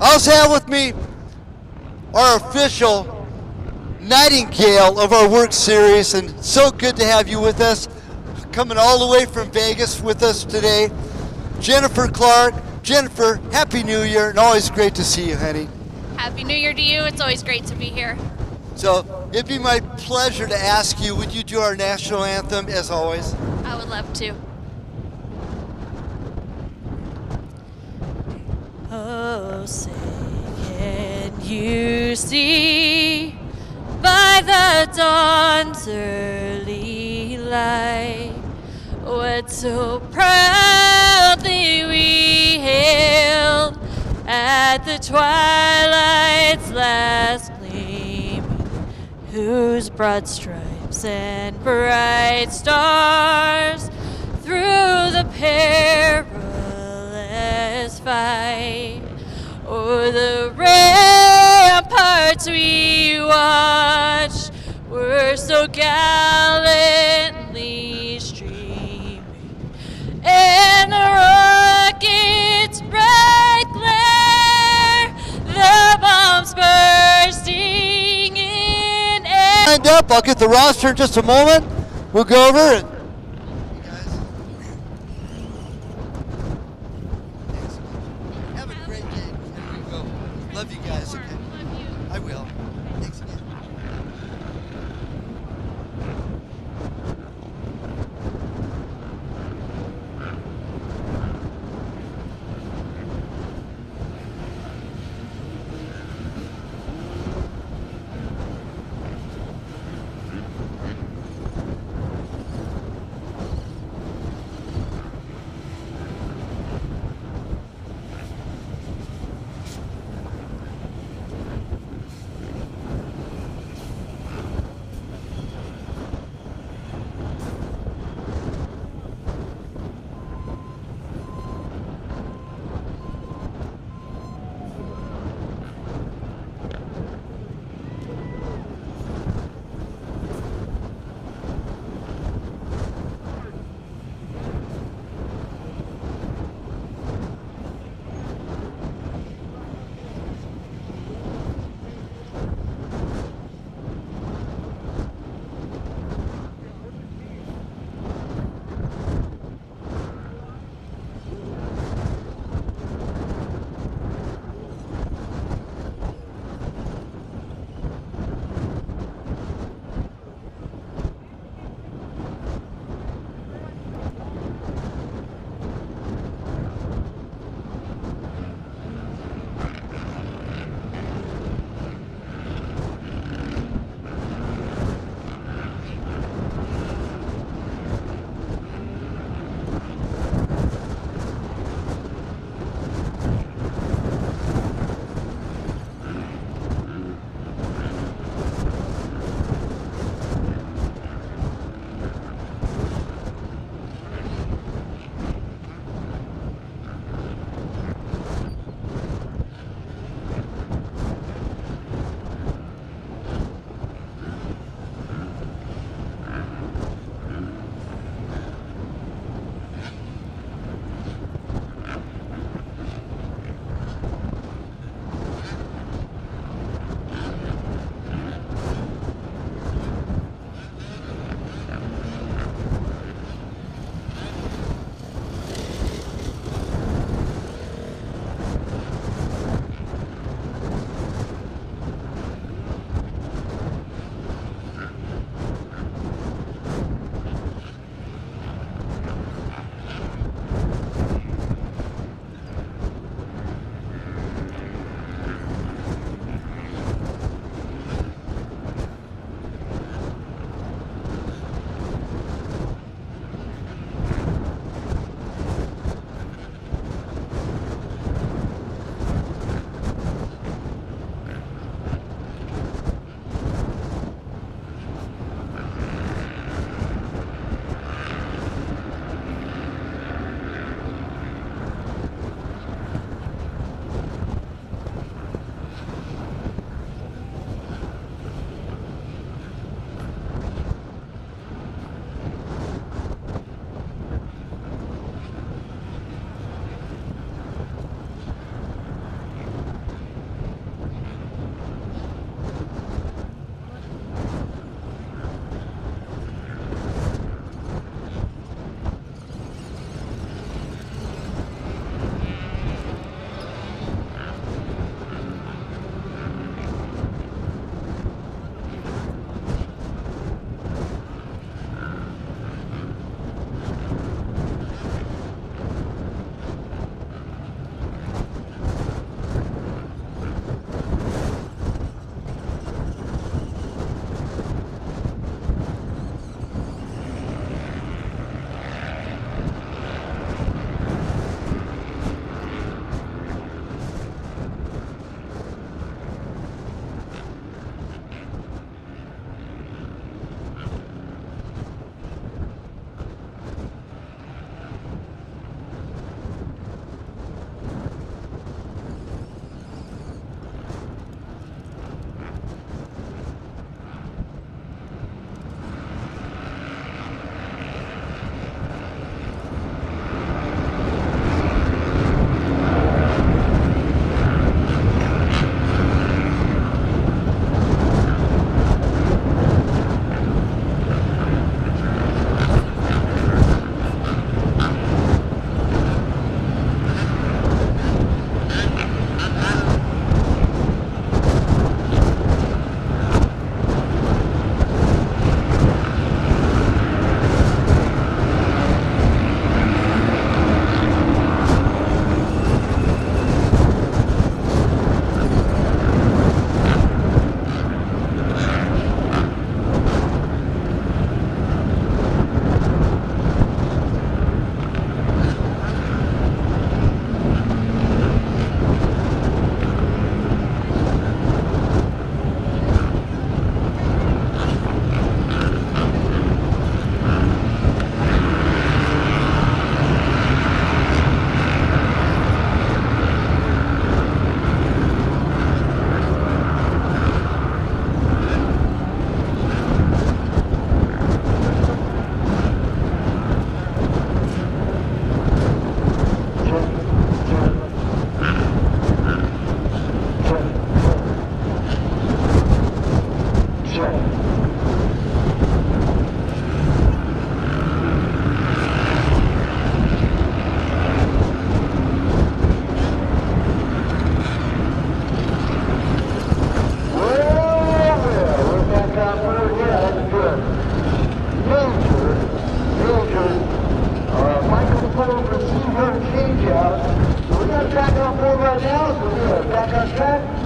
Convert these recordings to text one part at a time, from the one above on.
I also have with me our official nightingale of our work series, and so good to have you with us, coming all the way from Vegas with us today, Jennifer Clark. Jennifer, Happy New Year, and always great to see you, honey. Happy New Year to you. It's always great to be here. So it'd be my pleasure to ask you, would you do our national anthem as always? I would love to. Oh, say, can you see by the dawn's early light what so proudly we hailed at the twilight's last gleaming, whose broad stripes and bright stars through the perilous fight o'er the ramparts we watched were so gallantly streaming, and the rocket's bright glare, the bombs bursting in air. Lined up, I'll get the roster in just a moment. We'll go over it. Have a great day. There we go. Love you guys. Okay. Love you. I will. Thanks again.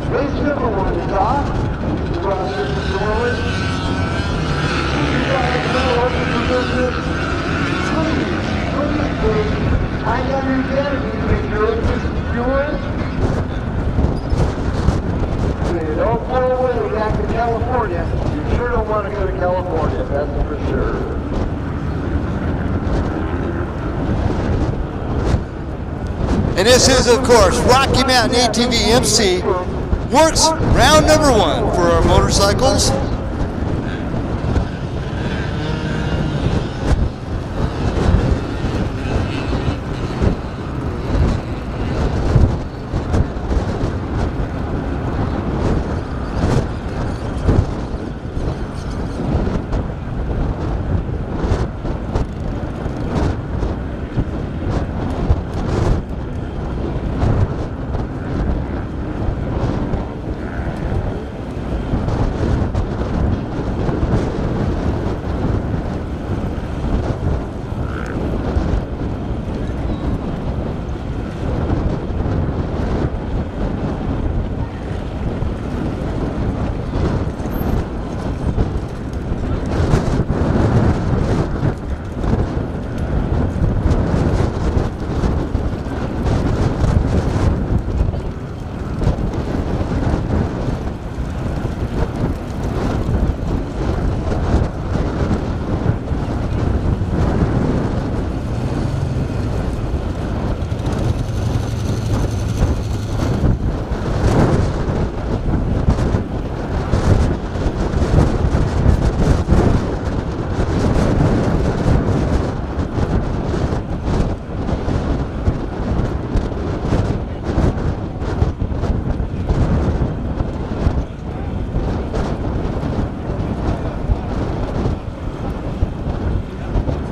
Base number 1 is off. Roger, forward. You guys know open for business. Please. I understand if you're open secured. Don't pull away back to California. You sure don't want to go to California, that's for sure. And this is, of course, Rocky Mountain ATV MC WORCS round number 1 for our motorcycles.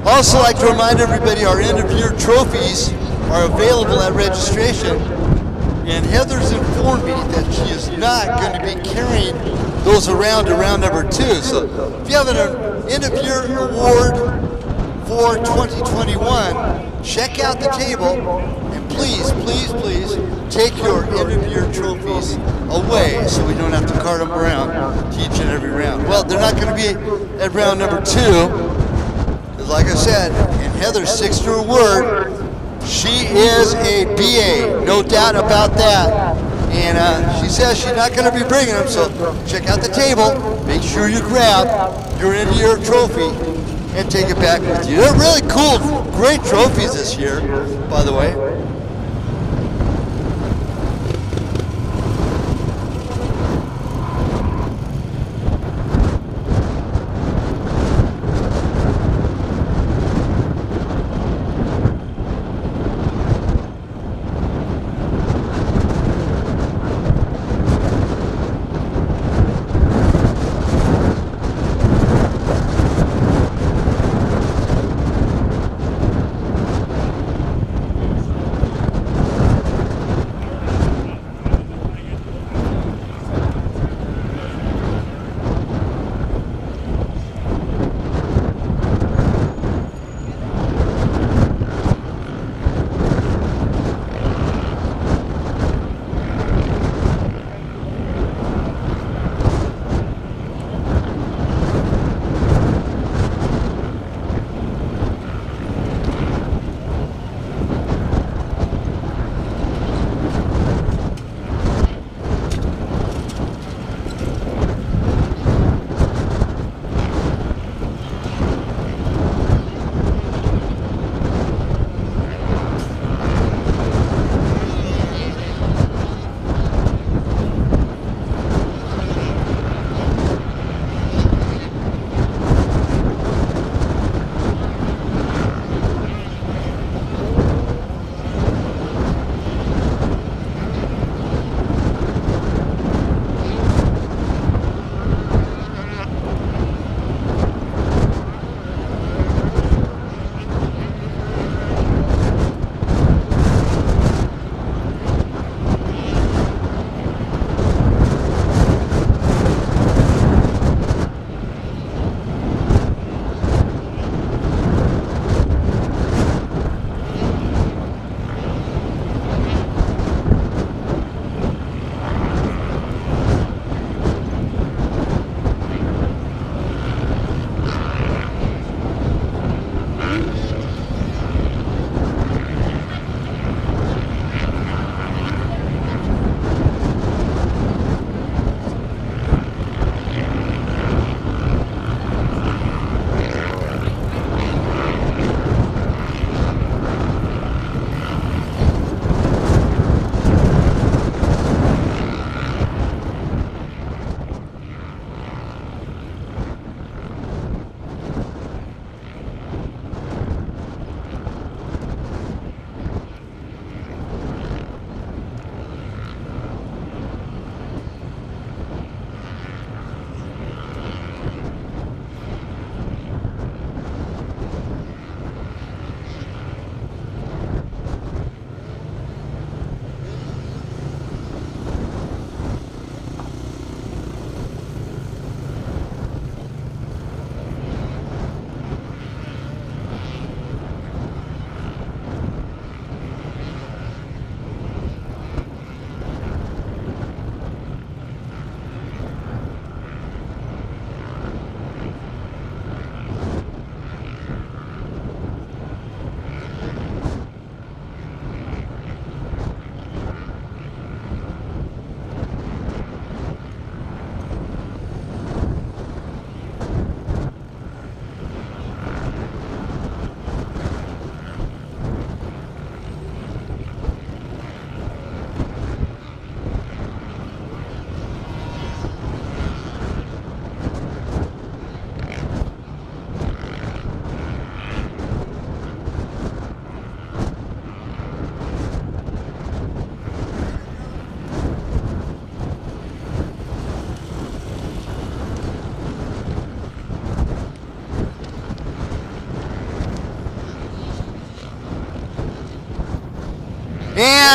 Also like to remind everybody our end of year trophies are available at registration, and Heather's informed me that she is not going to be carrying those around to round number 2. So if you have an end of year award for 2021, check out the table and please take your end of year trophies away so we don't have to cart them around to each and every round. Well, they're not going to be at round number 2. Like I said, and Heather sticks to her word. She is a BA, no doubt about that. And she says she's not going to be bringing them, so check out the table. Make sure you grab your end of year trophy and take it back with you. They're really cool, great trophies this year, by the way.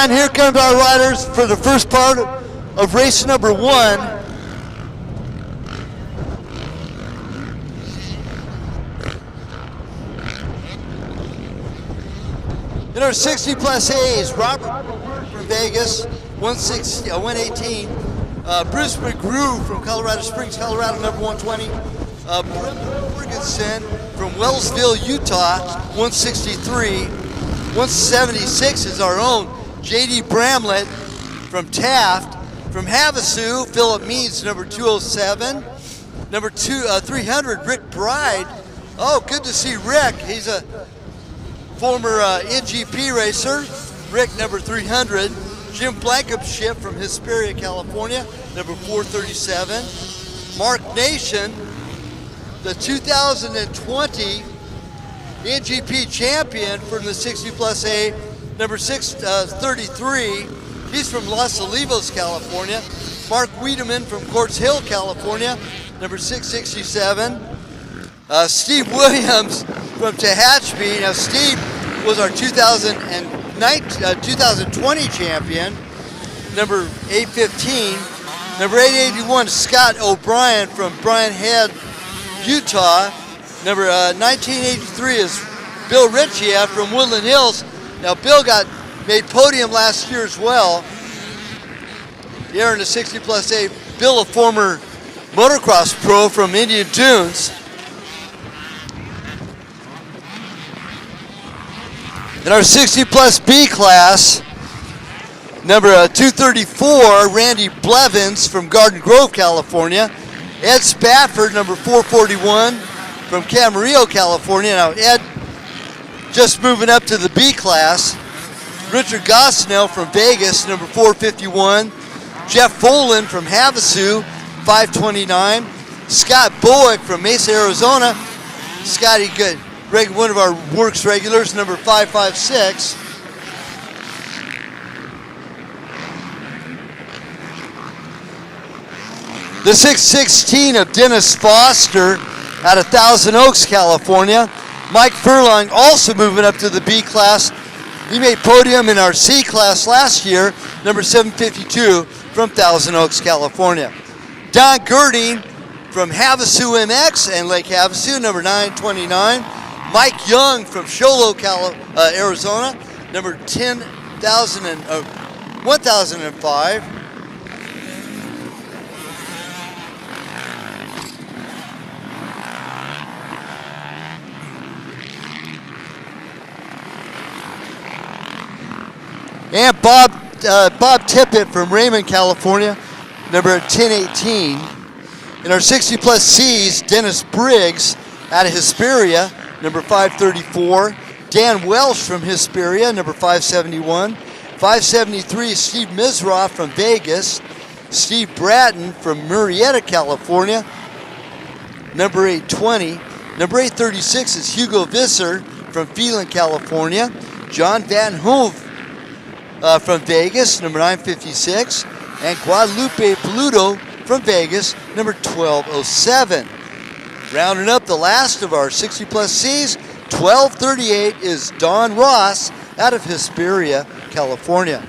And here comes our riders for the first part of race number 1. In our 60 plus A's, Robert from Vegas, 118. Bruce McGrew from Colorado Springs, Colorado, number 120. Primm Ferguson from Wellsville, Utah, 163. 176 is our own J.D. Bramlett from Taft. From Havasu, Philip Meads, number 207. Number 300, Rick Bride. Oh, good to see Rick. He's a former NGP racer. Rick, number 300. Jim Blankenship from Hesperia, California, number 437. Mark Nation, the 2020 NGP champion from the 60 plus A, number 633. He's from Los Olivos, California. Mark Wiedemann from Quartz Hill, California, number 667. Steve Williams from Tehachapi. Now Steve was our 2020 champion, number 815. Number 881, Scott O'Brien from Bryan Head, Utah. Number 1983 is Bill Ritchie from Woodland Hills. Now Bill made podium last year as well. Here in the 60 plus A, Bill, a former motocross pro from Indian Dunes. In our 60 plus B class, number 234, Randy Blevins from Garden Grove, California. Ed Spafford, number 441 from Camarillo, California. Now Ed just moving up to the B class. Richard Gosnell from Vegas, number 451. Jeff Folan from Havasu, 529. Scott Bullock from Mesa, Arizona. Scotty, good. One of our WORCS regulars, number 556. The 616 of Dennis Foster out of Thousand Oaks, California. Mike Furlong also moving up to the B class. He made podium in our C class last year, number 752 from Thousand Oaks, California. Don Girding from Havasu MX and Lake Havasu, number 929. Mike Young from Sholo, Arizona, number 1005. And Bob Tippett from Raymond, California, number 1018. In our 60 plus C's, Dennis Briggs out of Hesperia, number 534. Dan Welsh from Hesperia, number 571. 573, Steve Mizroff from Vegas. Steve Bratton from Murrieta, California, number 820. Number 836 is Hugo Visser from Phelan, California. John Van Hove from Vegas, number 956. And Guadalupe Peludo from Vegas, number 1207. Rounding up the last of our 60 plus C's, 1238 is Don Ross out of Hesperia, California.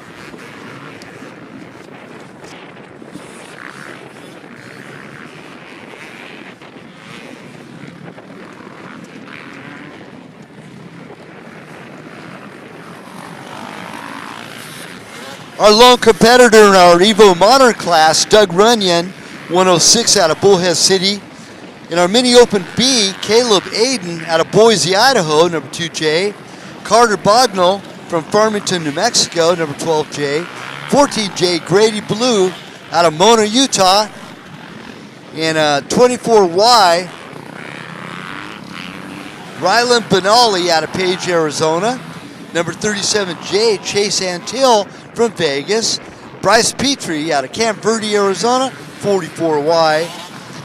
Our lone competitor in our Evo Modern class, Doug Runyon, 106 out of Bullhead City. In our Mini Open B, Caleb Aiden out of Boise, Idaho, number 2J. Carter Bognall from Farmington, New Mexico, number 12J. 14J Grady Blue out of Mona, Utah. And 24Y, Rylan Benali out of Page, Arizona. Number 37J Chase Antill from Vegas. Bryce Petrie out of Camp Verde, Arizona, 44Y.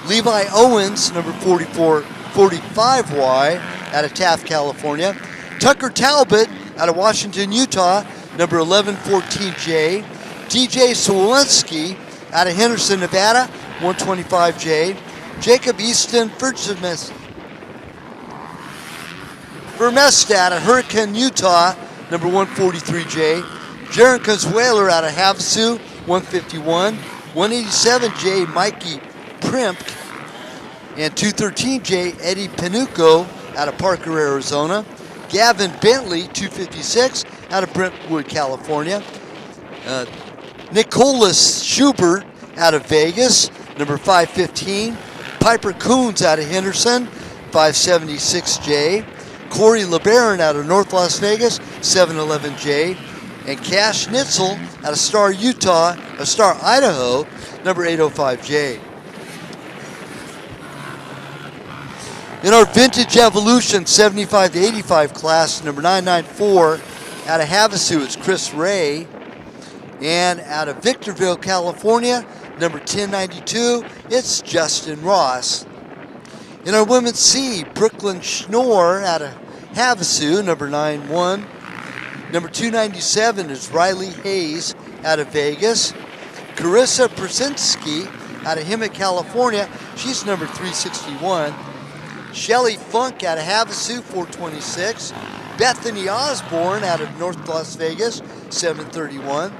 Levi Owens, number 45Y out of Taft, California. Tucker Talbot out of Washington, Utah, number 1114J. DJ Swalinski out of Henderson, Nevada, 125J. Jacob Easton Vermestad out of Hurricane, Utah, number 143J. Jaron Consueler out of Havasu, 151. 187J, Mikey Primm. And 213J, Eddie Panuco out of Parker, Arizona. Gavin Bentley, 256, out of Brentwood, California. Nicholas Schubert out of Vegas, number 515. Piper Coons out of Henderson, 576J. Corey LeBaron out of North Las Vegas, 711J. And Cash Nitzel out of Star, Idaho, number 805J. In our Vintage Evolution 75 to 85 class, number 994, out of Havasu, it's Chris Ray. And out of Victorville, California, number 1092, it's Justin Ross. In our Women's C, Brooklyn Schnorr out of Havasu, number 91. Number 297 is Riley Hayes out of Vegas. Carissa Przinski out of Hemet, California, she's number 361. Shelly Funk out of Havasu, 426. Bethany Osborne out of North Las Vegas, 731.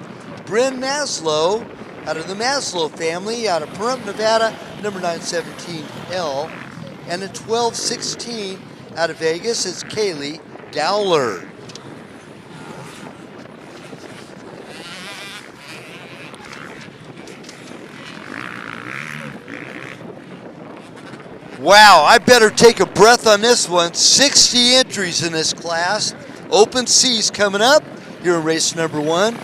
Bryn Maslow out of the Maslow family out of Primm, Nevada, number 917L. And at 1216 out of Vegas is Kaylee Dowler. Wow, I better take a breath on this one. 60 entries in this class. Open C's coming up here in race number 1.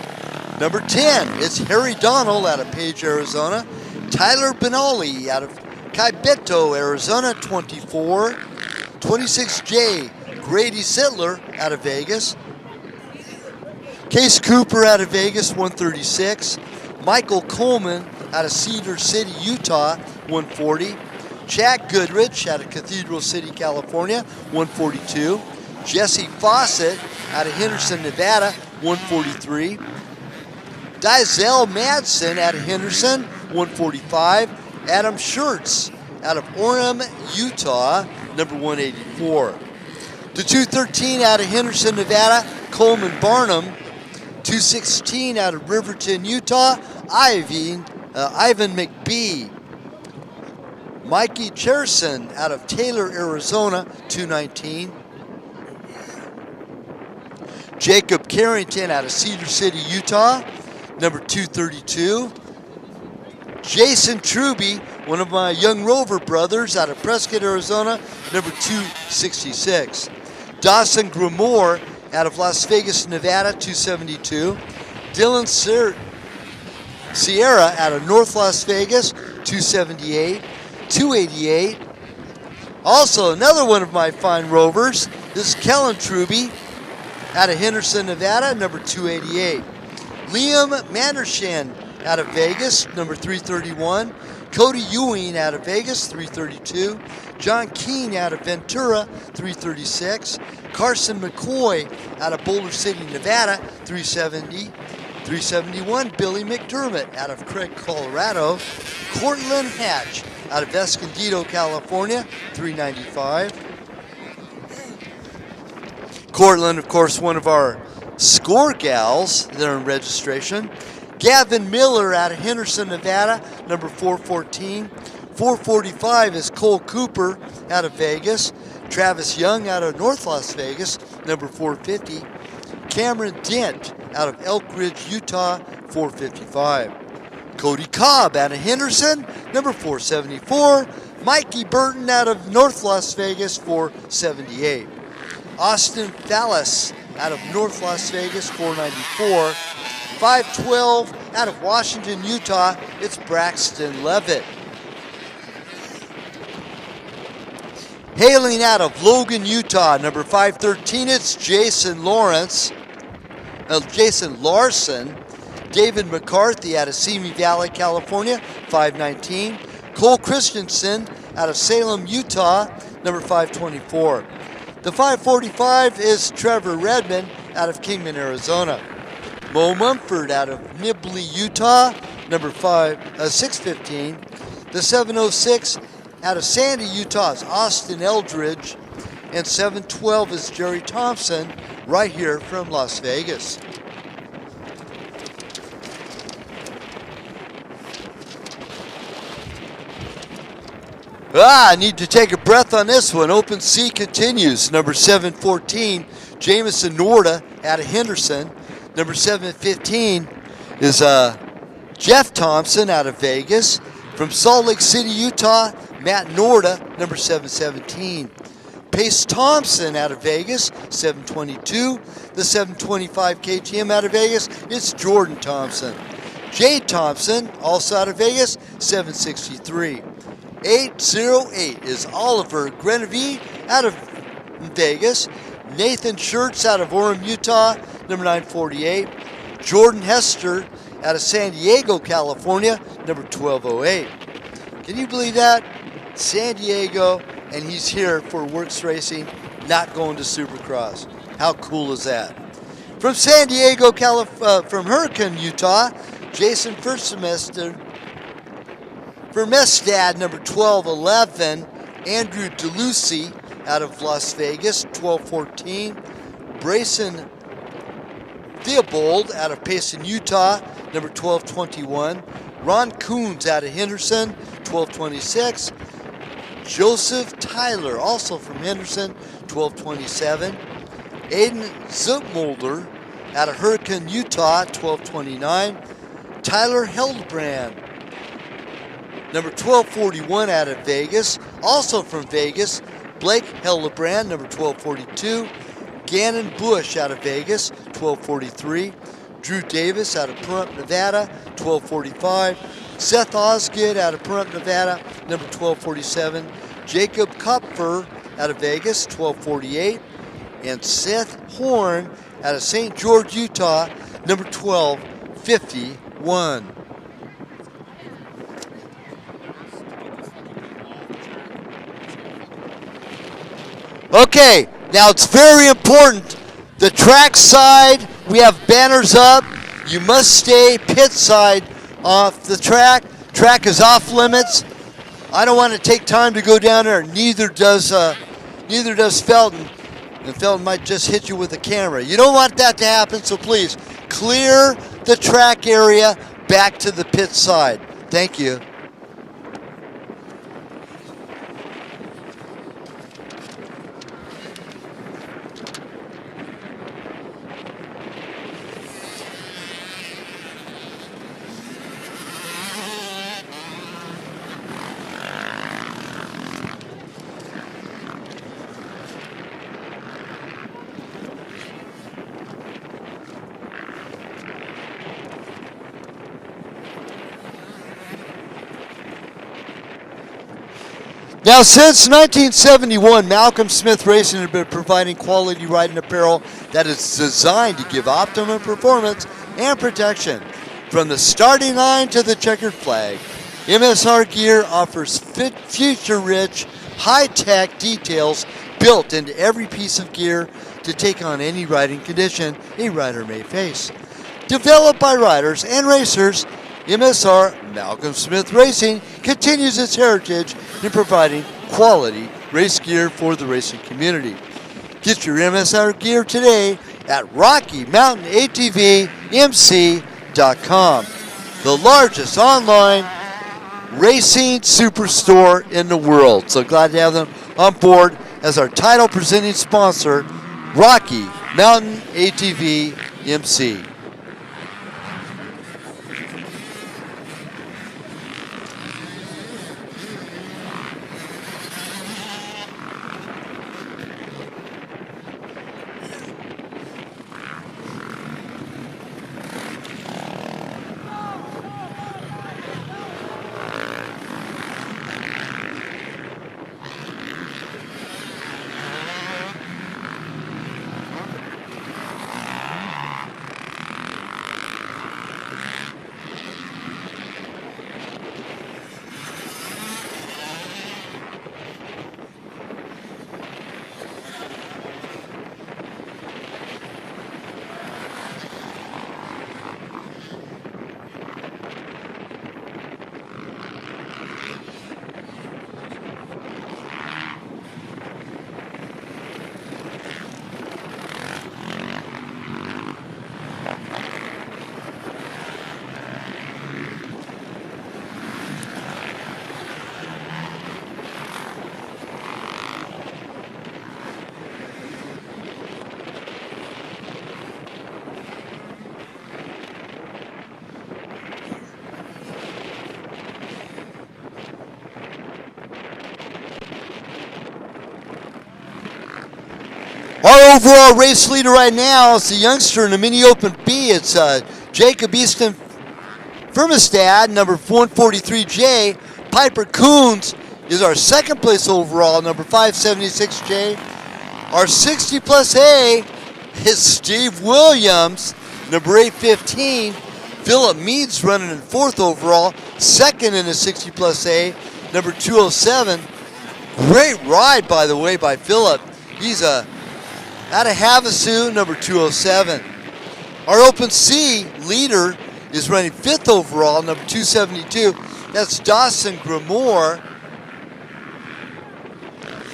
Number 10, it's Harry Donald out of Page, Arizona. Tyler Benoli out of Caibito, Arizona, 24. 26J, Grady Sittler out of Vegas. Case Cooper out of Vegas, 136. Michael Coleman out of Cedar City, Utah, 140. Chad Goodrich out of Cathedral City, California, 142. Jesse Fawcett out of Henderson, Nevada, 143. Dizelle Madsen out of Henderson, 145. Adam Schertz out of Orem, Utah, number 184. The 213 out of Henderson, Nevada, Coleman Barnum. 216 out of Riverton, Utah, Ivan McBee. Mikey Cherson out of Taylor, Arizona, 219. Jacob Carrington out of Cedar City, Utah, number 232. Jason Truby, one of my young Rover brothers out of Prescott, Arizona, number 266. Dawson Grimoire out of Las Vegas, Nevada, 272. Dylan Sierra out of North Las Vegas, 278. 288. Also, another one of my fine Rovers, this is Kellen Truby out of Henderson, Nevada, number 288. Liam Mandershan out of Vegas, number 331. Cody Ewing out of Vegas, 332. John Keene out of Ventura, 336. Carson McCoy out of Boulder City, Nevada, 370. 371, Billy McDermott out of Craig, Colorado. Cortland Hatch out of Escondido, California, 395. Cortland, of course, one of our score gals that are in registration. Gavin Miller out of Henderson, Nevada, number 414. 445 is Cole Cooper out of Vegas. Travis Young out of North Las Vegas, number 450. Cameron Dent out of Elk Ridge, Utah, 455. Cody Cobb out of Henderson, number 474. Mikey Burton out of North Las Vegas, 478. Austin Fallis out of North Las Vegas, 494. 512 out of Washington, Utah, it's Braxton Levitt. Hailing out of Logan, Utah, number 513, it's Jason Larson. David McCarthy out of Simi Valley, California, 519. Cole Christensen out of Salem, Utah, number 524. The 545 is Trevor Redmond out of Kingman, Arizona. Mo Mumford out of Nibley, Utah, number 615. The 706 out of Sandy, Utah is Austin Eldridge. And 712 is Jerry Thompson right here from Las Vegas. I need to take a breath on this one. Open C continues. Number 714, Jamison Norda out of Henderson. Number 715 is Jeff Thompson out of Vegas. From Salt Lake City, Utah, Matt Norda, number 717. Pace Thompson out of Vegas, 722. The 725 KTM out of Vegas is Jordan Thompson. Jade Thompson, also out of Vegas, 763. 808 is Oliver Greneville out of Vegas. Nathan Schertz out of Orem, Utah, number 948. Jordan Hester out of San Diego, California, number 1208. Can you believe that? San Diego, and he's here for WORCS Racing, not going to Supercross. How cool is that? From San Diego, from Hurricane, Utah, Jason First Semester. For Mestad, number 1211, Andrew DeLucy out of Las Vegas, 1214. Brayson Theobald out of Piston, Utah, number 1221. Ron Coons out of Henderson, 1226. Joseph Tyler, also from Henderson, 1227. Aiden Zupmolder out of Hurricane, Utah, 1229. Tyler Heldbrand, number 1241 out of Vegas, also from Vegas. Blake Hellebrand, number 1242. Gannon Bush out of Vegas, 1243. Drew Davis out of Pahrump, Nevada, 1245. Seth Osgood out of Pahrump, Nevada, number 1247. Jacob Kupfer out of Vegas, 1248. And Seth Horn out of St. George, Utah, number 1251. Okay, now it's very important. The track side, we have banners up. You must stay pit side off the track. Track is off limits. I don't want to take time to go down there. Neither does Felton. And Felton might just hit you with a camera. You don't want that to happen, so please clear the track area back to the pit side. Thank you. Now, since 1971, Malcolm Smith Racing has been providing quality riding apparel that is designed to give optimum performance and protection. From the starting line to the checkered flag, MSR Gear offers future-rich, high-tech details built into every piece of gear to take on any riding condition a rider may face. Developed by riders and racers, MSR Malcolm Smith Racing continues its heritage in providing quality race gear for the racing community. Get your MSR gear today at RockyMountainATVMC.com, the largest online racing superstore in the world. So glad to have them on board as our title presenting sponsor, Rocky Mountain ATV MC. Our overall race leader right now is the youngster in the Mini Open B. It's Jacob Easton Firmestad, number 143J. Piper Coons is our second place overall, number 576J. Our 60 plus A is Steve Williams, number 815. Philip Mead's running in fourth overall, second in the 60 plus A, number 207. Great ride, by the way, by Philip. He's out of Havasu, number 207. Our Open C leader is running fifth overall, number 272. That's Dawson Grimoire.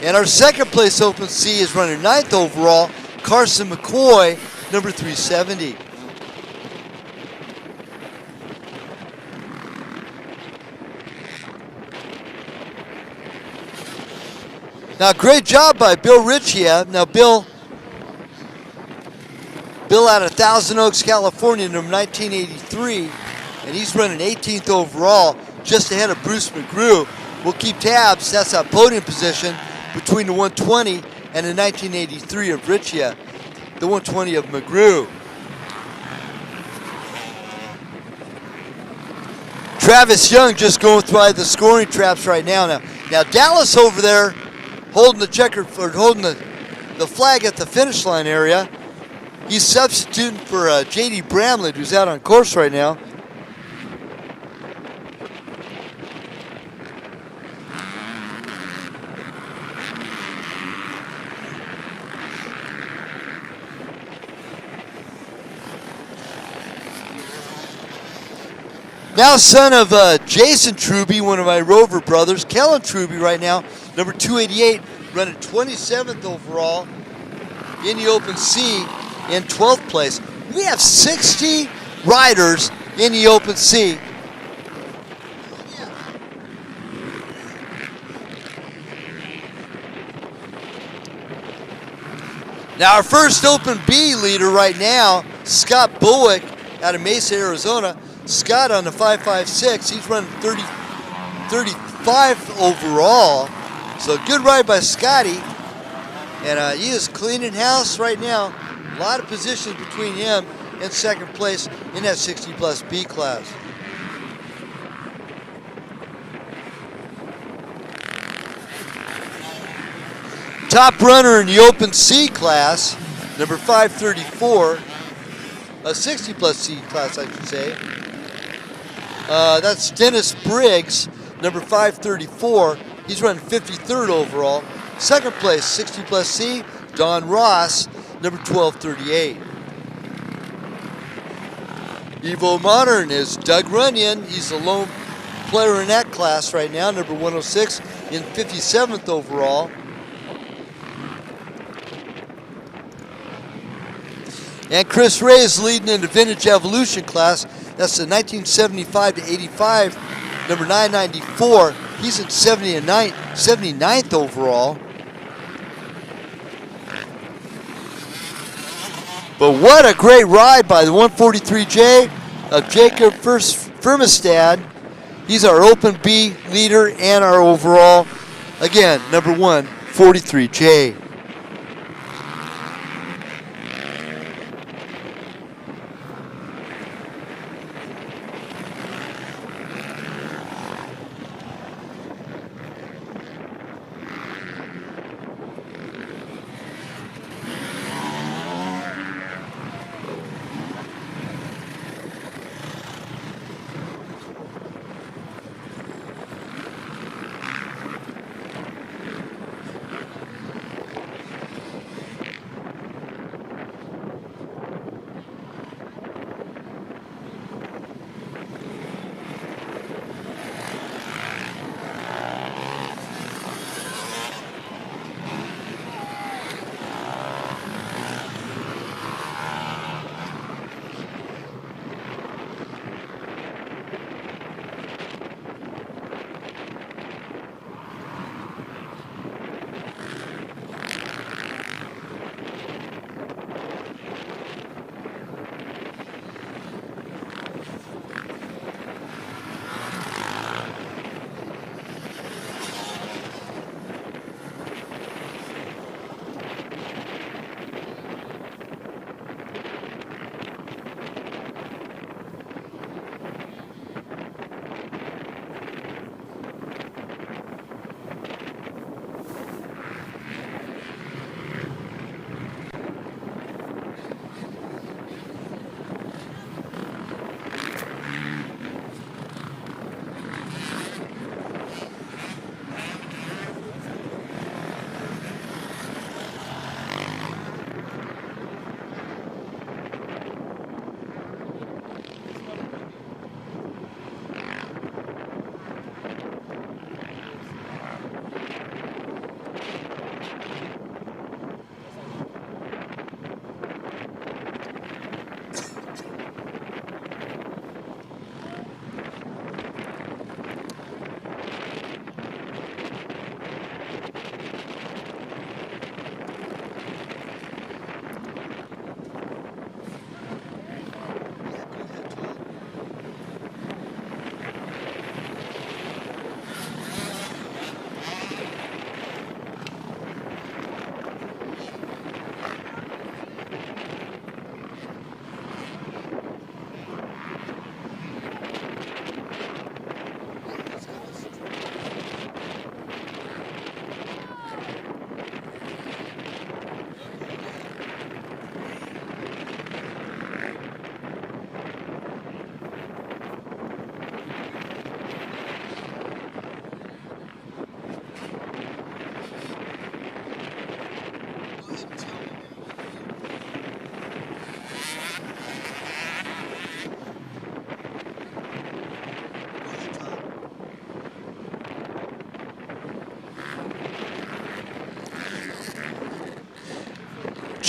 And our second place Open C is running ninth overall, Carson McCoy, number 370. Now, great job by Bill Ritchie. Now, Bill out of Thousand Oaks, California, number 1983, and he's running 18th overall, just ahead of Bruce McGrew. We'll keep tabs. That's that podium position between the 120 and the 1983 of Ritchie, the 120 of McGrew. Travis Young just going through the scoring traps right now. Now Dallas over there holding the holding the flag at the finish line area. He's substituting for J.D. Bramlett, who's out on course right now. Now son of Jason Truby, one of my Rover brothers, Kellen Truby right now, number 288, running 27th overall in the Open C in 12th place. We have 60 riders in the Open C. Now our first Open B leader right now, Scott Bullock out of Mesa, Arizona. Scott on the 556, he's running 35 overall. So good ride by Scotty. And he is cleaning house right now. A lot of positions between him and second place in that 60 plus B class. Top runner in the Open C class, number 534, a 60 plus C class I should say. That's Dennis Briggs, number 534. He's running 53rd overall. Second place, 60 plus C, Don Ross, number 1238. Evo Modern is Doug Runyon. He's the lone player in that class right now, number 106 in 57th overall. And Chris Ray is leading in the Vintage Evolution class. That's the 1975 to 85, number 994. He's in 79th overall. But what a great ride by the 143J of Jacob Firmestad. He's our Open B leader and our overall, again, number 143J.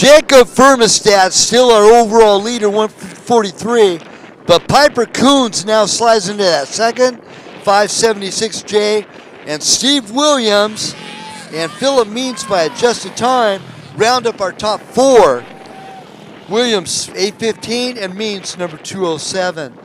Jacob Firmestad still our overall leader, 143. But Piper Coons now slides into that second, 576J. And Steve Williams and Philip Means by adjusted time round up our top four. Williams 815 and Means number 207.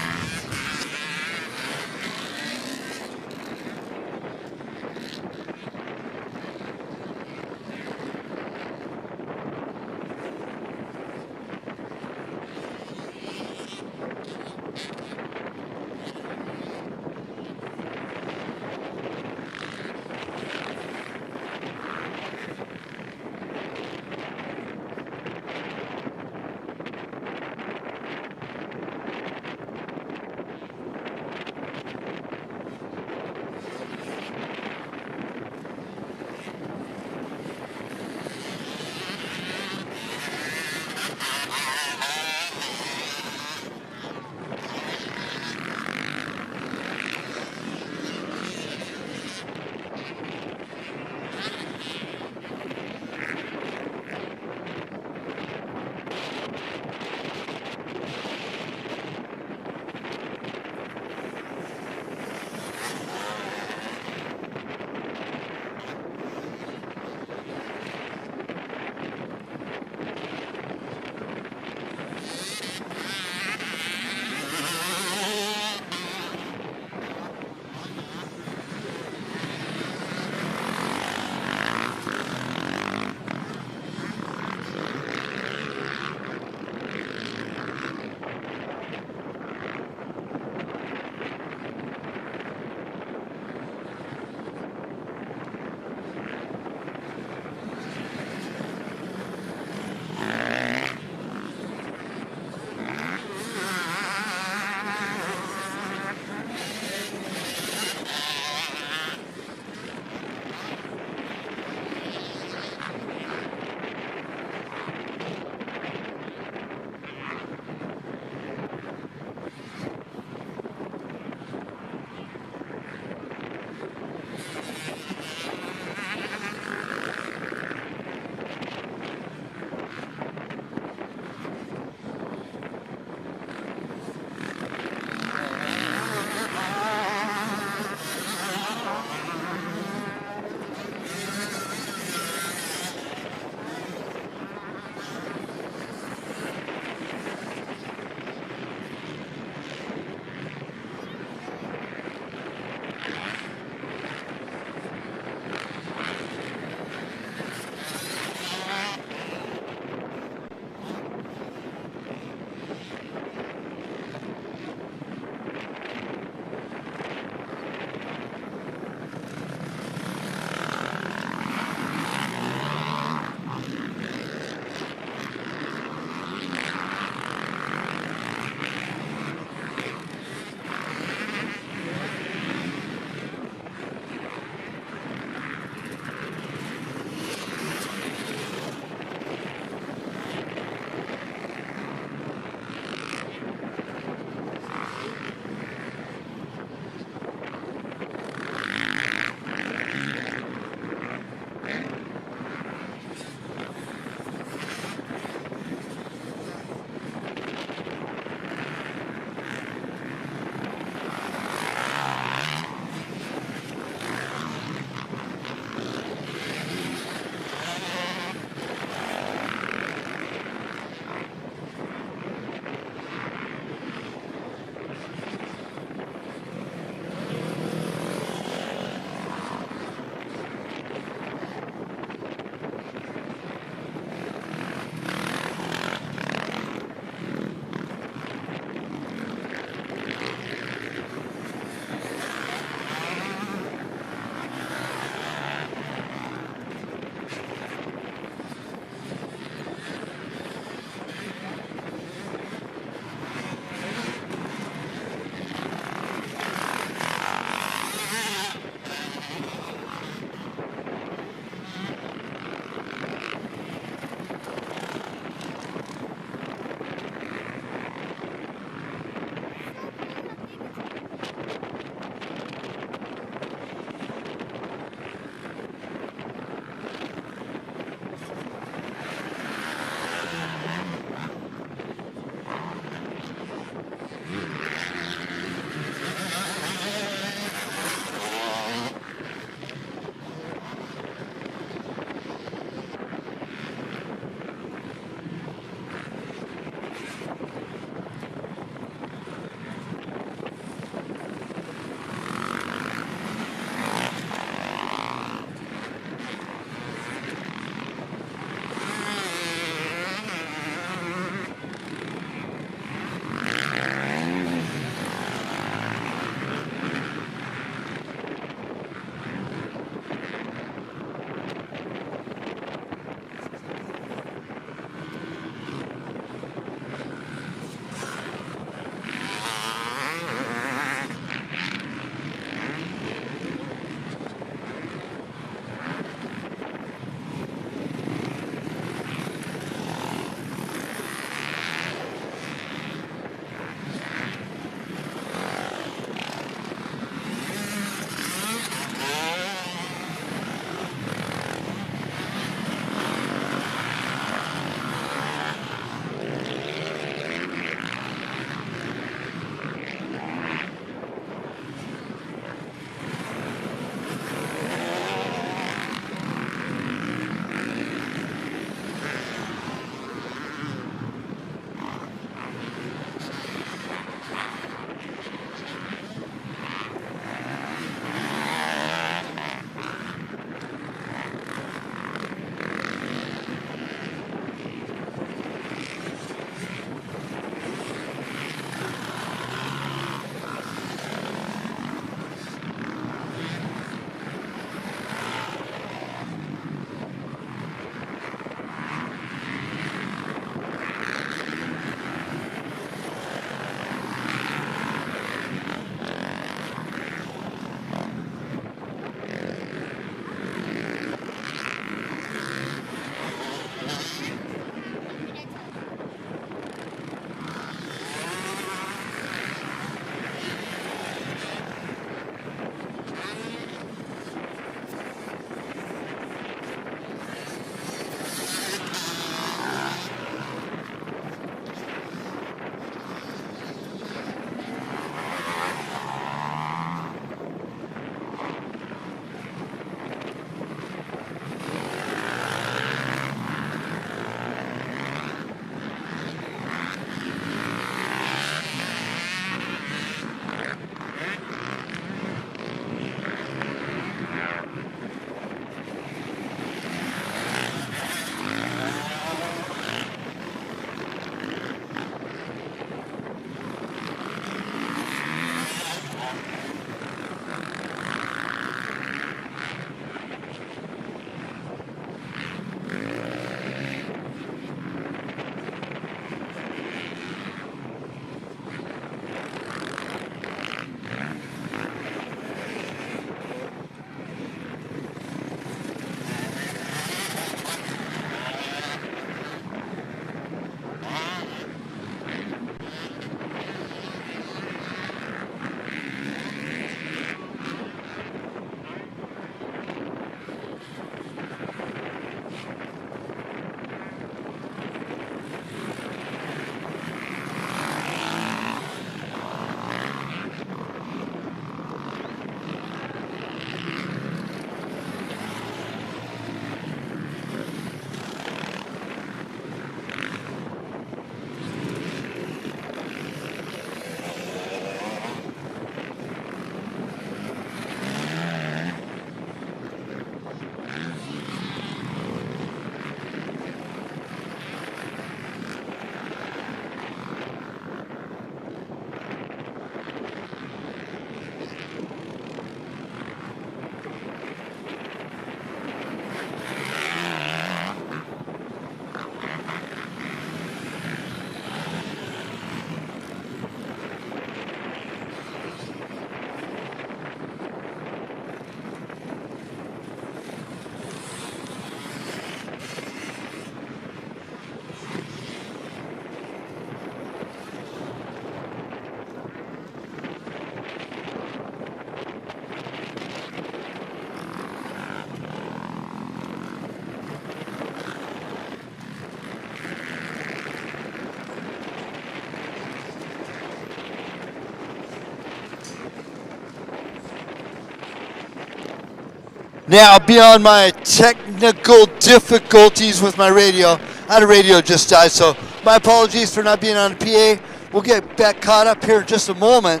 Now, beyond my technical difficulties with my radio, I had a radio just died, so my apologies for not being on the PA. We'll get back caught up here in just a moment.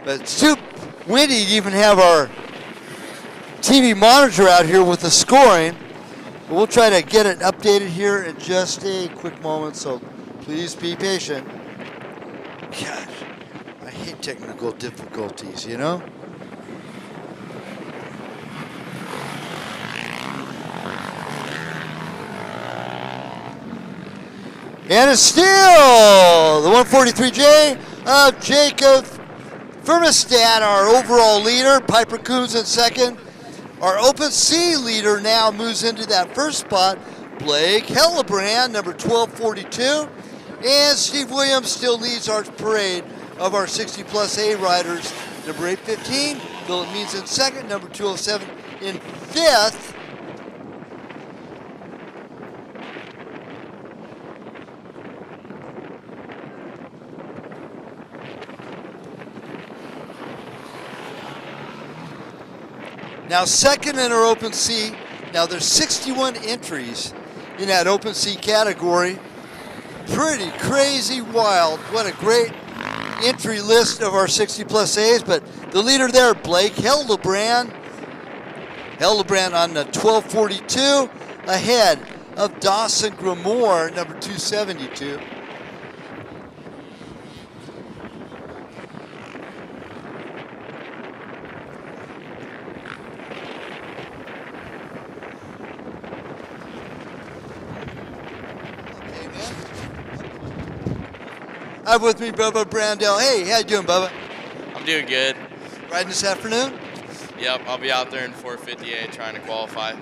But it's too windy to even have our TV monitor out here with the scoring. But we'll try to get it updated here in just a quick moment, so please be patient. Gosh, I hate technical difficulties, you know? And it's still the 143J of Jacob Firmestad, our overall leader. Piper Coons in second. Our Open C leader now moves into that first spot. Blake Hellebrand, number 1242. And Steve Williams still leads our parade of our 60-plus A riders. Number 815, Philip Means in second. Number 207 in fifth. Now second in our Open C. Now there's 61 entries in that Open C category. Pretty crazy wild. What a great entry list of our 60-plus A's. But the leader there, Blake Hellebrand. Hellebrand on the 1242, ahead of Dawson Grimoire, number 272. I have with me Bubba Brandell. Hey, how you doing, Bubba? I'm doing good. Riding this afternoon? Yep, I'll be out there in 458 trying to qualify.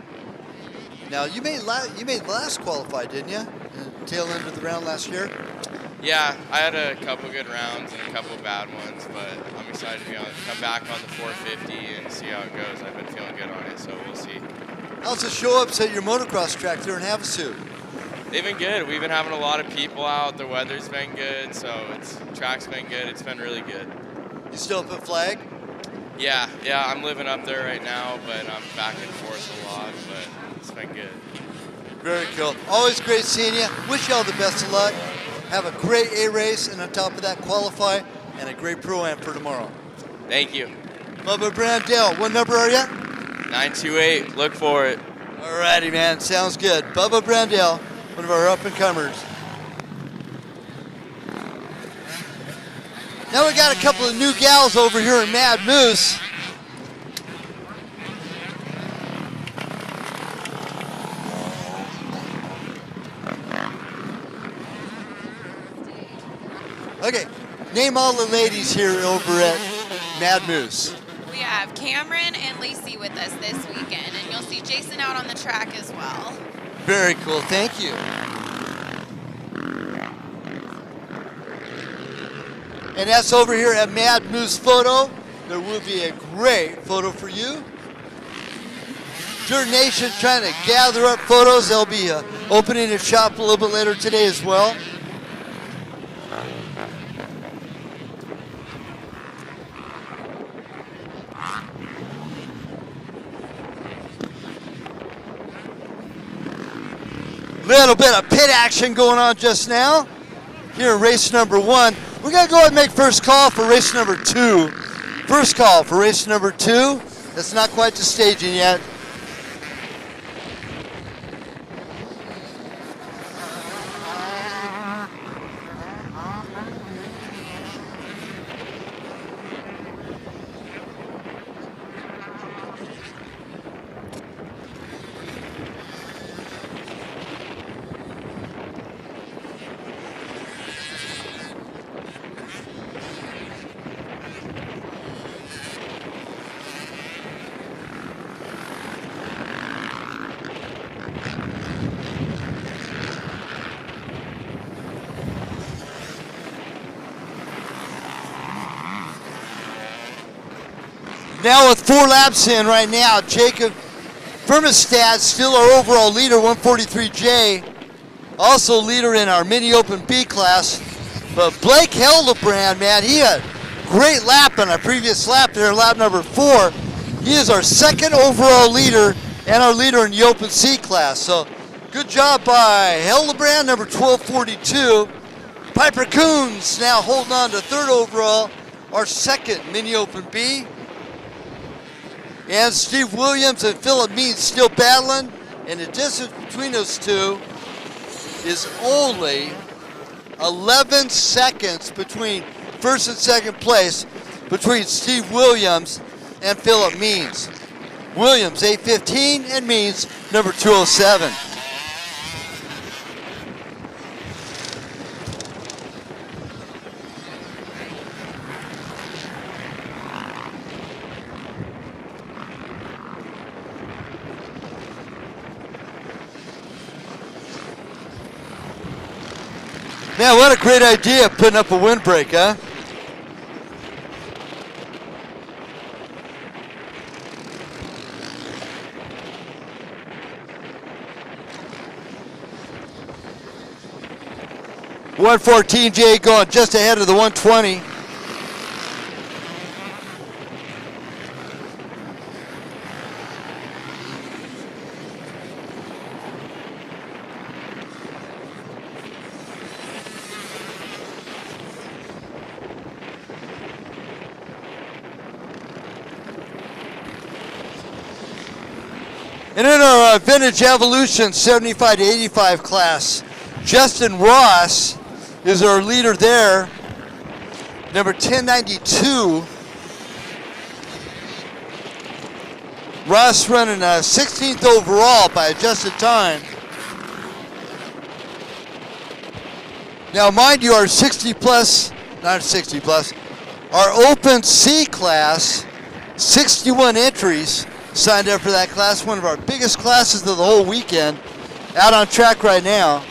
Now, you made the last qualify, didn't you? Tail end of the round last year? Yeah, I had a couple good rounds and a couple bad ones, but I'm excited to come back on the 450 and see how it goes. I've been feeling good on it, so we'll see. How's the show-ups at your motocross track there in Havasu? They've been good. We've been having a lot of people out. The weather's been good, so track's been good. It's been really good. You still up at Flag? Yeah, I'm living up there right now, but I'm back and forth a lot, but it's been good. Very cool. Always great seeing you. Wish you all the best of luck. Have a great A race, and on top of that, qualify, and a great Pro-Am for tomorrow. Thank you. Bubba Brandell, what number are you? 928, look for it. All righty, man. Sounds good. Bubba Brandell, one of our up-and-comers. Now we got a couple of new gals over here in Mad Moose. Okay, name all the ladies here over at Mad Moose. We have Cameron and Lacey with us this weekend, and you'll see Jason out on the track as well. Very cool, thank you. And that's over here at Mad Moose Photo. There will be a great photo for you. Dirt Nation trying to gather up photos. They'll be opening a shop a little bit later today as well. Little bit of pit action going on just now here in race number 1. We're going to go ahead and make first call for race number 2. First call for race number 2. That's not quite to staging yet. Now with 4 laps in right now, Jacob Firmestad still our overall leader, 143J. Also leader in our mini open B class. But Blake Hellebrand, man, he had a great lap on our previous lap there, lap number 4. He is our second overall leader and our leader in the open C class. So good job by Hildebrand, number 1242. Piper Coons now holding on to third overall, our second mini open B. And Steve Williams and Philip Means still battling. And the distance between those two is only 11 seconds between first and second place between Steve Williams and Philip Means. Williams 8:15 and Means number 207. Man, what a great idea putting up a windbreak, huh? .114J going just ahead of the 120. And in our Vintage Evolution 75 to 85 class, Justin Ross is our leader there, number 1092. Ross running 16th overall by adjusted time. Now mind you, our 60 plus, not 60 plus, our open C class, 61 entries signed up for that class, one of our biggest classes of the whole weekend, out on track right now.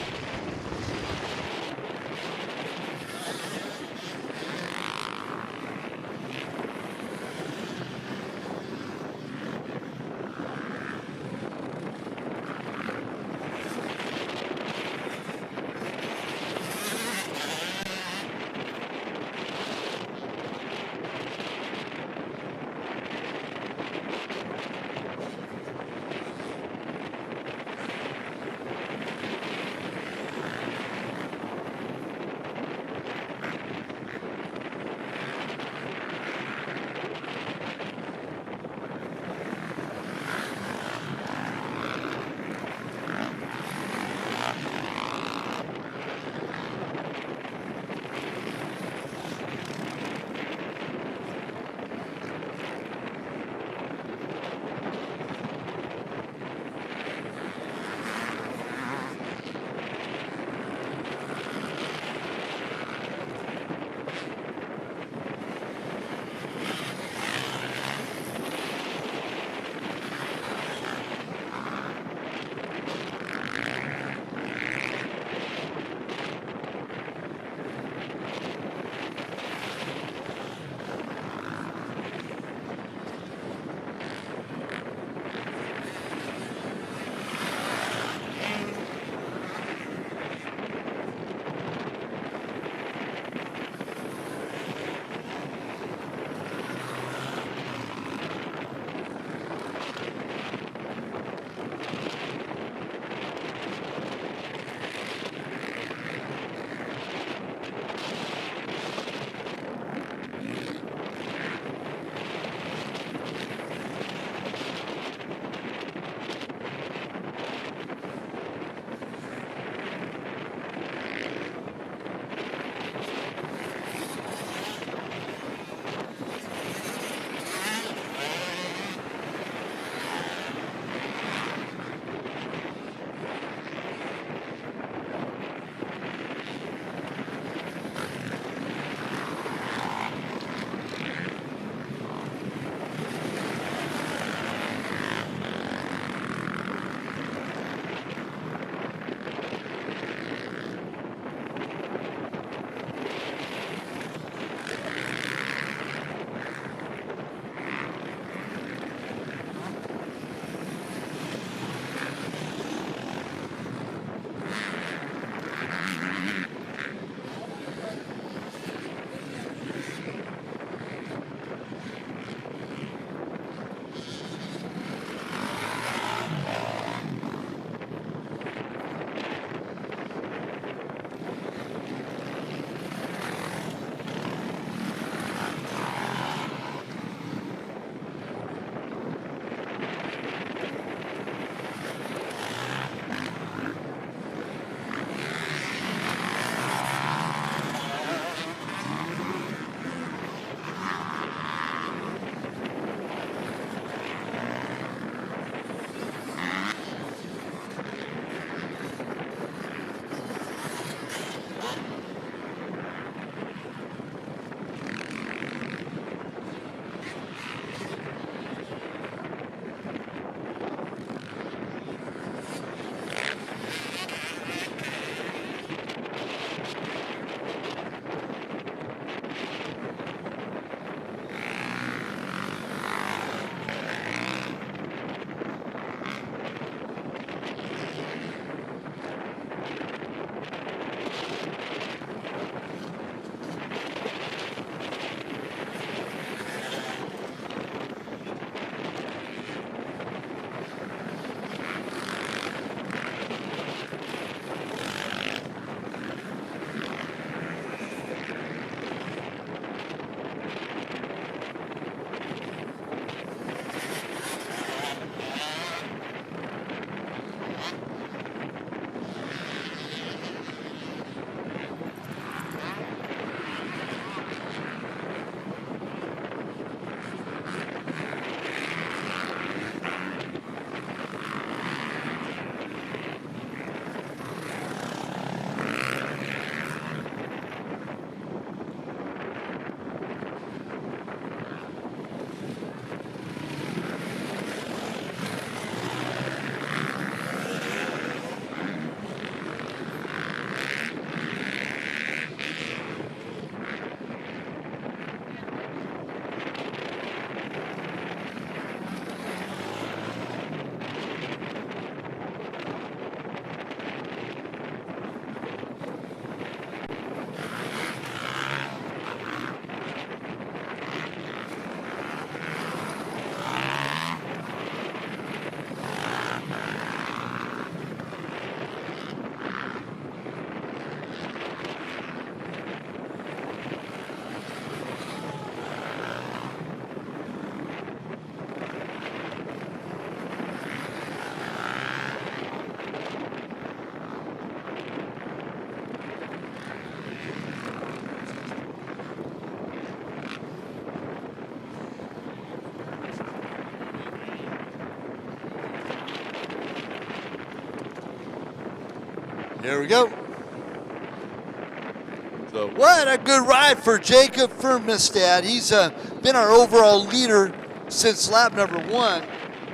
Here we go. So what a good ride for Jacob Firmestad. He's been our overall leader since lap number 1.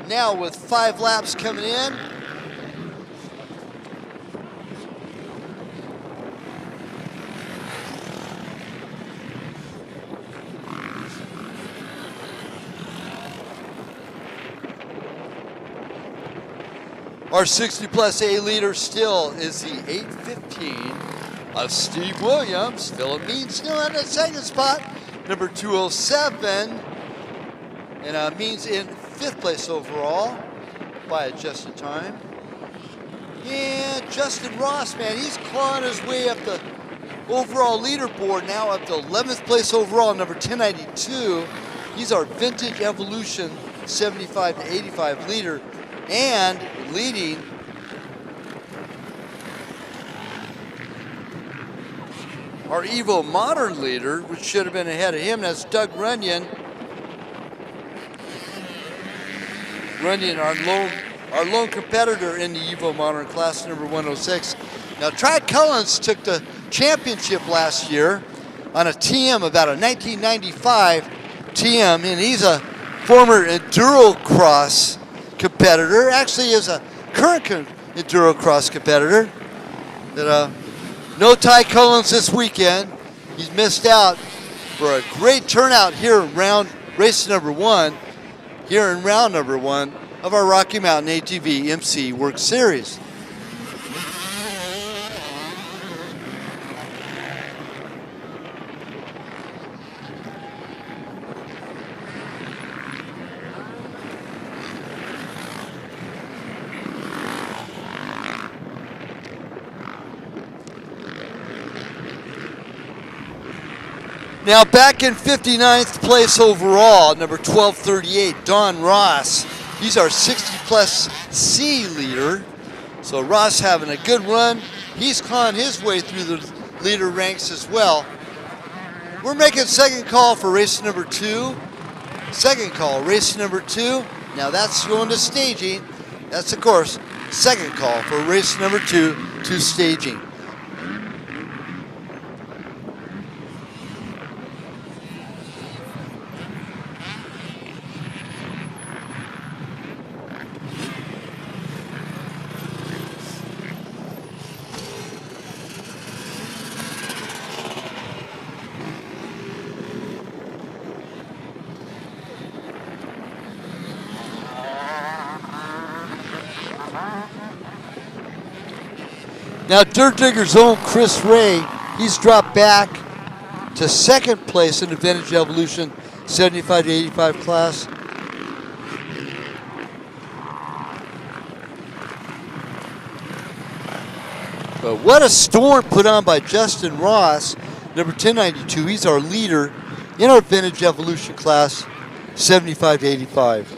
Now with 5 laps coming in. Our 60 plus A leader still is the 815 of Steve Williams. Philip Means still in the second spot. Number 207. And Means in 5th place overall by adjusted time. And Justin Ross, man, he's clawing his way up the overall leaderboard now up to 11th place overall, number 1092. He's our Vintage Evolution 75 to 85 leader. And leading our Evo Modern leader, which should have been ahead of him, that's Doug Runyon. Runyon, our lone competitor in the Evo Modern class, number 106. Now, Trad Cullens took the championship last year on a TM, about a 1995 TM, and he's a former Endurocross competitor, actually is a current Endurocross competitor. No Ty Cullens this weekend. He's missed out for a great turnout here in round race number 1, here in round number 1 of our Rocky Mountain ATV MC WORCS Series. Now back in 59th place overall, number 1238, Don Ross. He's our 60 plus C leader. So Ross having a good run. He's clawing his way through the leader ranks as well. We're making second call for race number 2. Second call, race number 2. Now that's going to staging. That's of course second call for race number 2 to staging. Now, Dirt Digger's own Chris Ray, he's dropped back to second place in the Vintage Evolution 75 to 85 class. But what a storm put on by Justin Ross, number 1092. He's our leader in our Vintage Evolution class 75 to 85.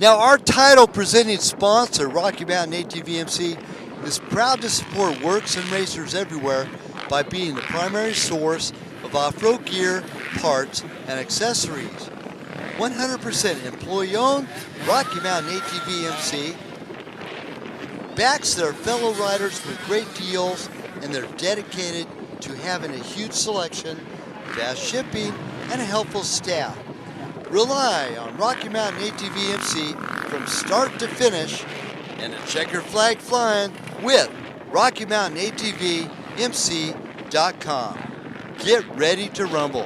Now, our title presenting sponsor, Rocky Mountain ATV MC, is proud to support works and racers everywhere by being the primary source of off-road gear, parts, and accessories. 100% employee-owned, Rocky Mountain ATV MC backs their fellow riders with great deals, and they're dedicated to having a huge selection, fast shipping, and a helpful staff. Rely on Rocky Mountain ATV MC from start to finish and a checker flag flying with RockyMountainATVMC.com. Get ready to rumble.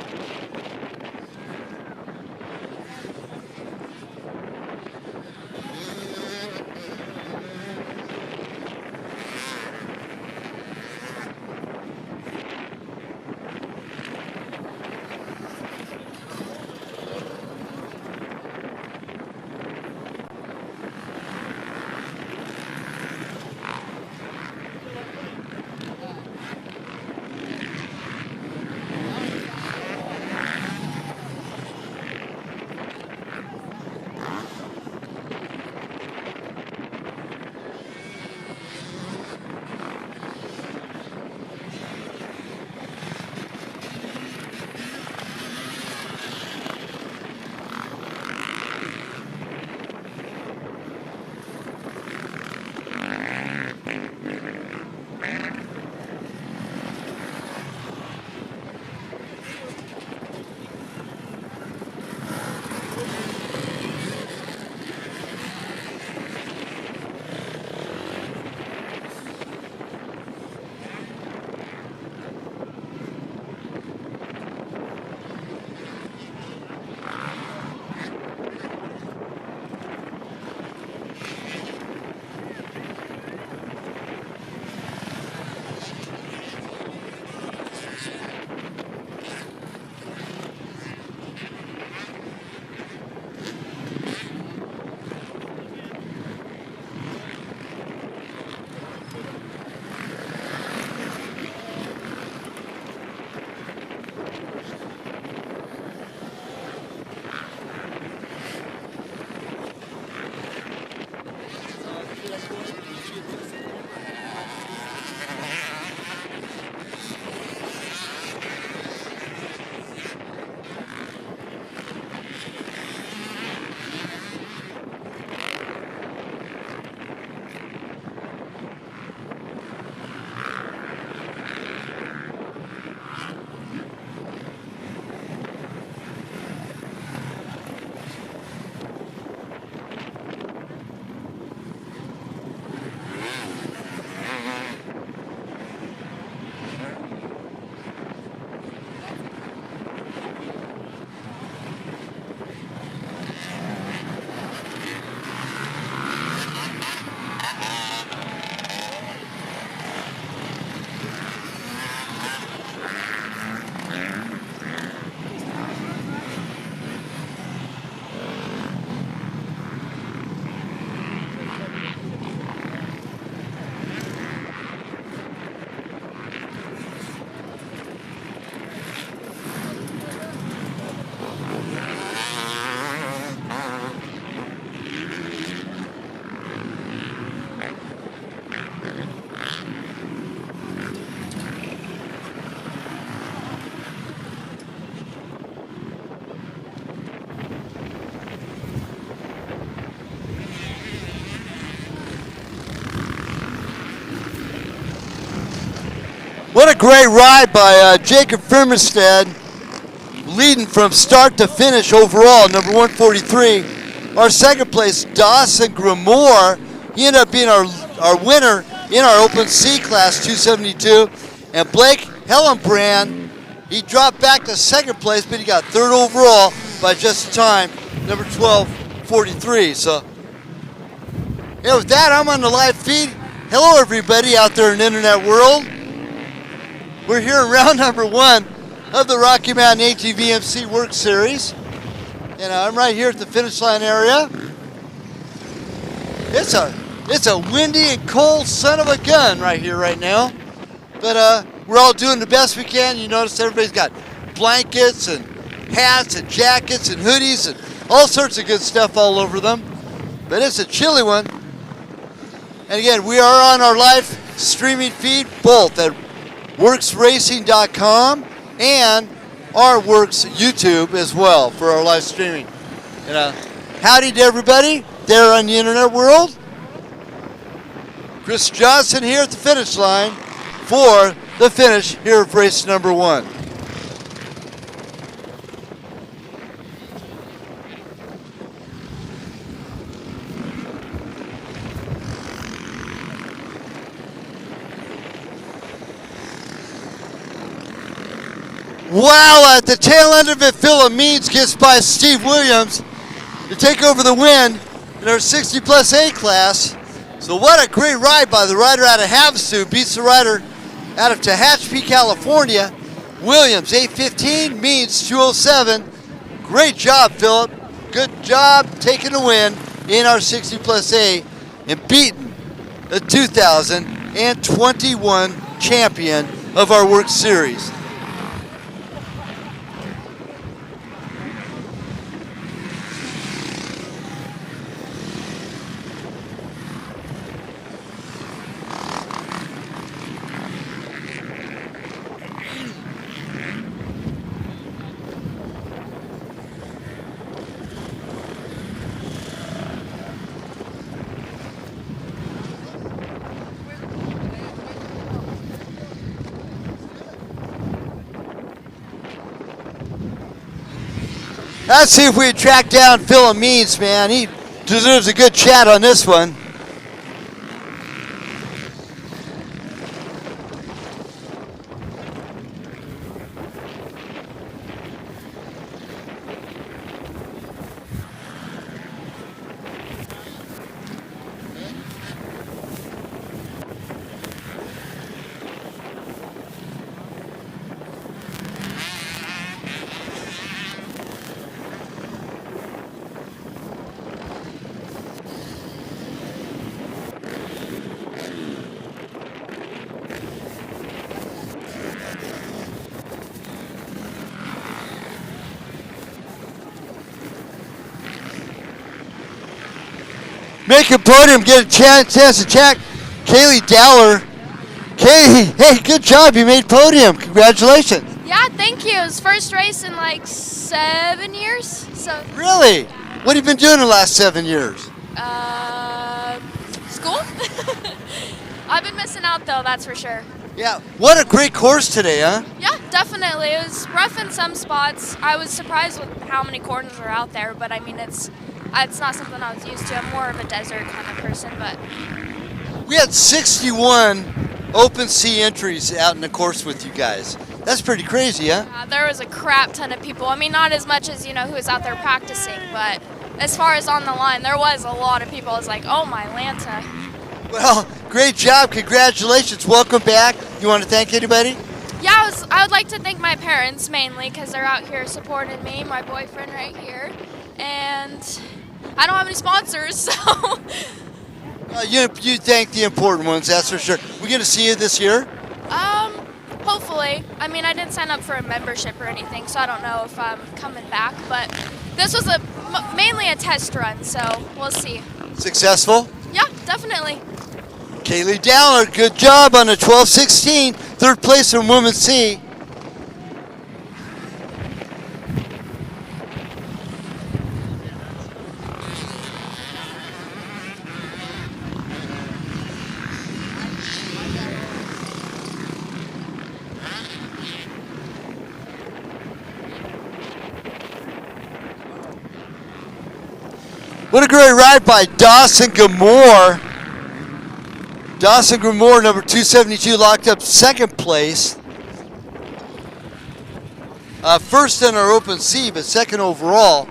What a great ride by Jacob Firmenstead, leading from start to finish overall, number 143. Our second place, Dawson Grimoire. He ended up being our winner in our Open C class, 272. And Blake Hellenbrand, he dropped back to second place, but he got third overall by just time, number 1243. So, yeah, with that, I'm on the live feed. Hello, everybody out there in the internet world. We're here in round number 1 of the Rocky Mountain ATVMC WORCS Series. And I'm right here at the finish line area. It's a windy and cold son of a gun right here right now. But we're all doing the best we can. You notice everybody's got blankets and hats and jackets and hoodies and all sorts of good stuff all over them. But it's a chilly one. And again, we are on our live streaming feed, both at WorcsRacing.com and our WORCS YouTube as well for our live streaming. And howdy to everybody there on the internet world. Chris Johnson here at the finish line for the finish here of race number 1. Wow, at the tail end of it, Philip Means gets by Steve Williams to take over the win in our 60 plus A class. So what a great ride by the rider out of Havasu, beats the rider out of Tehachapi, California. Williams, 8:15, Means 2:07. Great job, Philip. Good job taking the win in our 60 plus A and beating the 2021 champion of our WORCS Series. Let's see if we track down Philip Means, man. He deserves a good chat on this one. Make a podium, get a chance to check. Kaylee Dowler. Kaylee, hey, good job. You made podium. Congratulations. Yeah, thank you. It was first race in like 7 years. So. Really? What have you been doing the last 7 years? School. I've been missing out though, that's for sure. Yeah. What a great course today, huh? Yeah, definitely. It was rough in some spots. I was surprised with how many corners were out there, but I mean, it's not something I was used to. I'm more of a desert kind of person, but. We had 61 open sea entries out in the course with you guys. That's pretty crazy, huh? There was a crap ton of people. I mean, not as much as, who was out there practicing, but as far as on the line, there was a lot of people. I was like, oh my Lanta. Well, great job. Congratulations. Welcome back. You want to thank anybody? Yeah, I would like to thank my parents mainly because they're out here supporting me, my boyfriend right here, and I don't have any sponsors, so. You thank the important ones, that's for sure. We're going to see you this year? Hopefully. I mean, I didn't sign up for a membership or anything, so I don't know if I'm coming back, but this was mainly a test run, so we'll see. Successful? Yeah, definitely. Kaylee Dowler, good job on a 12:16, third place in Women's C. What a great ride by Dawson Gamore. Dawson Gamore, number 272, locked up second place. First in our open C, but second overall.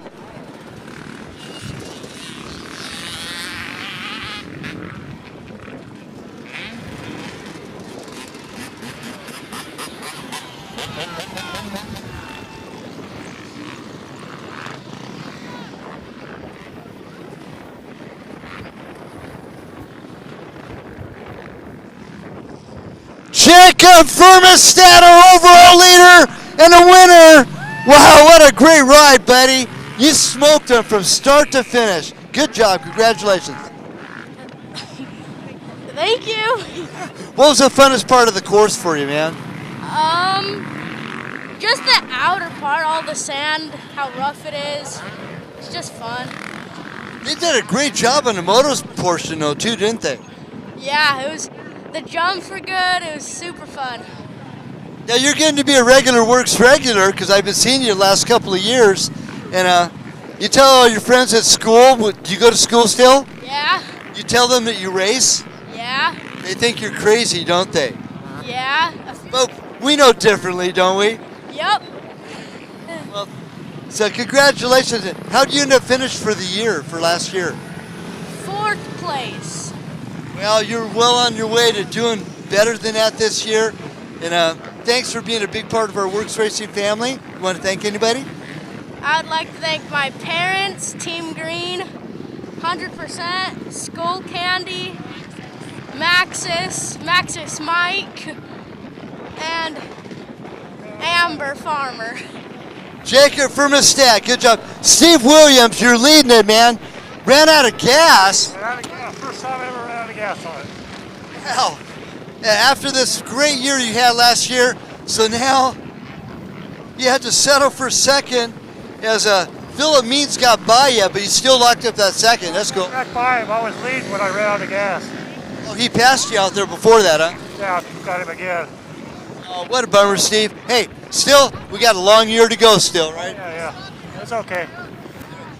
Jacob Vermestad, our overall leader and a winner. Wow, what a great ride, buddy. You smoked him from start to finish. Good job. Congratulations. Thank you. What was the funnest part of the course for you, man? Just the outer part, all the sand, how rough it is. It's just fun. They did a great job on the motos portion, though, too, didn't they? Yeah, the jumps were good. It was super fun. Now, you're getting to be a regular WORCS regular because I've been seeing you the last couple of years. And you tell all your friends at school, do you go to school still? Yeah. You tell them that you race? Yeah. They think you're crazy, don't they? Yeah. But we know differently, don't we? Yep. Well, so congratulations. How did you end up finished for the year, for last year? 4th place. Well, you're well on your way to doing better than that this year. And thanks for being a big part of our WORCS Racing family. You want to thank anybody? I'd like to thank my parents, Team Green, 100%, Skull Candy, Maxis Mike, and Amber Farmer. Jacob Vermestad, good job. Steve Williams, you're leading it, man. Ran out of gas. Ran out of gas. First time I ever ran out of gas on it. Wow. After this great year you had last year, so now you had to settle for second as Philip Means got by you, but he still locked up that second. That's cool. Back by him. I was leading when I ran out of gas. Oh, he passed you out there before that, huh? Yeah, got him again. Oh, what a bummer, Steve. Hey, still, we got a long year to go still, right? Yeah. It's okay.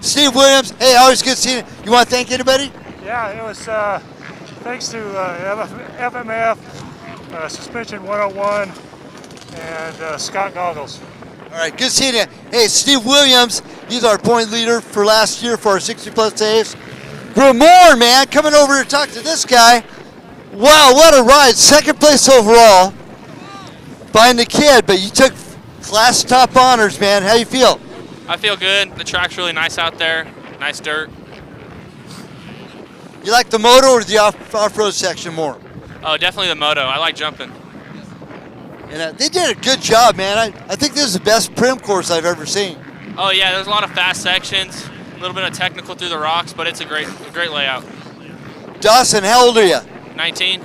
Steve Williams, hey, always good seeing you. You want to thank anybody? Yeah, it was thanks to FMF, Suspension 101, and Scott Goggles. All right, good seeing you. Hey, Steve Williams, he's our point leader for last year for our 60-plus saves. Gramore, man, coming over to talk to this guy. Wow, what a ride. Second place overall behind the kid, but you took class top honors, man. How you feel? I feel good. The track's really nice out there. Nice dirt. You like the moto or the off-road section more? Oh, definitely the moto. I like jumping. And they did a good job, man. I think this is the best Primm course I've ever seen. Oh yeah, there's a lot of fast sections, a little bit of technical through the rocks, but it's a great layout. Dawson, how old are you? 19.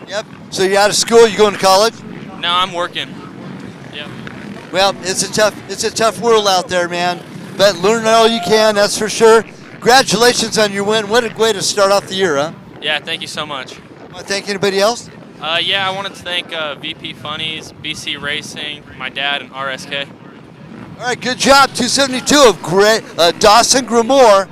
Yep. So you out of school? You going to college? No, I'm working. Yep. Well, it's a tough world out there, man. But learn all you can, that's for sure. Congratulations on your win. What a way to start off the year, huh? Yeah, thank you so much. Want to thank anybody else? Yeah, I wanted to thank VP Funnies, BC Racing, my dad, and RSK. All right, good job. 272 of Dawson Gramore.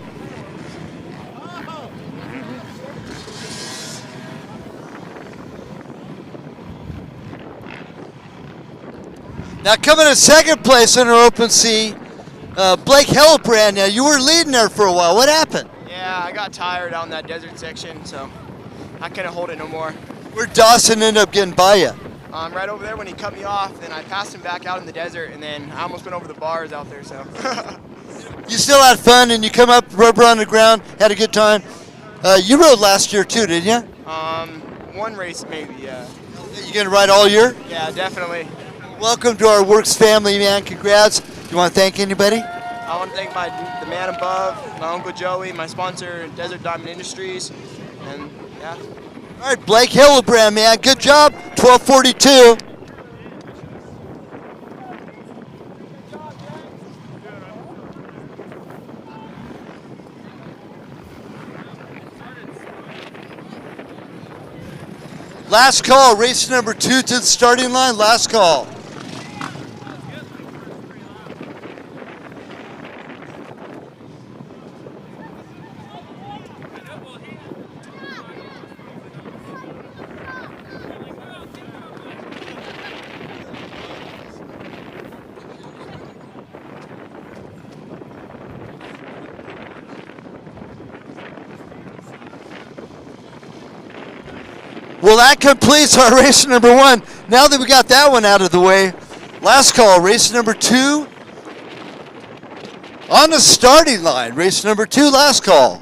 Now coming in second place in our Open C, Blake Hillebrand. Now you were leading there for a while. What happened? Yeah, I got tired on that desert section, so I couldn't hold it no more. Where'd Dawson end up getting by you? Right over there when he cut me off, then I passed him back out in the desert, and then I almost went over the bars out there, so. You still had fun, and you come up, rubber on the ground, had a good time. You rode last year too, didn't you? One race maybe, yeah. You gonna ride all year? Yeah, definitely. Welcome to our WORCS family, man. Congrats. You want to thank anybody? I want to thank the man above, my Uncle Joey, my sponsor, Desert Diamond Industries, and yeah. All right, Blake Hillebrand, man. Good job. 12:42. Last call, race number 2 to the starting line. Last call. Well, that completes our race number 1. Now that we got that one out of the way, last call, race number 2 on the starting line. Race number 2, last call.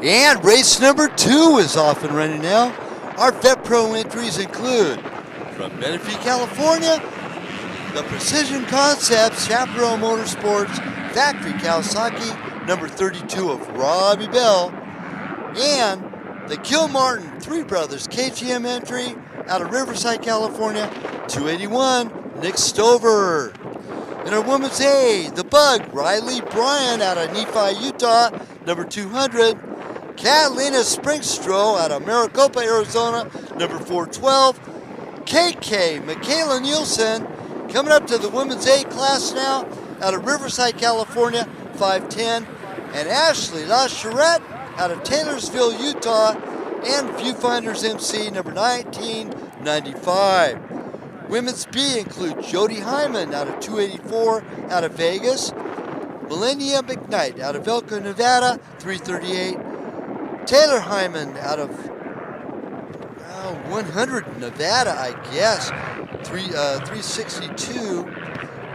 And race number 2 is off and running now. Our Vet Pro entries include, from Menifee, California, the Precision Concepts Chaparral Motorsports Factory Kawasaki, number 32 of Robbie Bell, and the Kilmartin Three Brothers KTM entry out of Riverside, California, 281, Nick Stover. In our Women's A, the Bug, Riley Bryan out of Nephi, Utah, number 200. Catalina Springstro out of Maricopa, Arizona, number 412. KK Michaela Nielsen coming up to the Women's A class now out of Riverside, California, 510. And Ashley LaCharette out of Taylorsville, Utah, and Viewfinders MC, number 1995. Women's B include Jody Hyman out of 284 out of Vegas. Millennia McKnight out of Elko, Nevada, 338. Taylor Hyman out of 100 Nevada, I guess, 362.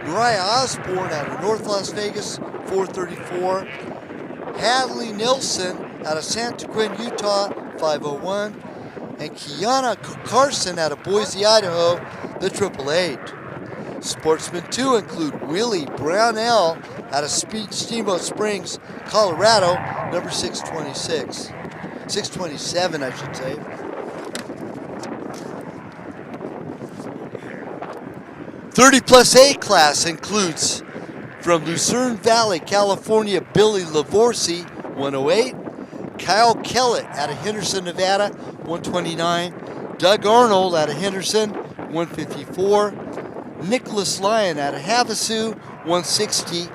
Mariah Osborne out of North Las Vegas, 434. Hadley Nilsson out of Santa Quinn, Utah, 501. And Kiana Carson out of Boise, Idaho, the 888. Sportsmen 2 include Willie Brownell out of Steamboat Springs, Colorado, number 626. 627, I should say. +30 A class includes from Lucerne Valley, California, Billy Lavorsi, 108. Kyle Kellett out of Henderson, Nevada, 129. Doug Arnold out of Henderson, 154. Nicholas Lyon out of Havasu, 160.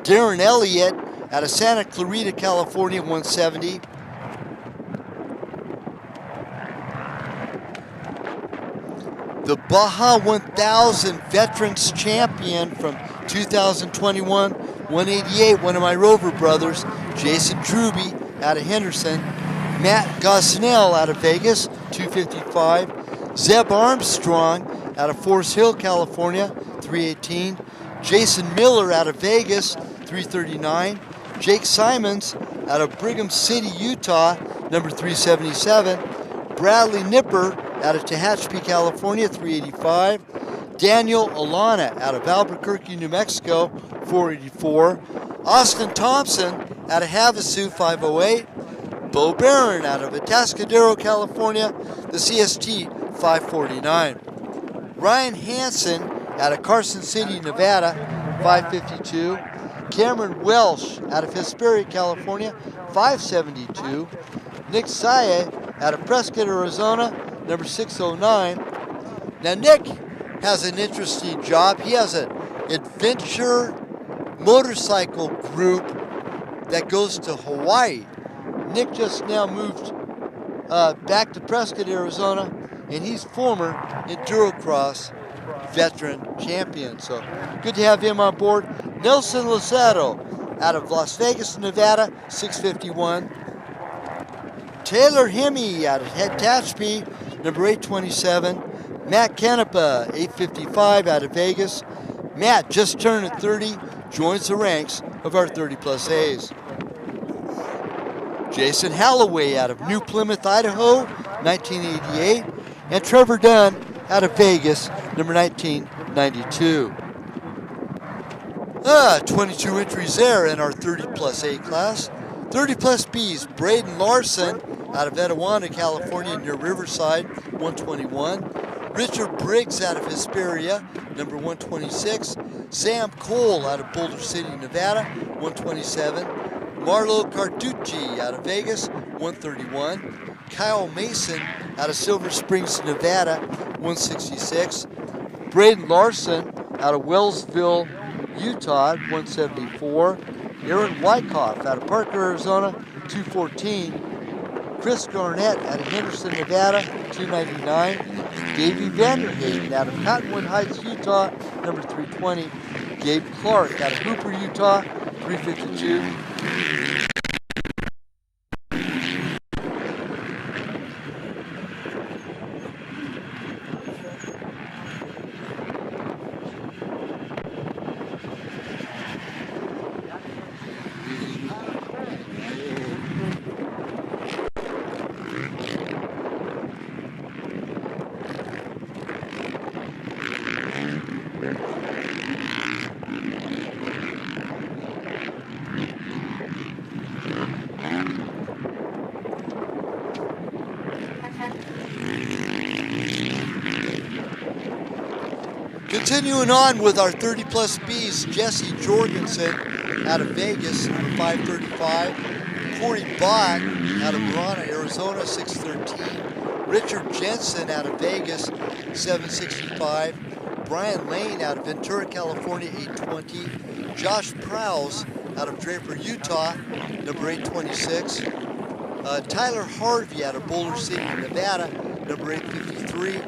Darren Elliott out of Santa Clarita, California, 170. The Baja 1000 Veterans Champion from 2021, 188, one of my Rover brothers, Jason Truby out of Henderson. Matt Gosnell out of Vegas, 255. Zeb Armstrong out of Forest Hill, California, 318. Jason Miller out of Vegas, 339. Jake Simons out of Brigham City, Utah, number 377. Bradley Nipper out of Tehachapi, California, 385. Daniel Alana out of Albuquerque, New Mexico, 484. Austin Thompson out of Havasu, 508. Bo Barron out of Atascadero, California, the CST, 549. Ryan Hansen out of Carson City, Nevada, 552. Cameron Welsh out of Hesperia, California, 572. Nick Saye out of Prescott, Arizona, number 609. Now Nick has an interesting job. He has an adventure motorcycle group that goes to Hawaii. Nick just now moved back to Prescott, Arizona, and he's former Endurocross veteran champion. So good to have him on board. Nelson Lucero out of Las Vegas, Nevada, 651. Taylor Hemme out of Tehachapi, number 827. Matt Canepa, 855 out of Vegas. Matt just turned 30, joins the ranks of our 30 plus A's. Jason Halloway out of New Plymouth, Idaho, 1988. And Trevor Dunn out of Vegas, number 1992. 22 entries there in our 30 plus A class. 30 plus B's, Braden Larson out of Etijuana, California, near Riverside, 121. Richard Briggs out of Hesperia, number 126. Sam Cole out of Boulder City, Nevada, 127. Marlo Carducci out of Vegas, 131. Kyle Mason out of Silver Springs, Nevada, 166. Braden Larson out of Wellsville, Utah, 174. Aaron Wyckoff out of Parker, Arizona, 214. Chris Garnett out of Henderson, Nevada, 299. Davey Vanderhaden out of Cottonwood Heights, Utah, number 320. Gabe Clark out of Hooper, Utah, 352. Continuing on with our 30 plus B's, Jesse Jorgensen out of Vegas, number 535. Corey Bott out of Marana, Arizona, 613. Richard Jensen out of Vegas, 765. Brian Lane out of Ventura, California, 820. Josh Prowse out of Draper, Utah, number 826. Tyler Harvey out of Boulder City, Nevada, number 853.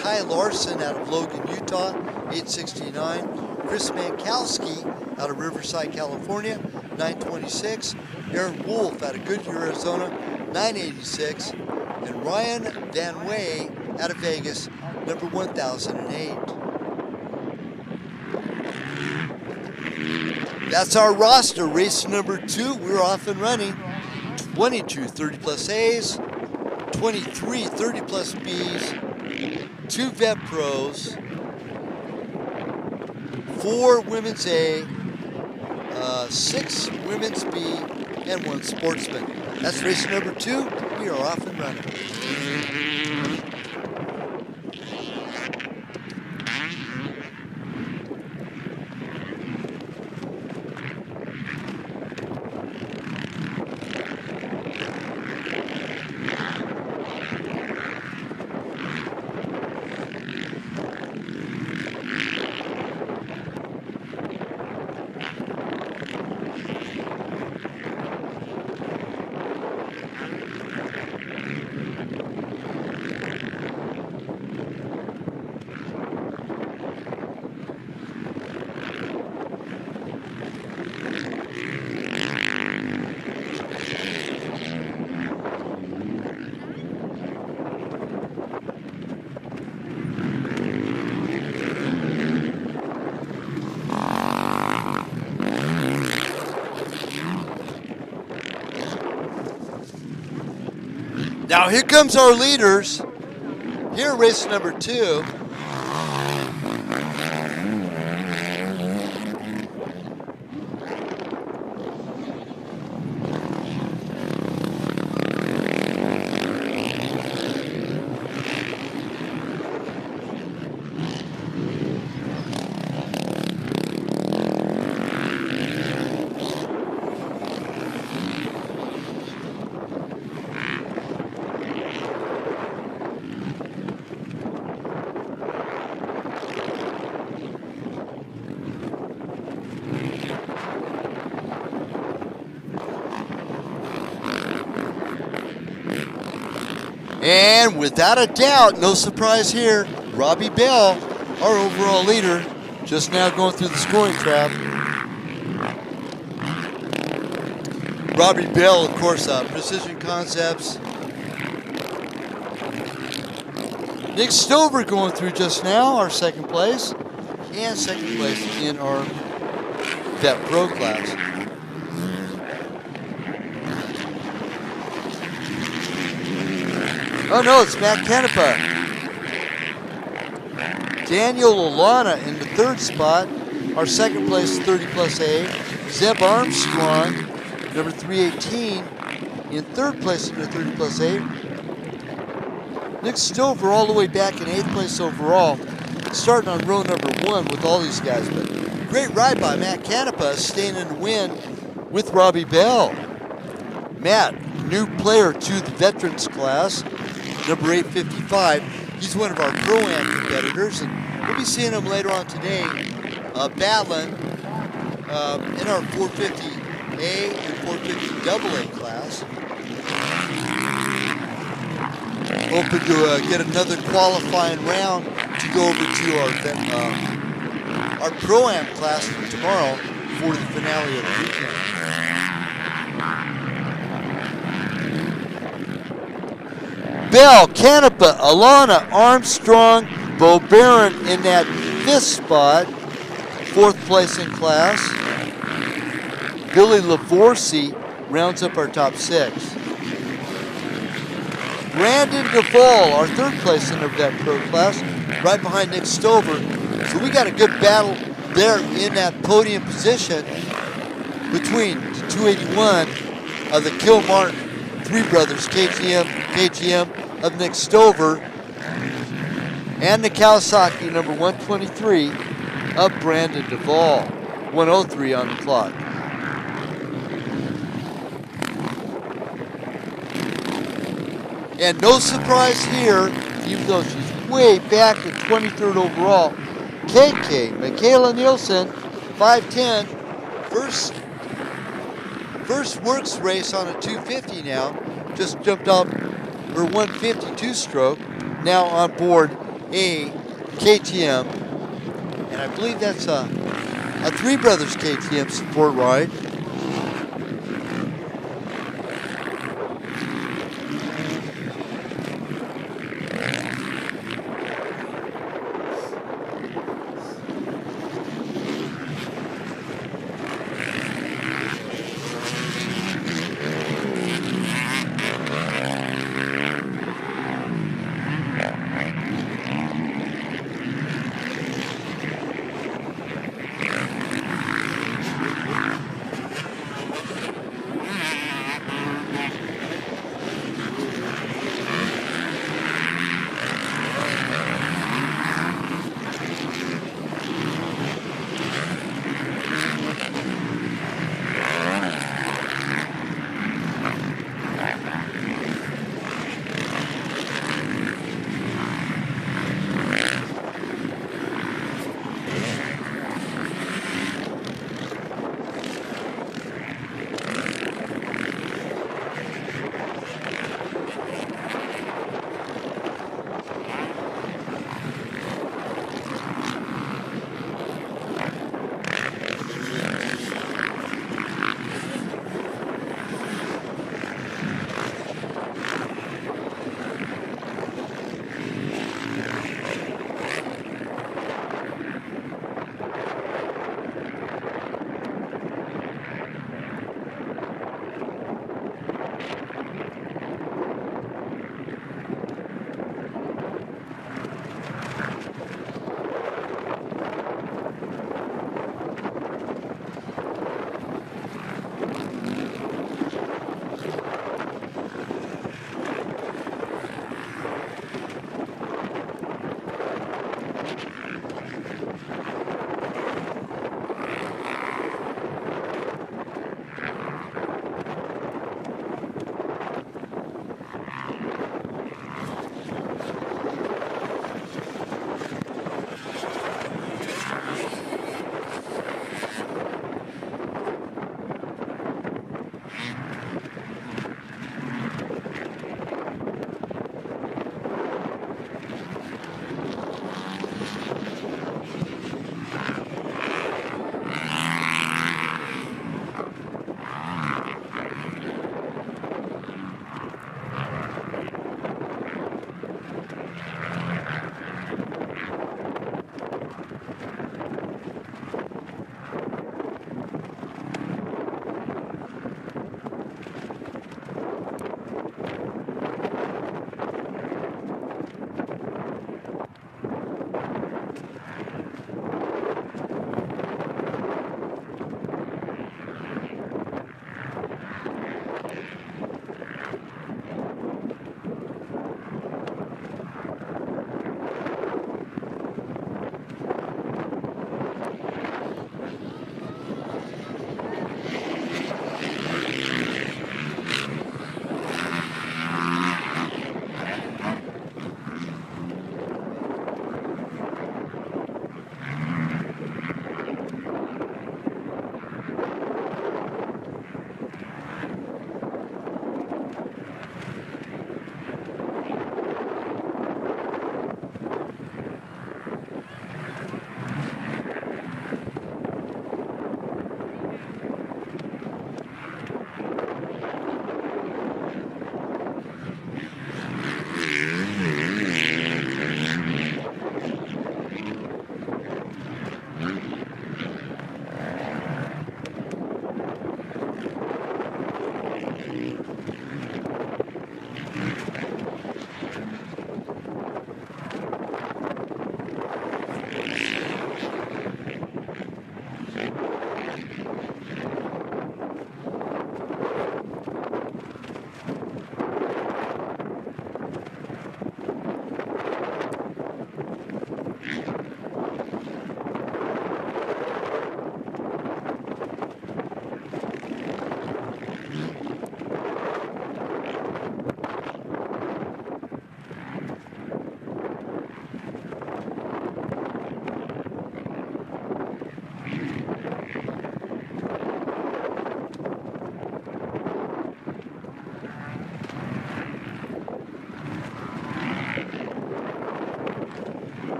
Kai Larson out of Logan, Utah, 869. Chris Mankowski out of Riverside, California, 926. Aaron Wolf out of Goodrich, Arizona, 986. And Ryan Van Way out of Vegas, number 1008. That's our roster. Race number 2, we're off and running. 22 30 plus A's, 23 30 plus B's, 2 vet pros, 4 women's A, 6 women's B, and 1 sportsman. That's race number 2. We are off and running. Now here comes our leaders. Here, race number 2. And without a doubt, no surprise here, Robbie Bell, our overall leader, just now going through the scoring trap. Robbie Bell, of course, Precision Concepts. Nick Stover going through just now, our second place, and second place in our Vet Pro class. Oh no, it's Matt Canepa. Daniel Olana in the 3rd spot. Our second place, 30 plus A. Zeb Armstrong, number 318, in 3rd place in the 30 plus A. Nick Stover all the way back in 8th place overall, starting on row number 1 with all these guys. But great ride by Matt Canepa, staying in the win with Robbie Bell. Matt, new player to the veterans class, number 855. He's one of our Pro-Am competitors, and we'll be seeing him later on today battling in our 450A and 450 AA class. Hoping to get another qualifying round to go over to our Pro-Am class for tomorrow for the finale of the weekend. Bell, Canepa, Alana, Armstrong, Bo Barron in that 5th spot, 4th place in class. Billy Lavorsi rounds up our top 6. Brandon Duvall, our 3rd place in the Vet Pro class, right behind Nick Stover. So we got a good battle there in that podium position between the 281 of the Kilmartin Three Brothers KTM of Nick Stover and the Kawasaki number 123 of Brandon Duvall. 103 on the clock. And no surprise here, even though she's way back at 23rd overall, KK, Michaela Nielsen, 5'10", first WORCS race on a 250 now, just jumped off her 152 stroke, now on board a KTM, and I believe that's a Three Brothers KTM support ride.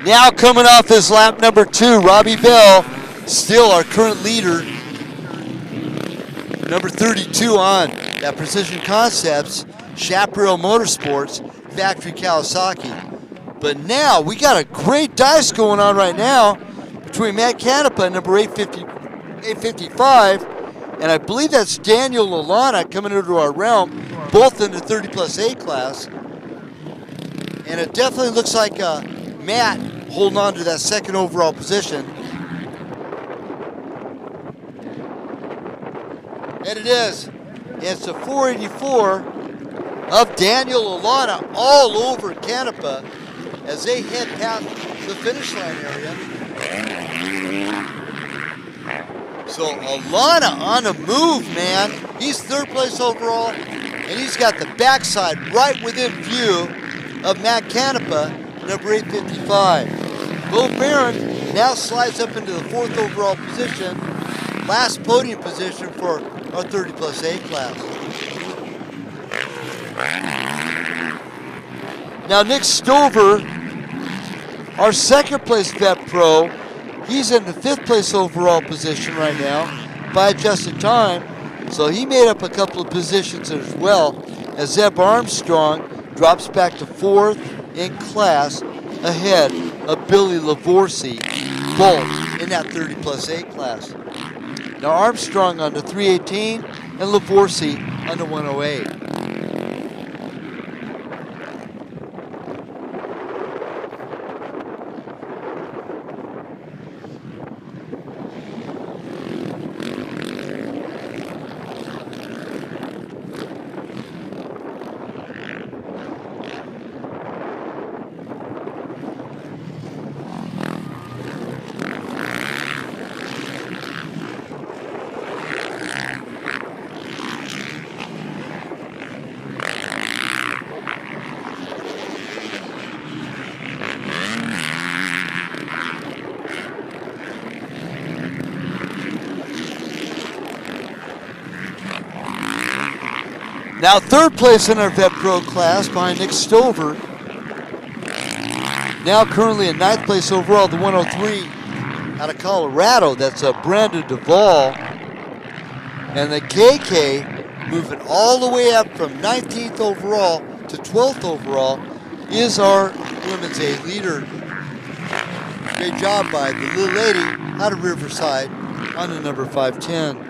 Now coming off his lap number 2, Robbie Bell, still our current leader. Number 32 on that Precision Concepts, Chaparral Motorsports, Factory Kawasaki. But now we got a great dice going on right now between Matt Canepa, number 855, and I believe that's Daniel Lalana coming into our realm, both in the 30 plus A class. And it definitely looks like Matt holding on to that second overall position. And it is. It's a 484 of Daniel Lalana all over Canepa as they head past the finish line area. So Lalana on the move, man. He's third place overall, and he's got the backside right within view of Matt Canepa, number 855. Bo Barron now slides up into the fourth overall position, last podium position for our 30 plus A class. Now Nick Stover, our second place vet pro, he's in the 5th place overall position right now by adjusted time, so he made up a couple of positions as well, as Zeb Armstrong drops back to 4th in class ahead of Billy Lavorsi, both in that 30 plus A class. Now Armstrong on the 318 and Lavorsi on the 108. Now third place in our Vet Pro class behind Nick Stover. Now currently in ninth place overall, the 103 out of Colorado. That's Brandon Duvall. And the KK moving all the way up from 19th overall to 12th overall is our Women's A leader. Great job by the little lady out of Riverside on the number 510.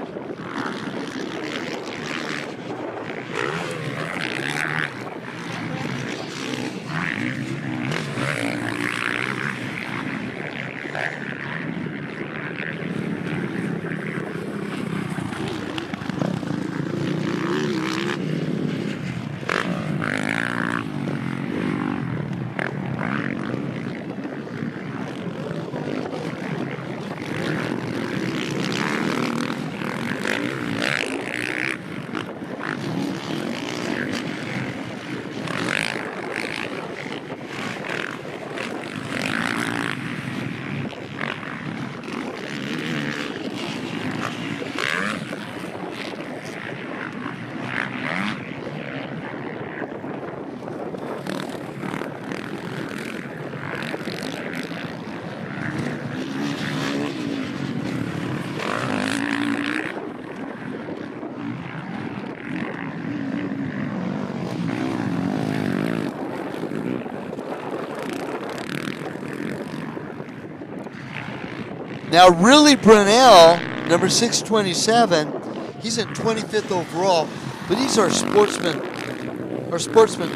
Now, Riley Brunel, number 627, he's in 25th overall, but he's our Sportsman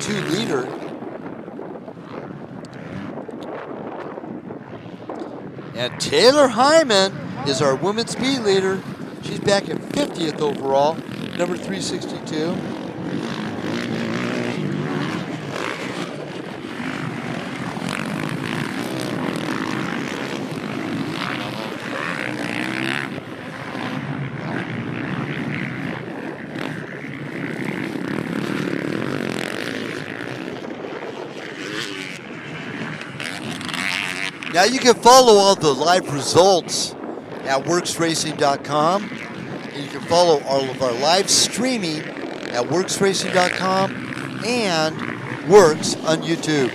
2 leader. And Taylor Hyman is our Women's B leader. She's back at 50th overall, number 362. Now you can follow all the live results at WORCSRACING.com. And you can follow all of our live streaming at WORCSRACING.com and WORCS on YouTube.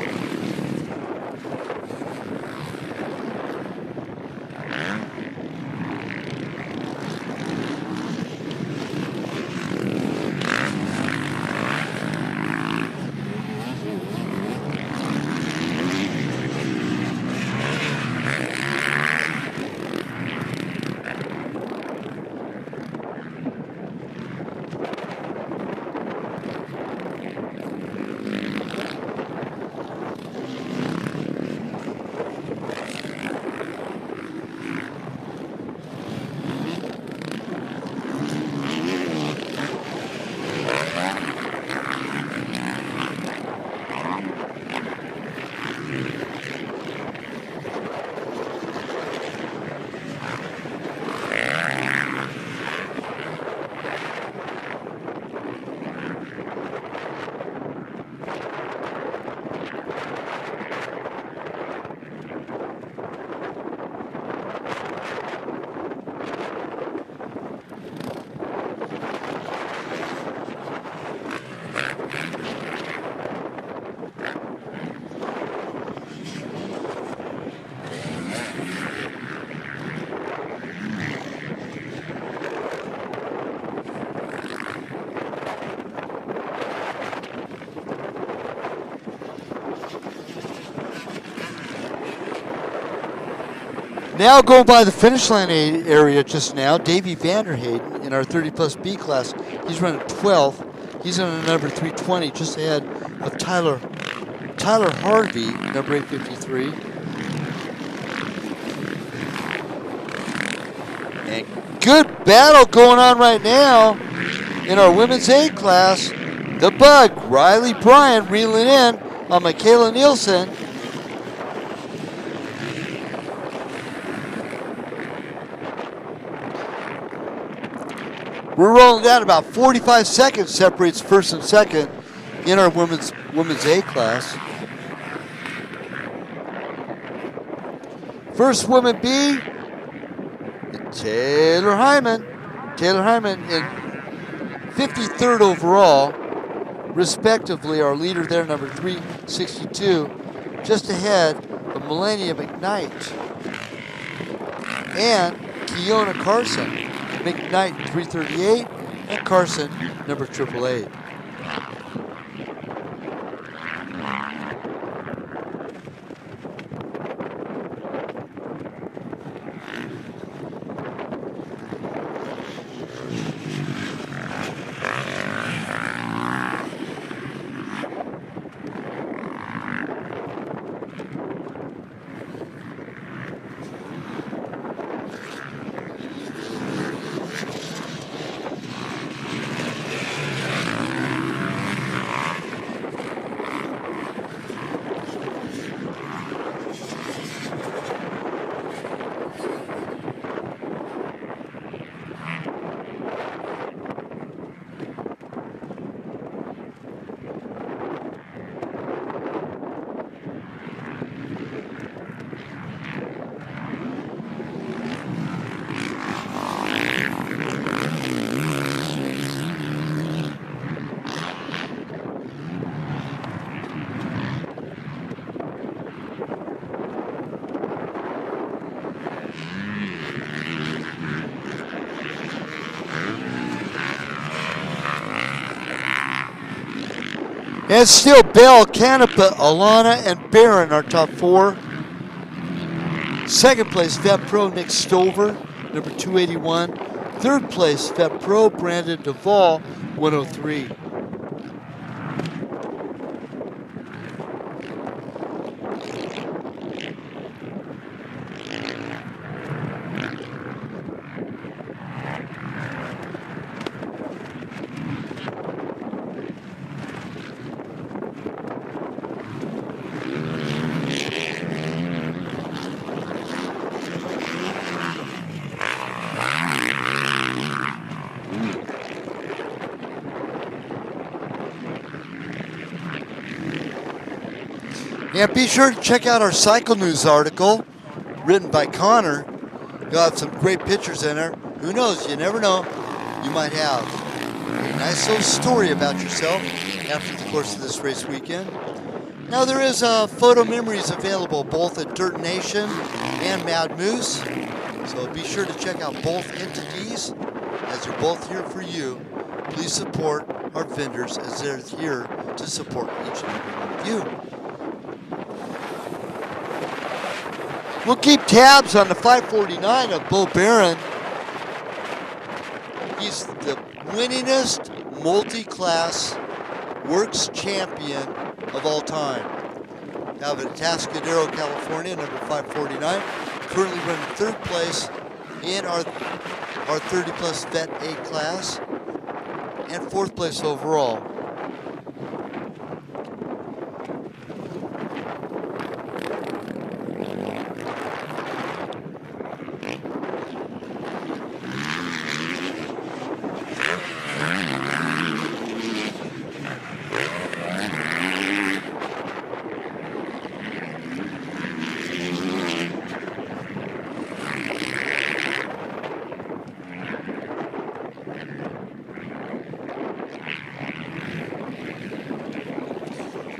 Now going by the finish line area just now, Davey Vanderhayden in our 30-plus B class. He's running 12th. He's on a number 320, just ahead of Tyler Harvey, number 853. And good battle going on right now in our Women's A class. The Bug, Riley Bryan reeling in on Michaela Nielsen. We're rolling down. About 45 seconds separates first and second in our women's A class. First woman B, Taylor Hyman. Taylor Hyman in 53rd overall. respectively. Our leader there, number 362, just ahead of Millennium McKnight and Keona Carson. McKnight 338 and Carson number 888. And still Bell, Canapa, Alana, and Barron are top 4. Second place, Vet Pro Nick Stover, number 281. Third place, Vet Pro Brandon Duvall, 103. And be sure to check out our Cycle News article written by Connor. You'll have some great pictures in there. Who knows? You never know. You might have a nice little story about yourself after the course of this race weekend. Now there is photo memories available both at Dirt Nation and Mad Moose. So be sure to check out both entities as they're both here for you. Please support our vendors as they're here to support each and every one of you. We'll keep tabs on the 549 of Bo Barron. He's the winningest multi-class WORCS champion of all time. Out of Atascadero, California, number 549. Currently running third place in our 30 plus Vet A class and fourth place overall.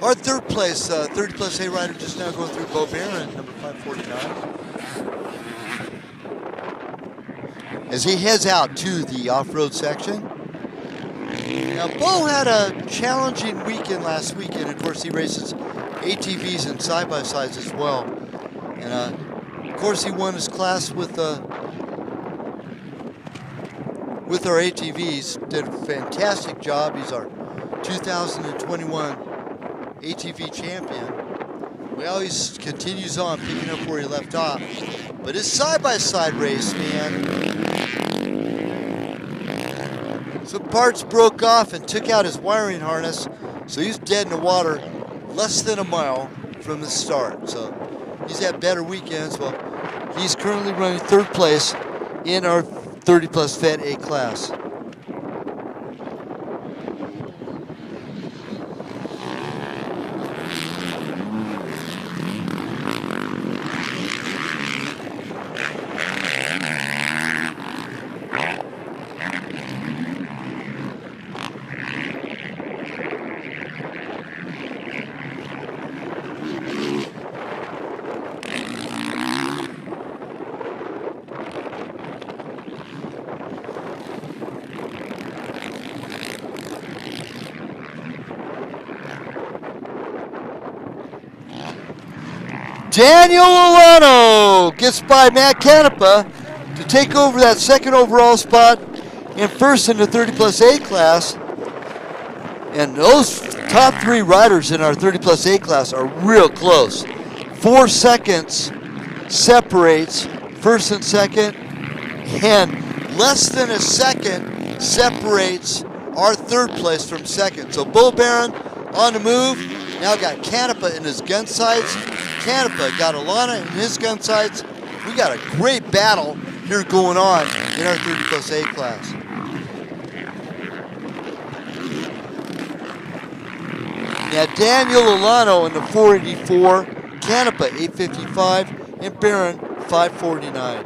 Our third place, 30 plus A rider just now going through Bo Barron, number 549. As he heads out to the off-road section. Now, Bo had a challenging weekend last weekend. Of course, he races ATVs and side-by-sides as well. And, of course, he won his class with our ATVs. Did a fantastic job. He's our 2021 ATV champion. Well, he continues on, picking up where he left off. But his side-by-side race, man, some parts broke off and took out his wiring harness, so he's dead in the water less than a mile from the start. So he's had better weekends. Well, he's currently running third place in our 30 plus Vet A class. Daniel Olano gets by Matt Canepa to take over that second overall spot and first in the 30 plus A class. And those top 3 riders in our 30 plus A class are real close. 4 seconds separates first and second, and less than a second separates our third place from second. So Bo Barron on the move, now got Canepa in his gun sights. Canepa got Olano in his gun sights. We got a great battle here going on in our 30 plus A class. Now Daniel Olano in the 484, Canepa 855, and Barron 549.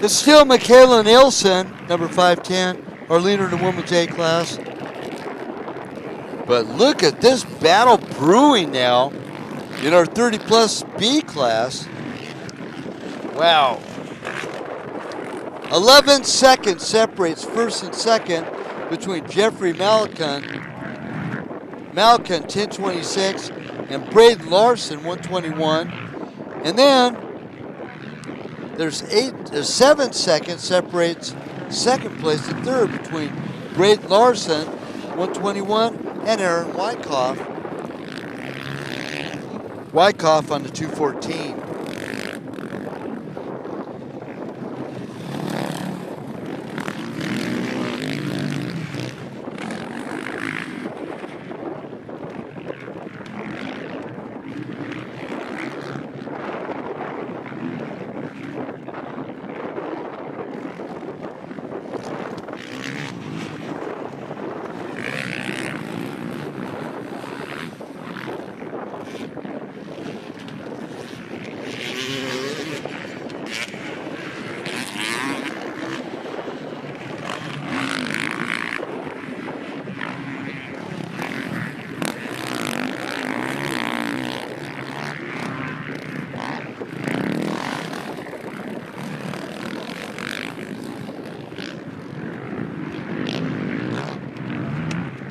It's still Michaela Nielsen, number 510, our leader in the women's A class. But look at this battle brewing now in our 30 plus B class. Wow. 11 seconds separates first and second between Jeffrey Malkin 1026, and Braden Larson 121. And then there's 7 seconds separates second place and third between Braden Larson 121 and Aaron Wyckoff. Wyckoff on the 214.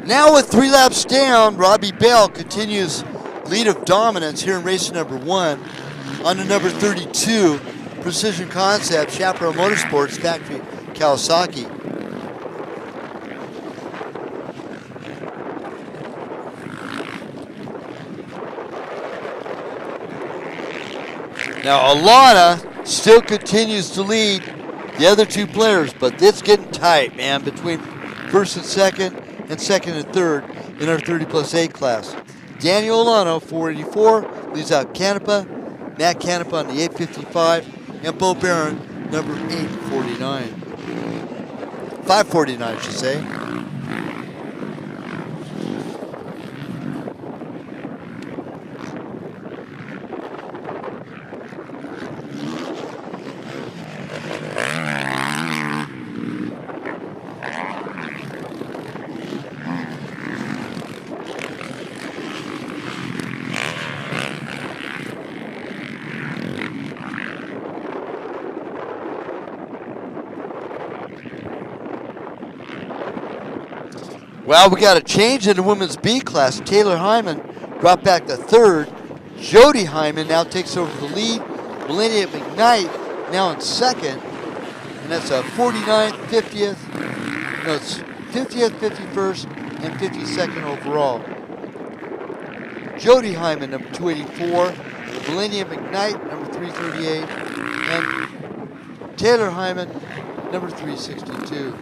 Now with 3 laps down, Robbie Bell continues lead of dominance here in race number 1 on the number 32 Precision Concept Chaparral Motorsports Factory Kawasaki. Now Alana still continues to lead the other 2 players, but it's getting tight, man, between first and second and third in our 30 plus A class. Daniel Olano, 484, leads out Canepa, Matt Canepa on the 855, and Bo Barron, number 849. 549, I should say. Well, we got a change in the women's B class. Taylor Hyman dropped back to third. Jody Hyman now takes over the lead. Melania McKnight now in second. And that's a 49th, 50th, no, it's 50th, 51st, and 52nd overall. Jody Hyman, number 284. Melania McKnight, number 338. And Taylor Hyman, number 362.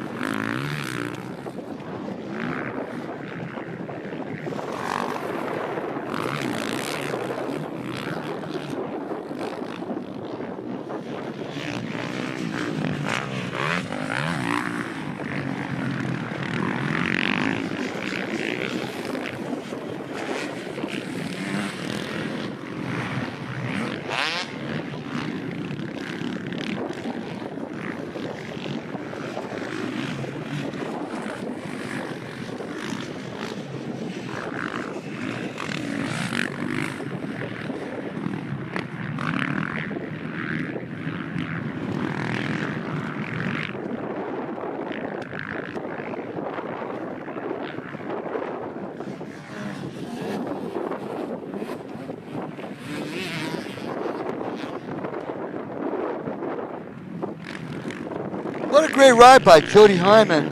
What a great ride by Jody Hyman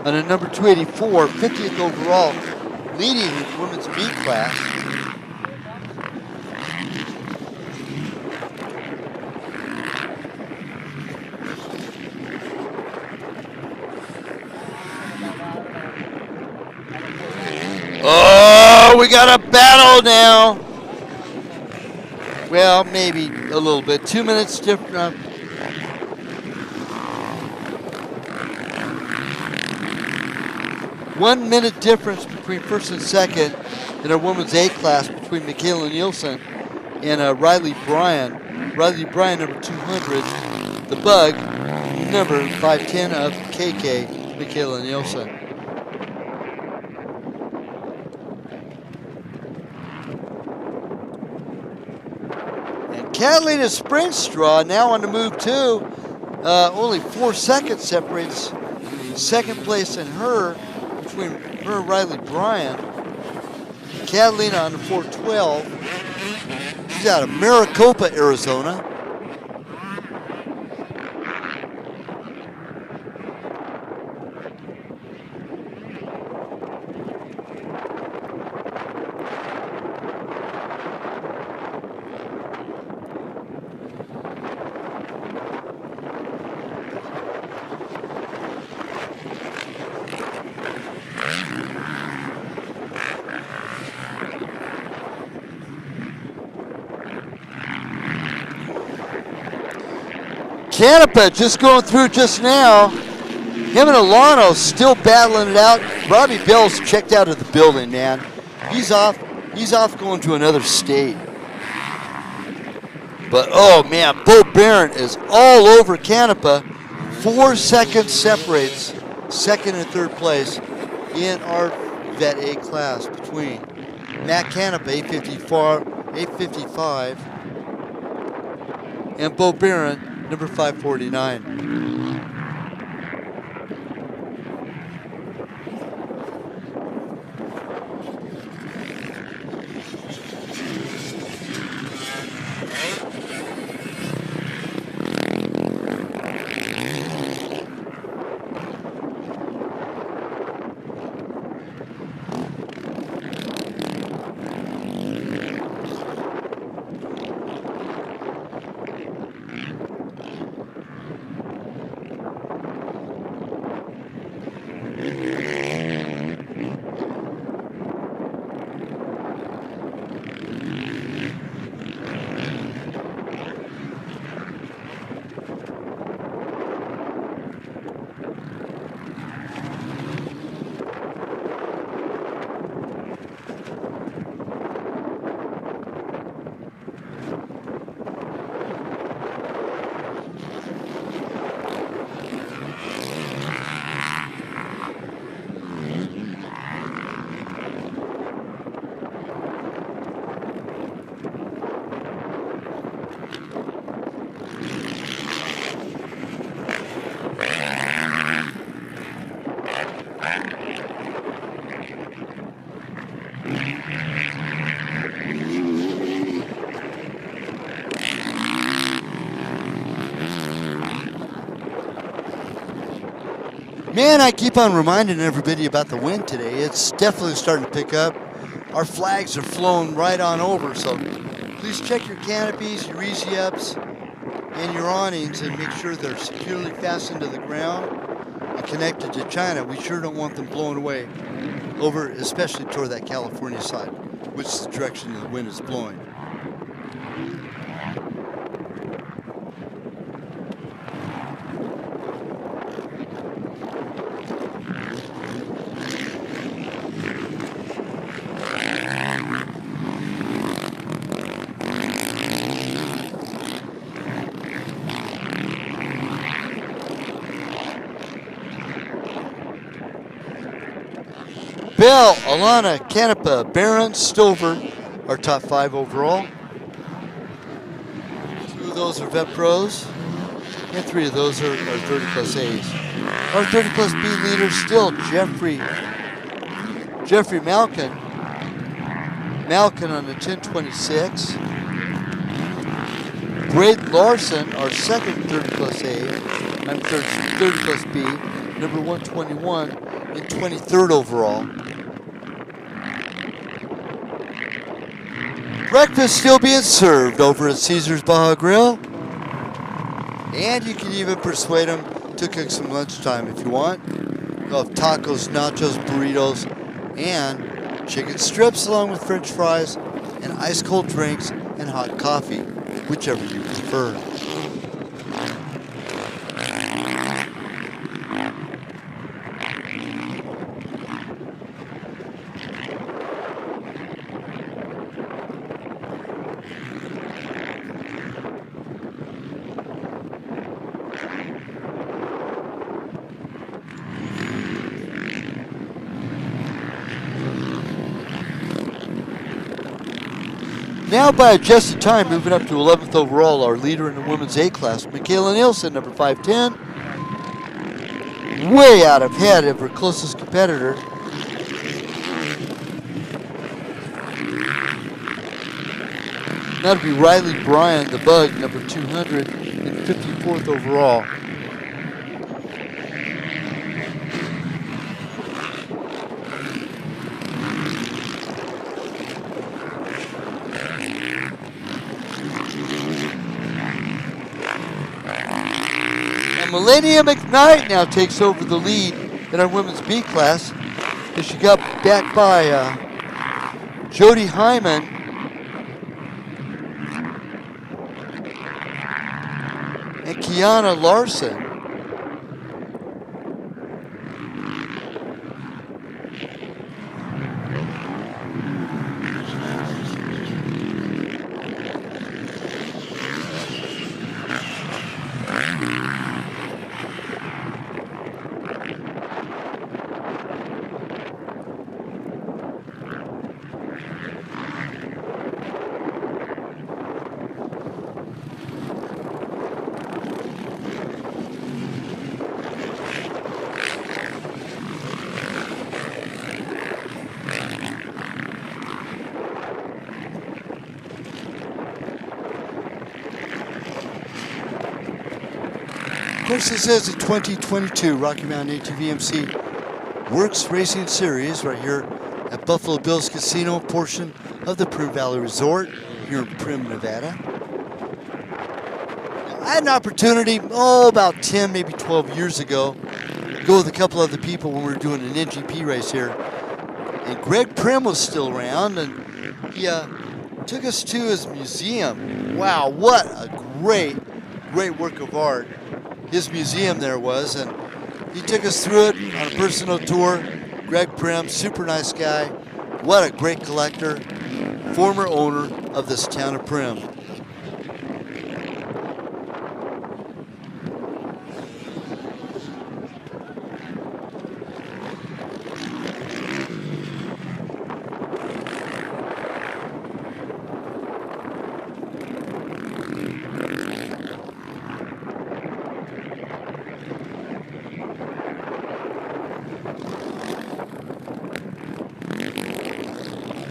on a number 284, 50th overall, leading the women's B class. Oh, we got a battle now. Well, maybe a little bit. 2 minutes different. 1 minute difference between first and second in our women's A class between Michaela Nielsen and Riley Bryan. Riley Bryan, number 200. The Bug, number 510 of KK, Michaela Nielsen. And Catalina Springstraw now on the move too. Only 4 seconds separates second place and her. Between her and Riley Bryan. Catalina on the 412. She's out of Maricopa, Arizona. Canepa just going through just now. Him and Alano still battling it out. Robbie Bell's checked out of the building, man. He's off going to another state. But oh man, Bo Barron is all over Canepa. 4 seconds separates second and third place in our Vet A class between Matt Canepa, 855, and Bo Barron, number 549. Man, I keep on reminding everybody about the wind today. It's definitely starting to pick up. Our flags are flowing right on over, so please check your canopies, your easy-ups, and your awnings and make sure they're securely fastened to the ground and connected to China. We sure don't want them blowing away over, especially toward that California side, which is the direction the wind is blowing. Bell, Alana, Canepa, Barron, Stover, our top 5 overall. 2 of those are vet pros, and 3 of those are 30 plus A's. Our 30 plus B leader still Jeffrey Malkin. Malkin on the 1026. Braden Larson, our second 30 plus A, I'm 30 plus B, number 121 and 23rd overall. Breakfast still being served over at Caesar's Baja Grill. And you can even persuade them to cook some lunchtime if you want. They'll have tacos, nachos, burritos, and chicken strips along with french fries and ice cold drinks and hot coffee, whichever you prefer. Now by adjusted time, moving up to 11th overall, our leader in the women's A class, Michaela Nielsen, number 510. Way out ahead of her closest competitor. That'll be Riley Bryan, the Bug, number 254th overall. Millennium Ignite now takes over the lead in our women's B class as she got back by Jody Hyman and Kiana Larson. Of course, this is the 2022 Rocky Mountain ATV-MC WORCS Racing Series right here at Buffalo Bills Casino, portion of the Primm Valley Resort here in Primm, Nevada. I had an opportunity, about 10, maybe 12 years ago, to go with a couple other people when we were doing an NGP race here. And Greg Primm was still around, and he took us to his museum. Wow, what a great work of art his museum there was, and he took us through it on a personal tour. Greg Primm, super nice guy. What a great collector, former owner of this town of Primm.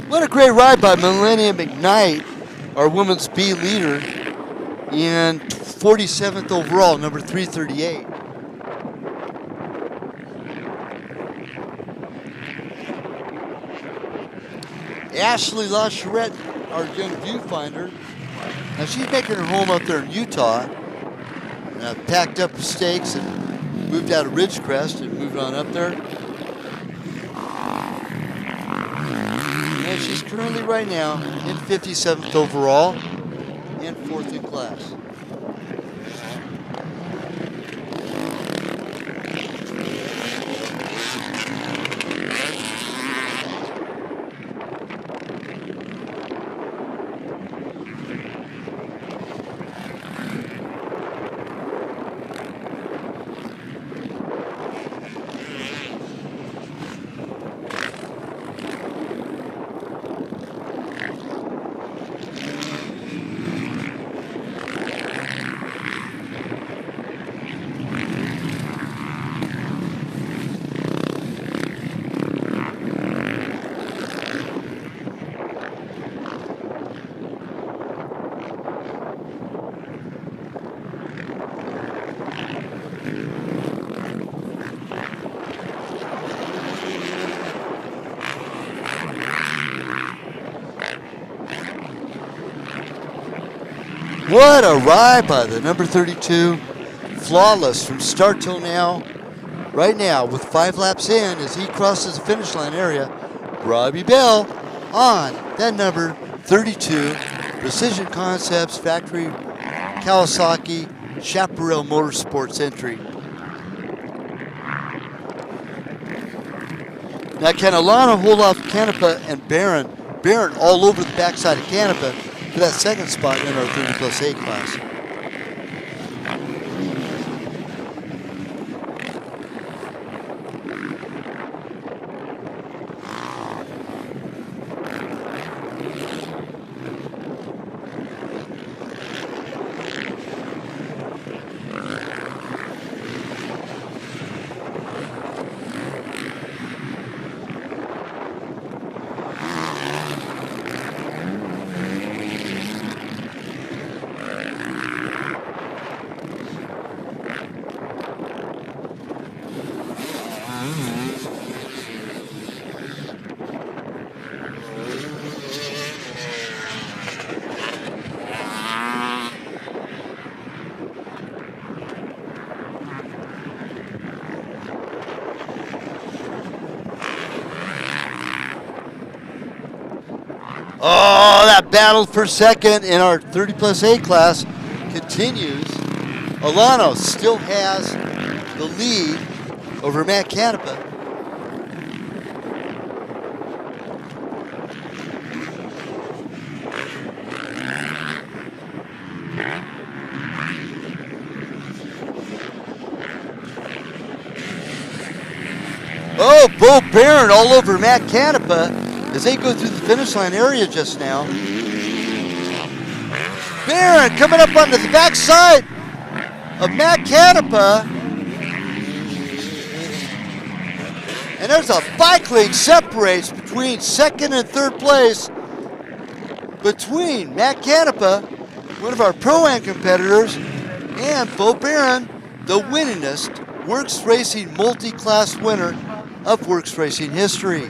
What a great ride by Millennium Ignite, our women's B leader, in 47th overall, number 338. Ashley LaCharette, our young viewfinder. Now she's making her home up there in Utah. Packed up the stakes and moved out of Ridgecrest and moved on up there. And she's currently right now in 57th overall and 4th in class. What a ride by the number 32. Flawless from start till now. Right now, with 5 laps in, as he crosses the finish line area, Robbie Bell on that number 32. Precision Concepts Factory Kawasaki Chaparral Motorsports entry. Now can Alana hold off Canepa and Barron? Barron all over the backside of Canepa for that second spot in our 30+8 class. Oh, that battle for second in our 30+8 class continues. Alano still has the lead over Matt Canepa. Oh, Bo Barron all over Matt Canepa as they go through the finish line area just now. Barron coming up onto the backside of Matt Canepa. And there's a bike lane separates between second and third place between Matt Canepa, one of our Pro-Am competitors, and Bo Barron, the winningest WORCS Racing multi-class winner of WORCS Racing history.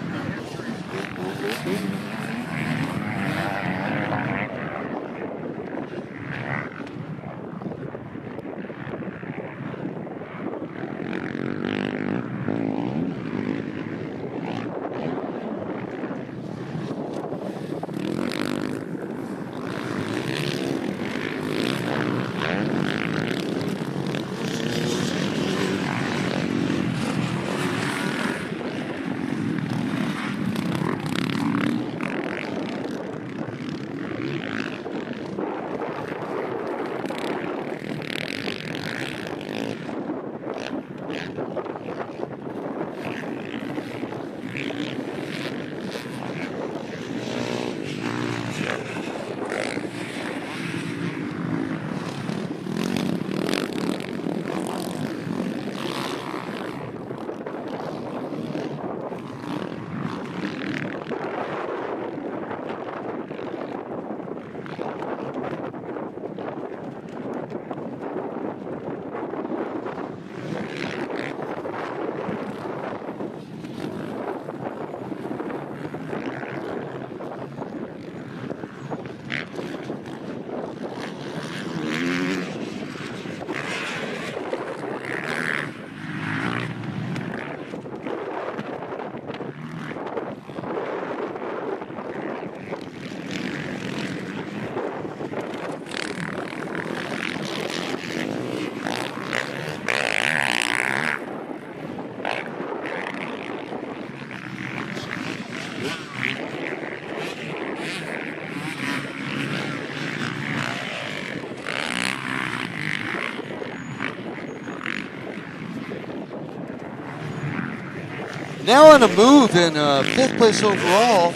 Now on the move in 5th place overall,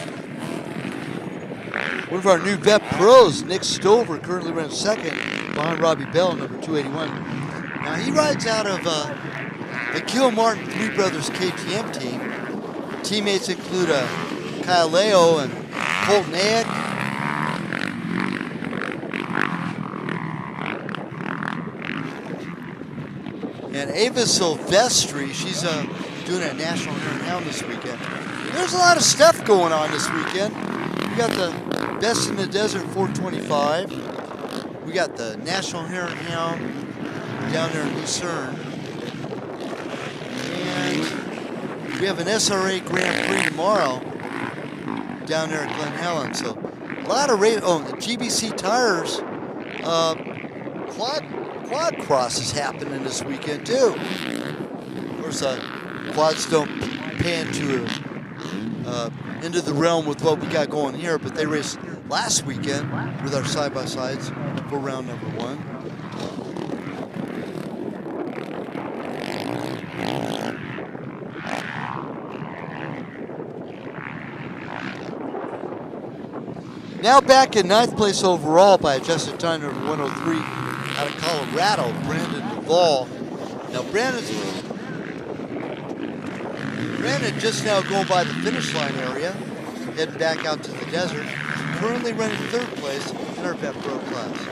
one of our new vet pros, Nick Stover, currently running 2nd behind Robbie Bell, number 281. Now he rides out of the Kilmartin Three Brothers KTM team. Teammates include Kyle Leo and Colton Ayek. And Ava Silvestri, she's doing a National Hare and Hound this weekend. There's a lot of stuff going on this weekend. We got the Best in the Desert 425. We got the National Hare and Hound down there in Lucerne. And we have an SRA Grand Prix tomorrow down there at Glen Helen. So a lot of race. Oh, the GBC Tires quad cross is happening this weekend too. Of course, quads don't pay into the realm with what we got going here, but they raced last weekend with our side-by-sides for round number 1. Now back in 9th place overall by adjusted time number 103 out of Colorado, Brandon Duvall. Now Brandon just now going by the finish line area, heading back out to the desert. Currently running 3rd place in our Vet Pro class.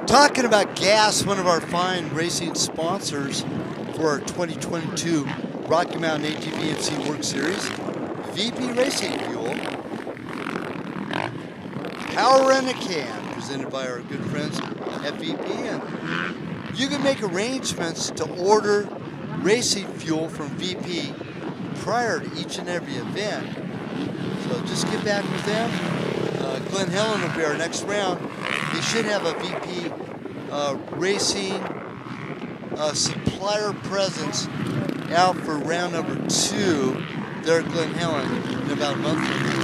Talking about gas, one of our fine racing sponsors for our 2022 Rocky Mountain ATV WORCS Series, VP Racing Fuel. Power in a can, presented by our good friends at VP. And you can make arrangements to order racing fuel from VP prior to each and every event. So just get back with them. Glen Helen will be our next round. They should have a VP racing supplier presence out for round number 2 there at Glen Helen in about a month from now.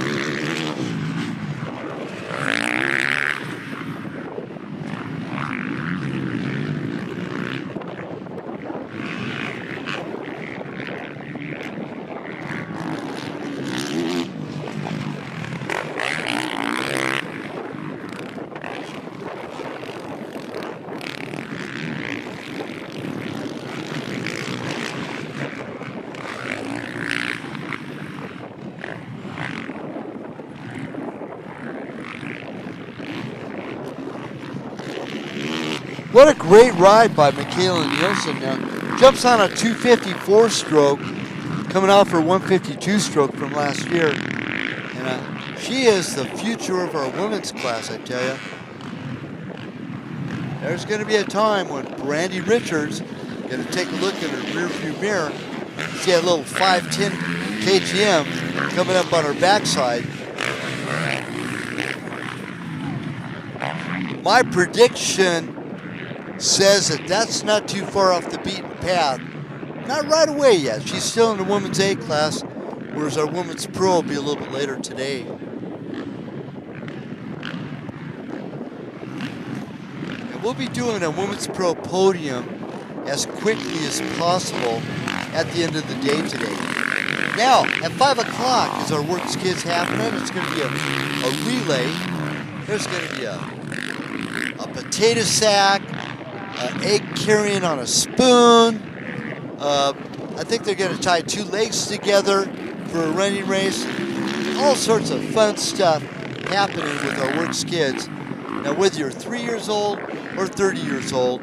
What a great ride by Michaela Nielsen now. Jumps on a 254 stroke, coming out for a 152 stroke from last year. And she is the future of our women's class, I tell you. There's going to be a time when Brandy Richards going to take a look in her rearview mirror, see a little 510 KTM coming up on her backside. My prediction says that that's not too far off the beaten path. Not right away yet. She's still in the women's A class, whereas our women's pro will be a little bit later today. And we'll be doing a women's pro podium as quickly as possible at the end of the day today. Now, at 5 o'clock is our WORCS Kids happening. It's going to be a relay. There's going to be a potato sack, egg carrying on a spoon. I think they're going to tie 2 legs together for a running race. All sorts of fun stuff happening with our WORCS Kids. Now, whether you're 3 years old or 30 years old,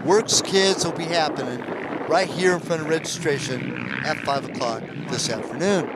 WORCS Kids will be happening right here in front of registration at 5 o'clock this afternoon.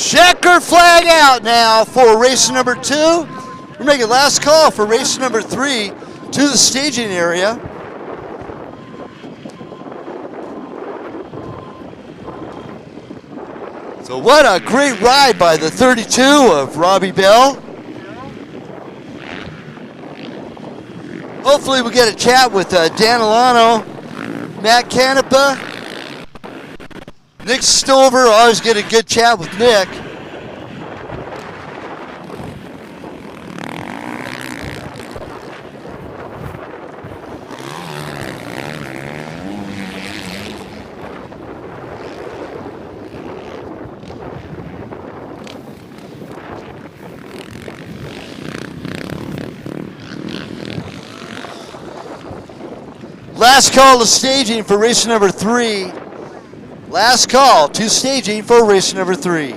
Checker flag out now for race number 2. We're making last call for race number 3 to the staging area. So what a great ride by the 32 of Robbie Bell. Hopefully we get a chat with Dan Alano, Matt Canepa, Nick Stover. Always get a good chat with Nick. Last call to staging for race number 3. Last call to staging for race number 3.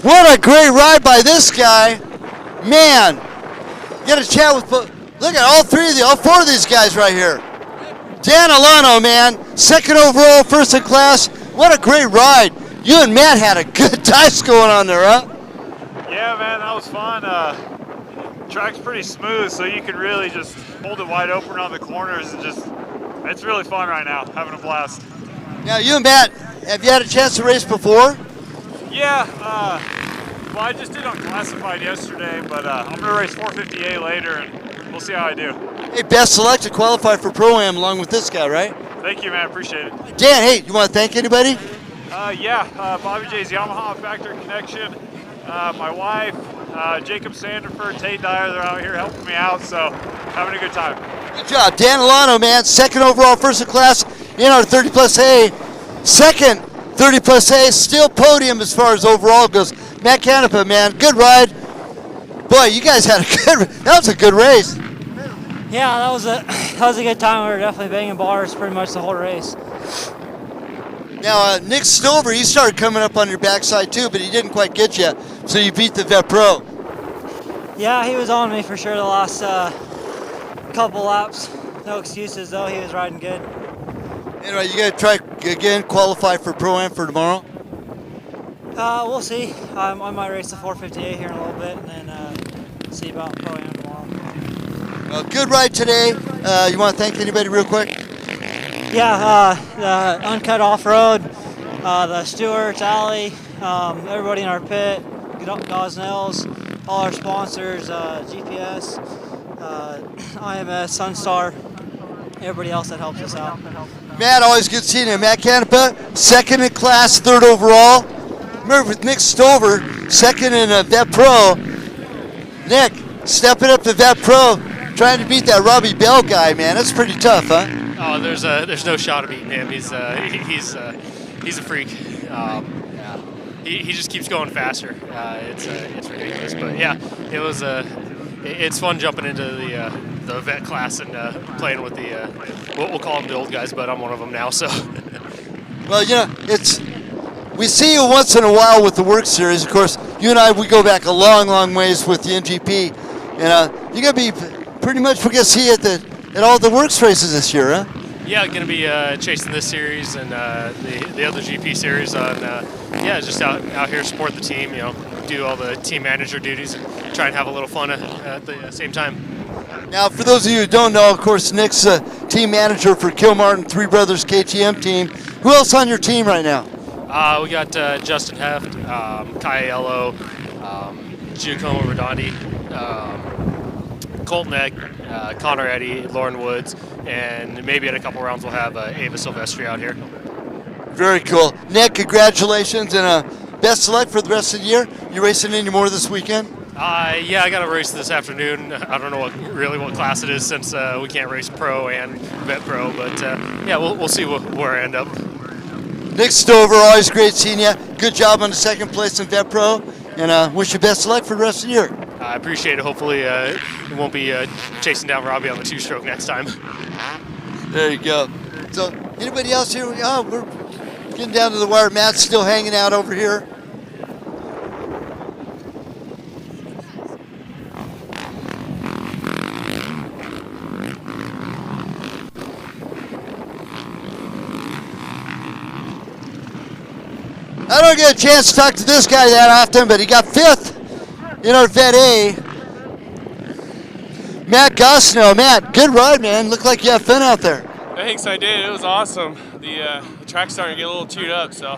What a great ride by this guy. Man, get a chat with, look at all 4 of these guys right here. Dan Alano, man, 2nd overall, 1st in class. What a great ride. You and Matt had a good dice going on there, huh? Yeah, man, that was fun. Track's pretty smooth, so you can really just hold it wide open on the corners and it's really fun right now, having a blast. Now, you and Matt, have you had a chance to race before? Yeah, well, I just did unclassified yesterday, but I'm going to race 458 later, and we'll see how I do. Hey, best select to qualify for Pro-Am along with this guy, right? Thank you, man. Appreciate it. Dan, hey, you want to thank anybody? Bobby J's Yamaha Factory Connection, my wife, Jacob Sanderford, Tate Dyer, they're out here helping me out, so having a good time. Good job. Dan Alano, man, 2nd overall, 1st in class in our 30 plus A. 2nd 30 plus A, still podium as far as overall goes. Matt Canepa, man, good ride. Boy, you guys had that was a good race. Yeah, that was a good time. We were definitely banging bars pretty much the whole race. Now, Nick Stover, he started coming up on your backside too, but he didn't quite get you, so you beat the Vet Pro. Yeah, he was on me for sure the last couple laps. No excuses though, he was riding good. Anyway, you got to try again, qualify for Pro-Am for tomorrow? We'll see. I might race the 458 here in a little bit and then see about Pro-Am tomorrow. Good ride today. You want to thank anybody real quick? Yeah, the Uncut Off-Road, the Stewart's Alley, everybody in our pit, Gosnells, all our sponsors, GPS, IMS, Sunstar, everybody else that helps us out. Matt, always good seeing you. Matt Canepa, 2nd in class, 3rd overall. Remember with Nick Stover, 2nd in Vet Pro. Nick, stepping up to Vet Pro, trying to beat that Robbie Bell guy, man. That's pretty tough, huh? Oh, there's no shot of beating him. He's a freak. He just keeps going faster. It's ridiculous, but yeah, it was it's fun jumping into the vet class and playing with the what we'll call them the old guys, but I'm one of them now. So, well, you know, we see you once in a while with the WORCS series. Of course, you and I, we go back a long, long ways with the NGP, and you're gonna be pretty much we're gonna see you at all the WORCS races this year, huh? Yeah, going to be chasing this series and the other GP series on, just out here support the team, you know, do all the team manager duties and try and have a little fun at the same time. Now, for those of you who don't know, of course, Nick's team manager for Kilmartin Three Brothers KTM team. Who else on your team right now? We got Justin Heft, Kaiello, Giacomo Redondi, Colton Egg, Connor Eddy, Lauren Woods, and maybe in a couple rounds we'll have Ava Silvestri out here. Very cool. Nick, congratulations and best of luck for the rest of the year. You racing any more this weekend? Yeah, I got a race this afternoon. I don't know what class it is since we can't race pro and vet pro, but yeah, we'll see where I end up. Nick Stover, always great seeing you. Good job on the second place in Vet Pro, and wish you best of luck for the rest of the year. I appreciate it. Hopefully it won't be chasing down Robbie on the two-stroke next time. There you go. So anybody else here? Oh, we're getting down to the wire. Matt's still hanging out over here. I don't get a chance to talk to this guy that often, but he got 5th in our Vet A. Matt Gosnell. Matt, good ride, man. Looked like you had fun out there. Thanks, I did. It was awesome. The track's starting to get a little chewed up, so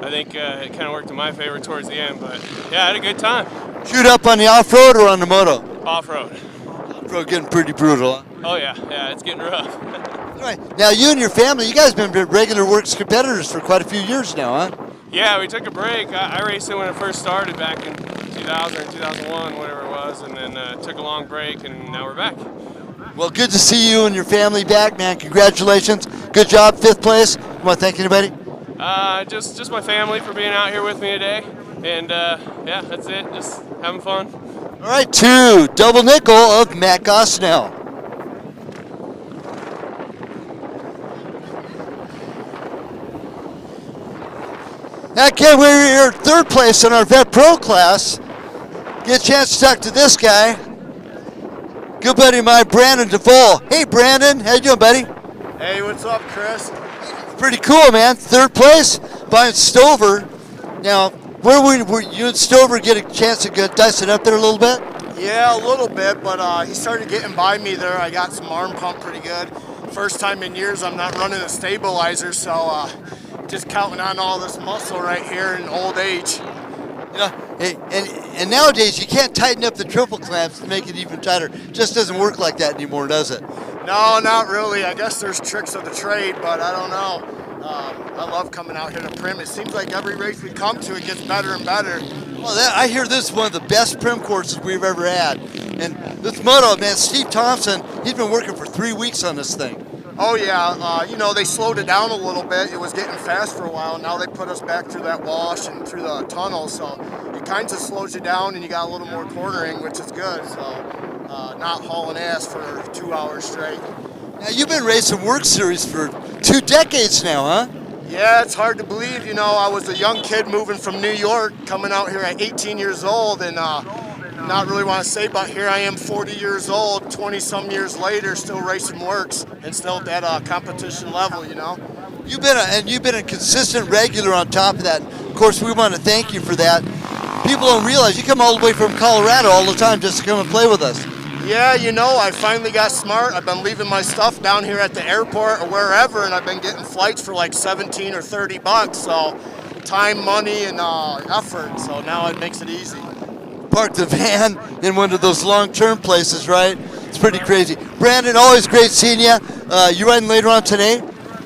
I think it kind of worked in my favor towards the end. But yeah, I had a good time. Chewed up on the off-road or on the moto? Off-road. Off-road getting pretty brutal, huh? Oh yeah, it's getting rough. All right. Now, you and your family, you guys have been regular WORCS competitors for quite a few years now, huh? Yeah, we took a break. I raced it when it first started back in 2000 or 2001, whatever it was, and then took a long break, and now we're back. Well, good to see you and your family back, man. Congratulations. Good job, 5th place. You want to thank anybody? Just my family for being out here with me today, and yeah, that's it. Just having fun. All right, 2, double nickel of Matt Gosnell. Now, Ken, we're here 3rd place in our Vet Pro class. Get a chance to talk to this guy. Good buddy of mine, Brandon DeVol. Hey, Brandon. How you doing, buddy? Hey, what's up, Chris? Pretty cool, man. 3rd place behind Stover. Now, where were you and Stover get a chance to dice it up there a little bit? Yeah, a little bit, but he started getting by me there. I got some arm pump pretty good. First time in years I'm not running a stabilizer, so just counting on all this muscle right here in old age. You know, and nowadays you can't tighten up the triple clamps to make it even tighter. It just doesn't work like that anymore, does it? No, not really. I guess there's tricks of the trade, but I don't know. I love coming out here to Primm. It seems like every race we come to, it gets better and better. Well, I hear this is one of the best Primm courses we've ever had. And this moto, man, Steve Thompson, he's been working for 3 weeks on this thing. Oh yeah, you know, they slowed it down a little bit. It was getting fast for a while. Now they put us back through that wash and through the tunnel, so it kind of slows you down and you got a little more cornering, which is good. So not hauling ass for 2 hours straight. Now you've been racing WORCS Series for 2 decades now, huh? Yeah, it's hard to believe. You know, I was a young kid moving from New York, coming out here at 18 years old, and not really want to say, but here I am 40 years old, 20-some years later, still racing WORCS and still at that competition level, you know. You've been a consistent regular on top of that. Of course, we want to thank you for that. People don't realize you come all the way from Colorado all the time just to come and play with us. Yeah, you know, I finally got smart. I've been leaving my stuff down here at the airport or wherever, and I've been getting flights for like 17 or 30 bucks. So time, money, and effort. So now it makes it easy. Park the van in one of those long-term places, right? It's pretty crazy. Brandon, always great seeing you. You riding later on today?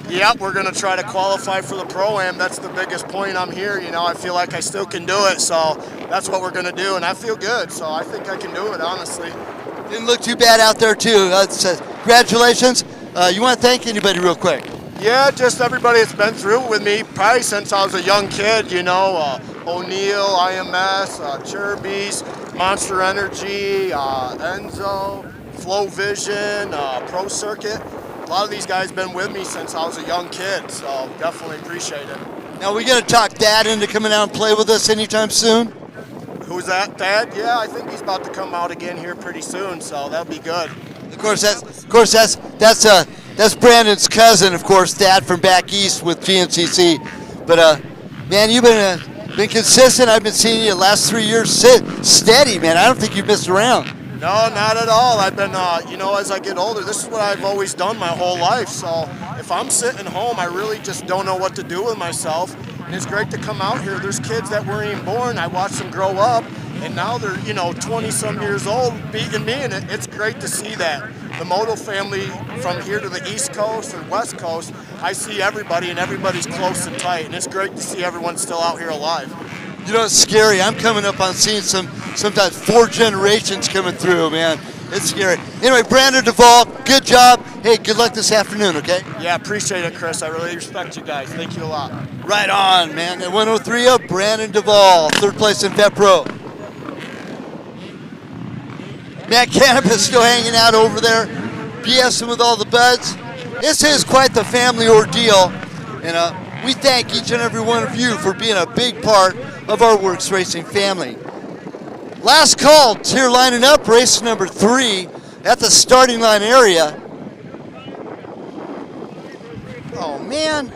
Yep, we're going to try to qualify for the Pro-Am. That's the biggest point I'm here. You know, I feel like I still can do it, so that's what we're going to do, and I feel good, so I think I can do it, honestly. Didn't look too bad out there, too. Congratulations. You want to thank anybody real quick? Yeah, just everybody that's been through with me, probably since I was a young kid, you know, O'Neill, IMS, Chirby's, Monster Energy, Enzo, Flow Vision, Pro Circuit. A lot of these guys been with me since I was a young kid, so definitely appreciate it. Now, we going to talk Thad into coming out and play with us anytime soon? Who's that, Thad? Yeah, I think he's about to come out again here pretty soon, so that'll be good. Of course, that's Brandon's cousin, of course, Thad from back east with GNCC. But man, you've been consistent. I've been seeing you the last 3 years steady, man. I don't think you've missed around. No, not at all. I've been, you know, as I get older, this is what I've always done my whole life. So if I'm sitting home, I really just don't know what to do with myself. And it's great to come out here. There's kids that weren't even born. I watched them grow up, and now they're, you know, 20-some years old beating me, and it's great to see that. The moto family from here to the East Coast or West Coast, I see everybody, and everybody's close and tight, and it's great to see everyone still out here alive. You know, it's scary. I'm coming up on seeing sometimes 4 generations coming through, man. It's scary. Anyway, Brandon Duvall, good job. Hey, good luck this afternoon, okay? Yeah, appreciate it, Chris. I really respect you guys. Thank you a lot. Right on, man. At 103 up, Brandon Duvall, third place in Vet Pro. Matt Cannabis still hanging out over there, BSing with all the buds. This is quite the family ordeal, and we thank each and every one of you for being a big part of our WORCS Racing family. Last call, here lining up, race number 3 at the starting line area. Oh, man.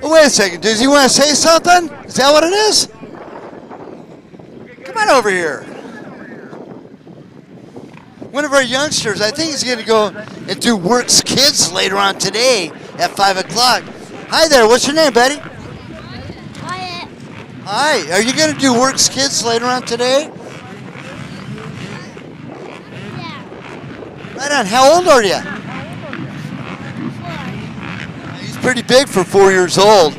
Oh, wait a second. Does he want to say something? Is that what it is? Come on over here. One of our youngsters, I think he's going to go and do WORCS Kids later on today at 5 o'clock. Hi there. What's your name, buddy? Wyatt. Hi. Are you going to do WORCS Kids later on today? Yeah. Right on. How old are you? 4. He's pretty big for 4 years old.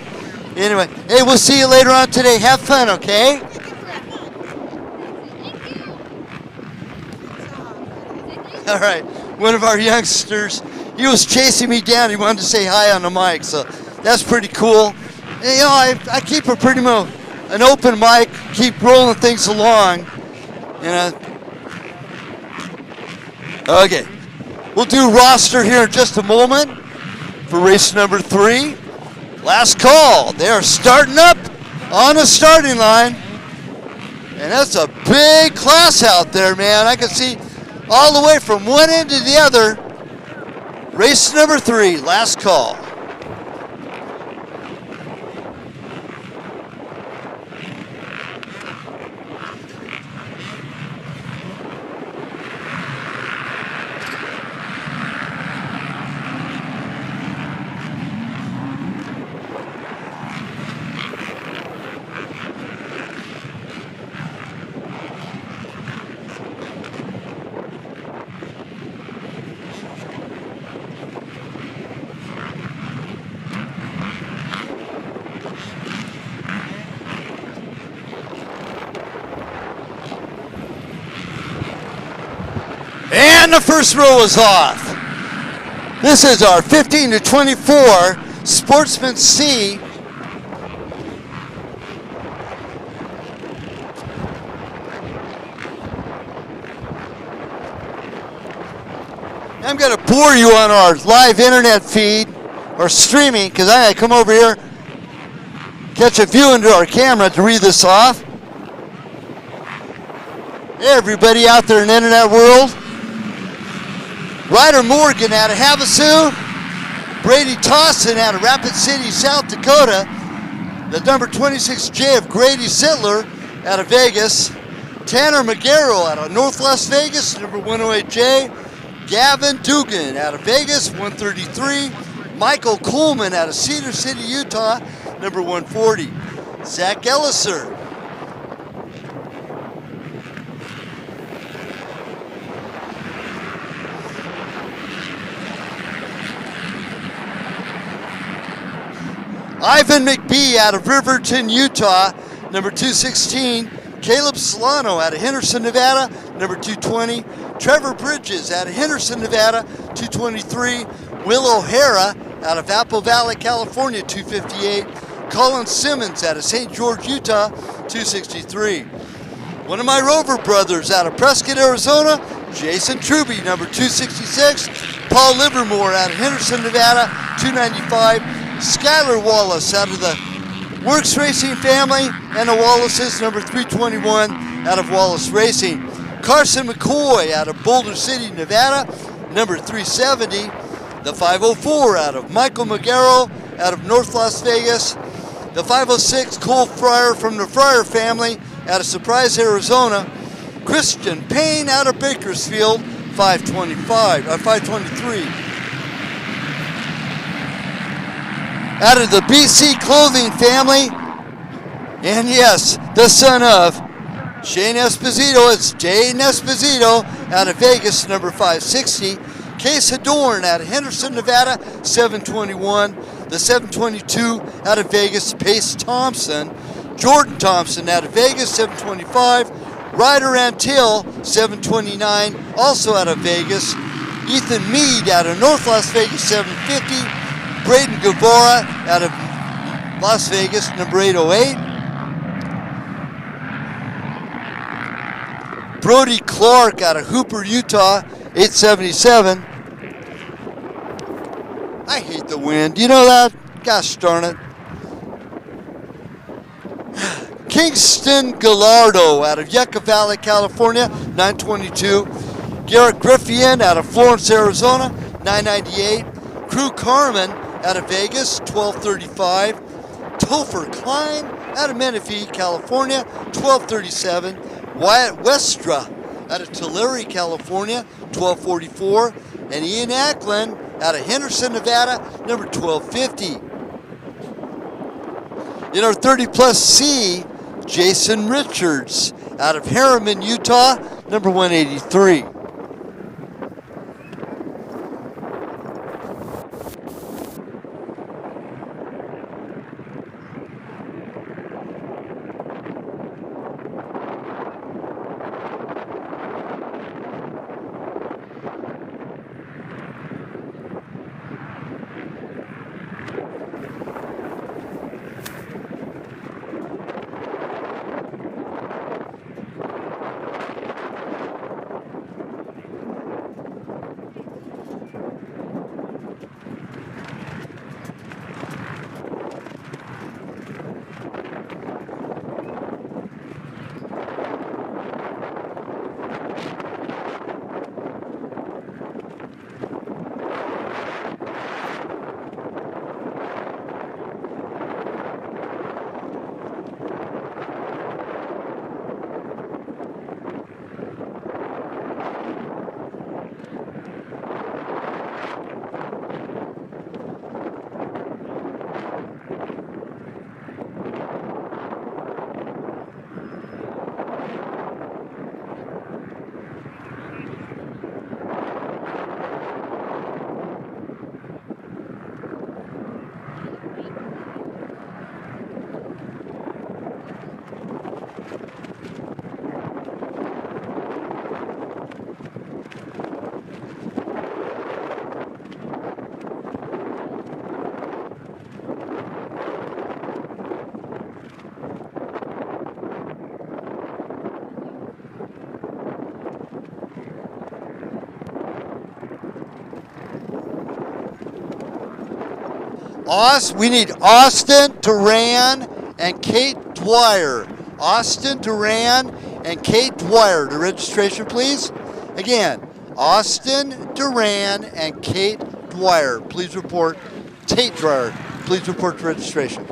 Anyway, hey, we'll see you later on today. Have fun, okay? All right, one of our youngsters, he was chasing me down. He wanted to say hi on the mic, so that's pretty cool. And, you know, I keep a pretty an open mic, keep rolling things along. Okay, we'll do roster here in just a moment for race number 3. Last call. They are starting up on the starting line, and that's a big class out there, man. I can see all the way from one end to the other. Race number 3, last call. And the first row is off. This is our 15 to 24 Sportsman C. I'm going to bore you on our live internet feed or streaming because I come over here, catch a view into our camera to read this off. Hey, everybody out there in the internet world. Ryder Morgan out of Havasu, Brady Thompson out of Rapid City, South Dakota, the number 26J of Grady Sittler out of Vegas, Tanner Magaro out of North Las Vegas, number 108J, Gavin Dugan out of Vegas, 133, Michael Coleman out of Cedar City, Utah, number 140, Zach Elliser. Ivan McBee out of Riverton, Utah, number 216. Caleb Solano out of Henderson, Nevada, number 220. Trevor Bridges out of Henderson, Nevada, 223. Will O'Hara out of Apple Valley, California, 258. Colin Simmons out of St. George, Utah, 263. One of my Rover brothers out of Prescott, Arizona, Jason Truby, number 266. Paul Livermore out of Henderson, Nevada, 295. Skylar Wallace out of the WORCS Racing family, and the Wallaces, number 321 out of Wallace Racing. Carson McCoy out of Boulder City, Nevada, number 370. The 504 out of Michael Magaro out of North Las Vegas. The 506 Cole Fryer from the Fryer family out of Surprise, Arizona. Christian Payne out of Bakersfield, 523. Out of the BC Clothing family, and yes, the son of Shane Esposito, it's Jane Esposito out of Vegas, number 560. Case Hadorn out of Henderson, Nevada, 721. The 722 out of Vegas, Pace Thompson. Jordan Thompson out of Vegas, 725. Ryder Antill, 729, also out of Vegas. Ethan Mead out of North Las Vegas, 750. Braden Guevara out of Las Vegas, number 808. Brody Clark out of Hooper, Utah, 877. I hate the wind. You know that? Gosh darn it. Kingston Gallardo out of Yucca Valley, California, 922. Garrett Griffian out of Florence, Arizona, 998. Crew Carmen out of Vegas, 1235. Topher Klein out of Menifee, California, 1237. Wyatt Westra out of Tulare, California, 1244. And Ian Ackland out of Henderson, Nevada, number 1250. In our 30+ C, Jason Richards out of Harriman, Utah, number 183. We need Austin Duran and Kate Dwyer. Austin Duran and Kate Dwyer. The registration, please. Again, Austin Duran and Kate Dwyer. Please report. Tate Dwyer. Please report to registration.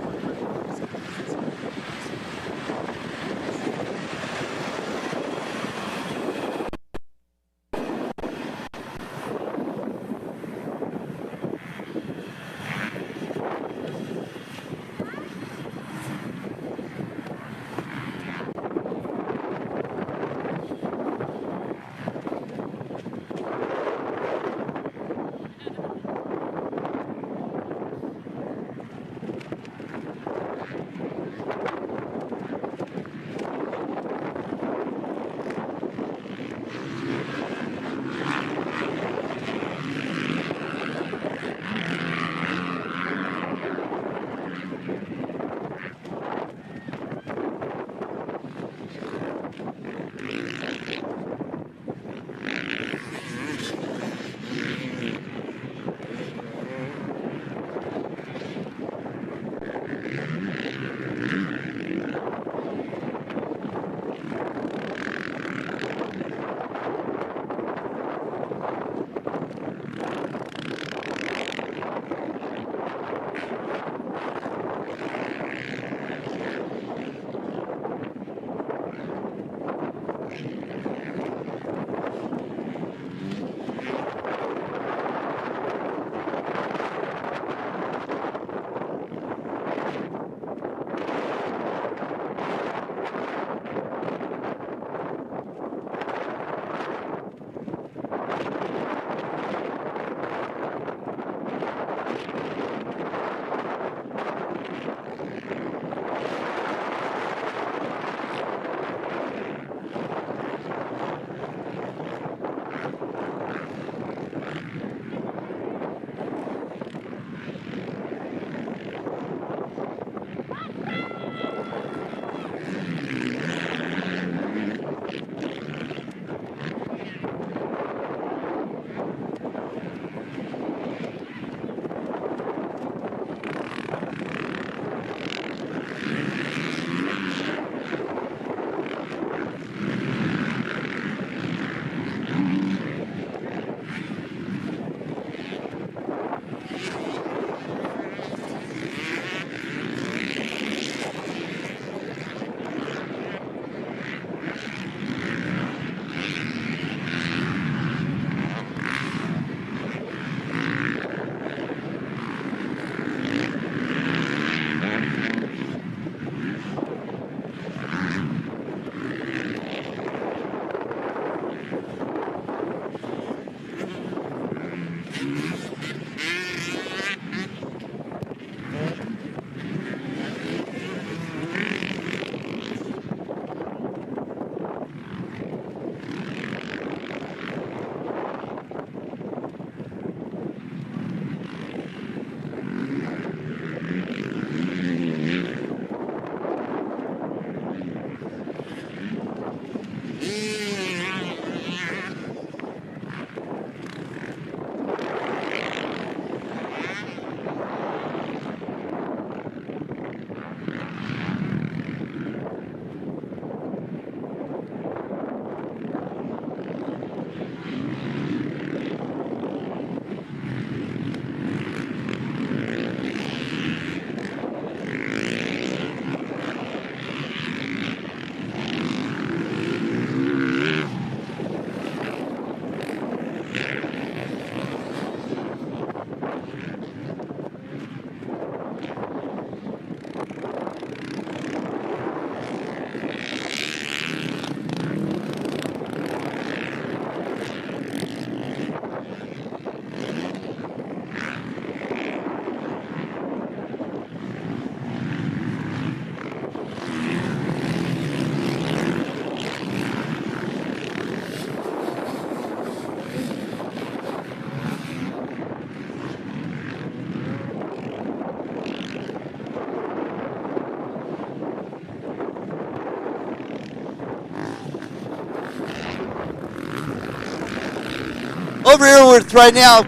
over here with right now,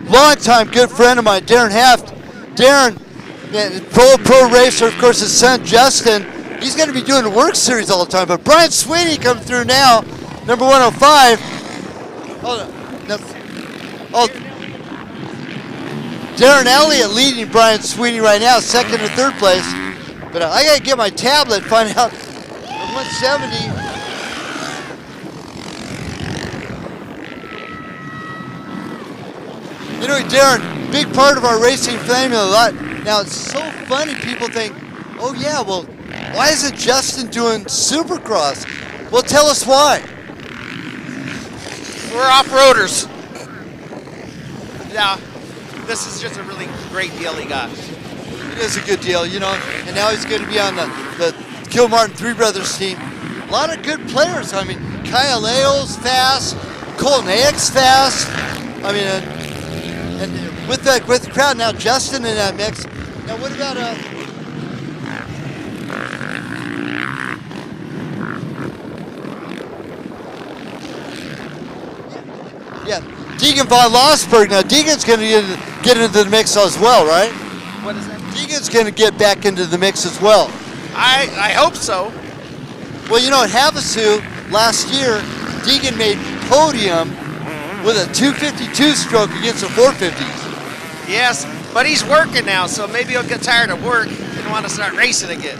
longtime good friend of mine, Darren Heft. Darren, pro racer, of course, his son Justin. He's going to be doing the WORCS series all the time. But Brian Sweeney coming through now, number 105. Hold on. No. Oh, Darren Elliott leading Brian Sweeney right now, second and third place. But I got to get my tablet, find out the 170. You know, Darren, big part of our racing family a lot. Now, it's so funny, people think, oh yeah, well, why isn't Justin doing Supercross? Well, tell us why. We're off-roaders. Yeah, this is just a really great deal he got. It is a good deal, you know, and now he's going to be on the Kilmartin Three Brothers team. A lot of good players. I mean, Kyle Leo's fast, Colton Ayek's fast. I mean, and with the crowd now, Justin in that mix. Now, what about yeah, Deegan von Lossberg. Now, Deegan's going to get into the mix as well, right? What is that? Deegan's going to get back into the mix as well. I hope so. Well, you know, at Havasu last year, Deegan made podium with a 252 stroke against the 450s. Yes, but he's working now, so maybe he'll get tired of work and want to start racing again.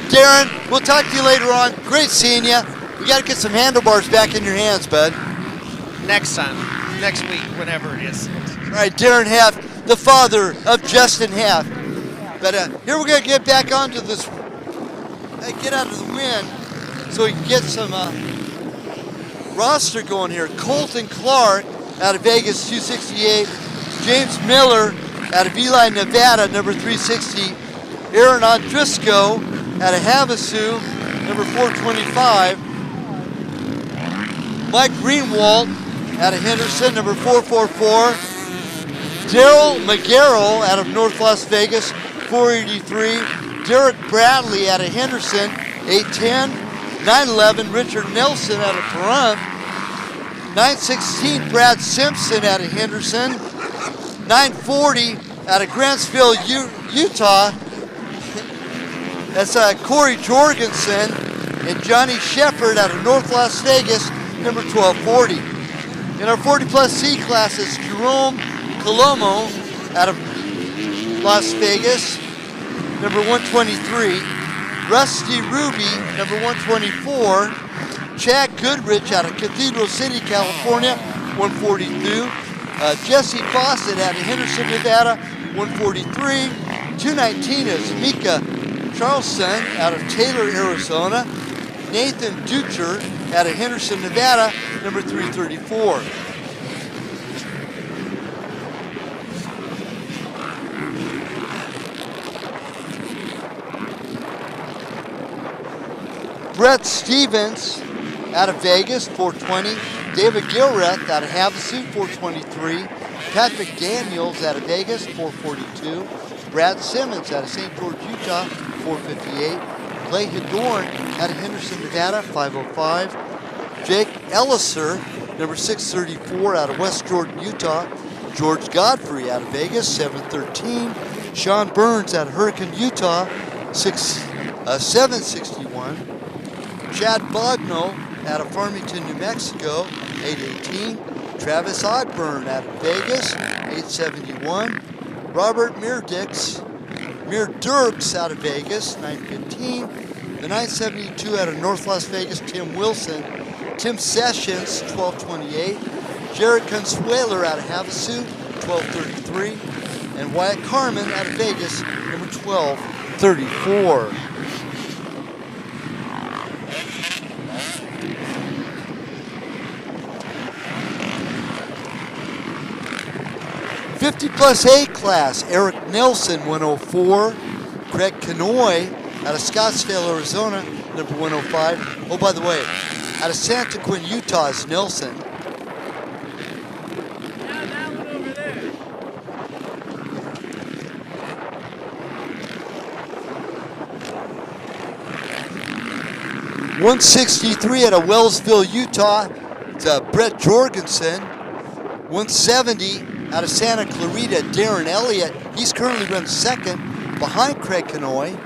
Darren, we'll talk to you later on. Great seeing you. We got to get some handlebars back in your hands, bud. Next time, next week, whenever it is. All right, Darren Heft, the father of Justin Heft. But here we're going to get back onto this, get out of the wind so we can get some roster going here. Colton Clark out of Vegas, 268. James Miller out of Ely, Nevada, number 360. Aaron Andrisco out of Havasu, number 425. Mike Greenwald out of Henderson, number 444. Daryl McGarrell out of North Las Vegas, 483. Derek Bradley out of Henderson, 810. 911, Richard Nelson out of Primm. 916, Brad Simpson out of Henderson. 940 out of Grantsville, Utah. That's Corey Jorgensen and Johnny Shepard out of North Las Vegas, number 1240. In our 40 plus C classes, Jerome Colomo out of Las Vegas, number 123. Rusty Ruby, number 124. Chad Goodrich out of Cathedral City, California, 142. Jesse Fawcett out of Henderson, Nevada, 143. 219 is Mika Charleston out of Taylor, Arizona. Nathan Ducher out of Henderson, Nevada, number 334. Brett Stevens out of Vegas, 420. David Gilreath out of Havasu, 423. Patrick Daniels out of Vegas, 442. Brad Simmons out of St. George, Utah, 458. Clay Hedorn out of Henderson, Nevada, 505. Jake Elliser, number 634 out of West Jordan, Utah. George Godfrey out of Vegas, 713. Sean Burns out of Hurricane, Utah, 761. Chad Bogno out of Farmington, New Mexico, 818. Travis Odburn out of Vegas, 871. Robert Meerdix out of Vegas, 915. The 972 out of North Las Vegas, Tim Wilson. Tim Sessions, 1228. Jared Consueler out of Havasu, 1233. And Wyatt Carmen out of Vegas, number 1234. 50 plus A class, Eric Nelson, 104. Greg Canoy out of Scottsdale, Arizona, number 105. Oh, by the way, out of Santa Quinn, Utah is Nelson. That one over there. 163 out of Wellsville, Utah. It's Brett Jorgensen. 170 out of Santa Clarita, Darren Elliott. He's currently run second behind Craig Canoy.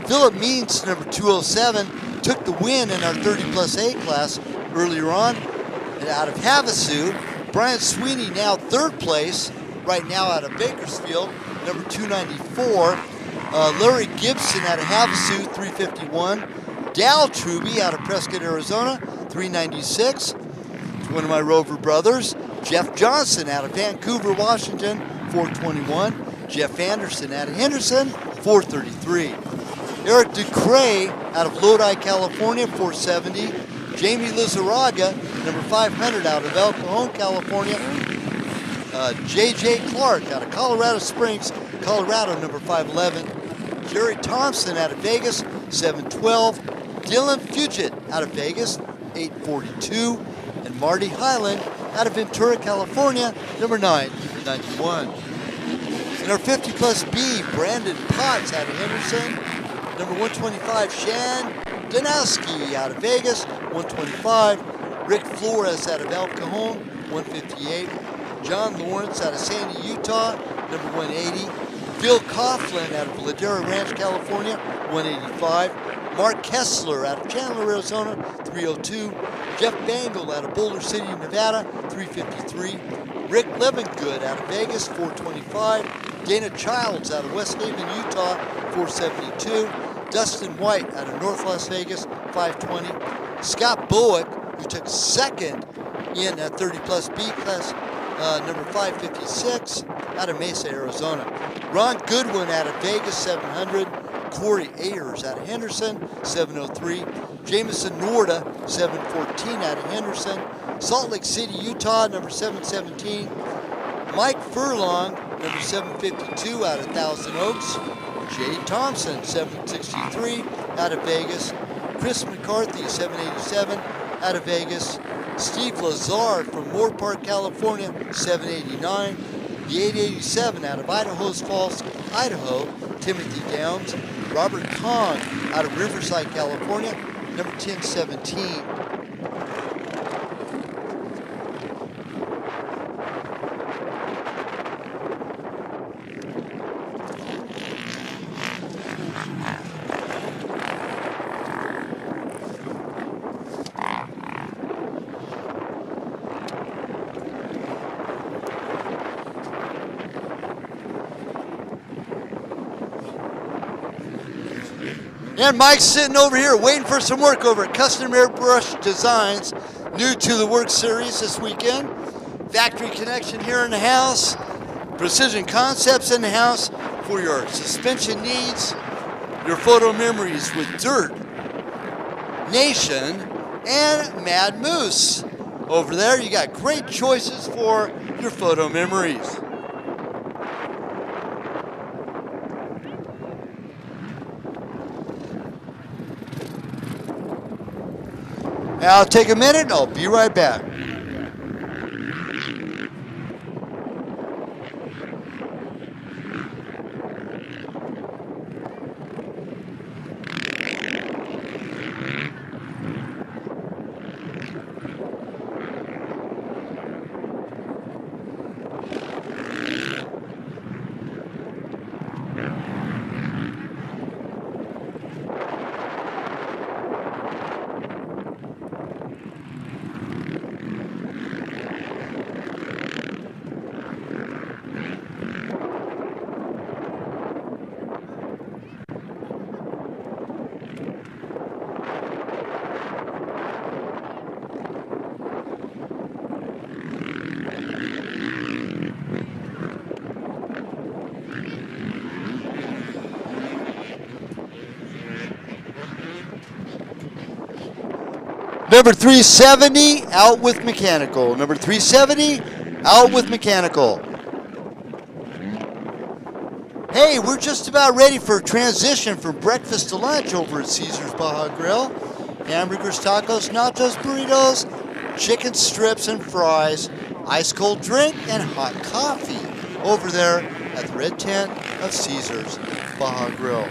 Philip Means, number 207, took the win in our 30 plus A class earlier on. And out of Havasu, Brian Sweeney now third place, right now out of Bakersfield, number 294. Larry Gibson out of Havasu, 351. Dal Truby out of Prescott, Arizona, 396. One of my Rover brothers. Jeff Johnson out of Vancouver, Washington, 421. Jeff Anderson out of Henderson, 433. Eric Ducray out of Lodi, California, 470. Jamie Lizaraga, number 500 out of El Cajon, California. J.J. Clark out of Colorado Springs, Colorado, number 511. Jerry Thompson out of Vegas, 712. Dylan Fugit out of Vegas, 842. And Marty Highland out of Ventura, California, number 991. In our 50 plus B, Brandon Potts out of Henderson, number 125, Shan Danowski out of Vegas, 125. Rick Flores out of El Cajon, 158. John Lawrence out of Sandy, Utah, number 180. Phil Coughlin out of Ladera Ranch, California, 185. Mark Kessler out of Chandler, Arizona, 302. Jeff Bangle out of Boulder City, Nevada, 353. Rick Levengood out of Vegas, 425. Dana Childs out of West Haven, Utah, 472. Dustin White out of North Las Vegas, 520. Scott Bullock, who took second in that 30 plus B class, number 556, out of Mesa, Arizona. Ron Goodwin out of Vegas, 700. Corey Ayers out of Henderson, 703. Jameson Norda, 714 out of Henderson. Salt Lake City, Utah, number 717. Mike Furlong, number 752 out of Thousand Oaks. Jay Thompson, 763 out of Vegas. Chris McCarthy, 787 out of Vegas. Steve Lazar from Moore Park, California, 789. The 887 out of Idaho's Falls, Idaho, Timothy Downs. Robert Kahn out of Riverside, California, number 1017. And Mike's sitting over here waiting for some work over at Custom Airbrush Designs, new to the WORCS series this weekend. Factory connection here in the house, Precision Concepts in the house for your suspension needs, your photo memories with Dirt, Nation, and Mad Moose. Over there, you got great choices for your photo memories. I'll take a minute and I'll be right back. Number 370, out with mechanical. Number 370, out with mechanical. Hey, we're just about ready for a transition from breakfast to lunch over at Caesar's Baja Grill. Hamburgers, tacos, nachos, burritos, chicken strips and fries, ice cold drink, and hot coffee over there at the red tent of Caesar's Baja Grill.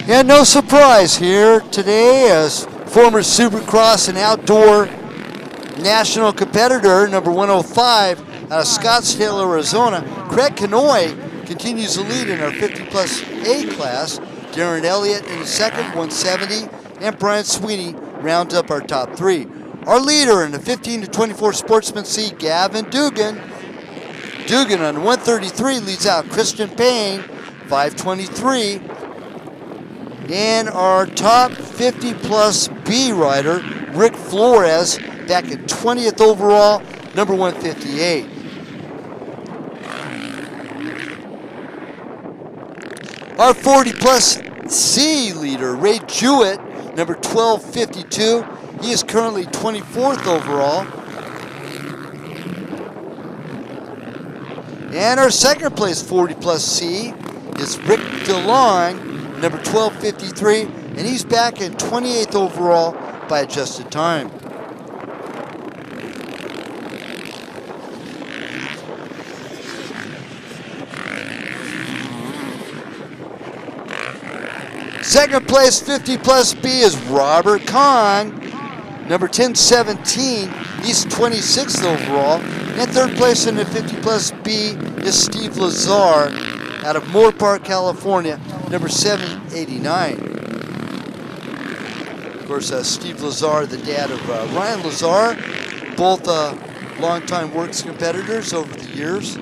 Yeah, no surprise here today as former Supercross and outdoor national competitor, number 105, out of Scottsdale, Arizona, Craig Canoy continues the lead in our 50-plus A class. Darren Elliott in the second, 170, and Brian Sweeney rounds up our top three. Our leader in the 15 to 24 Sportsman C, Gavin Dugan. Dugan on 133 leads out Christian Payne, 523. And our top 50-plus B rider, Rick Flores, back at 20th overall, number 158. Our 40-plus C leader, Ray Jewett, number 1252. He is currently 24th overall. And our second place 40-plus C is Rick DeLong, number 1253, and he's back in 28th overall by adjusted time. Second place 50-plus B is Robert Kahn, number 1017. He's 26th overall. And third place in the 50-plus B is Steve Lazar out of Moore Park, California, number 789. Of course, Steve Lazar, the dad of Ryan Lazar, both longtime WORCS competitors over the years.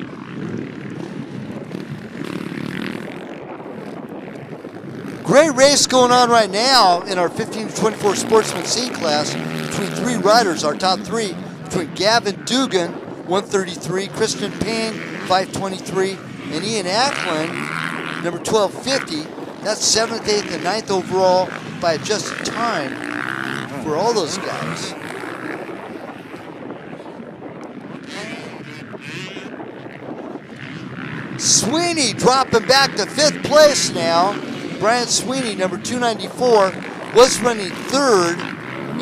Great race going on right now in our 15 to 24 Sportsman C class between three riders, our top three, between Gavin Dugan, 133, Christian Payne, 523, and Ian Ackland, number 1250. That's 7th, 8th, and 9th overall by adjusted time for all those guys. Sweeney dropping back to 5th place now. Brian Sweeney, number 294, was running 3rd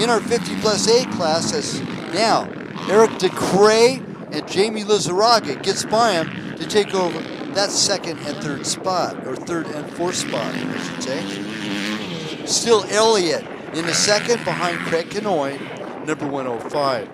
in our 50-plus A class as now Eric DeCray and Jamie Losaraga gets by him to take over that 2nd and 3rd spot, or 3rd and 4th spot, I should say. Still Elliott in the 2nd behind Craig Canoy, number 105.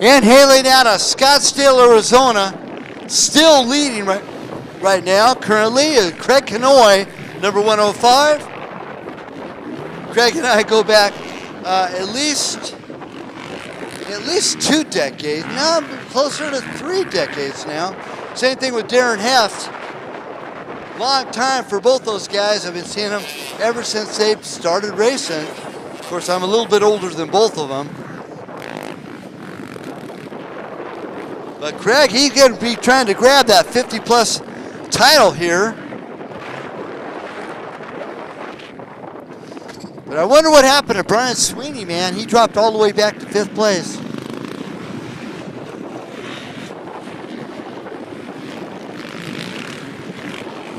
And hailing out of Scottsdale, Arizona, still leading right now, currently, is Craig Canoy, number 105. Craig and I go back at least 2 decades, now closer to 3 decades now. Same thing with Darren Heft. Long time for both those guys. I've been seeing them ever since they started racing. Of course, I'm a little bit older than both of them. But Craig, he's going to be trying to grab that 50-plus title here. But I wonder what happened to Brian Sweeney, man. He dropped all the way back to 5th place.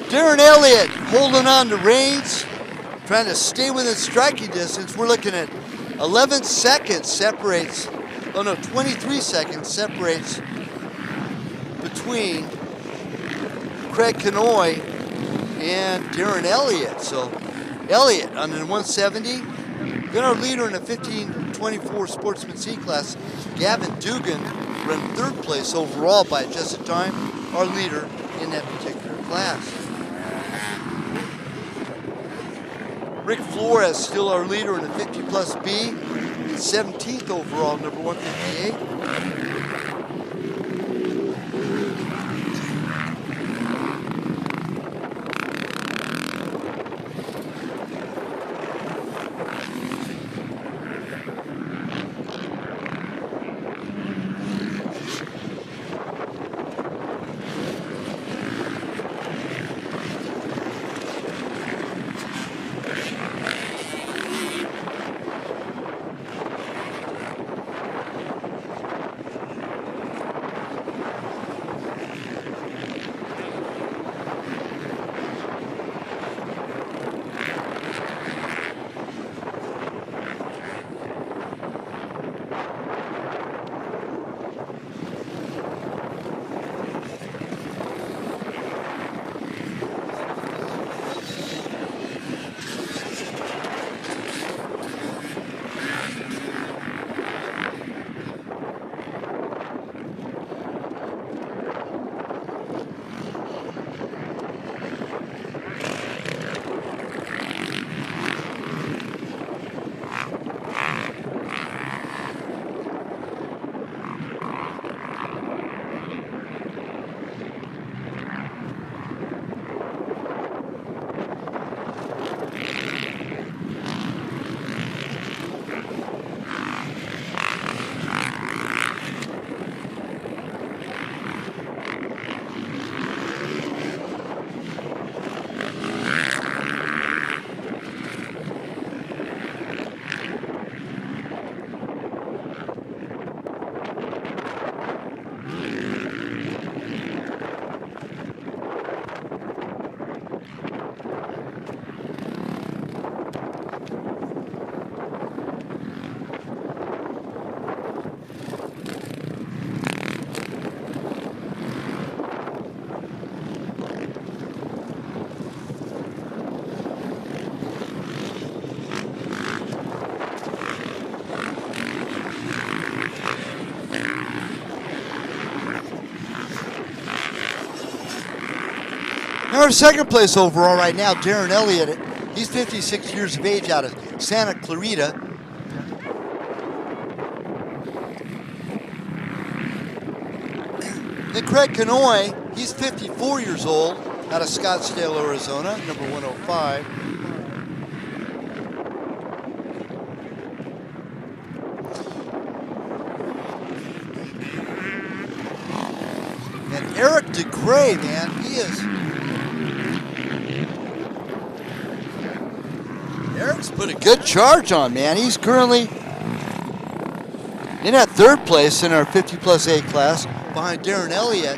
Darren Elliott holding on to reins, trying to stay within striking distance. We're looking at 11 seconds separates, 23 seconds separates between Craig Canoy and Darren Elliott. So Elliott on the 170. Then our leader in the 1524 Sportsman C class, Gavin Dugan, ran 3rd place overall by just a time, our leader in that particular class. Rick Flores, still our leader in the 50 plus B, 17th overall, number 158. Our 2nd place overall right now, Darren Elliott. He's 56 years of age out of Santa Clarita. Then Craig Canoy, he's 54 years old out of Scottsdale, Arizona, number 105. And Eric DeGray, man, Eric's put a good charge on, man. He's currently in that 3rd place in our 50 plus A class behind Darren Elliott.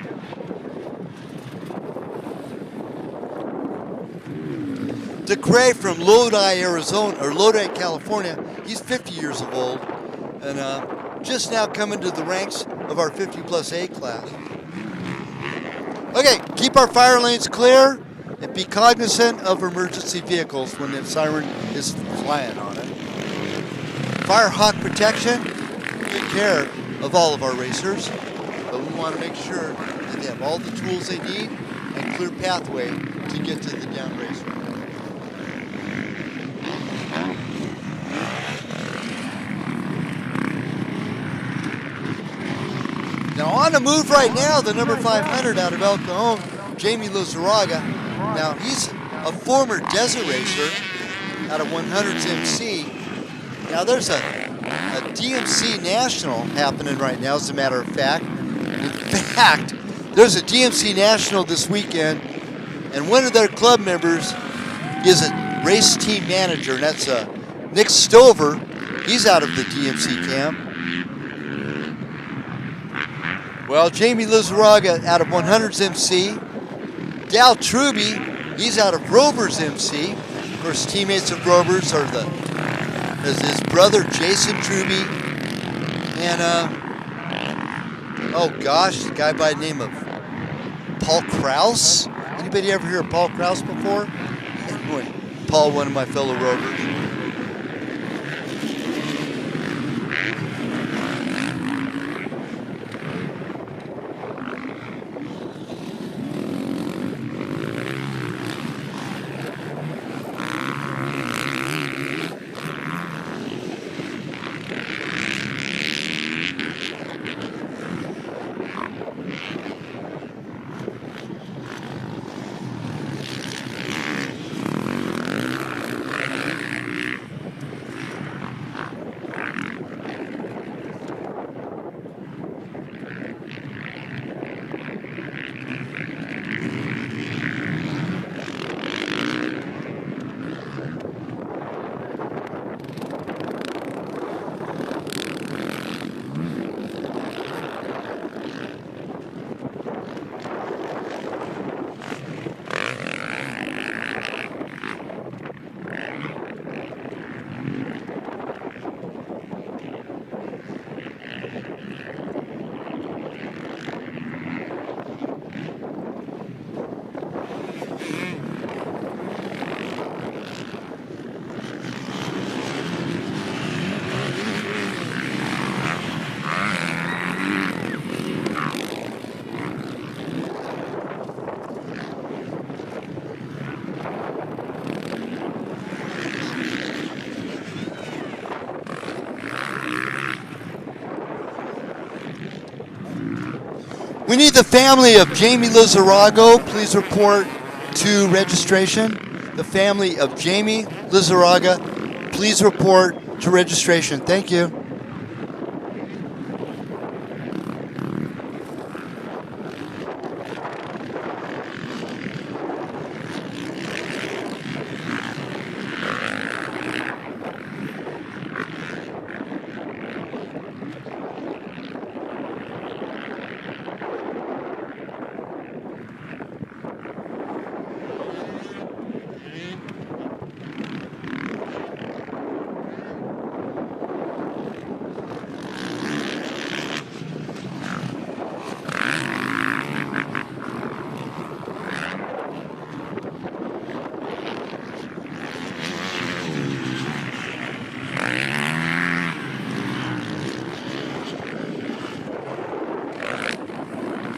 DeGray from Lodi, Arizona, or Lodi, California. He's 50 years old and just now coming to the ranks of our 50 plus A class. Okay, keep our fire lanes clear and be cognizant of emergency vehicles when the siren is flying on it. Fire hawk protection, good care. of all of our racers, but we want to make sure that they have all the tools they need and clear pathway to get to the down racer. Now on the move right now, the number 500 out of El Cajon, Jamie Losaraga. Now he's a former desert racer out of 100s MC. Now there's a DMC National happening right now, as a matter of fact. In fact, there's a DMC National this weekend, and one of their club members is a race team manager, and that's Nick Stover. He's out of the DMC camp. Well, Jamie Losaraga out of 100s MC. Dal Truby, he's out of Rovers MC. Of course, teammates of Rovers are his brother Jason Truby, and oh gosh, the guy by the name of Paul Krause. Anybody ever hear of Paul Krause before? Anyway, Paul, one of my fellow Rovers. We need the family of Jamie Losaraga. Please report to registration. The family of Jamie Losaraga, please report to registration. Thank you.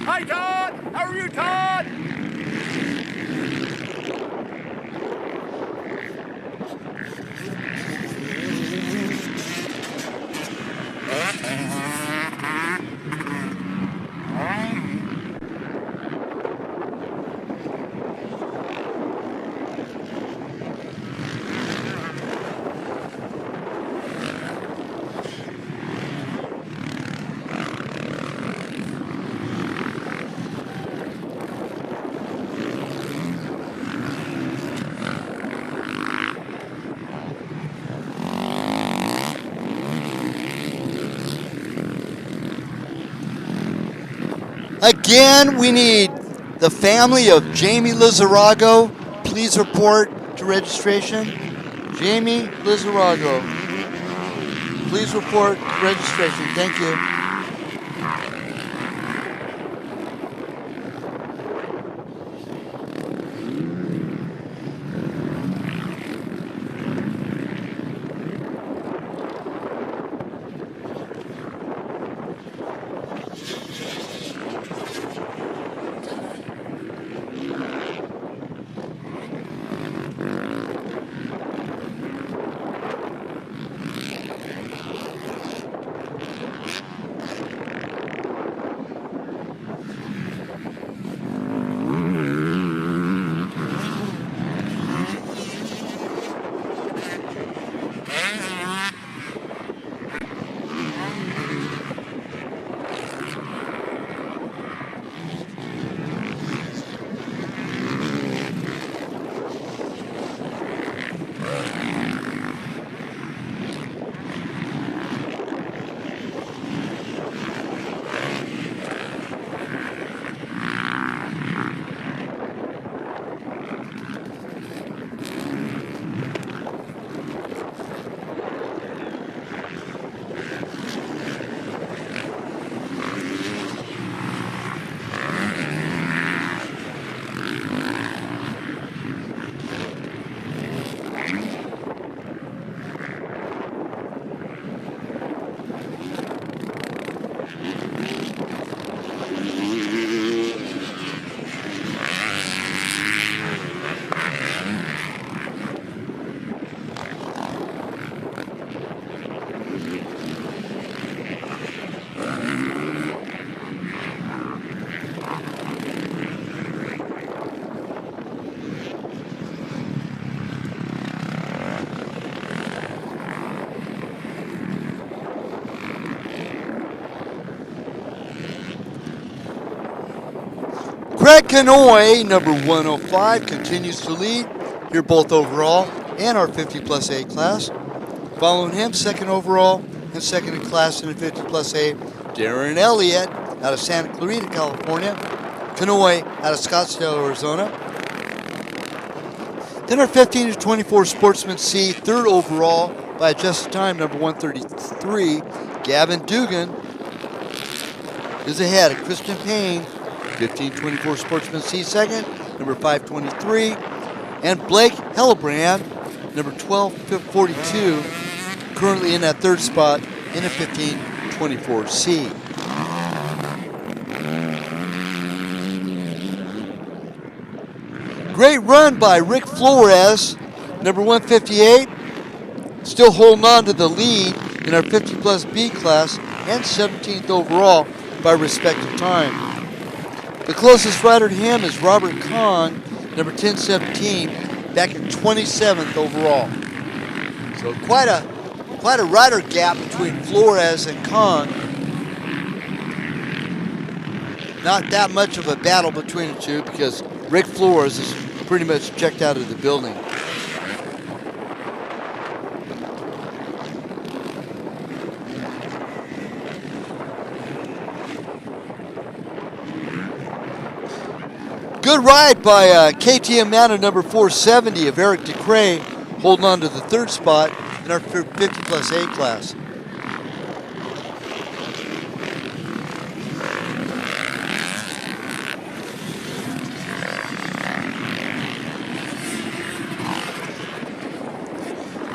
Hi, Todd! How are you, Todd? Again, we need the family of Jamie Losaraga. Please report to registration. Jamie Losaraga, please report to registration. Thank you. Craig Canoy, number 105, continues to lead here both overall and our 50 plus A class. Following him, second overall and second in class in the 50 plus A, Darren Elliott out of Santa Clarita, California. Canoy out of Scottsdale, Arizona. Then our 15 to 24 Sportsman C, third overall by adjusted time, number 133, Gavin Dugan is ahead of Kristen Payne, 15-24 Sportsman C second, number 523, and Blake Hellebrand, number 1242, currently in that third spot in a 15-24 C. Great run by Rick Flores, number 158, still holding on to the lead in our 50 plus B class and 17th overall by respective time. The closest rider to him is Robert Kahn, number 1017, back in 27th overall. So quite a rider gap between Flores and Kahn. Not that much of a battle between the two because Rick Flores is pretty much checked out of the building. Good ride by KTM Mounted number 470 of Eric DeCray, holding on to the third spot in our 50 plus A class.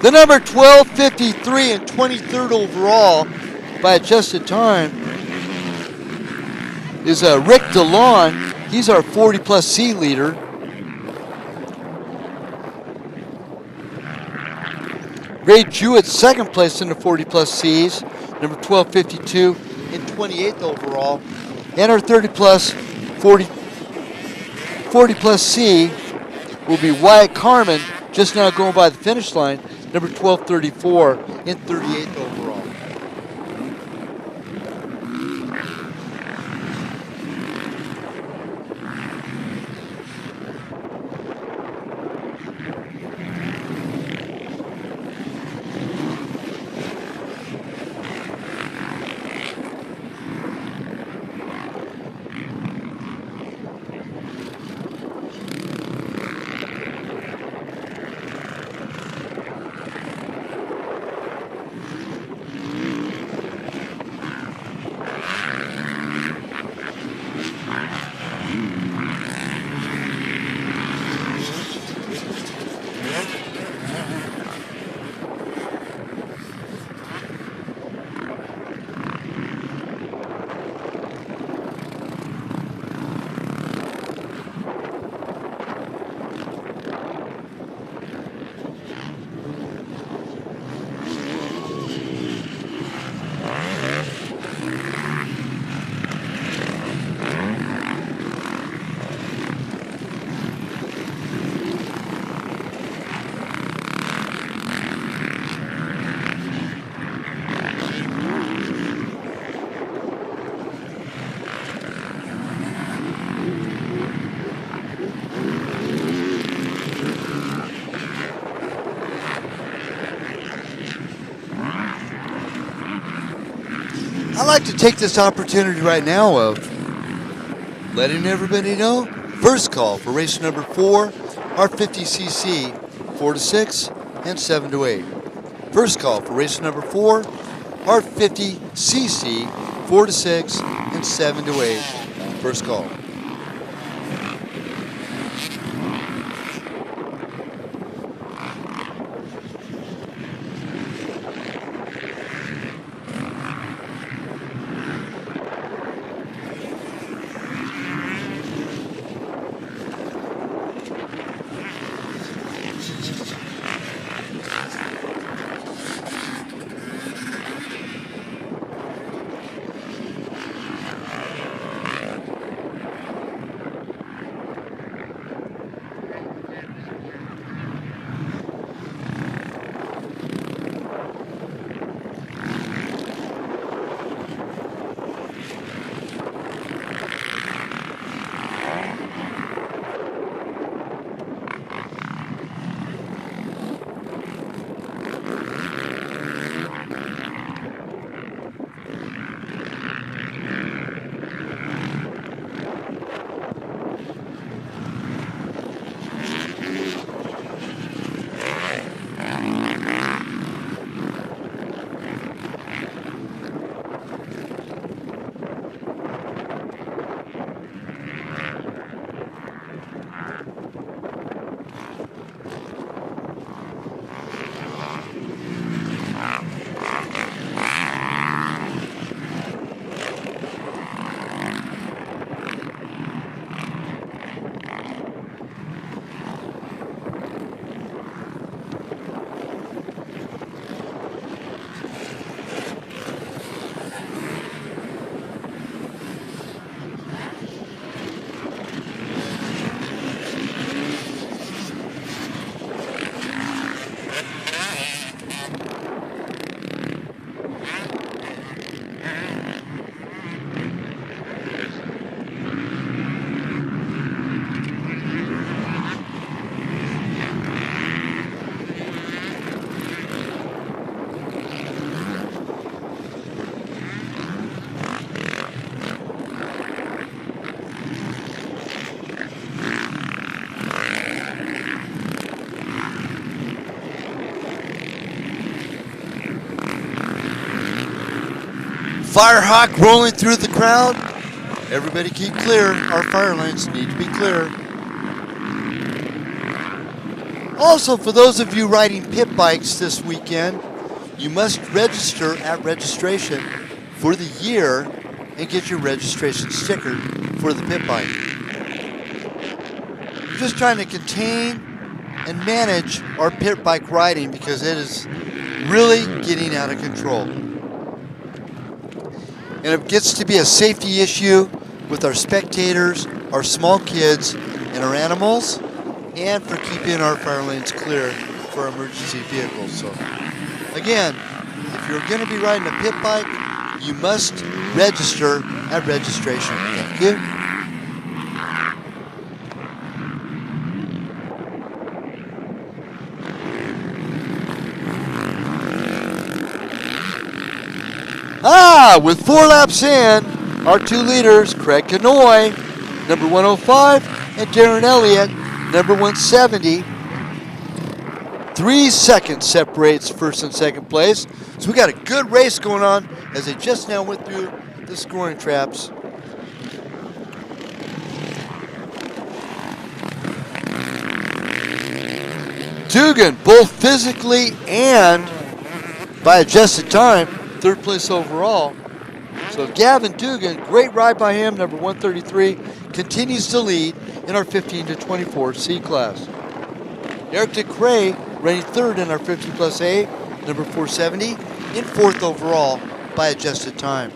The number 1253 and 23rd overall by adjusted time is Rick DeLon. He's our 40 plus C leader. Ray Jewett, second place in the 40 plus Cs, number 1252 and 28th overall. And our 30 plus 40 plus C will be Wyatt Carmen, just now going by the finish line, number 1234 and 38th overall. I'd like to take this opportunity right now of letting everybody know. First call for race number 4, R50cc, 4 to 6 and 7 to 8. First call for race number 4, R50cc, 4 to 6 and 7 to 8. First call. Fire hawk rolling through the crowd. Everybody keep clear. Our fire lanes need to be clear. Also, for those of you riding pit bikes this weekend, you must register at registration for the year and get your registration sticker for the pit bike. We're just trying to contain and manage our pit bike riding because it is really getting out of control. And it gets to be a safety issue with our spectators, our small kids, and our animals, and for keeping our fire lanes clear for emergency vehicles. So again, if you're going to be riding a pit bike, you must register at registration. Thank you. With 4 laps in, our 2 leaders, Craig Canoy, number 105, and Darren Elliott, number 170. 3 seconds separates first and second place. So we got a good race going on as they just now went through the scoring traps. Dugan, both physically and by adjusted time, 3rd place overall. So Gavin Dugan, great ride by him, number 133, continues to lead in our 15 to 24 C class. Eric DeCray running 3rd in our 50 plus A, number 470, in 4th overall by adjusted time.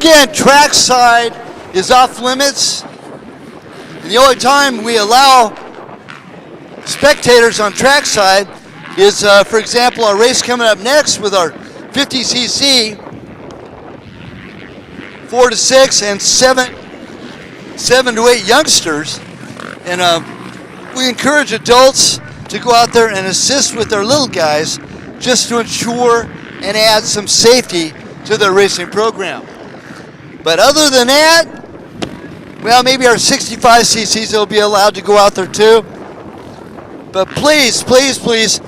again, trackside is off limits. And the only time we allow spectators on trackside is, for example, our race coming up next with our 50cc, 4 to 6 and 7 to 8 youngsters. And we encourage adults to go out there and assist with their little guys just to ensure and add some safety to their racing program. But other than that, well, maybe our 65cc's will be allowed to go out there too. But please, please, please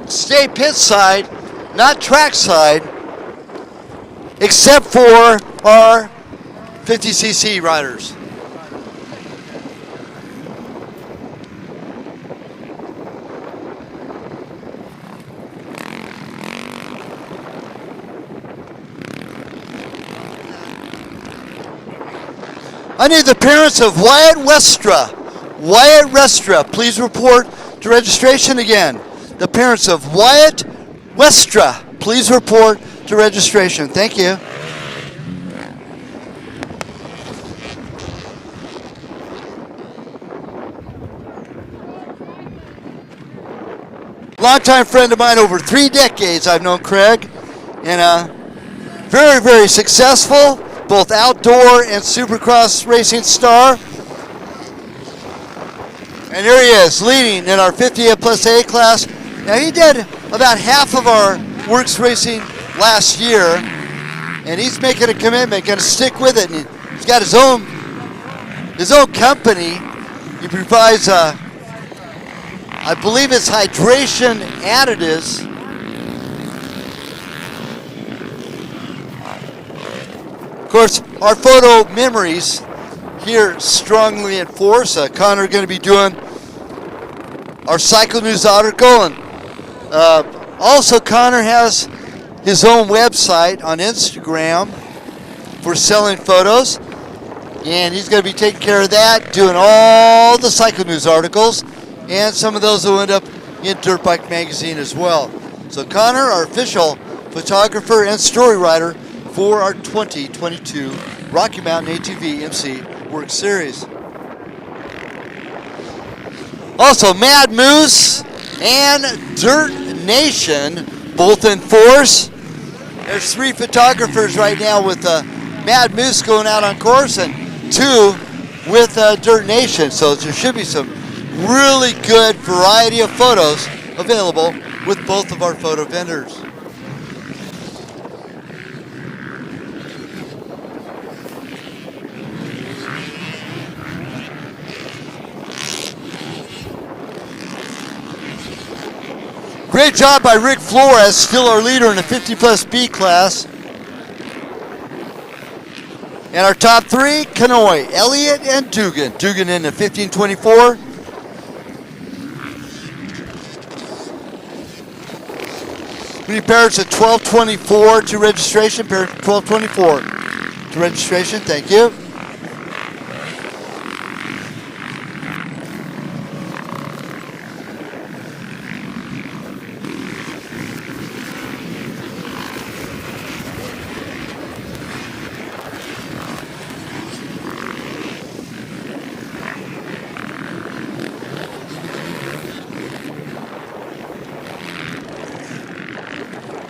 stay pit side, not track side, except for our 50cc riders. I need the parents of Wyatt Westra. Wyatt Westra, please report to registration again. The parents of Wyatt Westra, please report to registration. Thank you. Longtime friend of mine, over 3 decades I've known Craig, and very, very successful, both outdoor and supercross racing star. And here he is, leading in our 50 plus A class. Now he did about half of our WORCS racing last year, and he's making a commitment, going to stick with it. And he's got his own company. He provides, I believe it's hydration additives. Of course, our photo memories here strongly enforced. Connor going to be doing our Cycle News article, and also Connor has his own website on Instagram for selling photos, and he's going to be taking care of that, doing all the Cycle News articles, and some of those will end up in Dirt Bike Magazine as well. So Connor, our official photographer and story writer for our 2022 Rocky Mountain ATV MC WORCS Series. Also, Mad Moose and Dirt Nation, both in force. There's 3 photographers right now with Mad Moose going out on course and 2 with Dirt Nation. So there should be some really good variety of photos available with both of our photo vendors. Great job by Rick Flores, still our leader in the 50 plus B class. And our top 3, Kanoy, Elliott, and Dugan. Dugan in the 1524. We need parents at 1224 to registration. Parents at 1224 to registration. Thank you.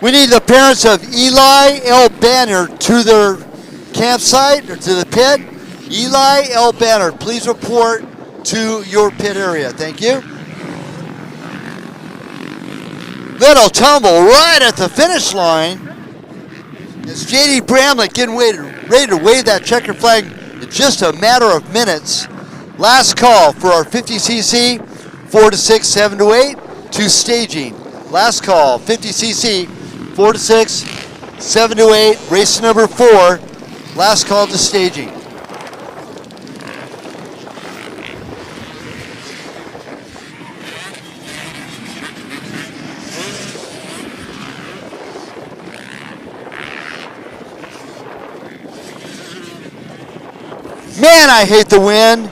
We need the parents of Eli L. Banner to their campsite or to the pit. Eli L. Banner, please report to your pit area. Thank you. Little tumble right at the finish line. It's J.D. Bramlett getting ready to wave that checker flag in just a matter of minutes. Last call for our 50cc, 4 to 6, 7 to 8, to staging. Last call, 50cc. 4 to 6, 7 to 8, race number 4, last call to staging. Man, I hate the wind.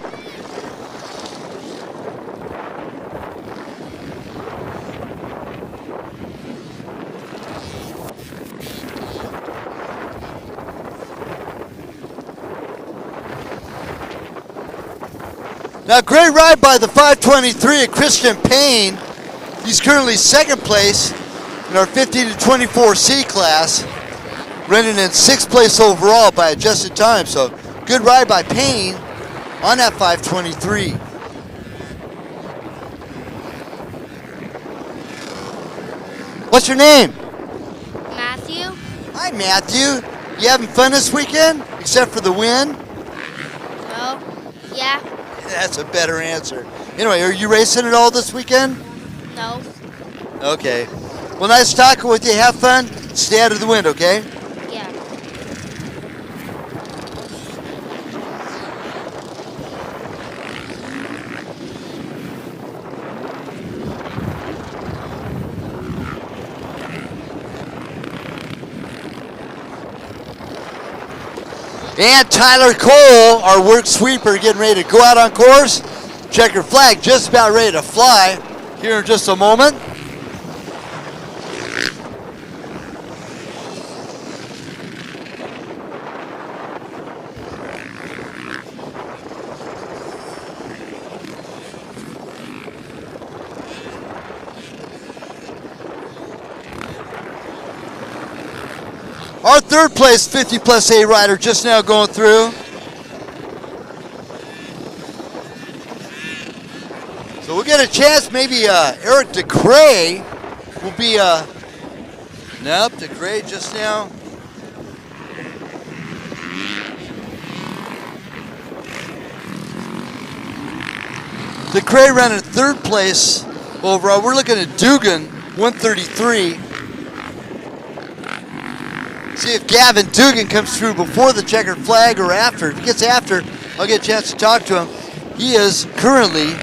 Now, great ride by the 523 of Christian Payne. He's currently second place in our 15 to 24 C class, running in sixth place overall by adjusted time. So, good ride by Payne on that 523. What's your name? Matthew. Hi, Matthew. You having fun this weekend, except for the win? Well, yeah. That's a better answer. Anyway, are you racing at all this weekend? No. Okay. Well, nice talking with you. Have fun. Stay out of the wind, okay? Yeah. And Tyler Cole, our work sweeper, getting ready to go out on course. Checker flag just about ready to fly here in just a moment. Our third place 50 plus A rider just now going through. So we'll get a chance, maybe Eric DeCray will be, nope, DeCray just now. DeCray running third place overall. We're looking at Dugan, 133. See if Gavin Dugan comes through before the checkered flag or after. If he gets after, I'll get a chance to talk to him. He is currently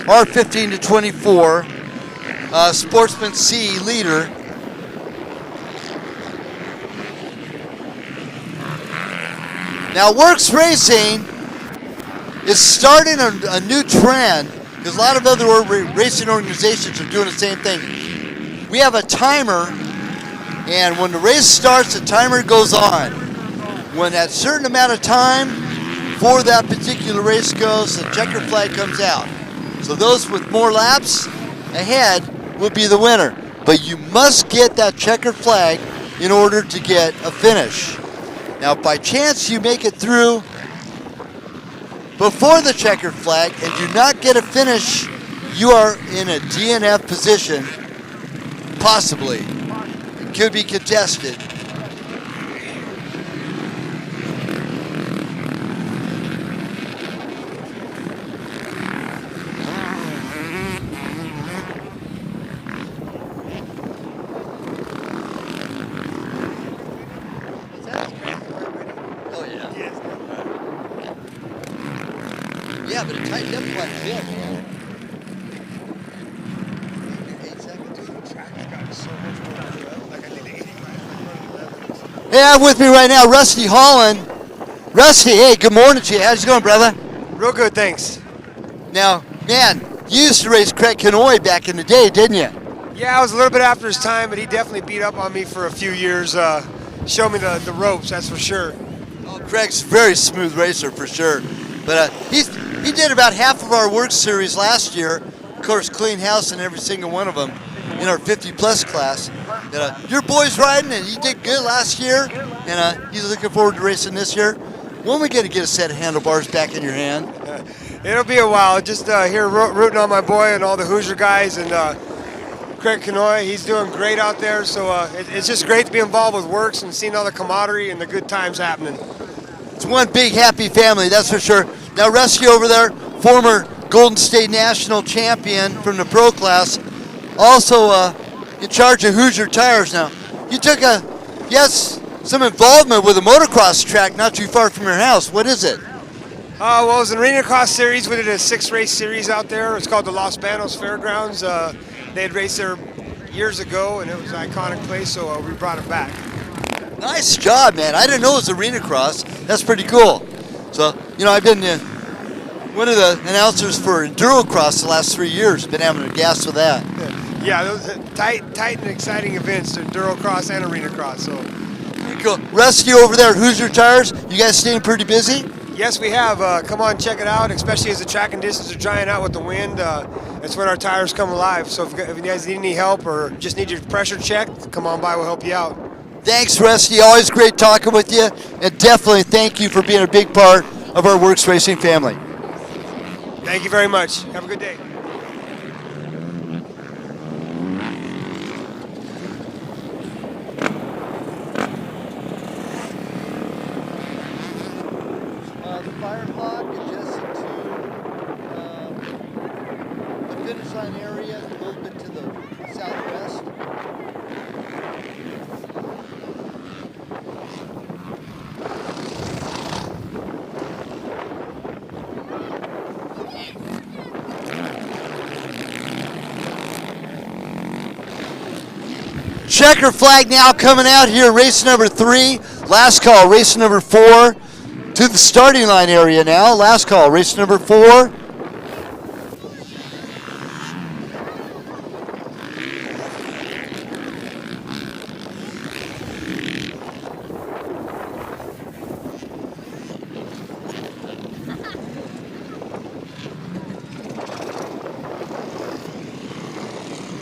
our 15 to 24 Sportsman C leader. Now, WORCS Racing is starting a new trend because a lot of other racing organizations are doing the same thing. We have a timer. And when the race starts, the timer goes on. When that certain amount of time for that particular race goes, the checker flag comes out. So those with more laps ahead will be the winner. But you must get that checker flag in order to get a finish. Now, if by chance you make it through before the checker flag and do not get a finish, you are in a DNF position, possibly. Could be contested. Oh yeah. Yeah, but it tightened up quite a bit. Hey, I'm with me right now, Rusty Holland. Rusty, hey, good morning to you. How's it going, brother? Real good, thanks. Now, man, you used to race Craig Canoy back in the day, didn't you? Yeah, I was a little bit after his time, but he definitely beat up on me for a few years. Showed me the ropes, that's for sure. Oh, Craig's a very smooth racer for sure. But he did about half of our WORCS series last year. Of course, clean house in every single one of them in our 50 plus class. Your boy's riding, and he did good last year, and he's looking forward to racing this year. When are we going to get a set of handlebars back in your hand? It'll be a while. Just here rooting on my boy and all the Hoosier guys, and Craig Canoy, he's doing great out there. So it's just great to be involved with WORCS and seeing all the camaraderie and the good times happening. It's one big happy family, that's for sure. Now, Rusty over there, former Golden State National Champion from the pro class, also in charge of Hoosier Tires now. You took some involvement with a motocross track not too far from your house. What is it? Well, it was an arena cross series. We did a 6-race series out there. It's called the Los Banos Fairgrounds. They had raced there years ago, and it was an iconic place, so we brought it back. Nice job, man. I didn't know it was arena cross. That's pretty cool. So, I've been one of the announcers for Endurocross the last 3 years. Been having a gas with that. Yeah, those are tight and exciting events, Endurocross and arena cross. So cool. Rusty over there at Hoosier Tires, you guys staying pretty busy? Yes, we have. Come on, check it out, especially as the track conditions are drying out with the wind. That's when our tires come alive. So if you guys need any help or just need your pressure checked, come on by. We'll help you out. Thanks, Rusty. Always great talking with you. And definitely thank you for being a big part of our WORCS Racing family. Thank you very much. Have a good day. The fire block adjacent to the finish line area, a little bit to the southwest. Checker flag now coming out here, race number 3. Last call, race number 4. To the starting line area now. Last call, race number 4.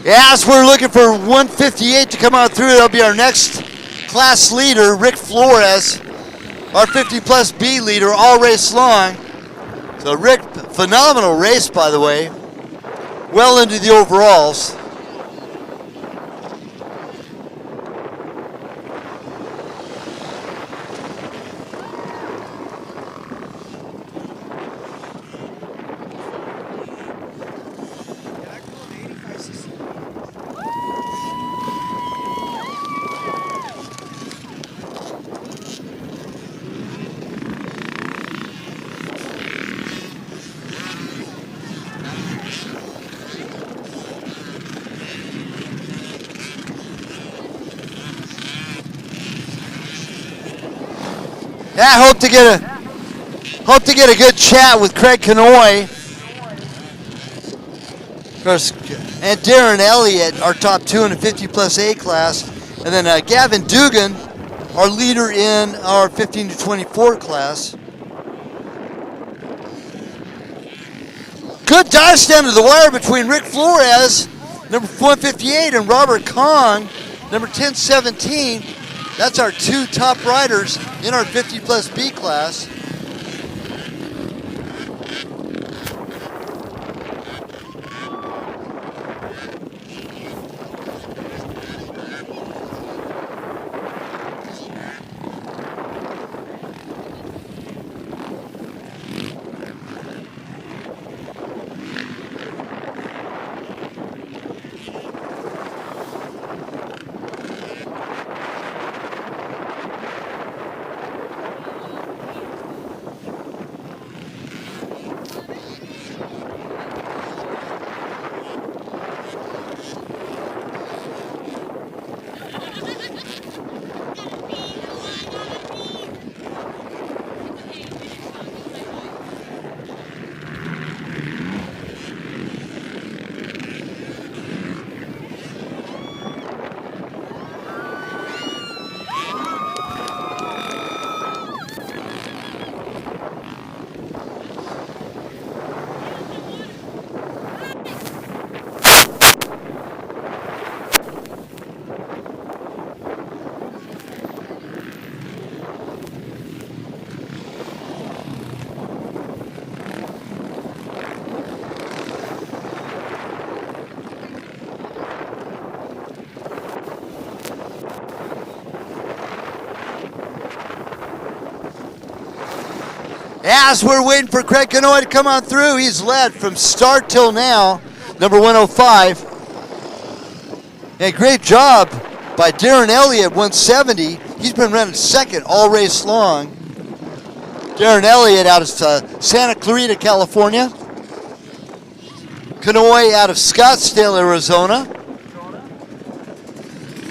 As we're looking for 158 to come out through, that'll be our next class leader, Rick Flores. Our 50 plus B leader all race long. So Rick, phenomenal race by the way. Well into the overalls. Yeah, I hope to get a good chat with Craig Canoy. Of course, and Darren Elliott, our top 2 in the 50 plus A class, and then Gavin Dugan, our leader in our 15 to 24 class. Good dice down to the wire between Rick Flores, number 158, and Robert Kong, number 1017. That's our 2 top riders in our 50 plus B class. As we're waiting for Craig Canoy to come on through, he's led from start till now, number 105. And great job by Darren Elliott, 170. He's been running second all race long. Darren Elliott out of Santa Clarita, California. Canoy out of Scottsdale, Arizona.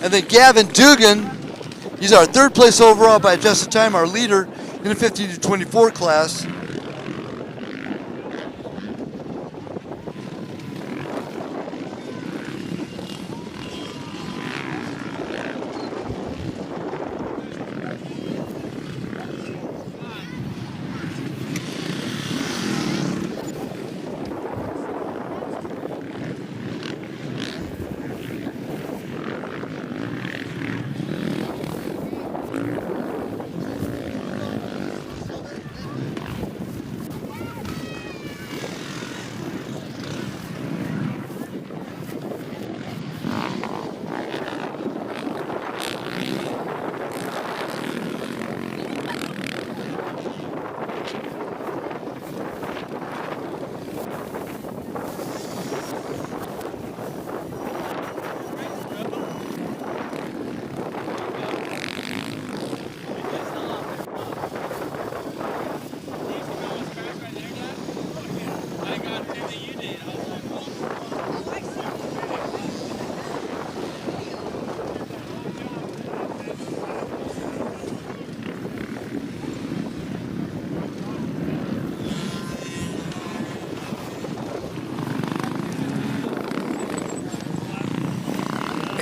And then Gavin Dugan, he's our 3rd place overall by adjusted time, our leader in the 15 to 24 class.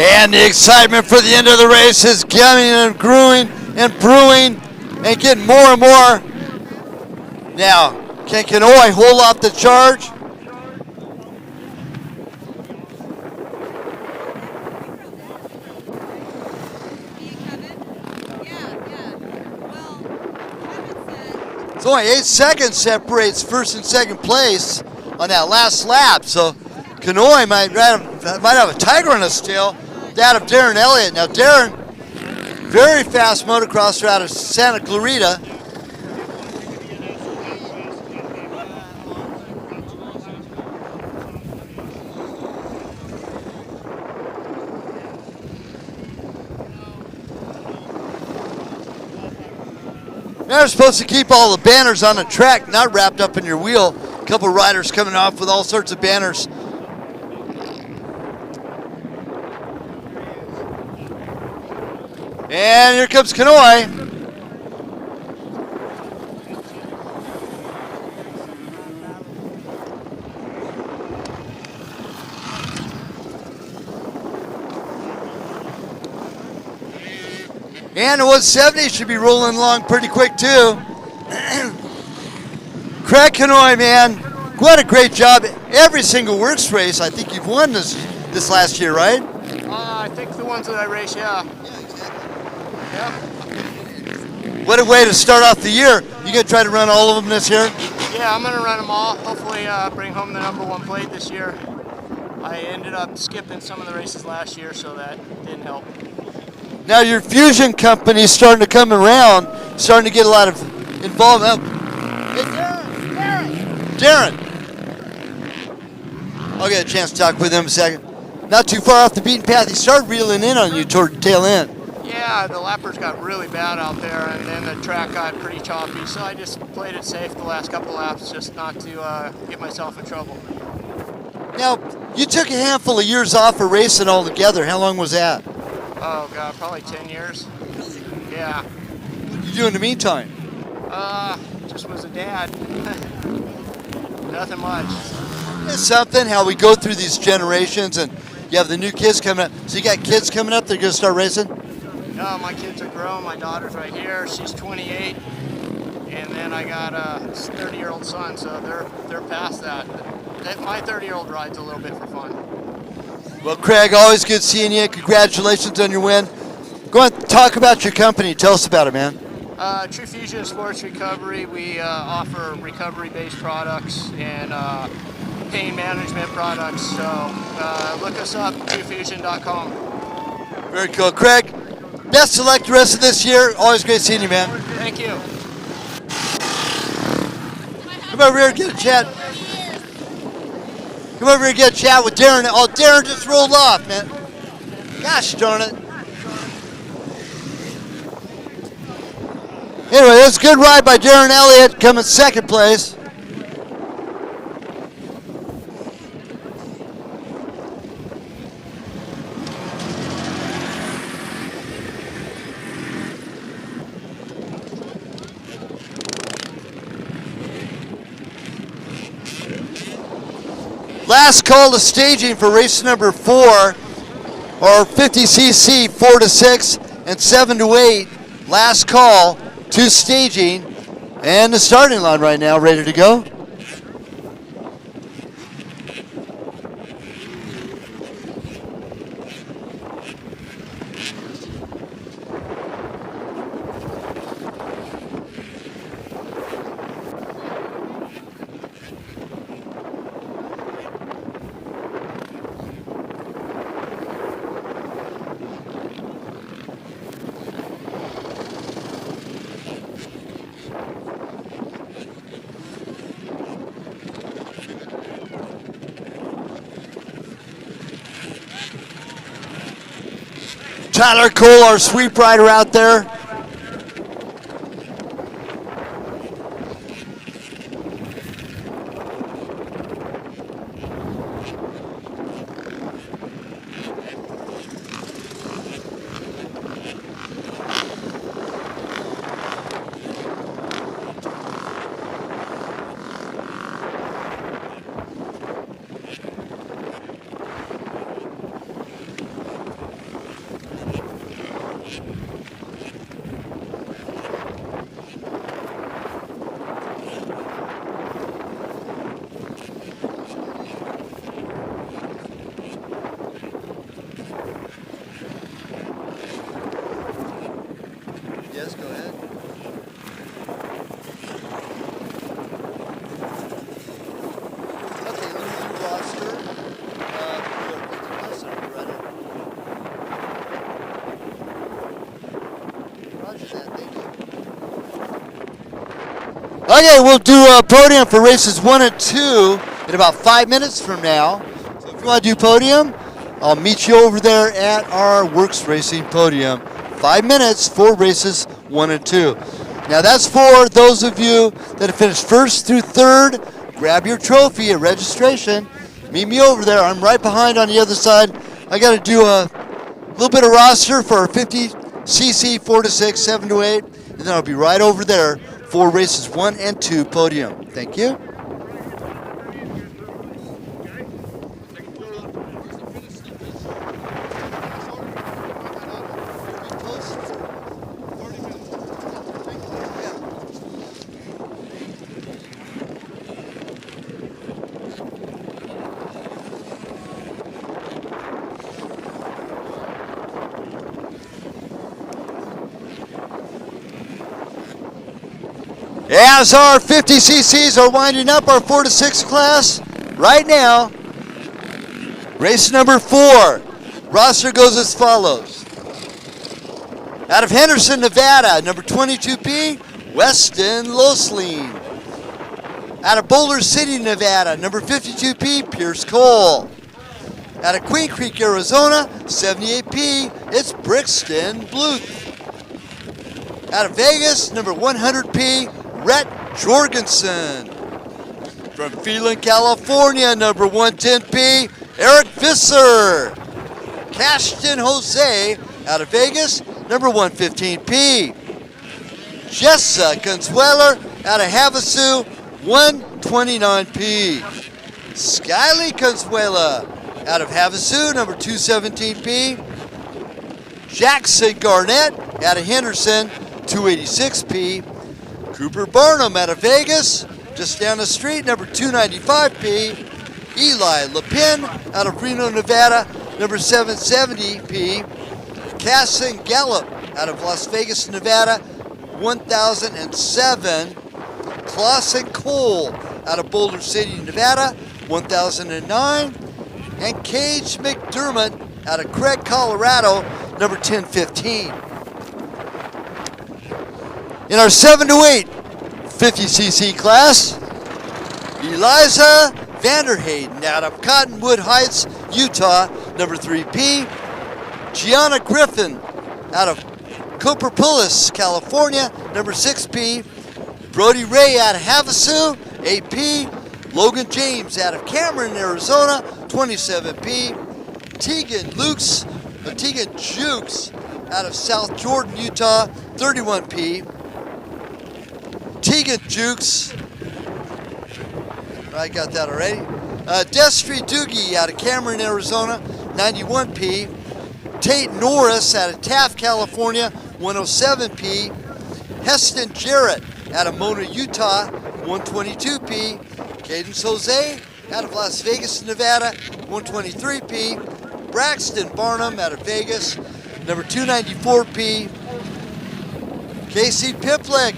And the excitement for the end of the race is getting and brewing and getting more and more. Now, can Kanoi hold off the charge? It's only 8 seconds separates first and second place on that last lap, so Kanoi might have a tiger on his tail. That of Darren Elliott. Now Darren, very fast motocrosser out of Santa Clarita. They're supposed to keep all the banners on the track, not wrapped up in your wheel. A couple riders coming off with all sorts of banners. And here comes Kanoi. And the 170 should be rolling along pretty quick too. Craig Kanoi, man, what a great job. Every single WORCS race, I think you've won this last year, right? I think the ones that I race, yeah. Yep. What a way to start off the year. You gonna try to run all of them this year? Yeah, I'm gonna run them all. Hopefully bring home the #1 plate this year. I ended up skipping some of the races last year, so that didn't help. Now your Fusion company is starting to come around, starting to get a lot of involvement. Hey, Darren! I'll get a chance to talk with him a second. Not too far off the beaten path. He started reeling in on you toward the tail end. Yeah, the lappers got really bad out there, and then the track got pretty choppy, so I just played it safe the last couple laps just not to get myself in trouble. Now, you took a handful of years off of racing altogether. How long was that? Oh, God, probably 10 years. Yeah. What did you do in the meantime? Just was a dad. Nothing much. It's something how we go through these generations, and you have the new kids coming up. So you got kids coming up, they're going to start racing? No, my kids are grown. My daughter's right here. She's 28. And then I got a 30-year-old son, so they're past that. My 30-year-old rides a little bit for fun. Well, Craig, always good seeing you. Congratulations on your win. Go on, talk about your company. Tell us about it, man. True Fusion Sports Recovery. We offer recovery-based products and pain management products. So look us up, truefusion.com. Very cool. Craig, best of luck the rest of this year. Always great seeing you, man. Thank you. Come over here and get a chat. Come over here and get a chat with Darren. Oh, Darren just rolled off, man. Gosh darn it. Anyway, that's a good ride by Darren Elliott, coming second place. Last call to staging for race number 4, or 50cc, 4 to 6 and 7 to 8. Last call to staging, and the starting line right now, ready to go. Tyler Cole, our sweep rider out there. Okay, we'll do a podium for races 1 and 2 in about 5 minutes from now. So if you want to do podium, I'll meet you over there at our WORCS Racing podium. 5 minutes for races 1 and 2. Now that's for those of you that have finished 1st through 3rd. Grab your trophy at registration. Meet me over there. I'm right behind on the other side. I got to do a little bit of roster for 50cc 4 to 6, 7 to 8, and then I'll be right over there for races 1 and 2 podium. Thank you. As our 50cc's are winding up, our 4 to 6 class right now, race number 4. Roster goes as follows. Out of Henderson, Nevada, number 22P, Weston Losling. Out of Boulder City, Nevada, number 52P, Pierce Cole. Out of Queen Creek, Arizona, 78P, it's Brixton Bluth. Out of Vegas, number 100P, Rhett Jorgensen. From Phelan, California, number 110P, Eric Visser. Cashton Jose, out of Vegas, number 115P. Jessa Consueler, out of Havasu, 129P. Skyly Consuela, out of Havasu, number 217P. Jackson Garnett, out of Henderson, 286P. Cooper Barnum, out of Vegas, just down the street, number 295P. Eli LePin, out of Reno, Nevada, number 770P. Casson Gallup, out of Las Vegas, Nevada, 1007. Clausen Cole, out of Boulder City, Nevada, 1009. And Cage McDermott, out of Craig, Colorado, number 1015. In our 7 to 8 50cc class, Eliza Vanderhayden, out of Cottonwood Heights, Utah, number 3P. Gianna Griffin, out of Cooperpolis, California, number 6P. Brody Ray, out of Havasu, 8P. Logan James, out of Cameron, Arizona, 27P. Tegan Jukes, out of South Jordan, Utah, 31P. Tegan Jukes, I got that already. Destry Doogie, out of Cameron, Arizona, 91P. Tate Norris, out of Taft, California, 107P. Heston Jarrett, out of Mona, Utah, 122P. Cadence Jose, out of Las Vegas, Nevada, 123P. Braxton Barnum, out of Vegas, number 294P. Casey Piplick,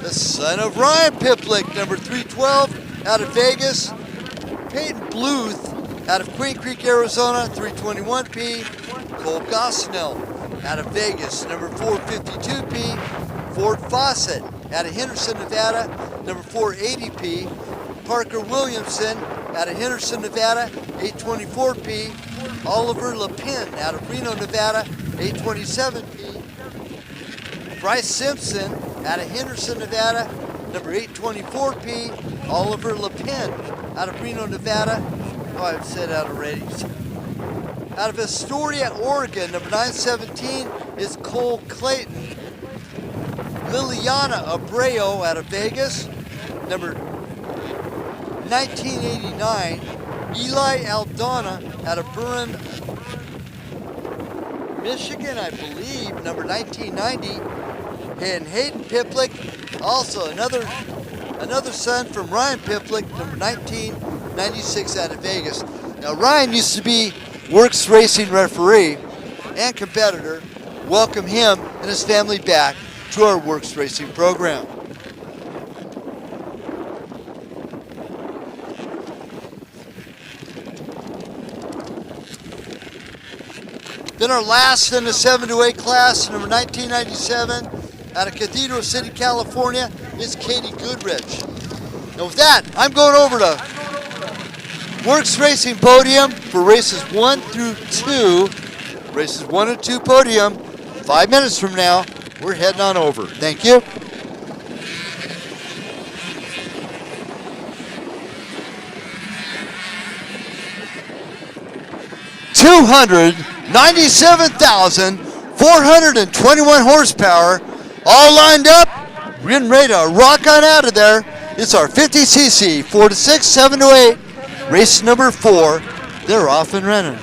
the son of Ryan Piplick, number 312, out of Vegas. Peyton Bluth, out of Queen Creek, Arizona, 321P. Cole Gosnell, out of Vegas, number 452P. Ford Fawcett, out of Henderson, Nevada, number 480P. Parker Williamson, out of Henderson, Nevada, 824P. Oliver LePin, out of Reno, Nevada, 827P. Bryce Simpson, out of Henderson, Nevada, number 824P. Oliver LePin, out of Reno, Nevada. Oh, I've said that already. Out of Astoria, Oregon, number 917 is Cole Clayton. Liliana Abreu, out of Vegas, number 1989. Eli Aldana, out of Burren, Michigan, I believe, number 1990. And Hayden Piplick, also another son from Ryan Piplick, number 1996, out of Vegas. Now Ryan used to be WORCS Racing referee and competitor. Welcome him and his family back to our WORCS Racing program. Then our last in the 7 to 8 class, number 1997, out of Cathedral City, California, Miss Katie Goodrich. And with that, I'm going over to WORCS Racing podium for races 1 through 2. Races 1 and 2 podium. 5 minutes from now, we're heading on over. Thank you. $297,421 horsepower, all lined up. We're getting ready to rock on out of there. It's our 50cc, 4 to 6, 7 to 8, race number 4. They're off and running.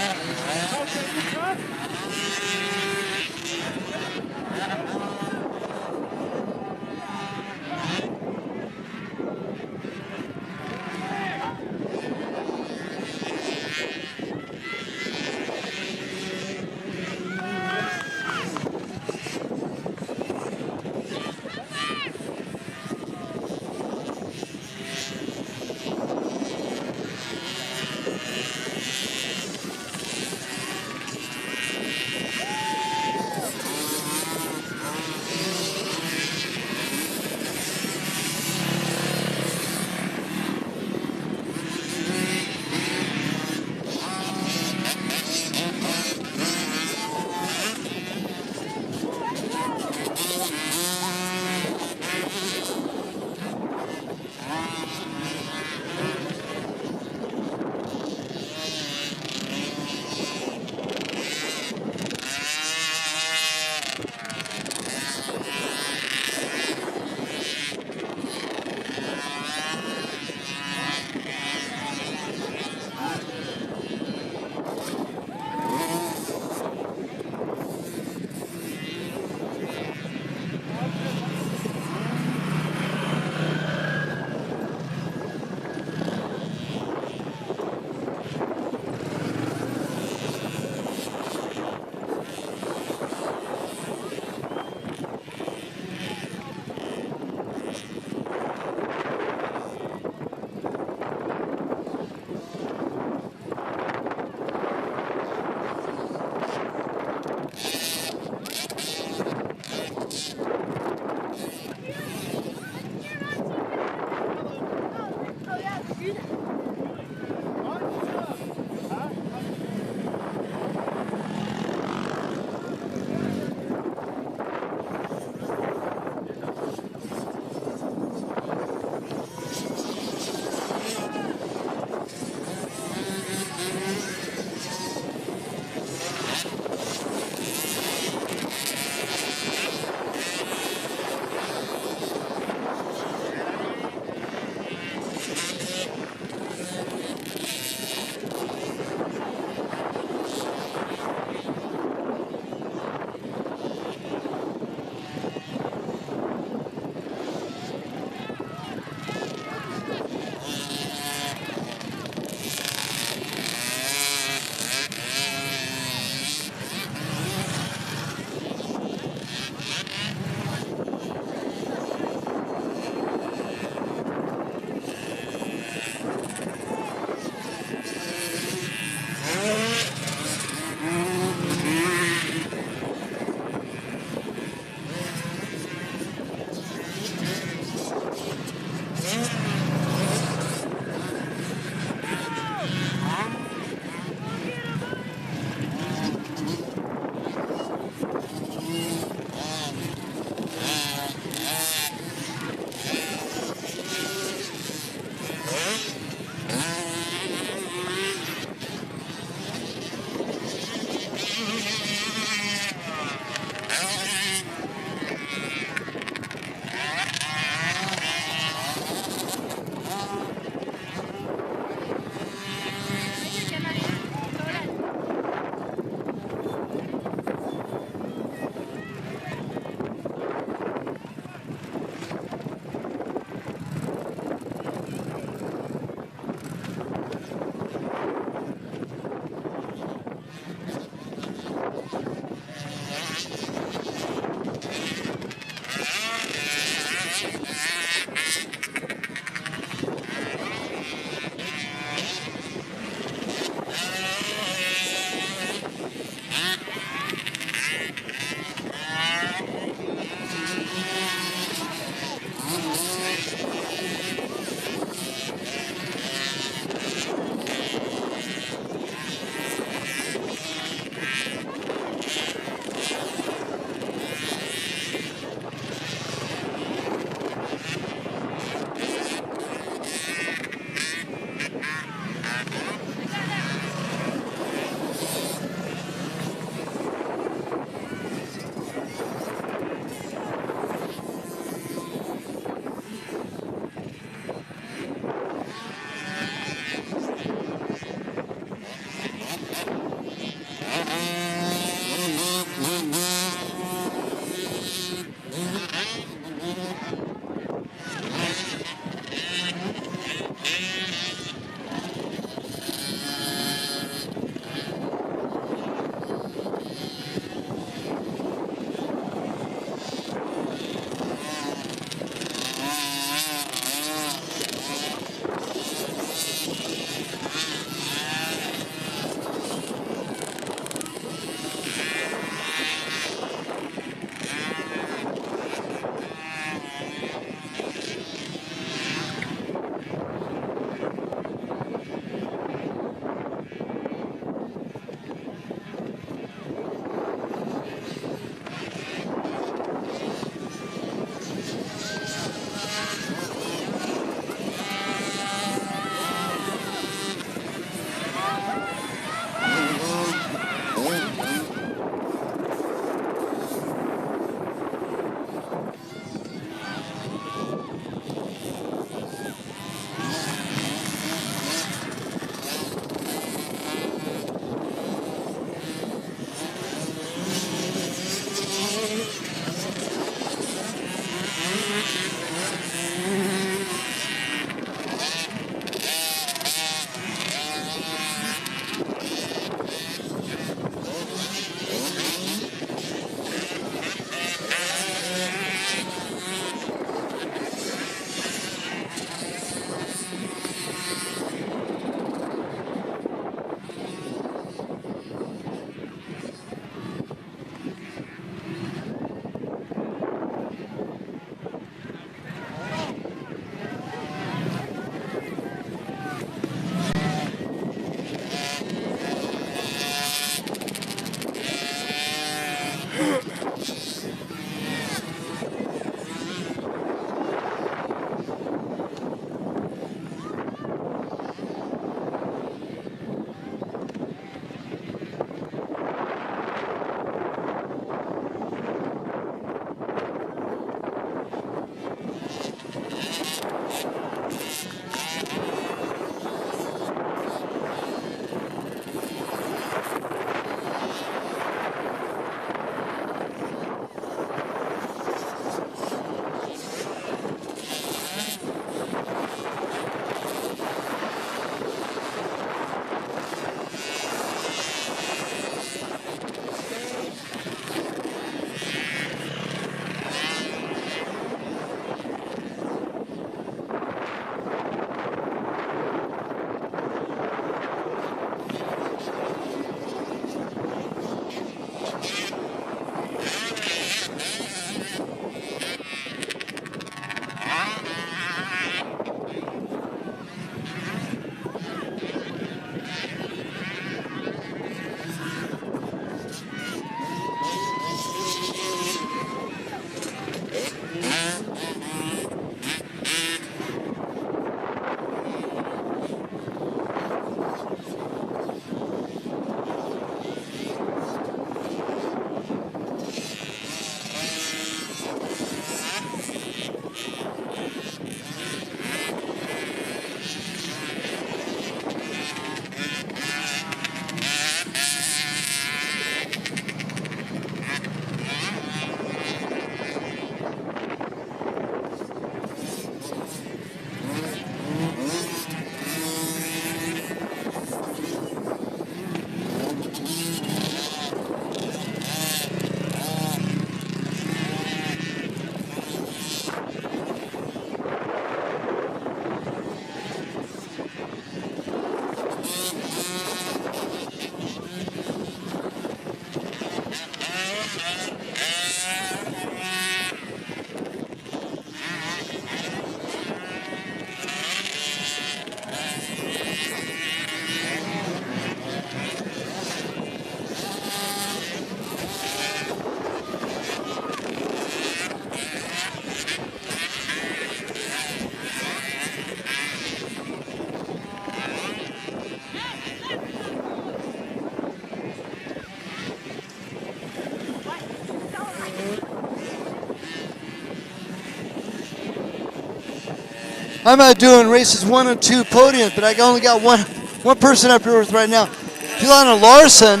I'm out doing races 1 and 2 podiums, but I only got one person up here with right now. Jelana Larson,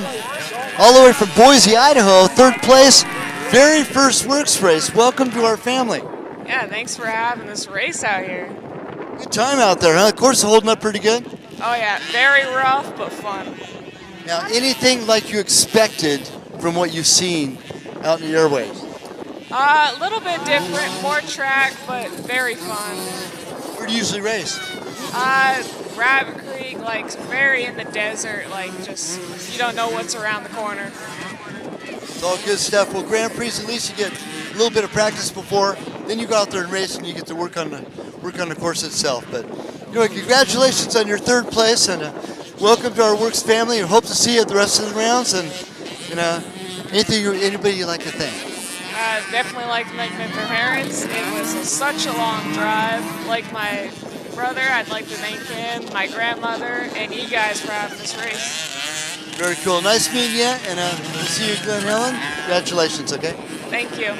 all the way from Boise, Idaho, 3rd place, very first WORCS race. Welcome to our family. Yeah, thanks for having this race out here. Good time out there, huh? The course is holding up pretty good. Oh yeah, very rough but fun. Now, anything like you expected from what you've seen out in the airways? A little bit different, more track, but very fun. Where do you usually race? Rabbit Creek, like very in the desert, like just you don't know what's around the corner. It's all good stuff. Well, Grand Prix, at least you get a little bit of practice before, then you go out there and race, and you get to work on the course itself. But anyway, congratulations on your 3rd place, and welcome to our WORCS family. We hope to see you at the rest of the rounds, and anybody you'd like to thank. Definitely like to thank my parents. It was such a long drive. Like my brother, I'd like to thank him, my grandmother, and you guys for having this race. Very cool. Nice meeting you, and we'll see you at Glen Helen. Congratulations, okay? Thank you.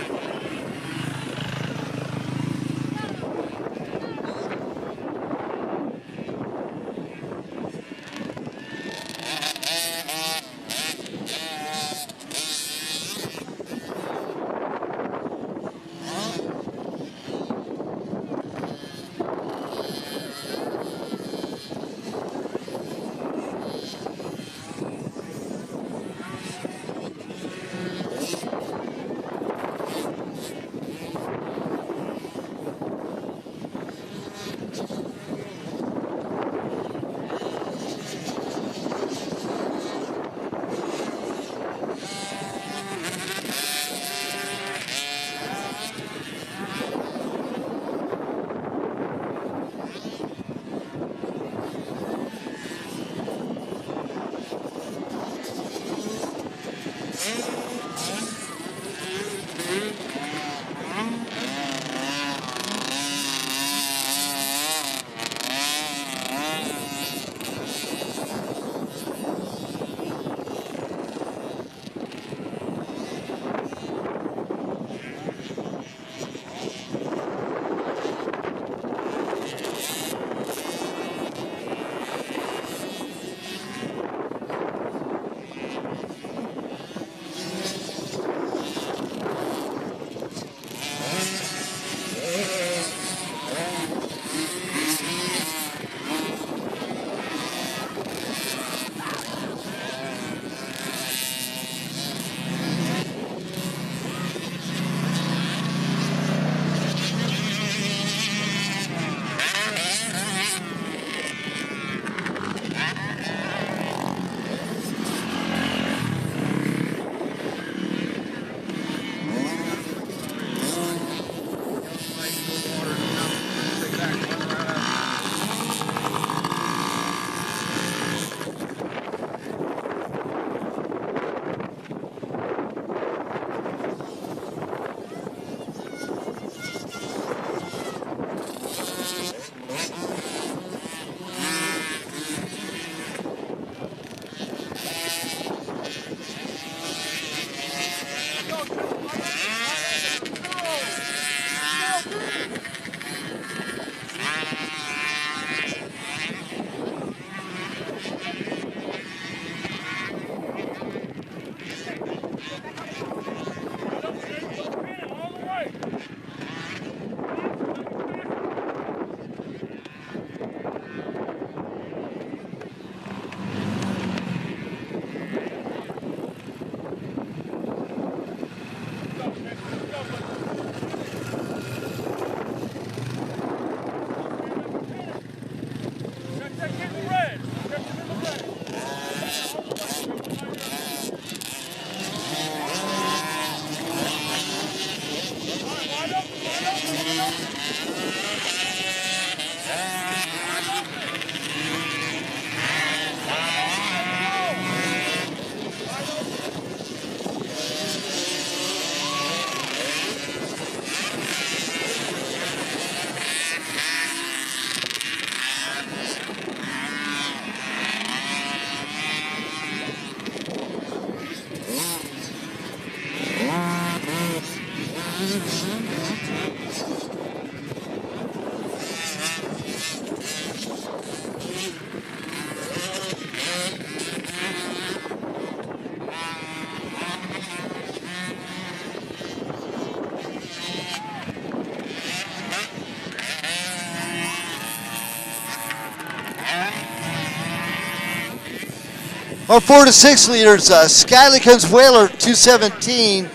Our 4 to 6 leaders, Skyly Consuelo, 217,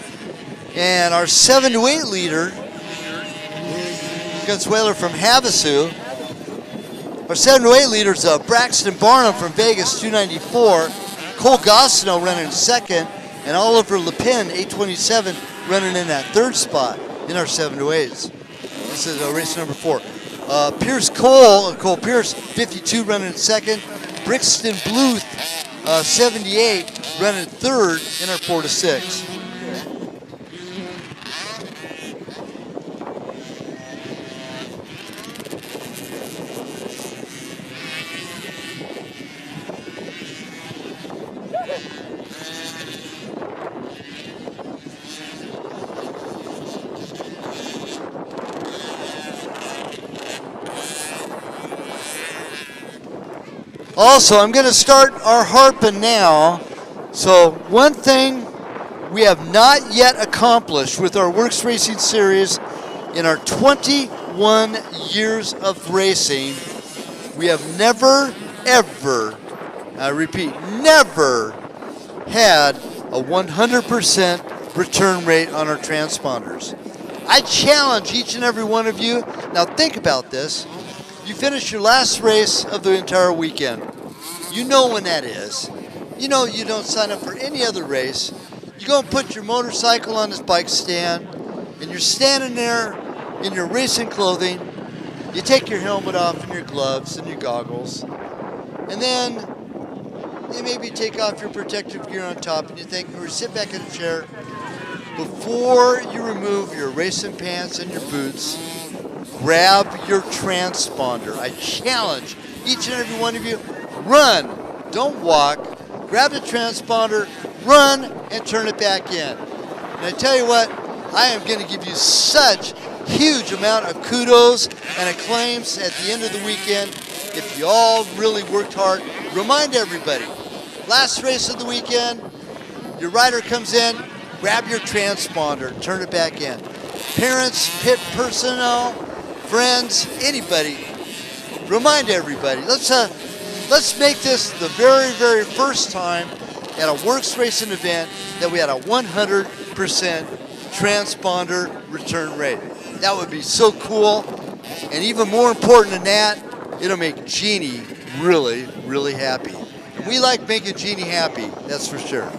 and our 7 to 8 leader, Consuelo from Havasu. Our 7 to 8 leaders, Braxton Barnum from Vegas, 294, Cole Gosno running in second, and Oliver Lepin, 827, running in that third spot in our 7 to 8s. This is race number 4. Pierce Cole Pierce, 52, running in second. Brixton Bluth, 78, running third in our 4 to 6. Also, I'm going to start our harping now. So one thing we have not yet accomplished with our WORCS Racing Series in our 21 years of racing, we have never, ever, I repeat, never had a 100% return rate on our transponders. I challenge each and every one of you. Now think about this. You finish your last race of the entire weekend. You know when that is. You know you don't sign up for any other race. You go and put your motorcycle on this bike stand, and you're standing there in your racing clothing. You take your helmet off and your gloves and your goggles, and then you maybe take off your protective gear on top, and you think, or sit back in a chair. Before you remove your racing pants and your boots, grab your transponder. I challenge each and every one of you, run, don't walk, grab the transponder, run, and turn it back in. And I tell you what, I am going to give you such huge amount of kudos and acclaims at the end of the weekend if you all really worked hard. Remind everybody, last race of the weekend, your rider comes in, grab your transponder, turn it back in. Parents, pit personnel, friends, anybody, remind everybody. Let's make this the very, very first time at a WORCS racing event that we had a 100% transponder return rate. That would be so cool. And even more important than that, it'll make Jeannie really, really happy. We like making Jeannie happy, that's for sure.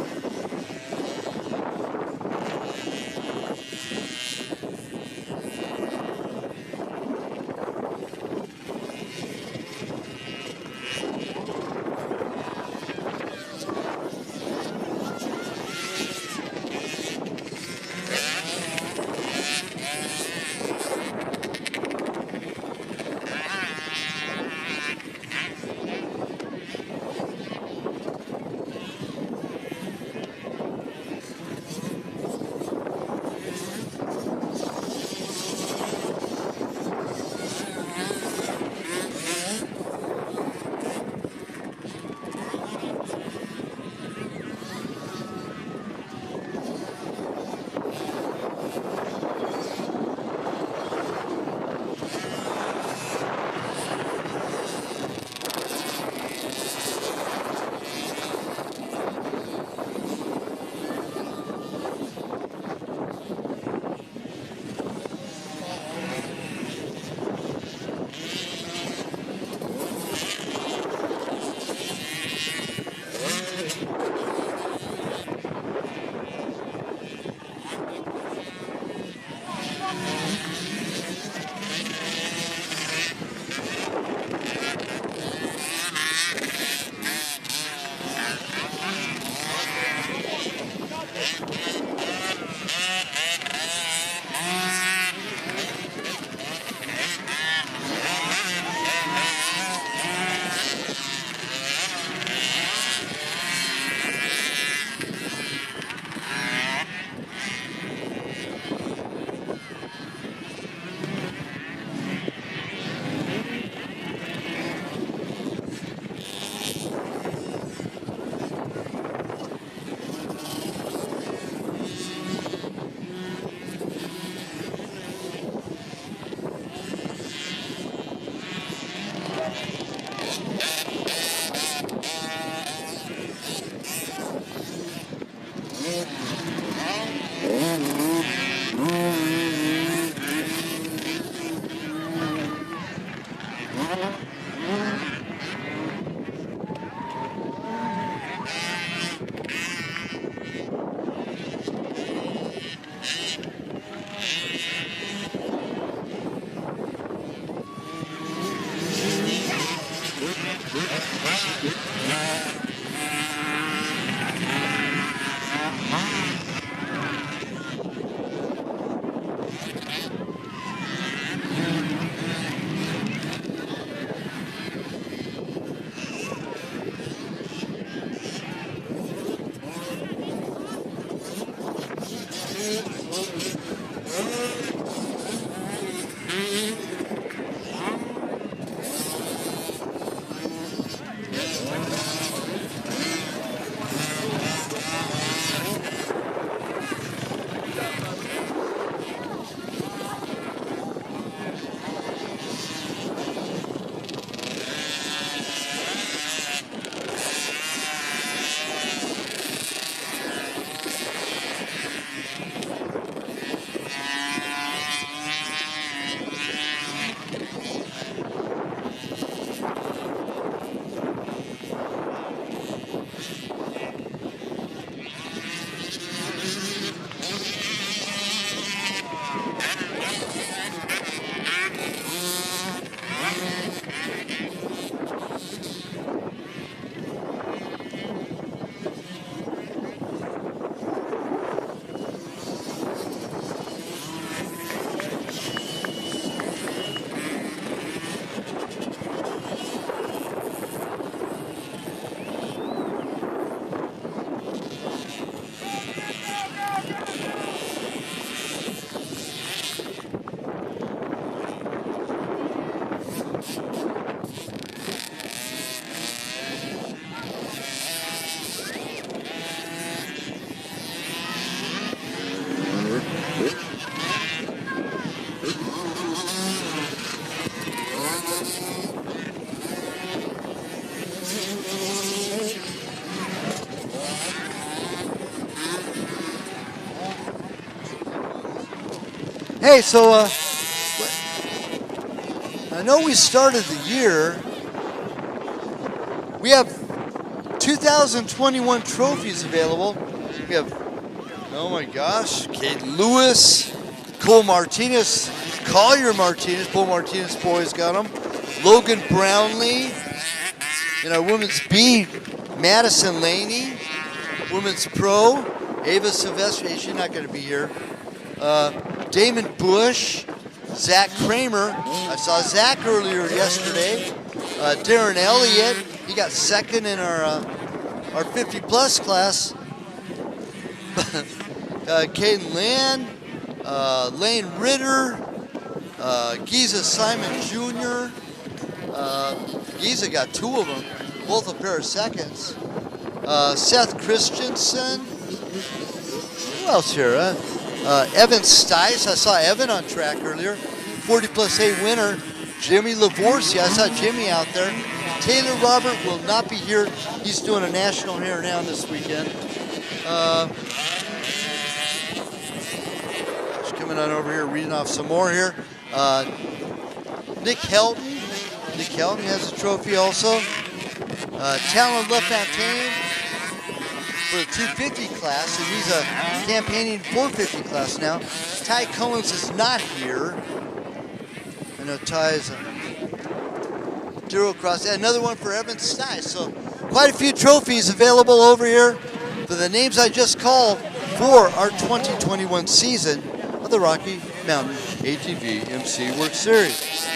Hey, so I know we started the year. We have 2021 trophies available. We have, oh my gosh, Kate Lewis, Cole Martinez, Collier Martinez, Bo Martinez boys got them. Logan Brownlee. In our women's B, Madison Laney. Women's Pro, Ava Silvestri. She's not going to be here. Damon Bush, Zach Kramer. I saw Zach earlier yesterday. Darren Elliott, he got second in our 50-plus class. Caden Land, Lane Ritter, Giza Simon Jr. Giza got two of them, both a pair of seconds. Seth Christensen. Who else here? Evan Stice. I saw Evan on track earlier. 40+8 winner. Jimmy Lavorsi. I saw Jimmy out there. Taylor Robert will not be here. He's doing a national hair down this weekend. Just coming on over here, reading off some more here. Nick Helton. Nick Helton has a trophy also. Talon LaFontaine for the 250 class, and he's campaigning 450 class now. Ty Collins is not here. I know Ty's Duro Cross. And another one for Evan Stice. So quite a few trophies available over here for the names I just called for our 2021 season of the Rocky Mountain ATV MC WORCS Series.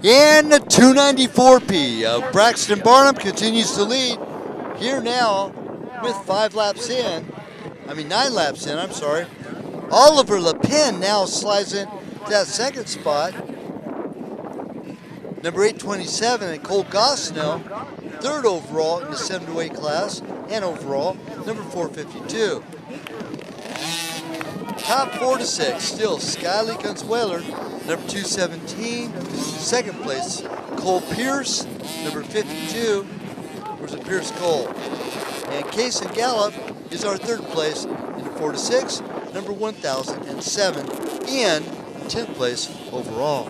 And the 294P of Braxton Barnum continues to lead here now with 9 laps in, I'm sorry. Oliver LePen now slides in to that second spot. Number 827 and Cole Gosnell, third overall in the 7 to 8 class, and overall, number 452. Top 4 to 6, still Skyly Consueler, number 217. Second place, Cole Pierce, number 52. Where's the Pierce Cole? And Kaysen Gallup is our third place in 4 to 6, number 1007, and 10th place overall.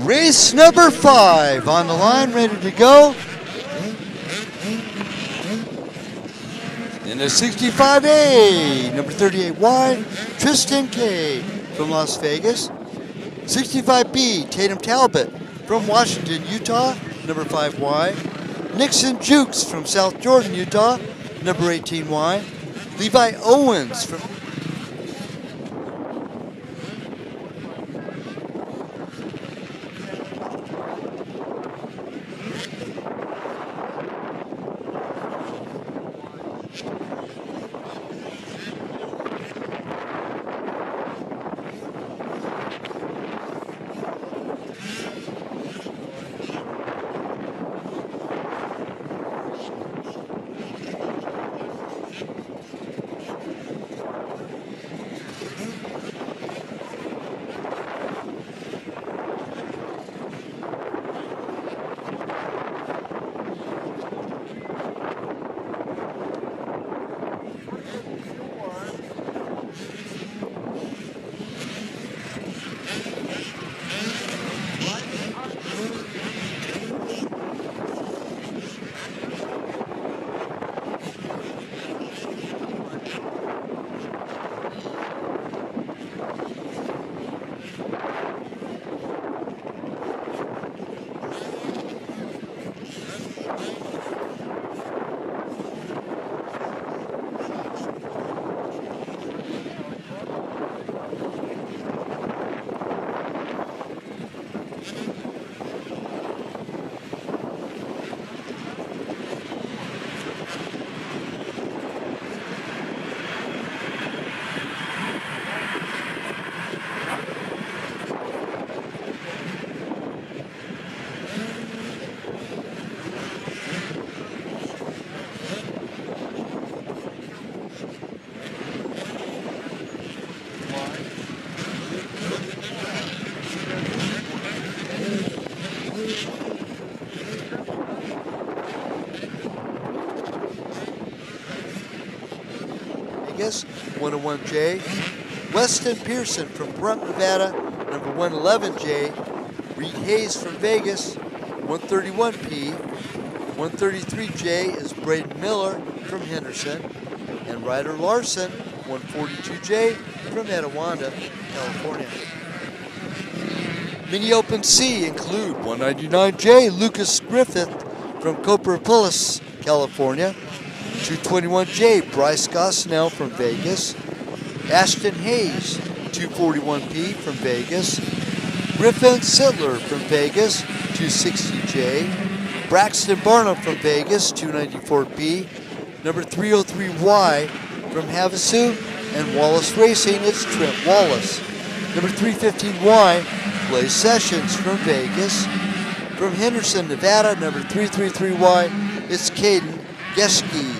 Race number 5 on the line, ready to go. In the 65A, number 38Y, Tristan K from Las Vegas. 65B, Tatum Talbot from Washington, Utah, number 5Y. Nixon Jukes from South Jordan, Utah, number 18Y. Levi Owens from Vegas, 101J. Weston Pearson from Brunt, Nevada, number 111J. Reed Hayes from Vegas, 131P. 133J is Braden Miller from Henderson. And Ryder Larson, 142J from Etiwanda, California. Mini Open C include 199J Lucas Griffith from Copperpolis, California. 221J Bryce Gosnell from Vegas. Ashton Hayes, 241P from Vegas. Griffin Sittler from Vegas, 260J. Braxton Barnum from Vegas, 294P. Number 303Y from Havasu. And Wallace Racing, it's Trent Wallace. Number 315Y, Blaze Sessions from Vegas. From Henderson, Nevada, number 333Y, it's Caden Geschke.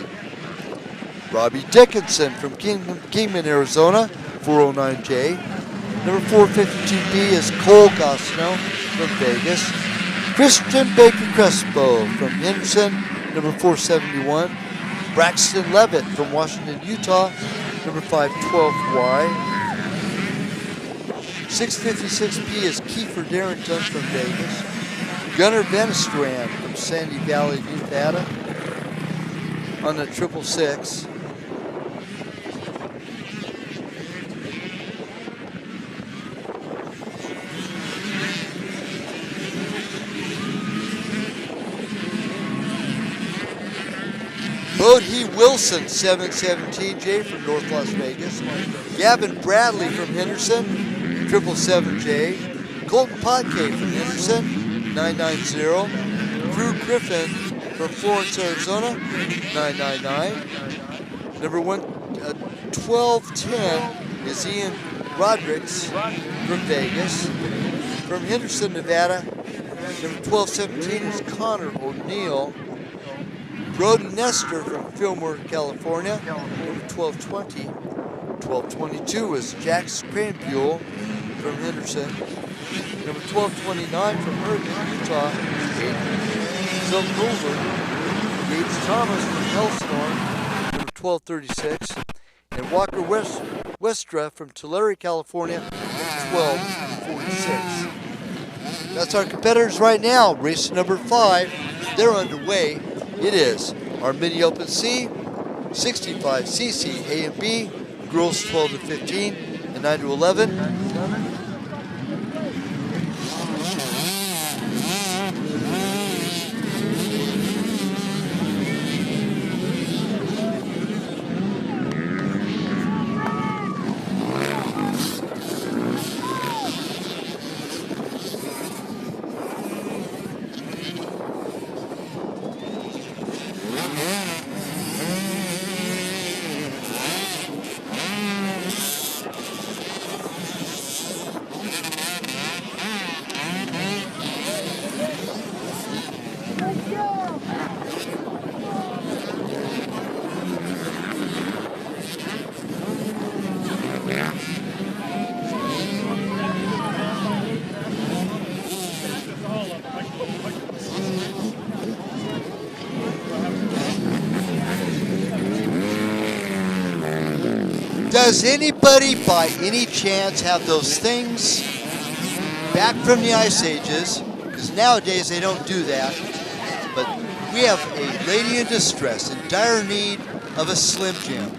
Robbie Dickinson from Kingman, Arizona, 409J. Number 452B is Cole Gosnell from Vegas. Christian Baker Crespo from Henderson, number 471. Braxton Levitt from Washington, Utah, number 512Y. 656P is Kiefer Darrington from Vegas. Gunnar Benestrand from Sandy Valley, Nevada, on the 666. Bo Cody Wilson, 717J from North Las Vegas. Gavin Bradley from Henderson, 777J. Colton Potke from Henderson, 990. Drew Griffin from Florence, Arizona, 999. Number 1210 is Ian Rodricks from Vegas. From Henderson, Nevada, number 1217 is Connor O'Neill. Broden Nestor from Fillmore, California, number 1220. 1222 is Jack Crampule from Henderson. Number 1229 from Oregon, Utah, Silver. Gates Thomas from Hellstorm, number 1236. And Walker Westra from Tulare, California, 1246. That's our competitors right now. Race number 5, they're underway. It is our mini open C, 65cc A and B, girls 12 to 15 and 9 to 11. Does anybody by any chance have those things back from the Ice Ages? Because nowadays they don't do that. But we have a lady in distress, in dire need of a Slim Jim.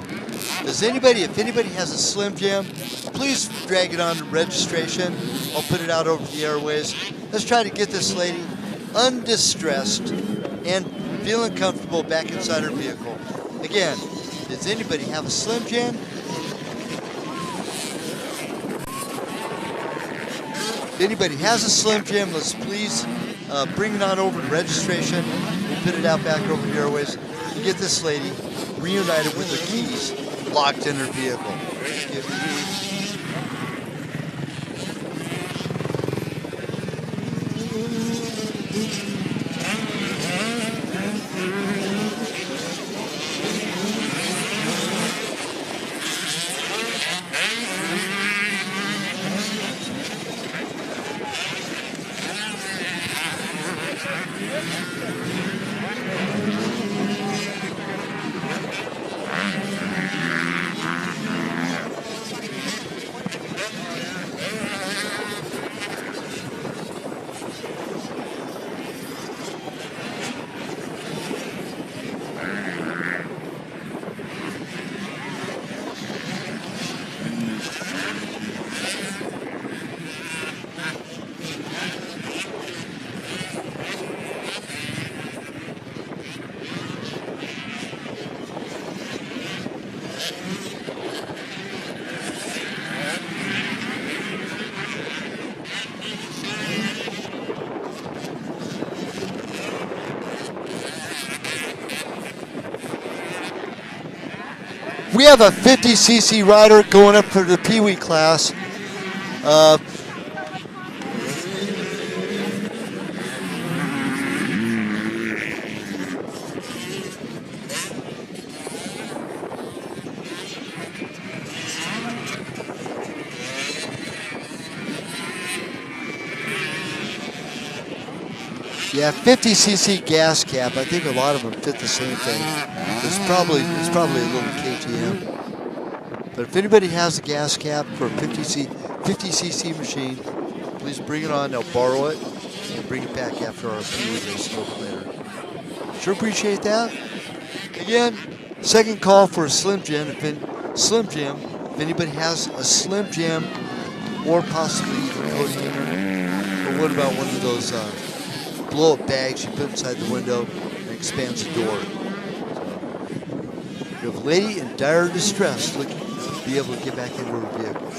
Does anybody, if anybody has a Slim Jim, please drag it on to registration. I'll put it out over the airways. Let's try to get this lady undistressed and feeling comfortable back inside her vehicle. Again, does anybody have a Slim Jim? If anybody has a Slim Jim, let's please bring it on over to registration. We'll put it out back over the airways and get this lady reunited with her keys locked in her vehicle. We have a 50cc rider going up for the Pee Wee class. Yeah, 50cc gas cap. I think a lot of them fit the same thing. It's probably a little KTM. But if anybody has a gas cap for a 50cc machine, please bring it on. They'll borrow it and bring it back after our Pee Wee race a little later. Sure appreciate that. Again, second call for a Slim Jim. If anybody has a Slim Jim or possibly even codeine, or what about one of those blow-up bags you put inside the window and expands the door. So, lady in dire distress looking to be able to get back into her vehicle.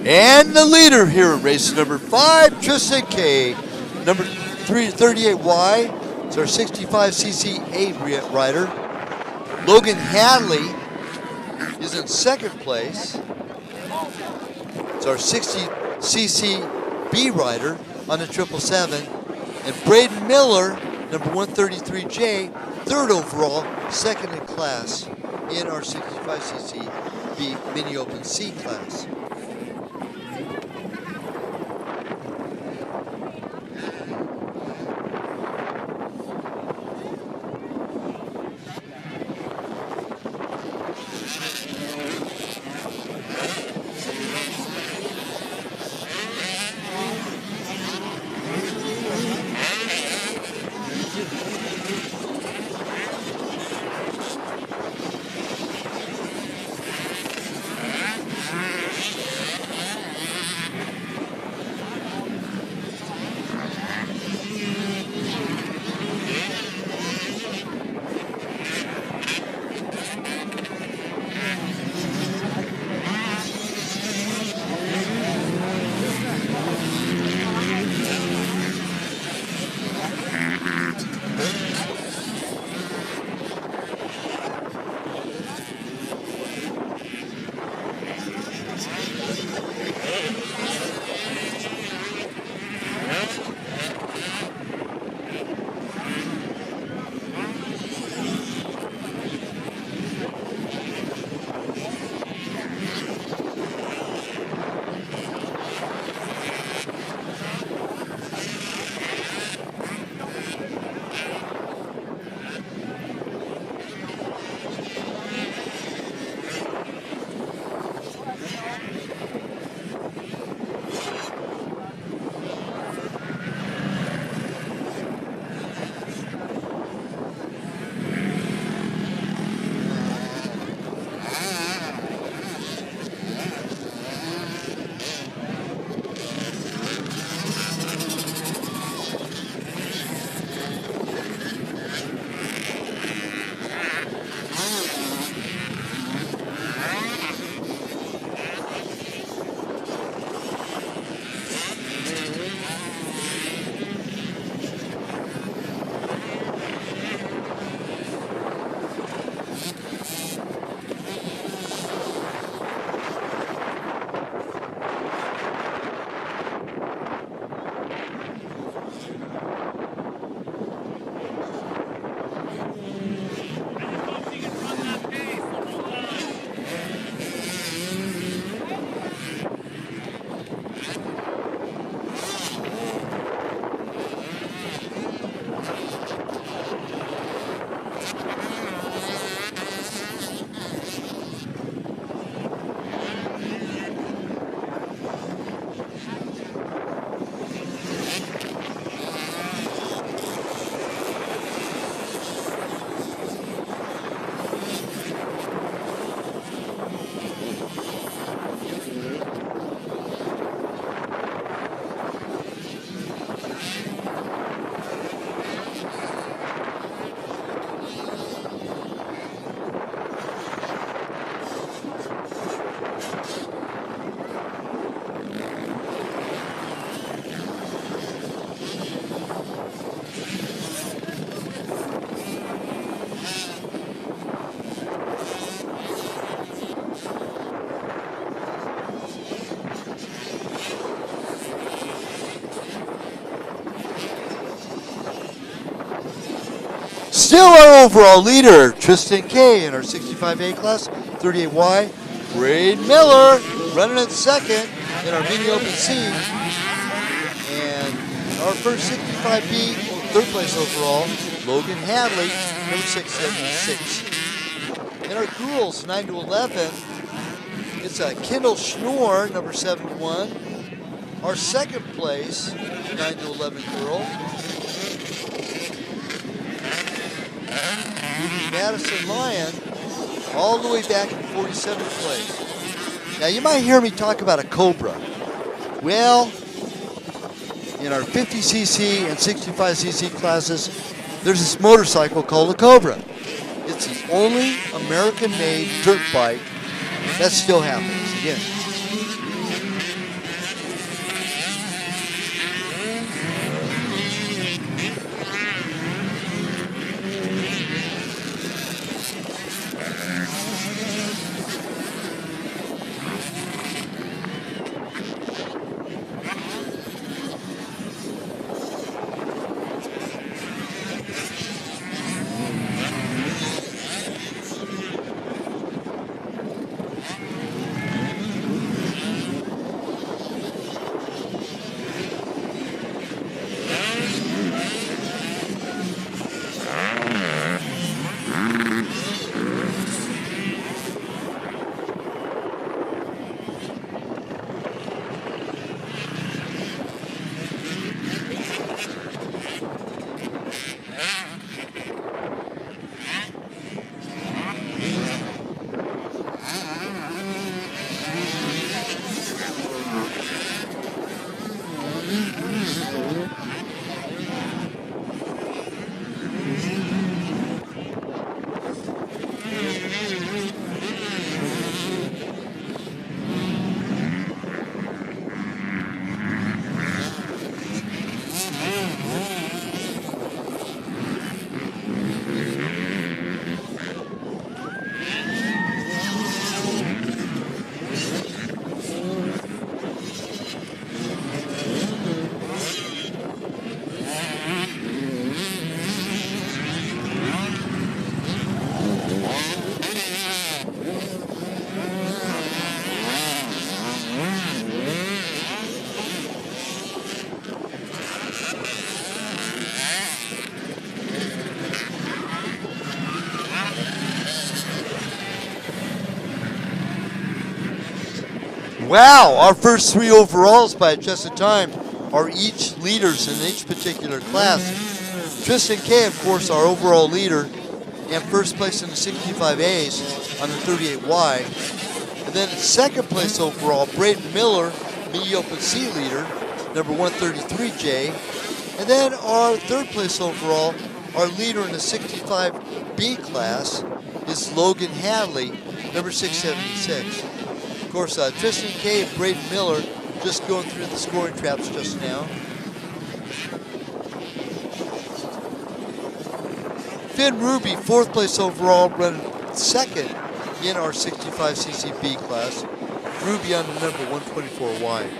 And the leader here in race number 5, Tristan K. Number 38Y, it's our 65cc A rider. Logan Hadley is in second place. It's our 60cc B rider on the 777. And Braden Miller, number 133J, third overall, second in class in our 65cc B mini open C class. Still our overall leader, Tristan Kay in our 65A class, 38Y. Braden Miller running at second in our mini open C. And our first 65B, third place overall, Logan Hadley, number 676. In our girls, 9 to 11, it's a Kendall Schnorr, number 71. Our second place, 9 to 11 girl, Madison Lyon, all the way back in 47th place. Now you might hear me talk about a Cobra. Well, in our 50cc and 65cc classes, there's this motorcycle called a Cobra. It's the only American-made dirt bike that still happens. Again, wow, our first three overalls by adjusted time are each leaders in each particular class. Tristan Kay, of course, our overall leader, and first place in the 65As on the 38Y. And then second place overall, Braden Miller, mini open C leader, number 133J. And then our third place overall, our leader in the 65B class is Logan Hadley, number 676. Of course, Tristan Kay and Braden Miller just going through the scoring traps just now. Finn Ruby, fourth place overall, running second in our 65cc B class. Ruby on the number 124Y.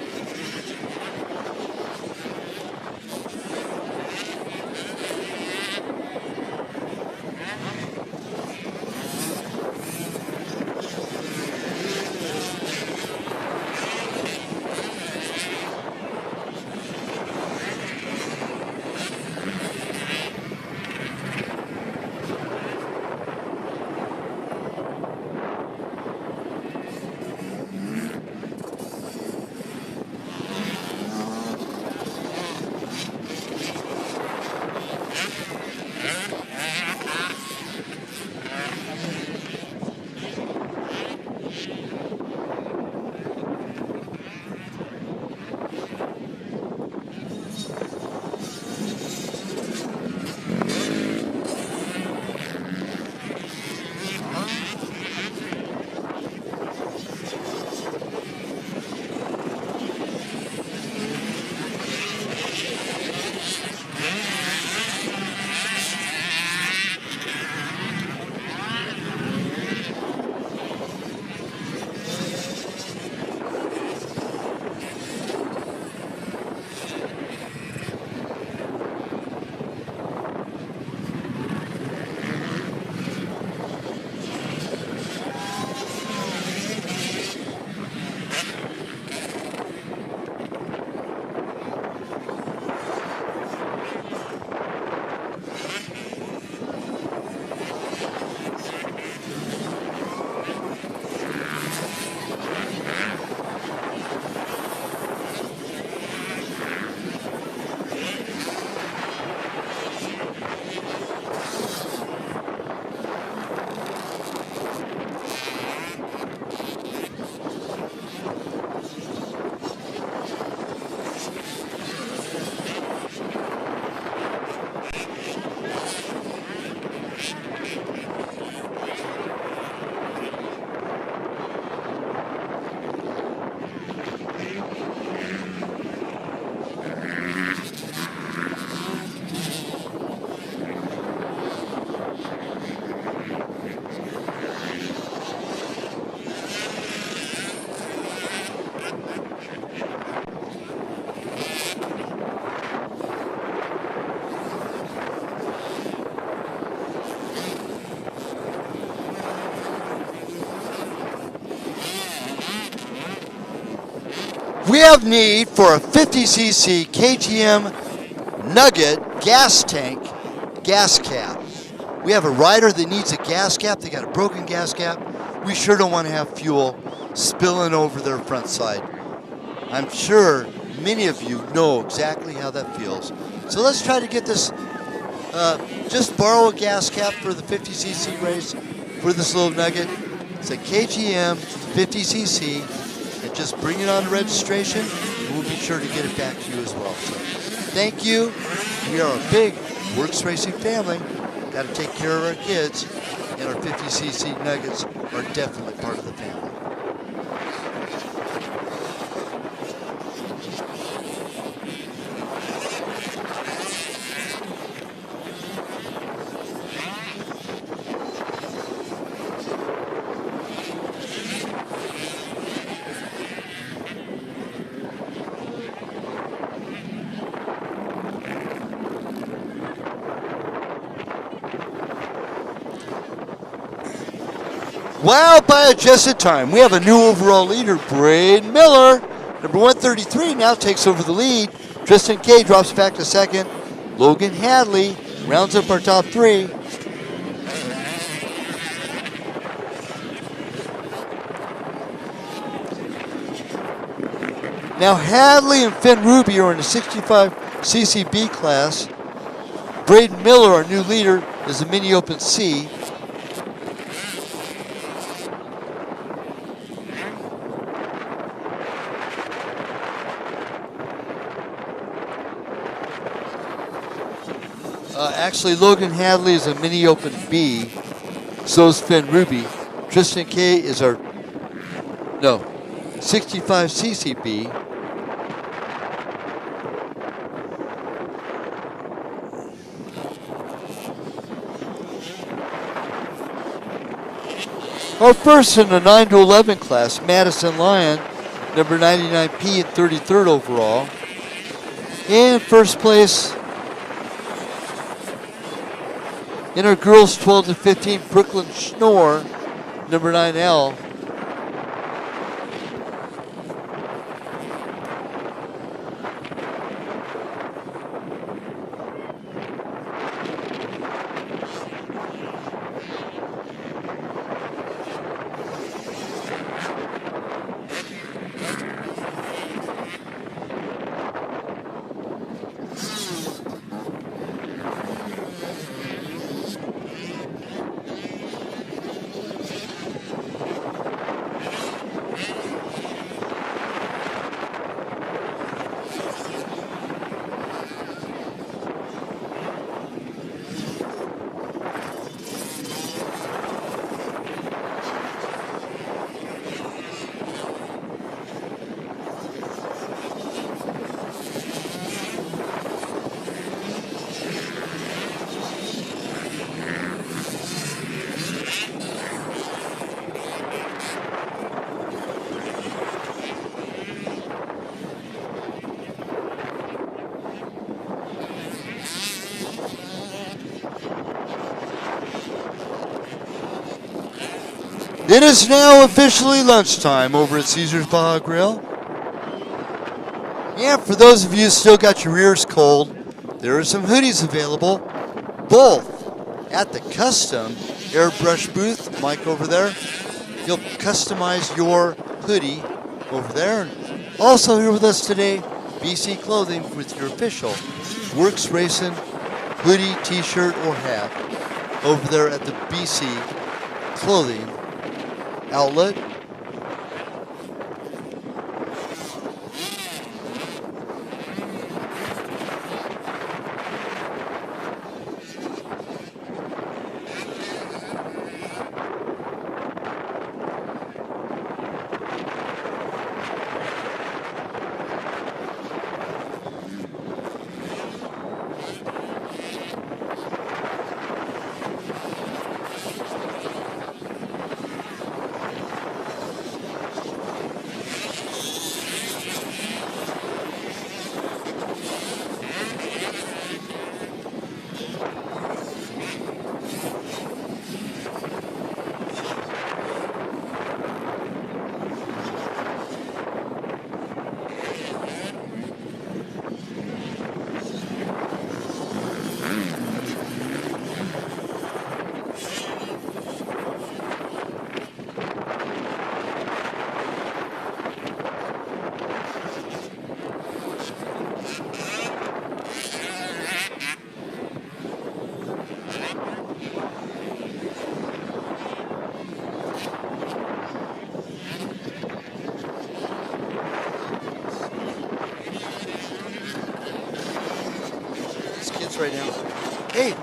We have need for a 50cc KTM Nugget gas tank gas cap. We have a rider that needs a gas cap. They got a broken gas cap. We sure don't want to have fuel spilling over their front side. I'm sure many of you know exactly how that feels. So let's try to get this, just borrow a gas cap for the 50cc race for this little Nugget. It's a KTM 50cc, and just bring it on to registration, and we'll be sure to get it back to you as well. So thank you. We are a big WORCS Racing family. Got to take care of our kids, and our 50cc Nuggets are definitely part of the family. Wow, by adjusted time, we have a new overall leader, Brandy Miller. Number 133 now takes over the lead. Tristan Kay drops back to second. Logan Hadley rounds up our top three. Now Hadley and Finn Ruby are in the 65cc B class. Brandy Miller, our new leader, is the Mini Open C. Actually, Logan Hadley is a Mini Open B. So is Finn Ruby. Tristan Kay is our, 65cc B. Our first in the 9 to 11 class, Madison Lyon, number 99P and 33rd overall. And first place in our girls 12 to 15, Brooklyn Schnorr, number 9L. It is now officially lunchtime over at Caesar's Baja Grill. And for those of you who still got your ears cold, there are some hoodies available, both at the custom airbrush booth. Mike over there, you'll customize your hoodie over there. And also here with us today, BC Clothing with your official WORCS Racing hoodie, t-shirt, or hat over there at the BC Clothing outlet.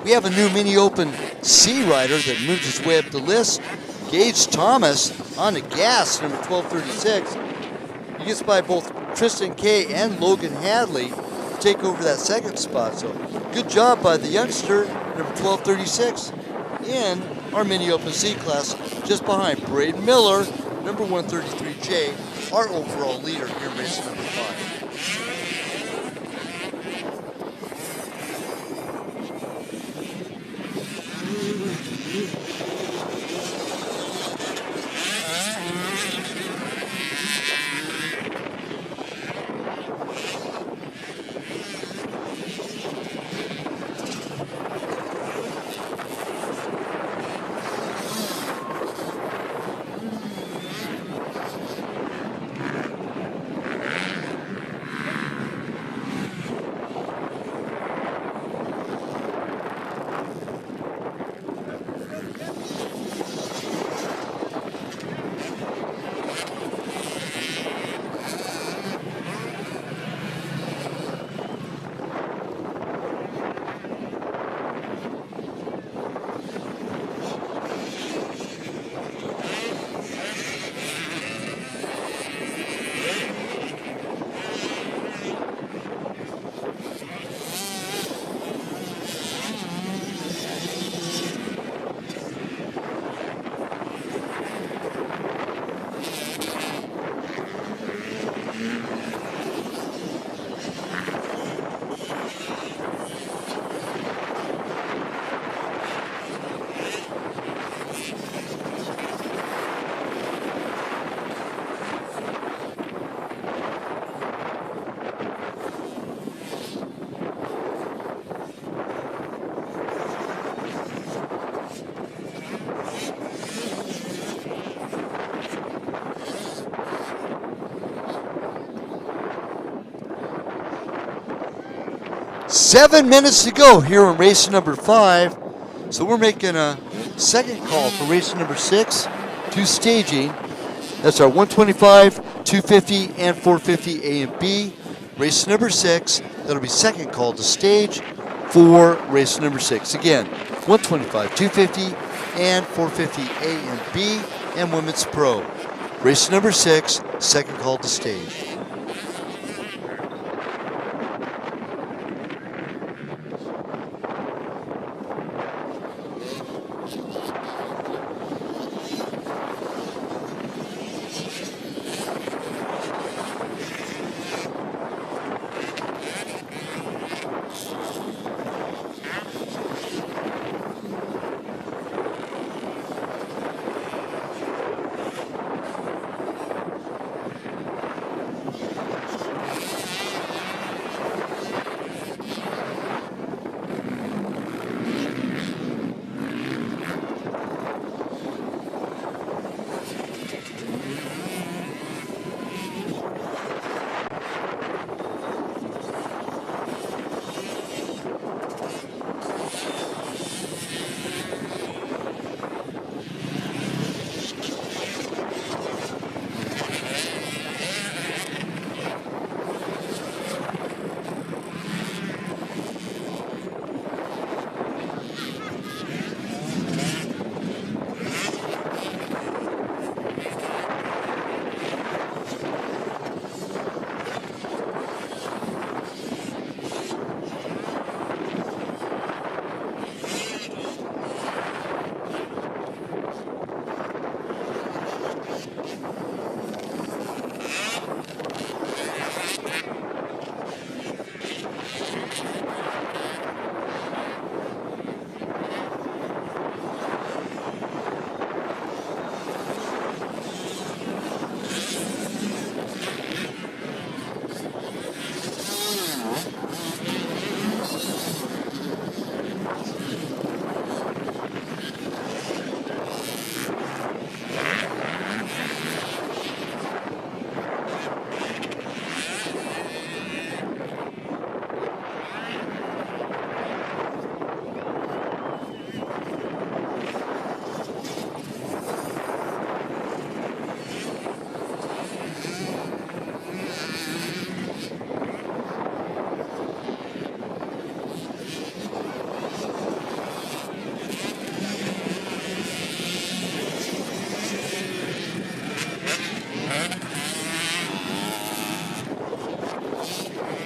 we have a new Mini Open C rider that moved his way up the list. Gage Thomas on the gas, number 1236. He gets by both Tristan Kay and Logan Hadley to take over that second spot. So good job by the youngster, number 1236, in our Mini Open C class, just behind Braden Miller, number 133J, our overall leader here in race number 5. Seven minutes to go here in race number 5. So we're making a second call for race number 6 to staging. That's our 125, 250, and 450 A and B. Race number 6, that'll be second call to stage for race number 6. Again, 125, 250, and 450 A and B, and Women's Pro. Race number 6, second call to stage.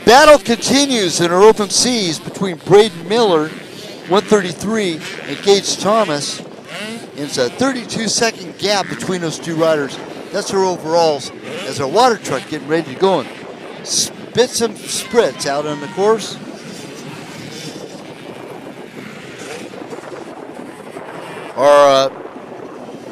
Battle continues in our open seas between Braden Miller, 133, and Gage Thomas. And it's a 32-second gap between those two riders. That's our overalls as our water truck getting ready to go and spit some spritz out on the course. Our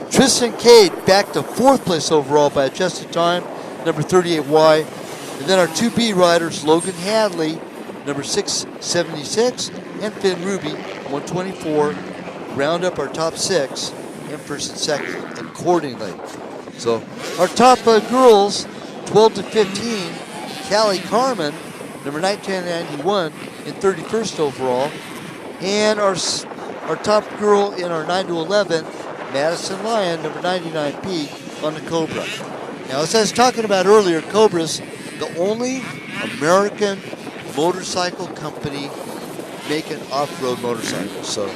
Tristan Cade back to 4th place overall by adjusted time, number 38Y. And then our 2B riders, Logan Hadley, number 676, and Finn Ruby, 124, round up our top 6 and 1st and 2nd accordingly. So our top girls, 12 to 15, Callie Carmen, number 1991, in 31st overall. And our top girl in our 9 to 11, Madison Lyon, number 99P, on the Cobra. Now, as I was talking about earlier, Cobra's the only American motorcycle company making off-road motorcycles. So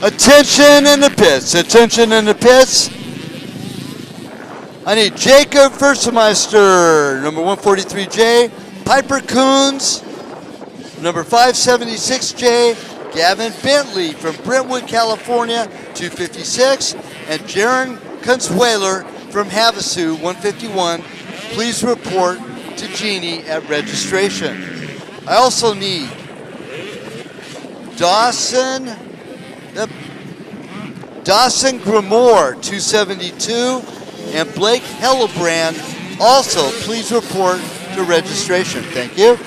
attention in the pits, attention in the pits. I need Jacob Furstermeister, number 143J, Piper Coons, number 576J, Gavin Bentley from Brentwood, California, 256, and Jaron Kunzweiler from Havasu, 151. Please report to Jeannie at registration. I also need Dawson Grimoire, 272, and Blake Hellebrand. Also, please report to registration. Thank you.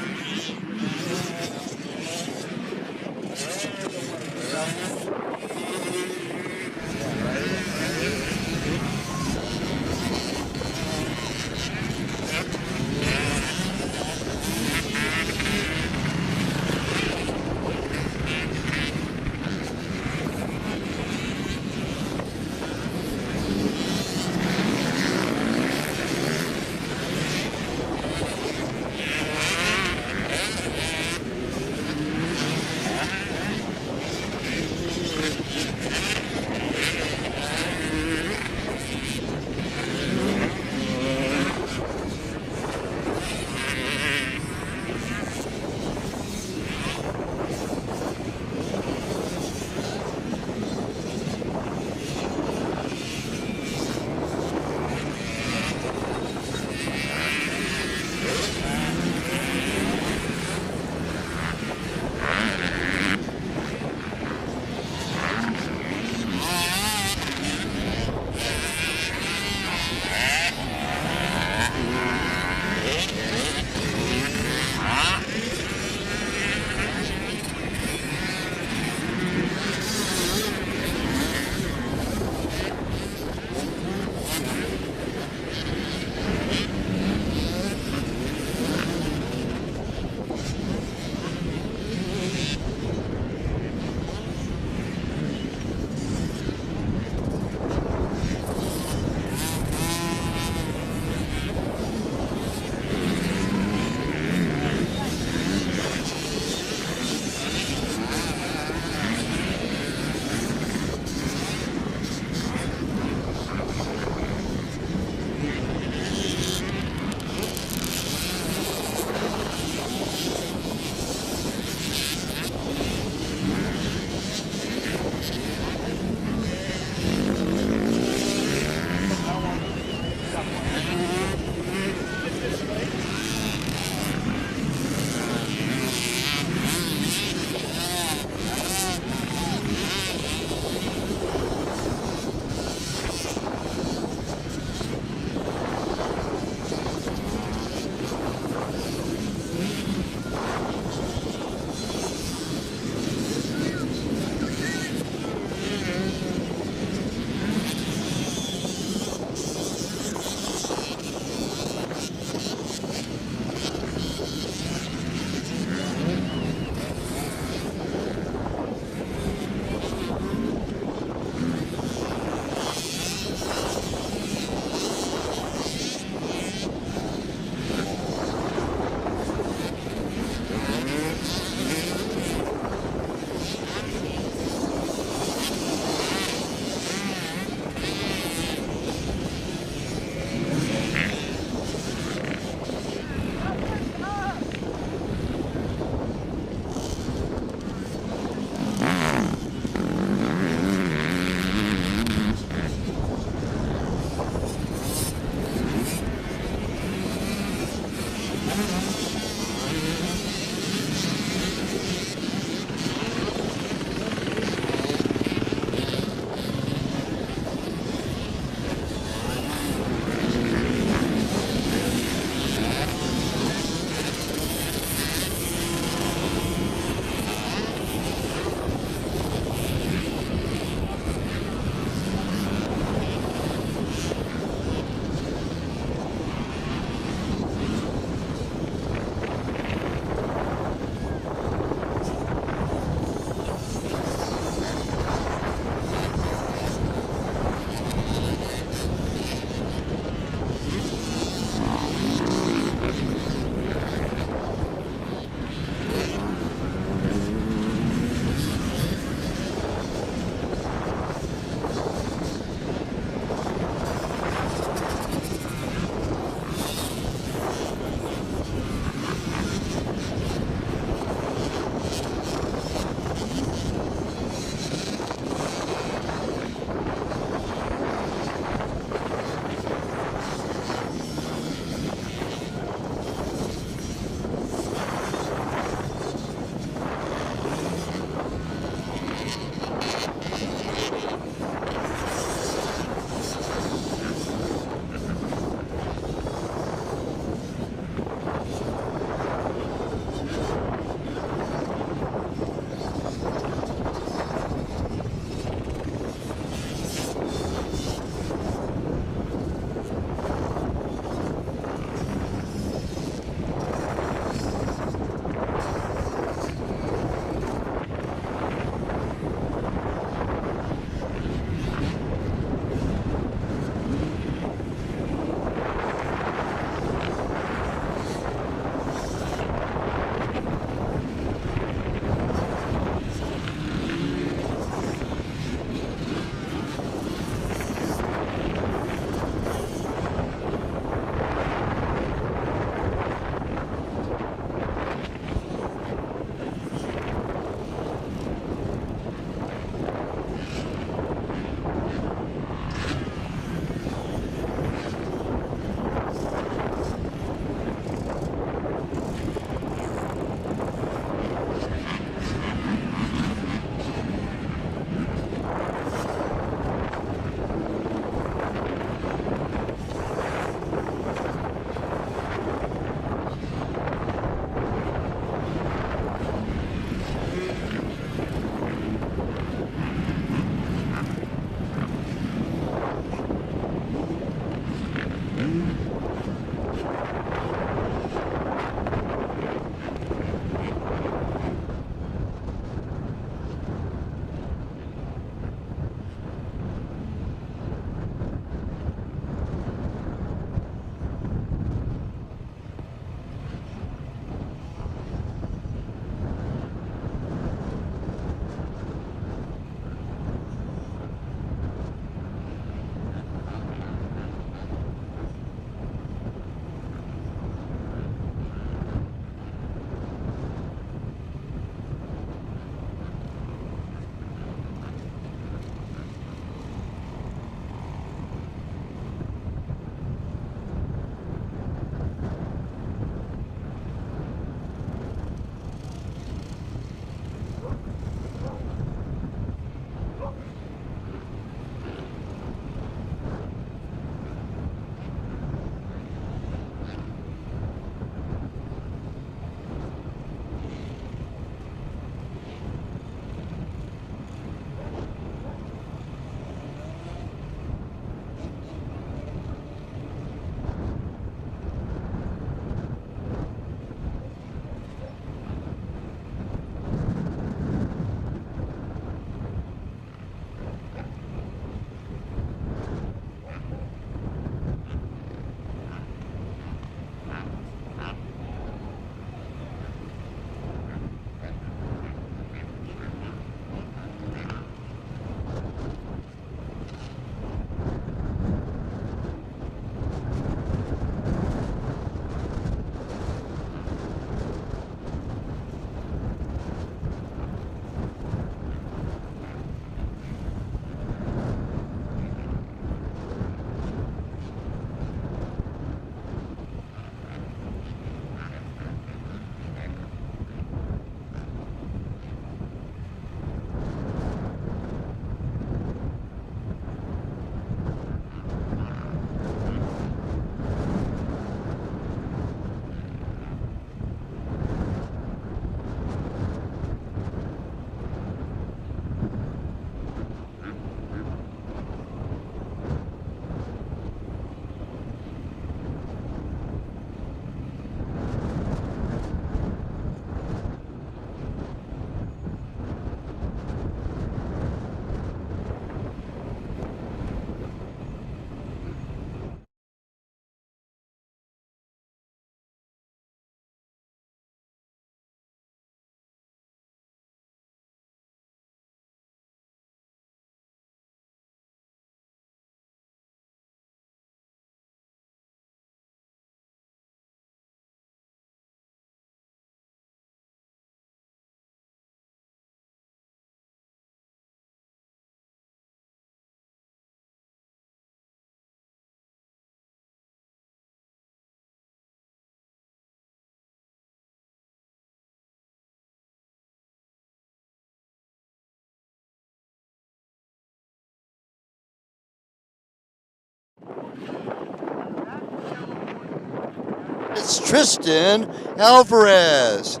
it's Tristan Alvarez.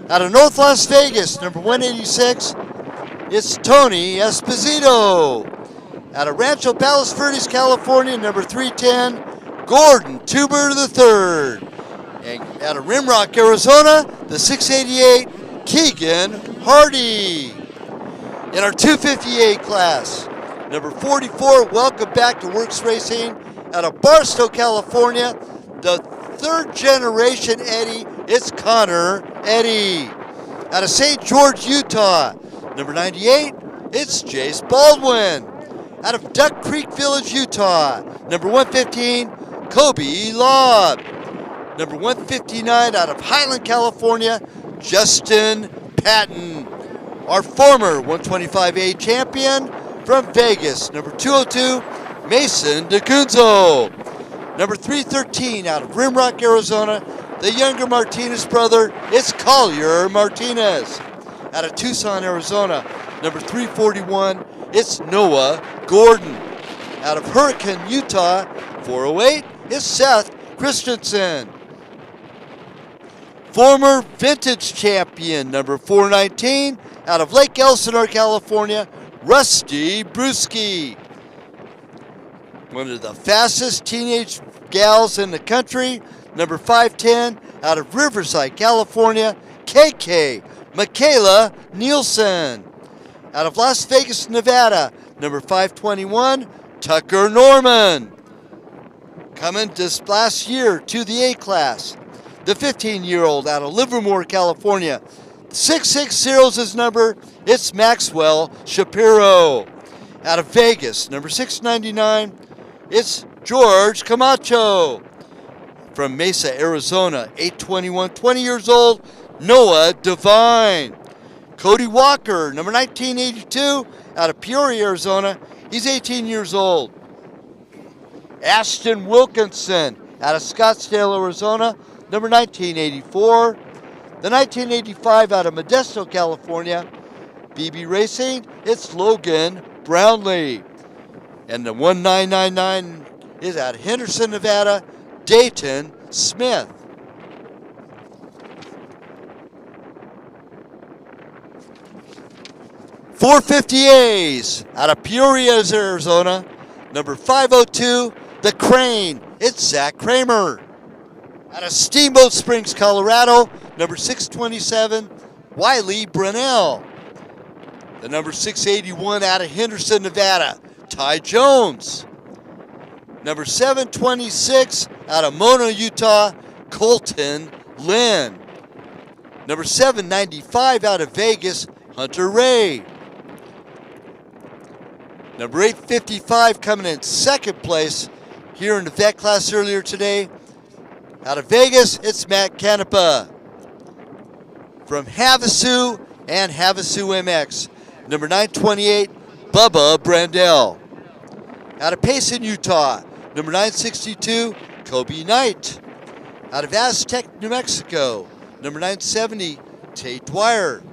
Out of North Las Vegas, number 186, it's Tony Esposito. Out of Rancho Palos Verdes, California, number 310, Gordon Tuber III. And out of Rimrock, Arizona, the 688, Keegan Hardy. In our 258 class, number 44, welcome back to WORCS Racing. Out of Barstow, California, the third generation Eddie, it's Connor Eddie. Out of St. George, Utah, number 98, it's Jace Baldwin. Out of Duck Creek Village, Utah, number 115, Kobe Lobb. Number 159 out of Highland, California, Justin Patton. Our former 125A champion from Vegas, number 202, Mason DeCunzo. Number 313 out of Rimrock, Arizona, the younger Martinez brother, it's Collier Martinez. Out of Tucson, Arizona, number 341, it's Noah Gordon. Out of Hurricane, Utah, 408, it's Seth Christensen. Former vintage champion, number 419, out of Lake Elsinore, California, Rusty Brewski. One of the fastest teenage gals in the country, number 510, out of Riverside, California, KK Michaela Nielsen. Out of Las Vegas, Nevada, number 521, Tucker Norman. Coming this last year to the A class, the 15-year-old out of Livermore, California. 660 is his number. It's Maxwell Shapiro. Out of Vegas, number 699, it's George Camacho. From Mesa, Arizona, 821, 20 years old, Noah Devine. Cody Walker, number 1982, out of Peoria, Arizona. He's 18 years old. Ashton Wilkinson, out of Scottsdale, Arizona, number 1984. The 1985 out of Modesto, California, BB Racing, it's Logan Brownlee. And the 1999 is out of Henderson, Nevada, Dayton Smith. .450As out of Peoria, Arizona, number 502, the Crane, it's Zach Kramer. Out of Steamboat Springs, Colorado, number 627, Wiley Brunell. The number 681 out of Henderson, Nevada, Ty Jones. Number 726 out of Mono, Utah, Colton Lynn. Number 795 out of Vegas, Hunter Ray. Number 855 coming in second place here in the vet class earlier today. Out of Vegas, it's Matt Canepa. From Havasu and Havasu MX, number 928, Bubba Brandell. Out of Payson, Utah, number 962, Kobe Knight. Out of Aztec, New Mexico, number 970, Tate Dwyer.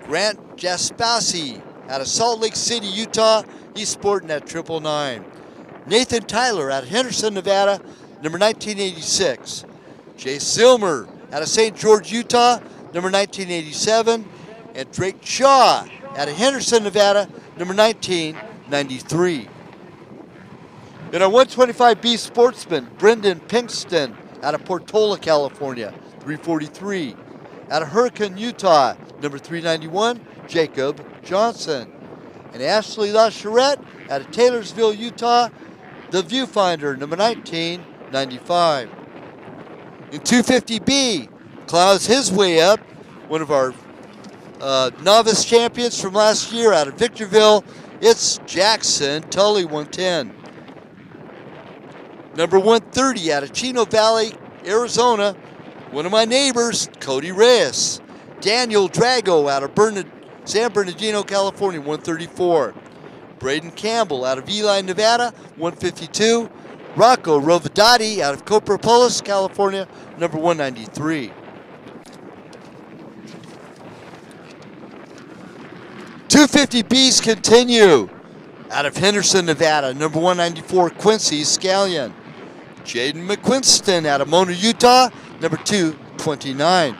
Grant Jaspasi, out of Salt Lake City, Utah, he's sporting that 999. Nathan Tyler, out of Henderson, Nevada, number 1986. Jay Silmer, out of St. George, Utah, number 1987. And Drake Shaw, out of Henderson, Nevada, number 1993. In our 125B sportsman, Brendan Pinkston, out of Portola, California, 343. Out of Hurricane, Utah, number 391, Jacob Johnson. And Ashley LaCharette, out of Taylorsville, Utah, the Viewfinder, number 1995. In 250B, clouds his way up, one of our novice champions from last year out of Victorville, it's Jackson Tully, 110. Number 130 out of Chino Valley, Arizona, one of my neighbors, Cody Reyes. Daniel Drago out of San Bernardino, California, 134. Braden Campbell out of Ely, Nevada, 152. Rocco Rovadati out of Coprapolis, California, number 193. .250Bs continue. Out of Henderson, Nevada, number 194, Quincy Scallion. Jaden McQuinston out of Mona, Utah, number 229.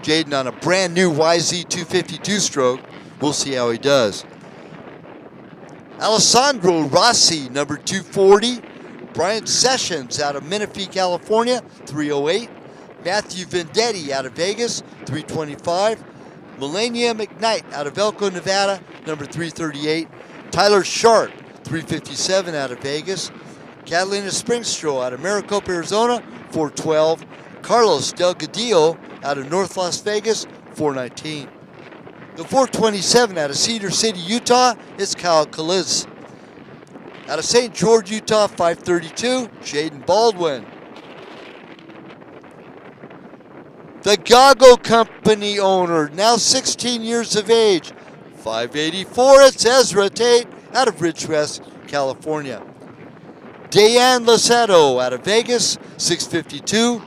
Jaden on a brand new YZ 252 stroke. We'll see how he does. Alessandro Rossi, number 240. Brian Sessions out of Menifee, California, 308. Matthew Vendetti out of Vegas, 325. Melania McKnight out of Elko, Nevada, number 338. Tyler Sharp, 357 out of Vegas. Catalina Springstro out of Maricopa, Arizona, 412. Carlos Delgadillo out of North Las Vegas, 419. The 427 out of Cedar City, Utah, is Kyle Kaliz. Out of St. George, Utah, 532, Jaden Baldwin. The Gago Company owner, now 16 years of age, 584, it's Ezra Tate out of Ridgecrest, California. Dayan Lasato out of Vegas, 652.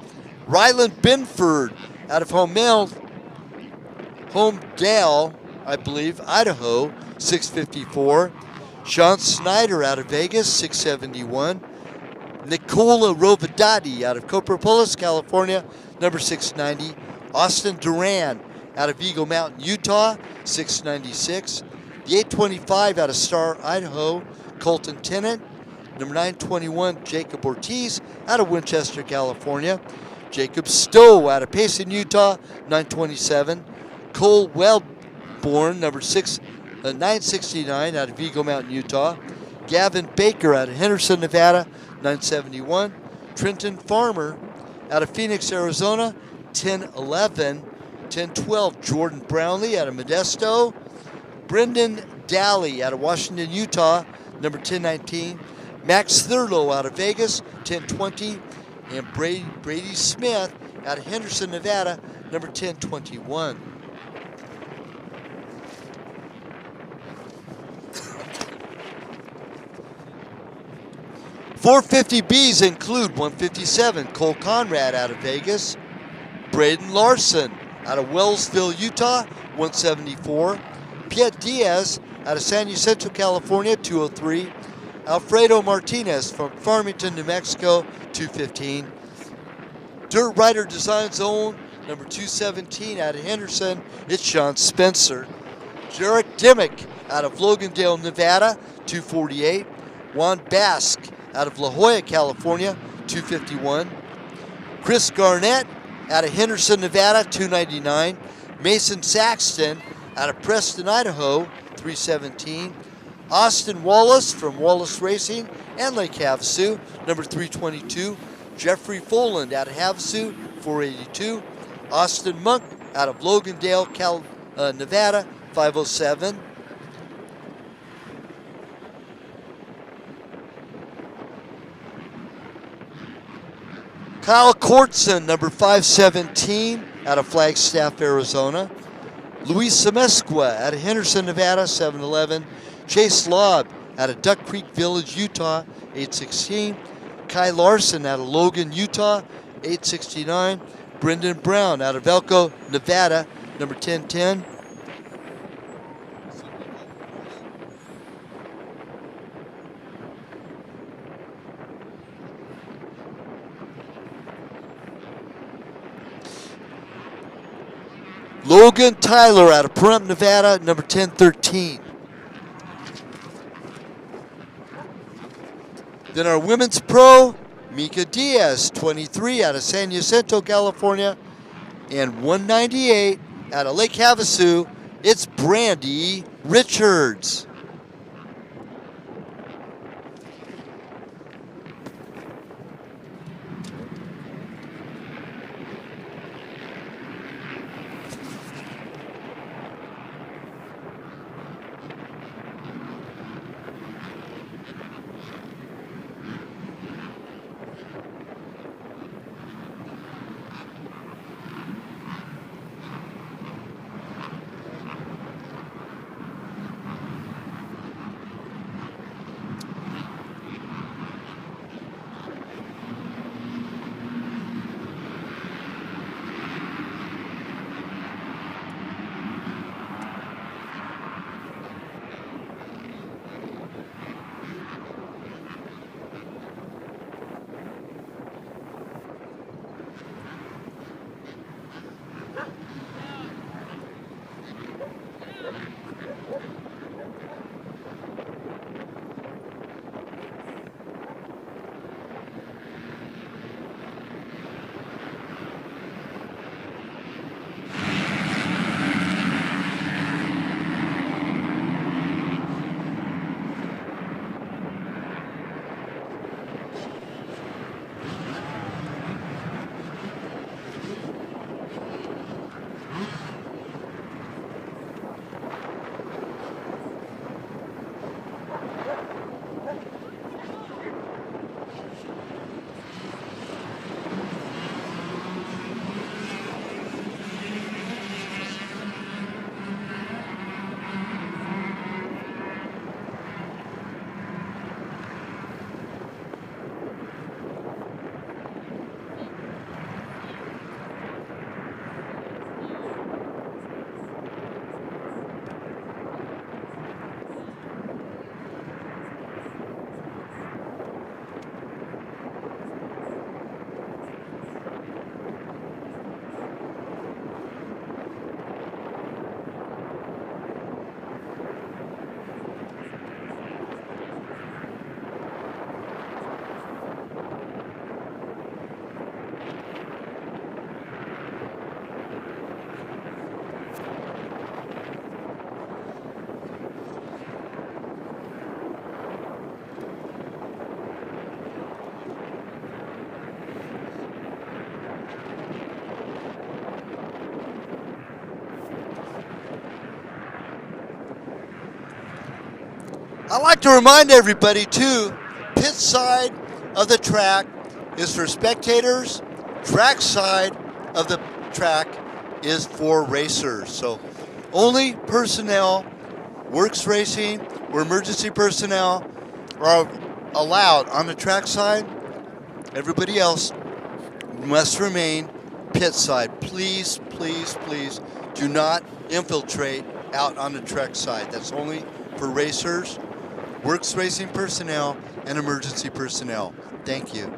Ryland Binford out of Homedale, I believe, Idaho, 654. Sean Snyder out of Vegas, 671. Nicola Rovidati out of Coprapolis, California, number 690. Austin Duran out of Eagle Mountain, Utah, 696. The 825 out of Star, Idaho, Colton Tennant. Number 921, Jacob Ortiz out of Winchester, California. Jacob Stowe out of Payson, Utah, 927. Cole Wellborn, number 969 out of Eagle Mountain, Utah. Gavin Baker out of Henderson, Nevada, 971. Trenton Farmer out of Phoenix, Arizona, 1011. 1012, Jordan Brownlee out of Modesto. Brendan Daly out of Washington, Utah, number 1019. Max Thurlow out of Vegas, 1020. And Brady Smith out of Henderson, Nevada, number 1021. .450Bs include 157, Cole Conrad out of Vegas. Braden Larson out of Wellsville, Utah, 174. Piet Diaz out of San Jacinto, California, 203. Alfredo Martinez from Farmington, New Mexico, 215. Dirt Rider Design Zone, number 217 out of Henderson, it's Sean Spencer. Jarek Dimmick out of Logandale, Nevada, 248. Juan Basque out of La Jolla, California, 251. Chris Garnett out of Henderson, Nevada, 299. Mason Saxton out of Preston, Idaho, 317. Austin Wallace from Wallace Racing and Lake Havasu, number 322. Jeffrey Foland out of Havasu, 482. Austin Monk out of Logandale, Nevada, 507. Kyle Kortson, number 517, out of Flagstaff, Arizona. Luis Semesqua out of Henderson, Nevada, 711. Chase Lobb out of Duck Creek Village, Utah, 816. Kai Larson out of Logan, Utah, 869. Brendan Brown out of Elko, Nevada, number 1010. Logan Tyler out of Primm, Nevada, number 1013. Then our women's pro, Mika Diaz, 23 out of San Jacinto, California, and 198 out of Lake Havasu, it's Brandy Richards. I'd like to remind everybody too, pit side of the track is for spectators, track side of the track is for racers. So only personnel, WORCS Racing or emergency personnel are allowed on the track side. Everybody else must remain pit side. Please, please, please do not infiltrate out on the track side. That's only for racers, WORCS Racing personnel, and emergency personnel. Thank you.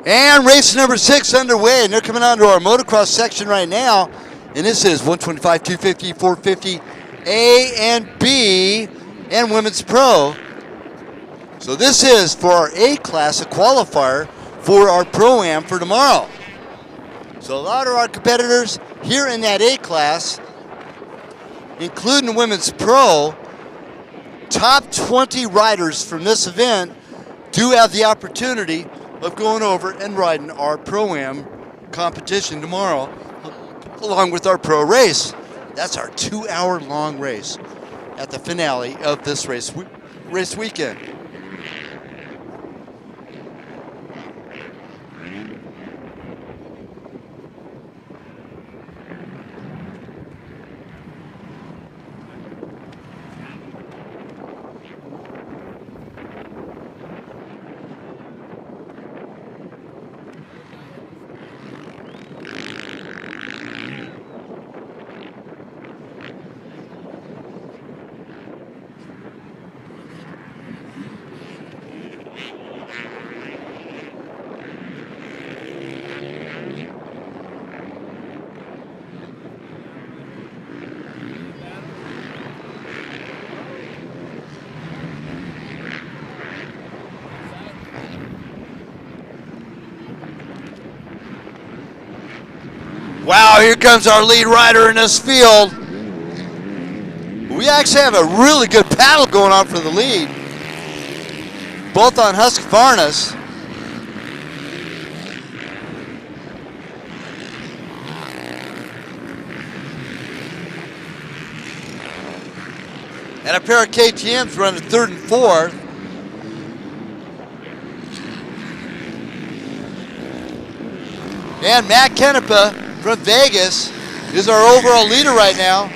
And race number 6 underway, and they're coming on to our motocross section right now. And this is 125, 250, 450, A and B, and Women's Pro. So this is for our A class, a qualifier for our Pro-Am for tomorrow. So a lot of our competitors here in that A class, including Women's Pro, top 20 riders from this event do have the opportunity of going over and riding our Pro-Am competition tomorrow, along with our Pro race. That's our 2-hour-long race at the finale of this race weekend. Wow, here comes our lead rider in this field. We actually have a really good battle going on for the lead, both on Husqvarna's. And a pair of KTMs running 3rd and 4th. And Matt Canepa from Vegas is our overall leader right now.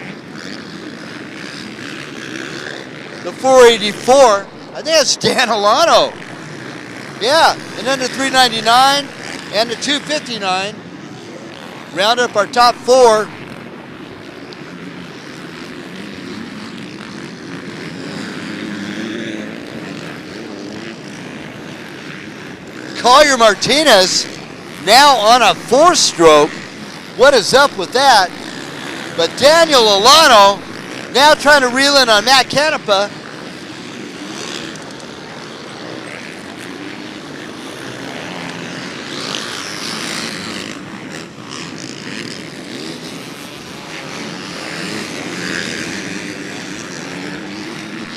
The 484, I think that's Dan Alano. Yeah, and then the 399 and the 259. Round up our top four. Collier Martinez now on a 4-stroke. What is up with that? But Daniel Alano now trying to reel in on Matt Canepa.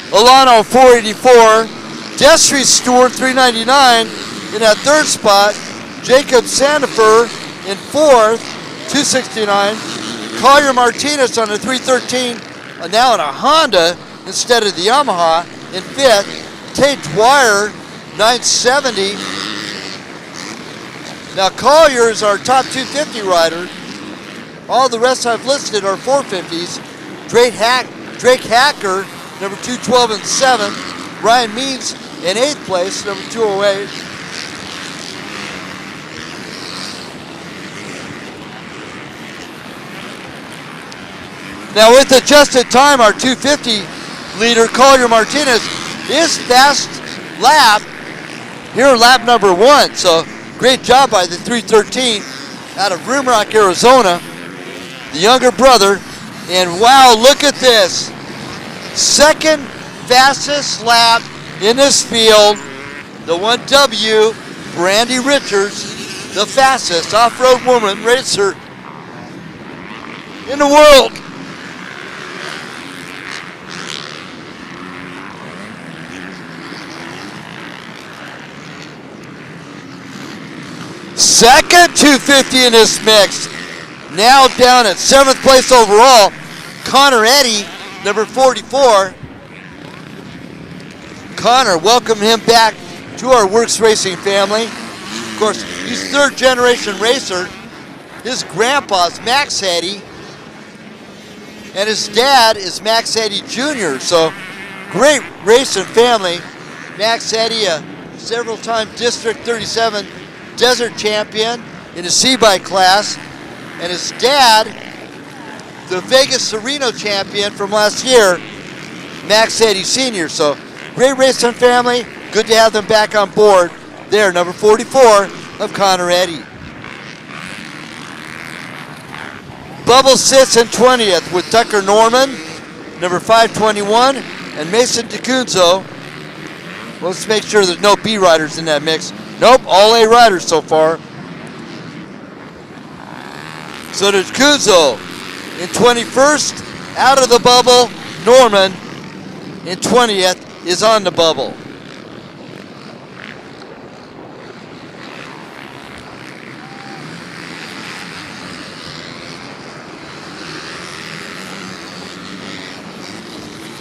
Alano 484, Destry Stewart 399 in that third spot, Jacob Sandifer in fourth, 269, Collier Martinez on the 313, now in a Honda instead of the Yamaha in fifth, Tate Dwyer 970. Now Collier is our top 250 rider. All the rest I've listed are 450s. Drake Hacker, number 212 and 7. Ryan Means in 8th place, number 208. Now with adjusted time, our 250 leader, Collier Martinez, is fast lap. Here, lap number 1. So great job by the 313 out of Rimrock, Arizona. The younger brother. And wow, look at this. Second fastest lap in this field. The 1W, Brandy Richards, the fastest off-road woman racer in the world. Second 250 in this mix. Now down at 7th place overall, Connor Eddy, number 44. Connor, welcome him back to our WORCS Racing family. Of course, he's 3rd generation racer. His grandpa's Max Eddy, and his dad is Max Eddy Jr. So great racing family. Max Eddy, a several-time District 37 Desert champion in the C-Bike class, and his dad, the Vegas Sereno champion from last year, Max Eddy Sr. So great racing family. Good to have them back on board. There, number 44 of Connor Eddy. Bubble sits in 20th with Tucker Norman, number 521, and Mason DeCunzo. Let's make sure there's no B riders in that mix. Nope, all A riders so far. So there's Kuzo in 21st, out of the bubble. Norman in 20th is on the bubble.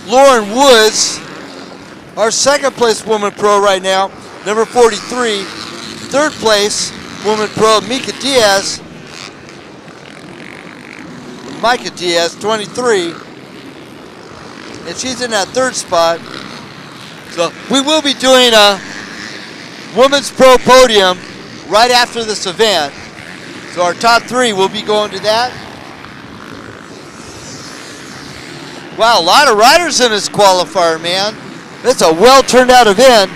Lauren Woods, our 2nd place woman pro right now, number 43. 3rd place woman pro, Micah Diaz, 23. And she's in that 3rd spot. So we will be doing a women's pro podium right after this event. So our top 3 will be going to that. Wow, a lot of riders in this qualifier, man. It's a well turned out event.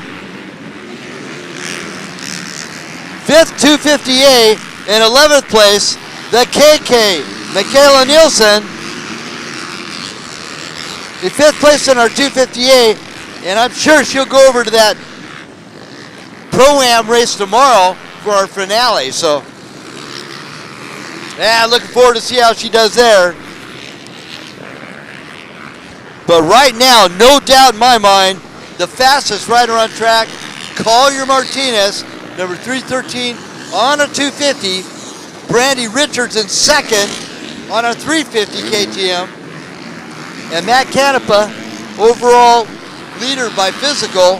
5th 250A and 11th place, the KK, Michaela Nielsen. In 5th place in our 250A, and I'm sure she'll go over to that Pro-Am race tomorrow for our finale. So, yeah, looking forward to see how she does there. But right now, no doubt in my mind, the fastest rider on track, Collier Martinez, number 313 on a 250. Brandy Richards in 2nd on a 350 KTM. And Matt Canepa, overall leader by physical,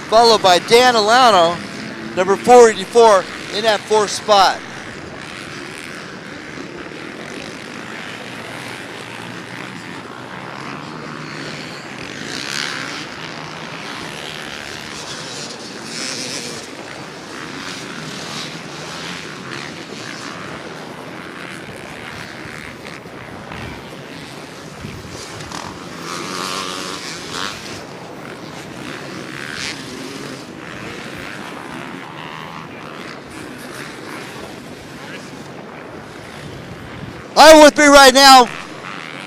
followed by Dan Alano number 484 in that 4th spot. I have with me right now,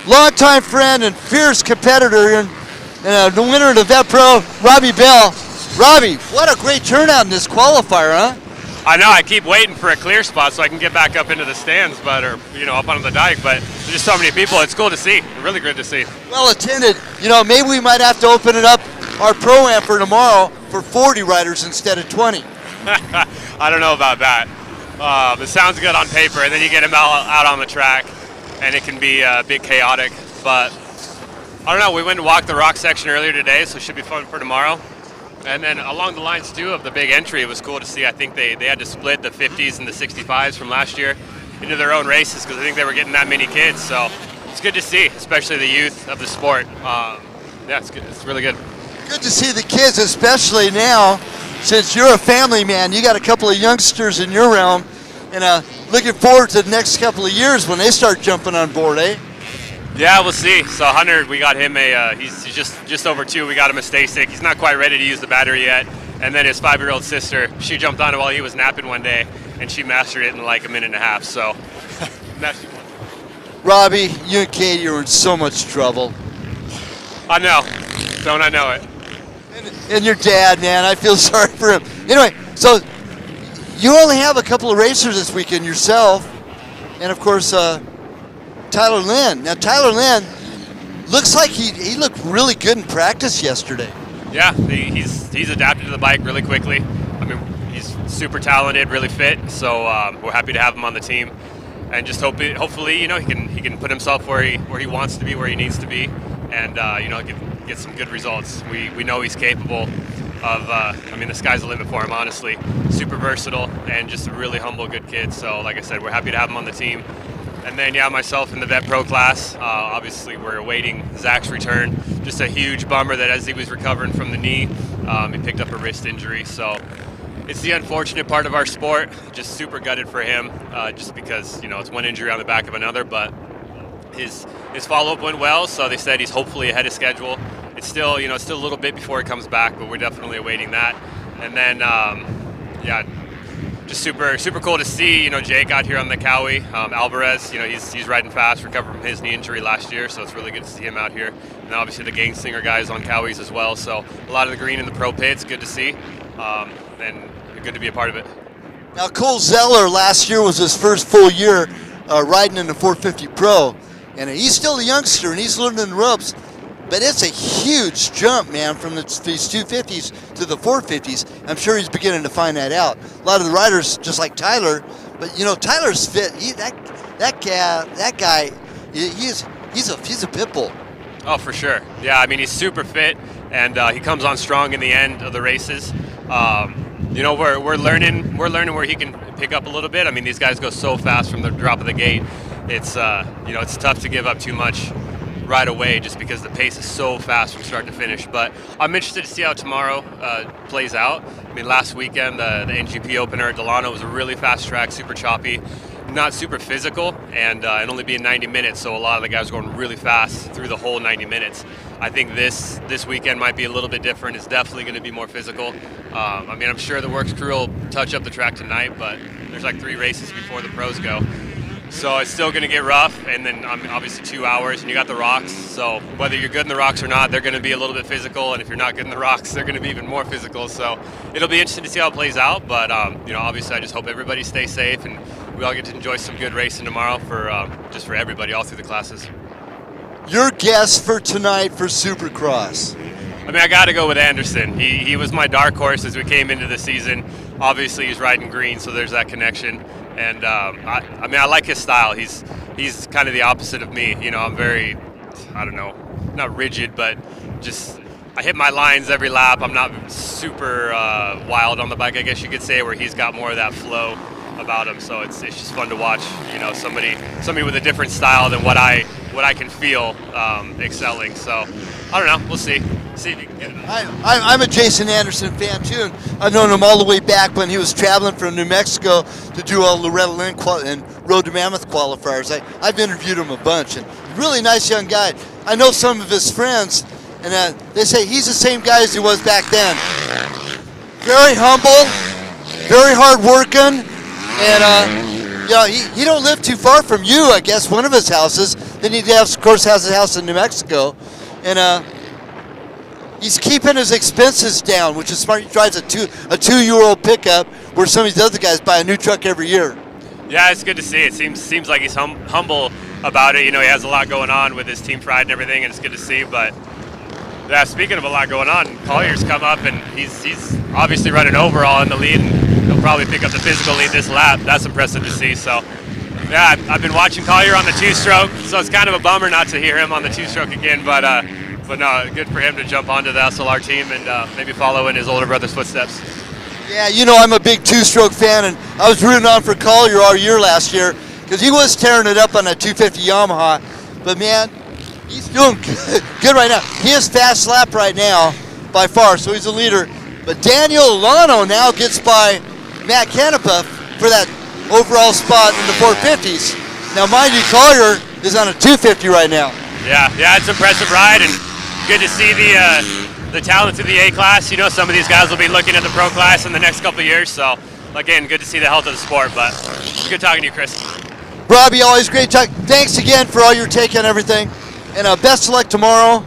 longtime friend and fierce competitor and the winner of the Vet Pro, Robbie Bell. Robbie, what a great turnout in this qualifier, huh? I know, I keep waiting for a clear spot so I can get back up into the stands, or up on the dike, but there's just so many people. It's cool to see, really good to see. Well attended. Maybe we might have to open it up, our Pro-Am for tomorrow, for 40 riders instead of 20. I don't know about that. It sounds good on paper, and then you get them out on the track, and it can be a bit chaotic. But I don't know. We went and walked the rock section earlier today, so it should be fun for tomorrow. And then along the lines too of the big entry, it was cool to see. I think they had to split the 50s and the 65s from last year into their own races because I think they were getting that many kids. So it's good to see, especially the youth of the sport. Yeah, it's good. It's really good. Good to see the kids, especially now. Since you're a family man, you got a couple of youngsters in your realm, and looking forward to the next couple of years when they start jumping on board, eh? Yeah, we'll see. So Hunter, we got him he's just over 2. We got him a stay stick. He's not quite ready to use the battery yet. And then his 5-year-old sister, she jumped on it while he was napping one day, and she mastered it in like a minute and a half. So, Robbie, you and Katie are in so much trouble. I know. Don't I know it? And your dad, man, I feel sorry for him. Anyway, so you only have a couple of racers this weekend yourself, and of course Tyler Lynn. Now Tyler Lynn looks like he looked really good in practice yesterday. Yeah, he's adapted to the bike really quickly. I mean, he's super talented, really fit. So we're happy to have him on the team, and just hopefully he can put himself where he wants to be, where he needs to be, and get some good results. We know he's capable of, the sky's the limit for him, honestly. Super versatile and just a really humble, good kid. So like I said, we're happy to have him on the team. And then, myself in the Vet Pro class, obviously we're awaiting Zach's return. Just a huge bummer that as he was recovering from the knee, he picked up a wrist injury. So it's the unfortunate part of our sport. Just super gutted for him, just because, it's one injury on the back of another, but his follow-up went well, so they said he's hopefully ahead of schedule. It's still, a little bit before he comes back, but we're definitely awaiting that. And then, just super cool to see, Jake out here on the Cowie. Alvarez, he's riding fast, recovered from his knee injury last year, so it's really good to see him out here. And obviously the Gangstinger guys on Cowies as well, so a lot of the green in the pro pits, good to see, and good to be a part of it. Now Cole Zeller last year was his first full year riding in the 450 Pro, and he's still a youngster and he's learning the ropes. But it's a huge jump, man, from these 250s to the 450s. I'm sure he's beginning to find that out. A lot of the riders, just like Tyler, but Tyler's fit. That guy, he's a pit bull. Oh, for sure. Yeah, he's super fit, and he comes on strong in the end of the races. We're learning where he can pick up a little bit. These guys go so fast from the drop of the gate. It's it's tough to give up too much right away just because the pace is so fast from start to finish. But I'm interested to see how tomorrow plays out. Last weekend the NGP opener at Delano was a really fast track, super choppy, not super physical, and only being 90 minutes, so a lot of the guys were going really fast through the whole 90 minutes. I think this weekend might be a little bit different. It's definitely going to be more physical. I'm sure the WORCS crew will touch up the track tonight, but there's like 3 races before the pros go. So it's still going to get rough, and then obviously 2 hours, and you got the rocks. So whether you're good in the rocks or not, they're going to be a little bit physical, and if you're not good in the rocks, they're going to be even more physical. So it'll be interesting to see how it plays out, but obviously I just hope everybody stays safe, and we all get to enjoy some good racing tomorrow for everybody, all through the classes. Your guess for tonight for Supercross? I got to go with Anderson. He was my dark horse as we came into the season. Obviously he's riding green, so there's that connection. And I like his style. He's kind of the opposite of me. I'm very, not rigid, but just I hit my lines every lap. I'm not super wild on the bike, I guess you could say, where he's got more of that flow about him. So it's just fun to watch, somebody with a different style than what I can feel excelling. So I don't know. We'll see. See if you can get it. I'm a Jason Anderson fan too, and I've known him all the way back when he was traveling from New Mexico to do all Loretta Lynn and Road to Mammoth qualifiers. I've interviewed him a bunch, and really nice young guy. I know some of his friends, and they say he's the same guy as he was back then. Very humble, very hard working, and he don't live too far from you. I guess one of his houses. Then he of course has a house in New Mexico, and he's keeping his expenses down, which is smart. He drives a 2-year-old pickup, where some of these other guys buy a new truck every year. Yeah, it's good to see. It seems like he's humble about it. He has a lot going on with his team pride and everything, and it's good to see. But yeah, speaking of a lot going on, Collier's come up, and he's obviously running overall in the lead, and he'll probably pick up the physical lead this lap. That's impressive to see. So yeah, I've been watching Collier on the 2-stroke, so it's kind of a bummer not to hear him on the 2-stroke again. But no, good for him to jump onto the SLR team and maybe follow in his older brother's footsteps. Yeah, I'm a big 2-stroke fan, and I was rooting on for Collier all year last year because he was tearing it up on a 250 Yamaha. But man, he's doing good right now. He is fast lap right now by far, so he's a leader. But Daniel Alano now gets by Matt Canepa for that overall spot in the 450s. Now, mind you, Collier is on a 250 right now. Yeah, it's an impressive ride, and good to see the talent of the A class. Some of these guys will be looking at the pro class in the next couple of years. So again, good to see the health of the sport. But good talking to you, Chris. Robbie, always great talk. Thanks again for all your take on everything, and best of luck tomorrow.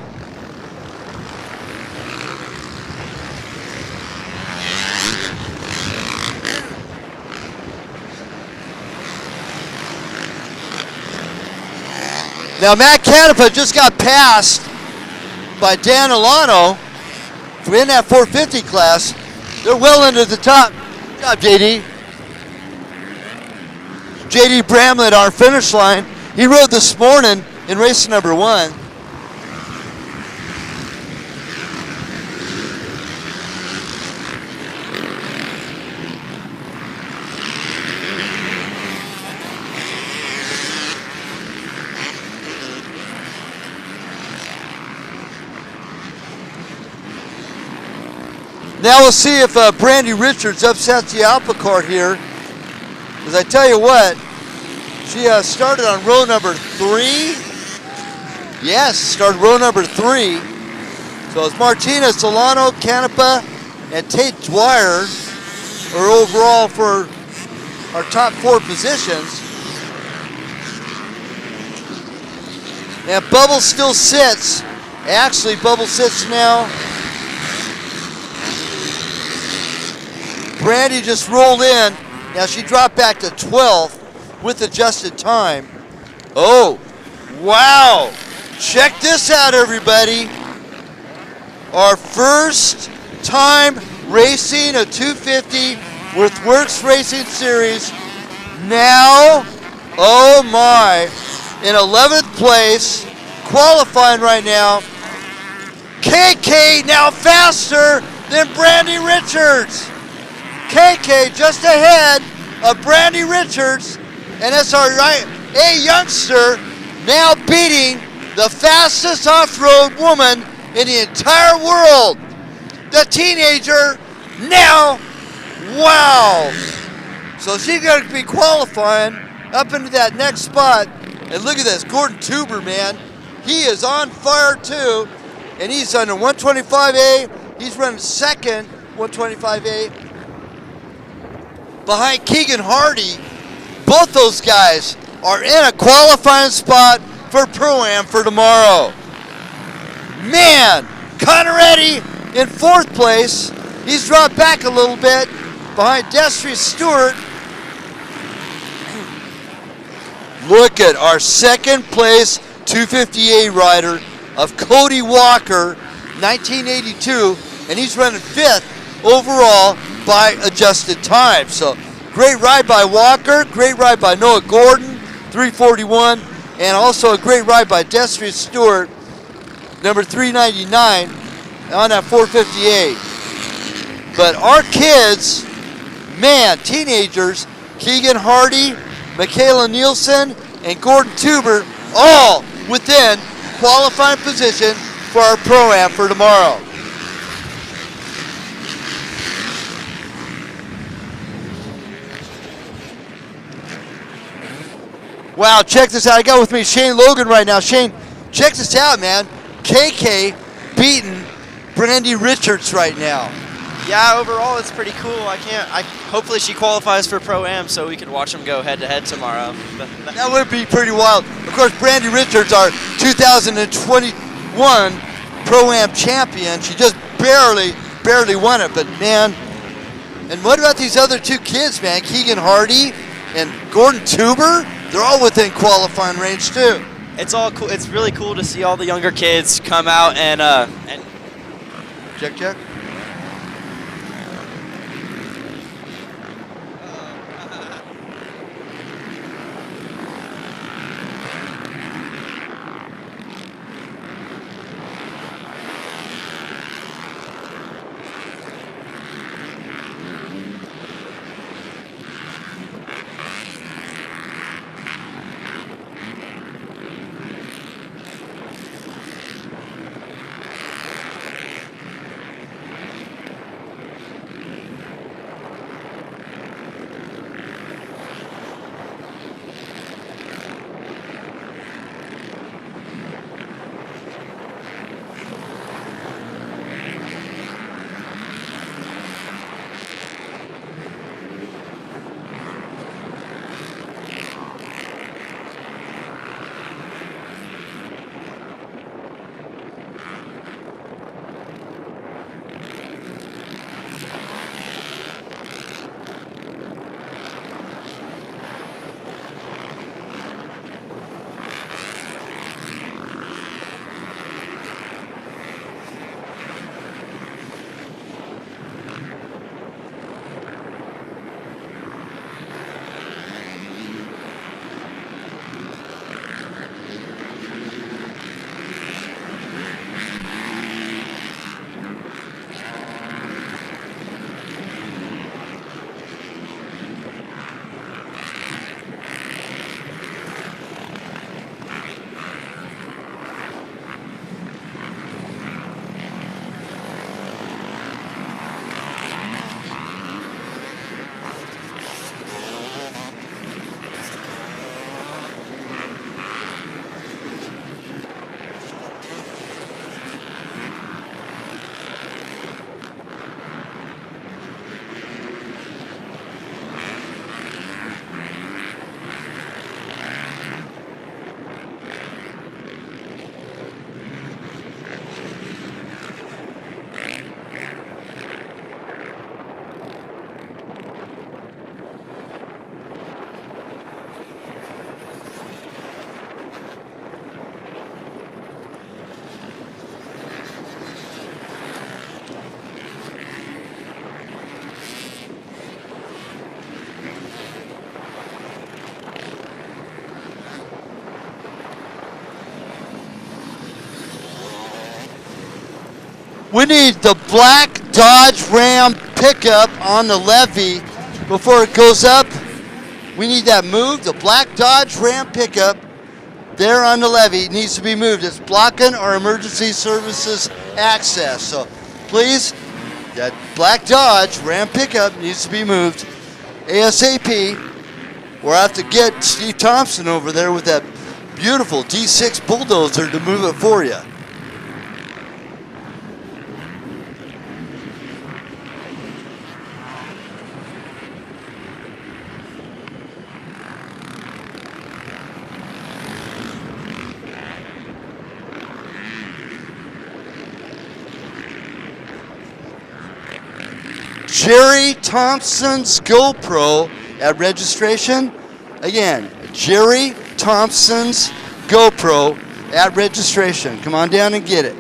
Now, Matt Canepa just got passed by Dan Alano in that 450 class. They're well into the top. Good job, JD. JD Bramlett, our finish line. He rode this morning in race number 1. Now we'll see if Brandy Richards upsets the apple cart here. Because I tell you what, she started on row number 3. Yes, started row number 3. So it's Martinez, Solano, Canepa, and Tate Dwyer are overall for our top 4 positions. And Bubble still sits. Actually, Bubble sits now. Brandy just rolled in. Now she dropped back to 12th with adjusted time. Oh, wow. Check this out, everybody. Our first time racing a 250 with WORCS Racing Series. Now, oh my, in 11th place, qualifying right now. KK now faster than Brandy Richards. KK just ahead of Brandy Richards, and that's our A youngster now beating the fastest off-road woman in the entire world. The teenager now, wow. So she's going to be qualifying up into that next spot. And look at this, Gordon Tuber, man. He is on fire too, and he's under 125A. He's running second, 125A. Behind Keegan Hardy. Both those guys are in a qualifying spot for Pro-Am for tomorrow. Man, Conneretti in 4th place. He's dropped back a little bit behind Destry Stewart. Look at our 2nd place 250A rider of Cody Walker, 1982, and he's running 5th overall by adjusted time. So great ride by Walker, great ride by Noah Gordon, 341, and also a great ride by Destry Stewart, number 399. on that 458. But our kids, man, teenagers, Keegan Hardy, Michaela Nielsen, and Gordon Tuber, all within qualifying position for our Pro-Am for tomorrow. Wow, check this out. I got with me Shane Logan right now. Shane, check this out, man. KK beating Brandy Richards right now. Yeah, overall it's pretty cool. Hopefully she qualifies for Pro-Am so we can watch them go head-to-head tomorrow. That would be pretty wild. Of course, Brandy Richards, our 2021 Pro-Am champion. She just barely won it, but man. And what about these other two kids, man? Keegan Hardy and Gordon Tuber? They're all within qualifying range too. It's all cool. It's really cool to see all the younger kids come out and check. We need the black Dodge Ram pickup on the levee before it goes up. We need that moved. The black Dodge Ram pickup there on the levee needs to be moved. It's blocking our emergency services access. So please, that black Dodge Ram pickup needs to be moved ASAP. We'll have to get Steve Thompson over there with that beautiful D6 bulldozer to move it for you. Jerry Thompson's GoPro at registration. Again, Jerry Thompson's GoPro at registration. Come on down and get it.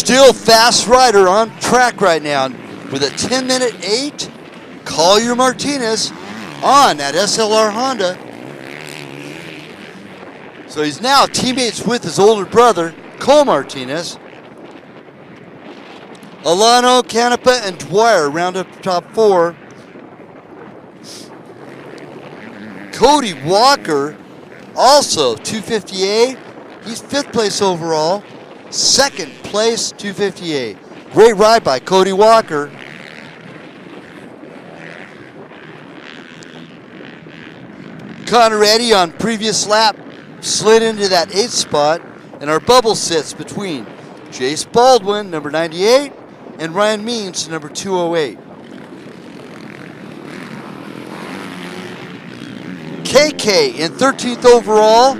Still fast rider on track right now with a 10-minute 8. Collier Martinez on that SLR Honda. So he's now teammates with his older brother, Cole Martinez. Alano, Canepa, and Dwyer round up the top 4. Cody Walker, also 250A. He's 5th place overall. 2nd place, 250A. Great ride by Cody Walker. Connor Eddy on previous lap slid into that 8th spot, and our bubble sits between Jace Baldwin, number 98, and Ryan Means, number 208. KK in 13th overall,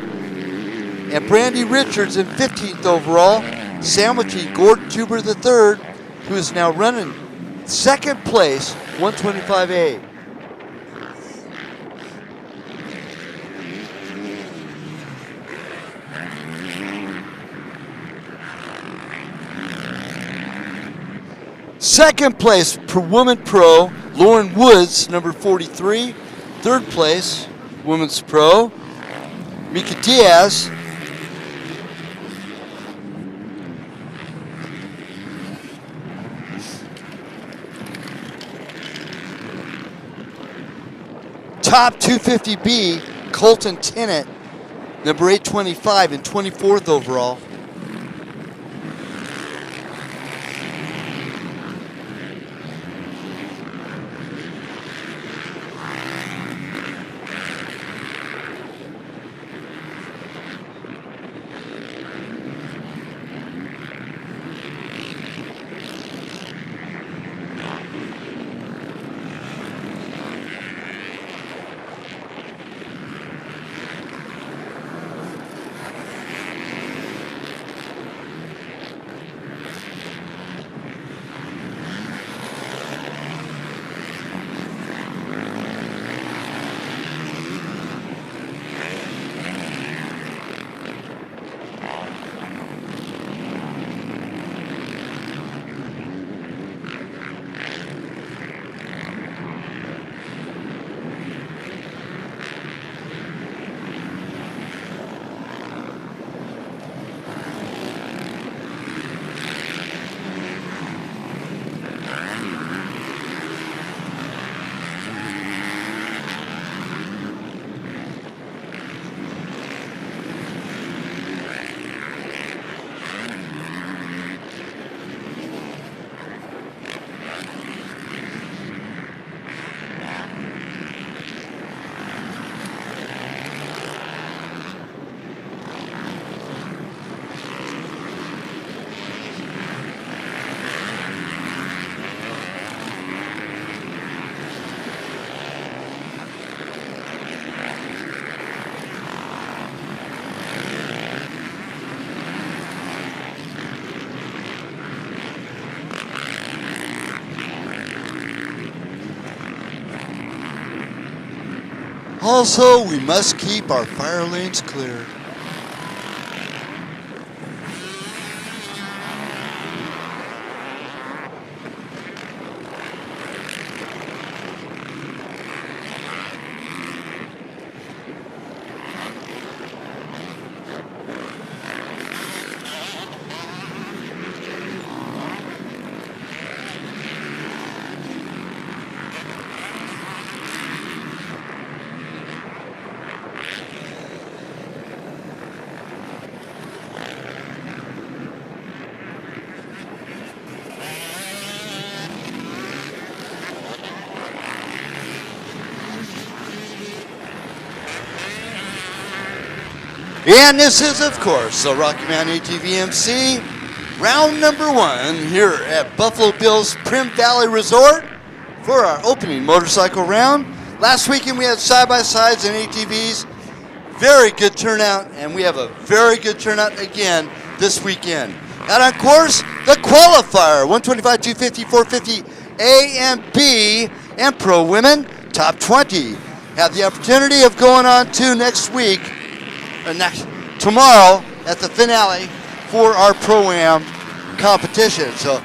and Brandy Richards in 15th overall, sandwiching Gordon Tuber III, who is now running 2nd place, 125A. Second place per Woman Pro, Lauren Woods, number 43. 3rd place, Women's Pro, Mika Diaz. Top 250B, Colton Tennant, number 825 and 24th overall. Also, we must keep our fire lanes clear. And this is, of course, the Rocky Mountain ATV MC, round number 1 here at Buffalo Bill's Primm Valley Resort for our opening motorcycle round. Last weekend we had side-by-sides and ATVs. Very good turnout, and we have a very good turnout again this weekend. Out on course, the qualifier, 125, 250, 450, A and B, and Pro Women, top 20. Have the opportunity of going on to next week, tomorrow at the finale for our Pro-Am competition. So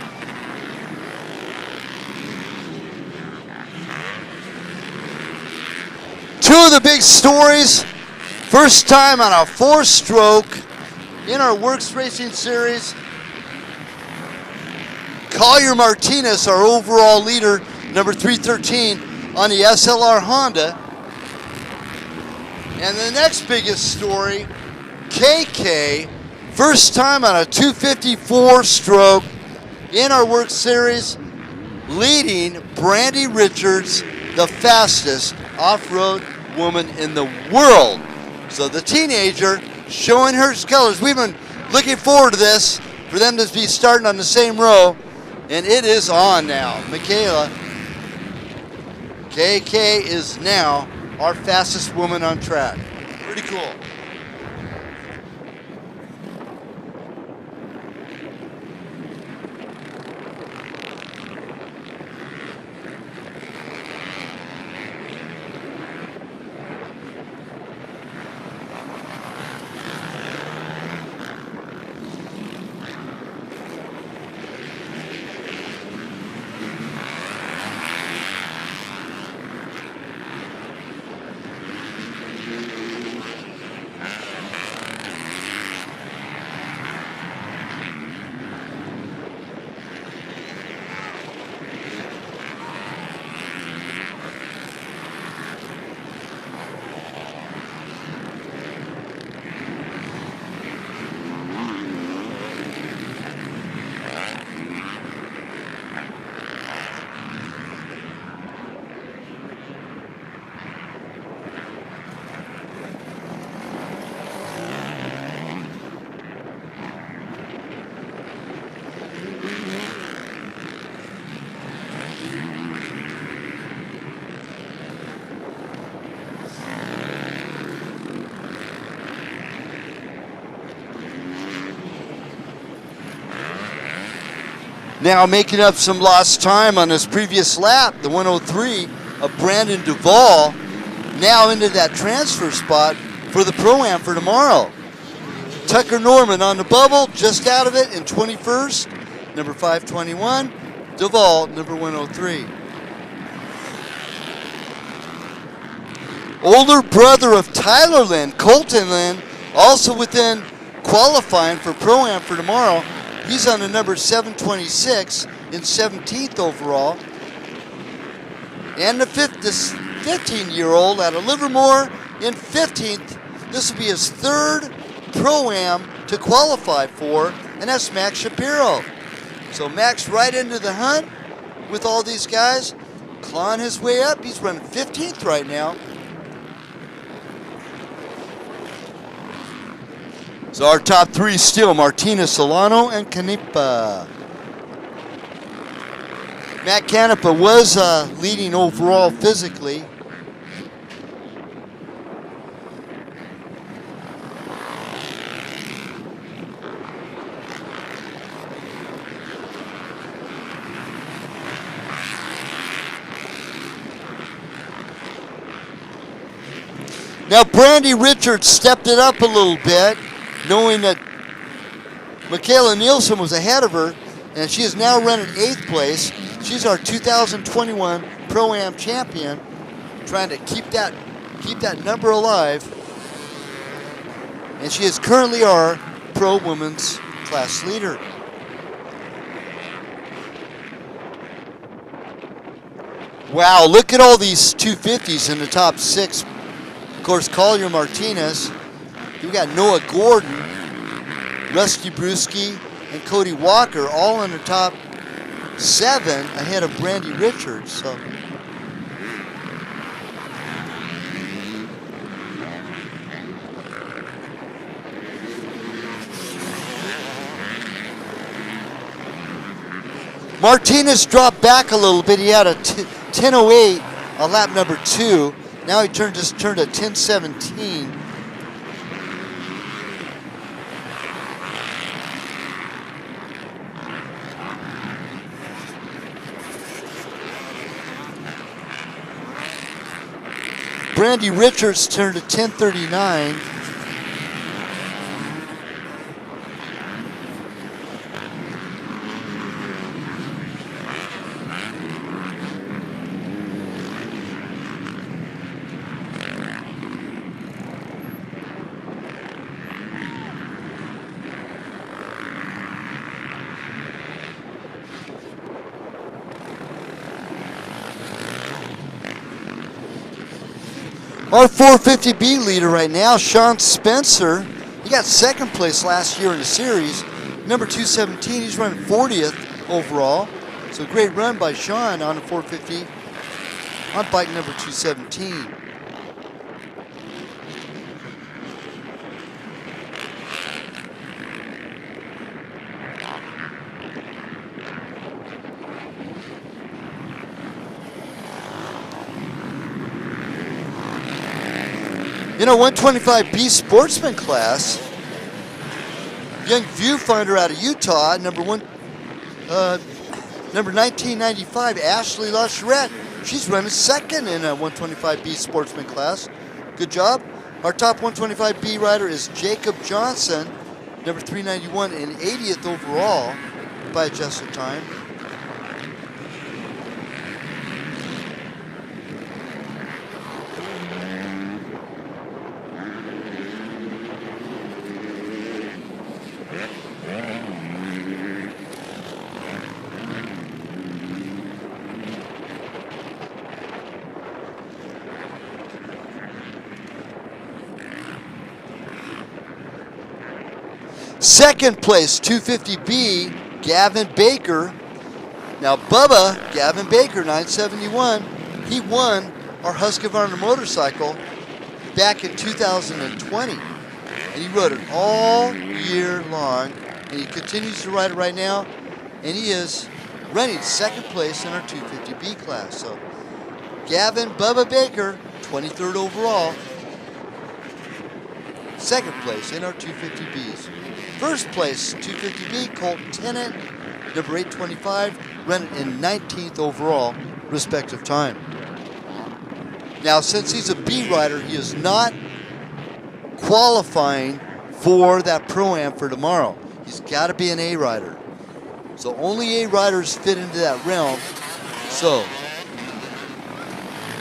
two of the big stories. First time on a 4-stroke in our WORCS Racing Series. Collier Martinez, our overall leader, number 313 on the SLR Honda. And the next biggest story, KK, first time on a 254 stroke in our WORCS Series, leading Brandy Richards, the fastest off-road woman in the world. So the teenager showing her colors. We've been looking forward to this, for them to be starting on the same row, and it is on now. Michaela, KK is now our fastest woman on track. Pretty cool. Now making up some lost time on his previous lap, the 103 of Brandon Duvall, now into that transfer spot for the Pro-Am for tomorrow. Tucker Norman on the bubble, just out of it in 21st, number 521, Duvall, number 103. Older brother of Tyler Lynn, Colton Lynn, also within qualifying for Pro-Am for tomorrow. He's on the number 726 in 17th overall. And the 15-year-old out of Livermore in 15th. This will be his third Pro-Am to qualify for, and that's Max Shapiro. So Max right into the hunt with all these guys, clawing his way up. He's running 15th right now. So our top three still Martinez, Solano, and Canepa. Matt Canepa was leading overall physically. Now Brandy Richards stepped it up a little bit, knowing that Michaela Nielsen was ahead of her, and she is now running 8th place. She's our 2021 Pro-Am champion, trying to keep that number alive. And she is currently our Pro Women's class leader. Wow, look at all these 250s in the top 6. Of course, Collier Martinez. We got Noah Gordon, Rusty Brewski, and Cody Walker all in the top 7 ahead of Brandy Richards. So Martinez dropped back a little bit. He had a 10:08 on lap number 2. Now he just turned a 10:17. Brandy Richards turned a 10:39. Our 450B leader right now, Sean Spencer. He got second place last year in the series. Number 217, he's running 40th overall. So great run by Sean on the 450 on bike number 217. In our 125B sportsman class, young viewfinder out of Utah, number 1995, Ashley Losaraga. She's running second in a 125B sportsman class. Good job. Our top 125B rider is Jacob Johnson, number 391 and 80th overall by adjusted time. Second place, 250B, Gavin Baker. Now Bubba, Gavin Baker, 971, he won our Husqvarna motorcycle back in 2020. And he rode it all year long, and he continues to ride it right now, and he is running second place in our 250B class. So Gavin Bubba Baker, 23rd overall, second place in our 250Bs. First place, 250B, Colton Tennant, number 825, running in 19th overall, respective time. Now, since he's a B rider, he is not qualifying for that Pro-Am for tomorrow. He's got to be an A rider. So only A riders fit into that realm. So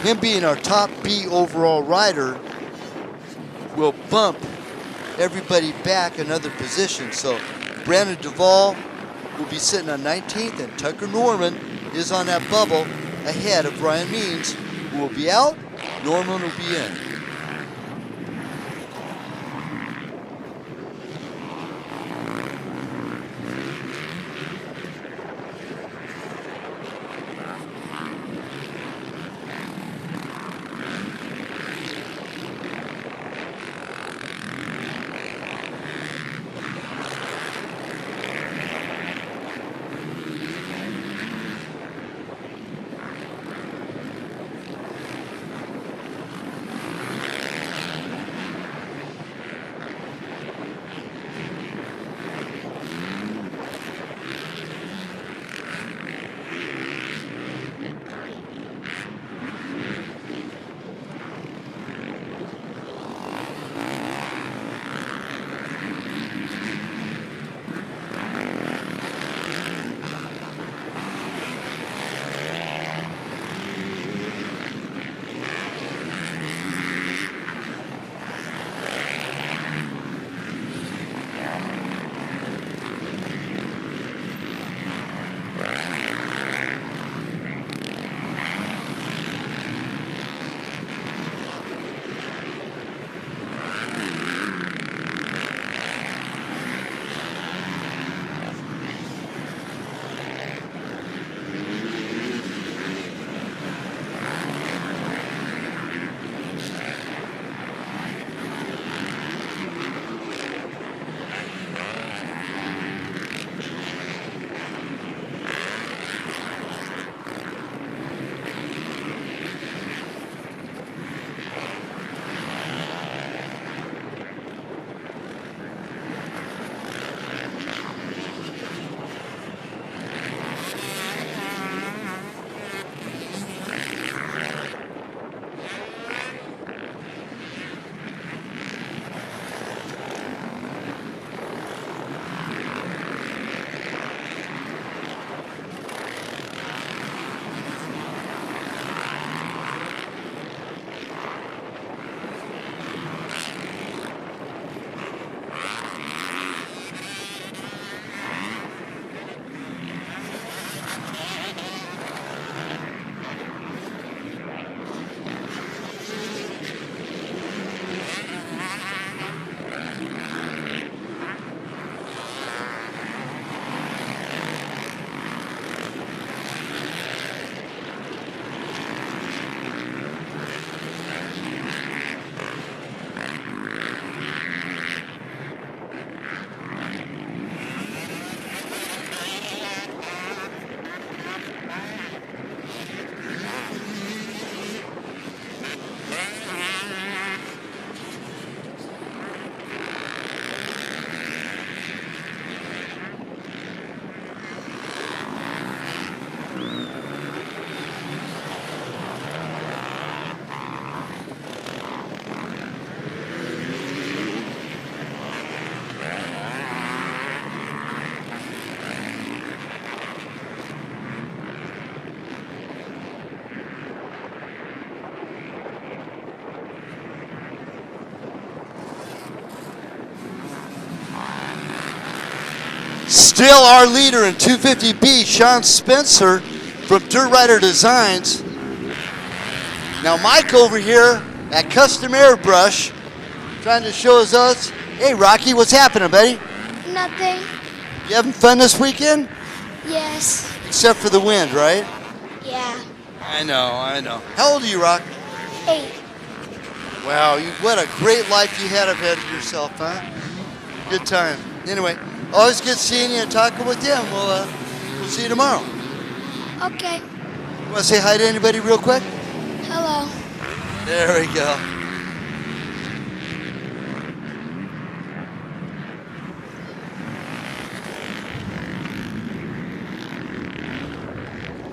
him being our top B overall rider will bump everybody back another position. So Brandon Duvall will be sitting on 19th, and Tucker Norman is on that bubble ahead of Brian Means, who will be out. Norman will be in. Still our leader in 250B, Sean Spencer from Dirt Rider Designs. Now Mike over here at Custom Airbrush trying to show us. Hey Rocky, what's happening, buddy? Nothing. You having fun this weekend? Yes. Except for the wind, right? Yeah. I know. How old are you, Rock? 8. Wow, what a great life you had ahead of yourself, huh? Good time. Anyway, always good seeing you and talking with you, and we'll see you tomorrow. Okay. You want to say hi to anybody real quick? Hello. There we go.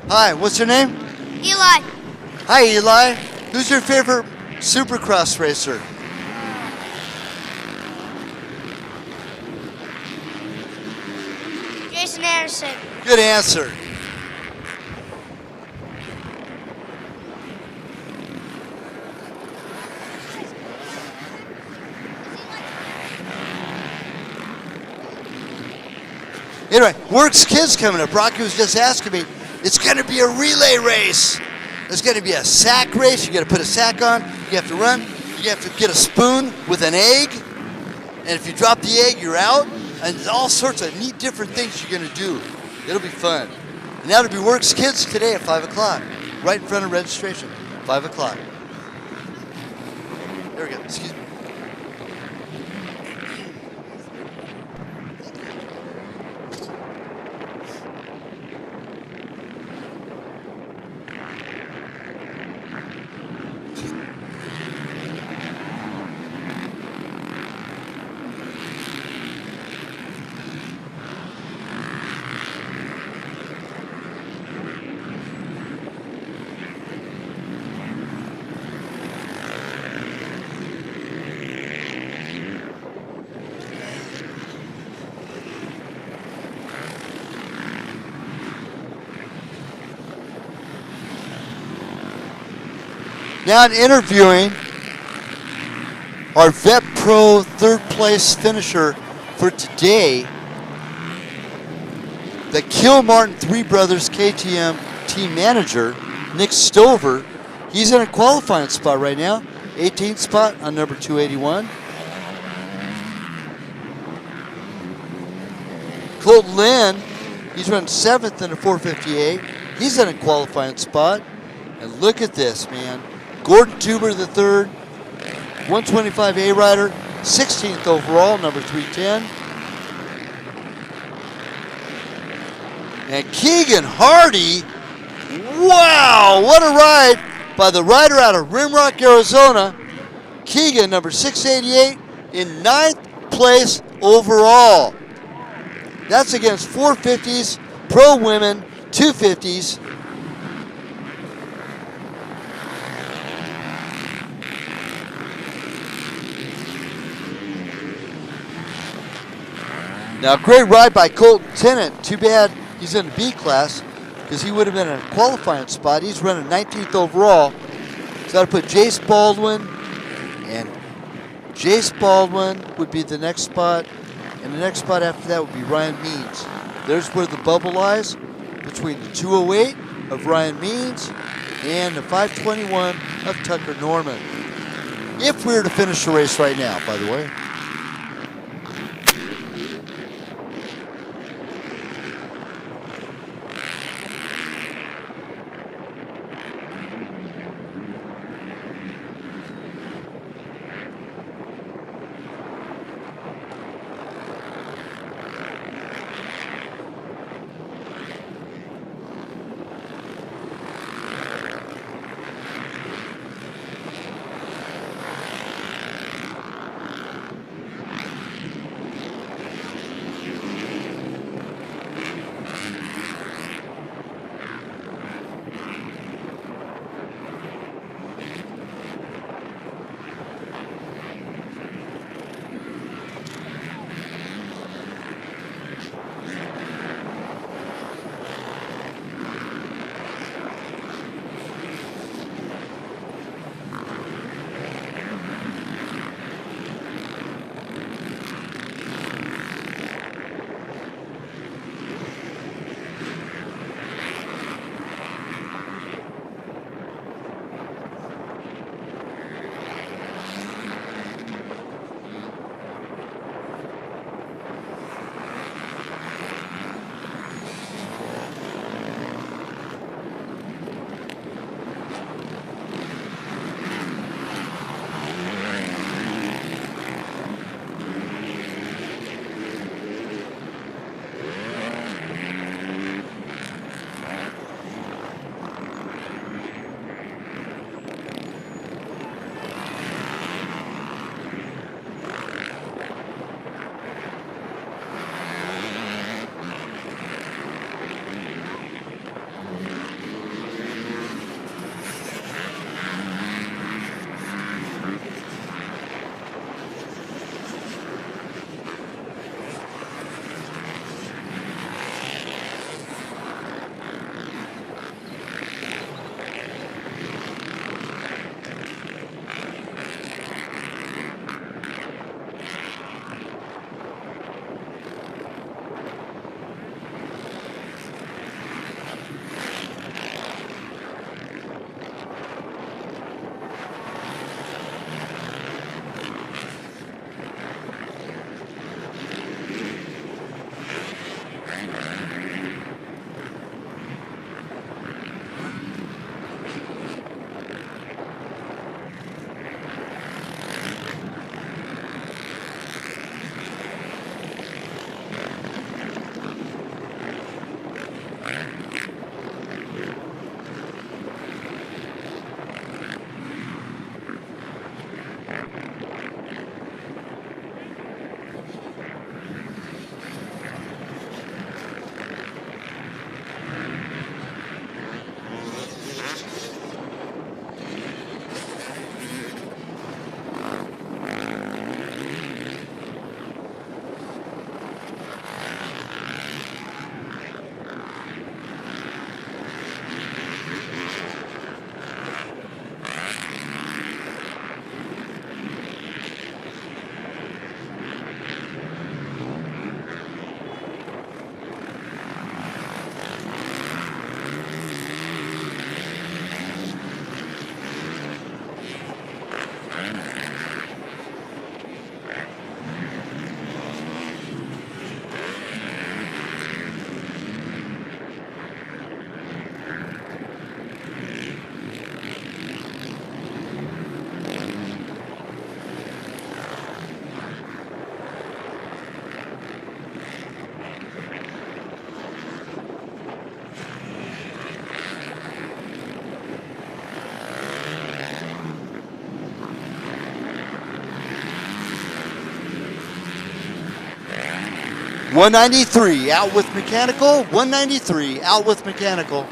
Hi, what's your name? Eli. Hi, Eli. Who's your favorite Supercross racer? Jason Anderson. Good answer. Anyway, WORCS Kids coming up. Rocky was just asking me, it's going to be a relay race. There's going to be a sack race. You got to put a sack on. You have to run. You have to get a spoon with an egg. And if you drop the egg, you're out. And all sorts of neat different things you're going to do. It'll be fun. And that'll be WORCS Kids today at 5 o'clock. Right in front of registration. 5 o'clock. There we go. Excuse me. Now I'm interviewing our Vet Pro third place finisher for today, the Kilmartin Three Brothers KTM team manager, Nick Stover. He's in a qualifying spot right now, 18th spot on number 281. Colt Lynn, he's running 7th in a 458. He's in a qualifying spot. And look at this, man. Gordon Tuber the third, 125A rider, 16th overall, number 310. And Keegan Hardy, wow, what a ride by the rider out of Rimrock, Arizona. Keegan, number 688, in 9th place overall. That's against 450s, pro women, 250s. Now, great ride by Colton Tennant. Too bad he's in the B class because he would have been in a qualifying spot. He's running 19th overall. So that'll put Jace Baldwin, and Jace Baldwin would be the next spot, and the next spot after that would be Ryan Means. There's where the bubble lies between the 208 of Ryan Means and the 521 of Tucker Norman. If we were to finish the race right now, by the way. 193 out with mechanical. 193 out with mechanical.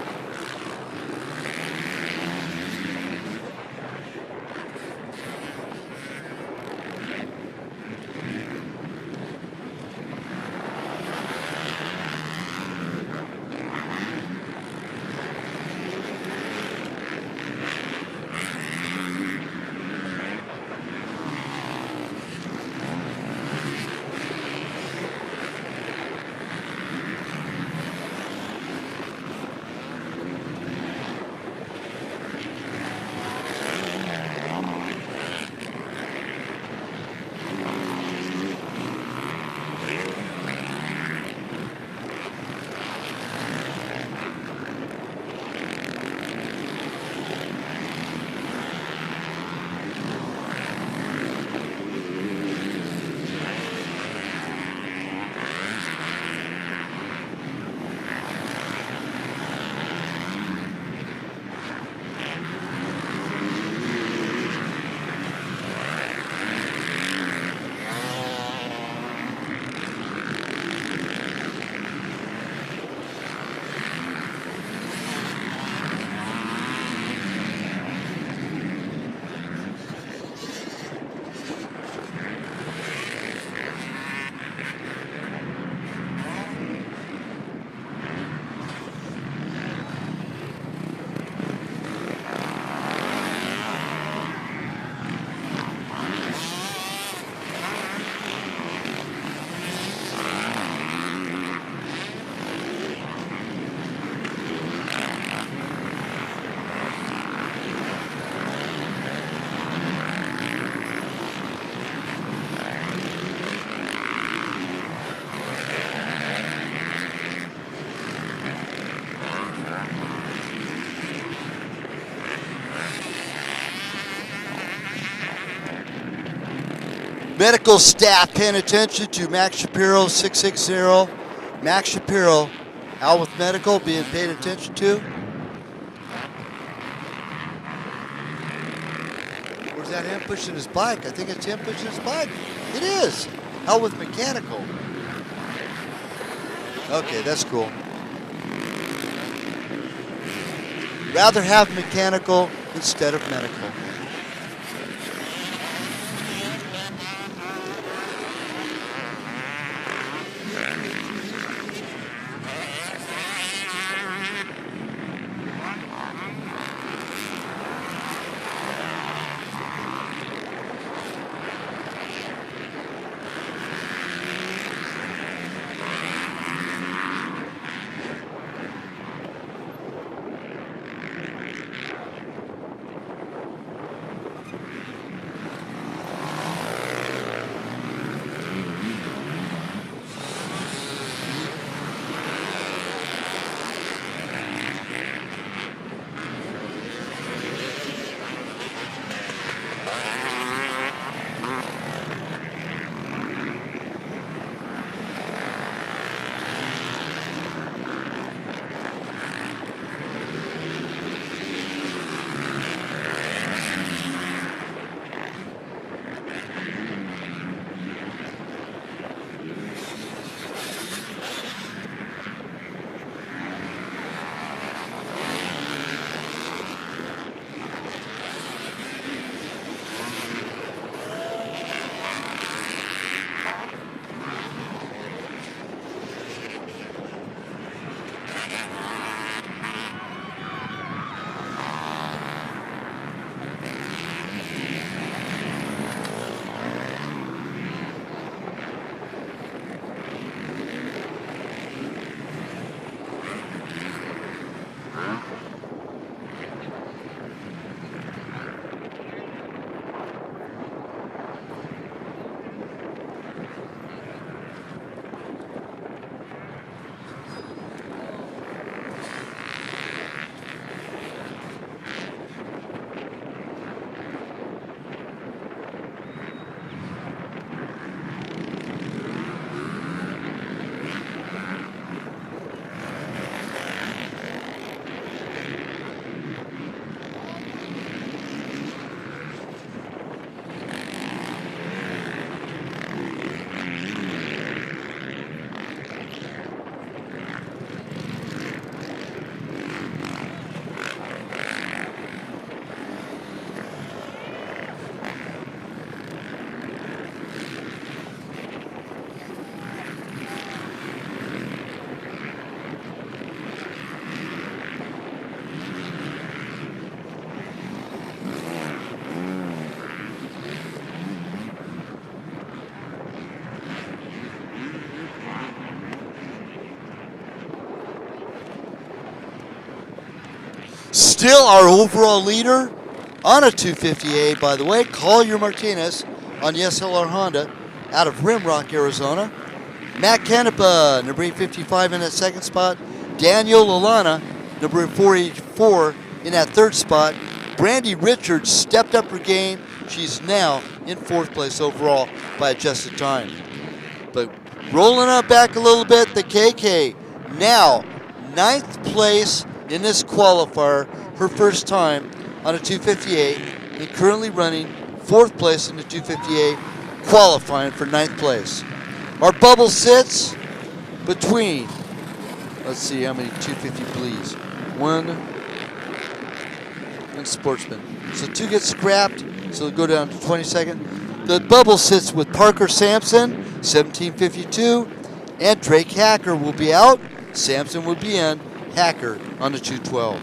Medical staff paying attention to Max Shapiro 660. Max Shapiro out with medical being paid attention to. Where's that him pushing his bike? I think it's him pushing his bike. It is. Out with mechanical. Okay, that's cool. Rather have mechanical instead of medical. Still our overall leader on a 250A, by the way, Collier Martinez on the SLR Honda out of Rimrock, Arizona. Matt Canepa, number 855 in that second spot. Daniel Alana, number 484 in that third spot. Brandy Richards stepped up her game. She's now in fourth place overall by adjusted time. But rolling up back a little bit, the KK now ninth place in this qualifier, her first time on a 258, and currently running fourth place in the 258, qualifying for ninth place. Our bubble sits between, let's see how many 250 bleeds. One and Sportsman. So 2 get scrapped, so it'll go down to 22nd. The bubble sits with Parker Sampson, 1752, and Drake Hacker will be out. Sampson will be in, Hacker on the 212.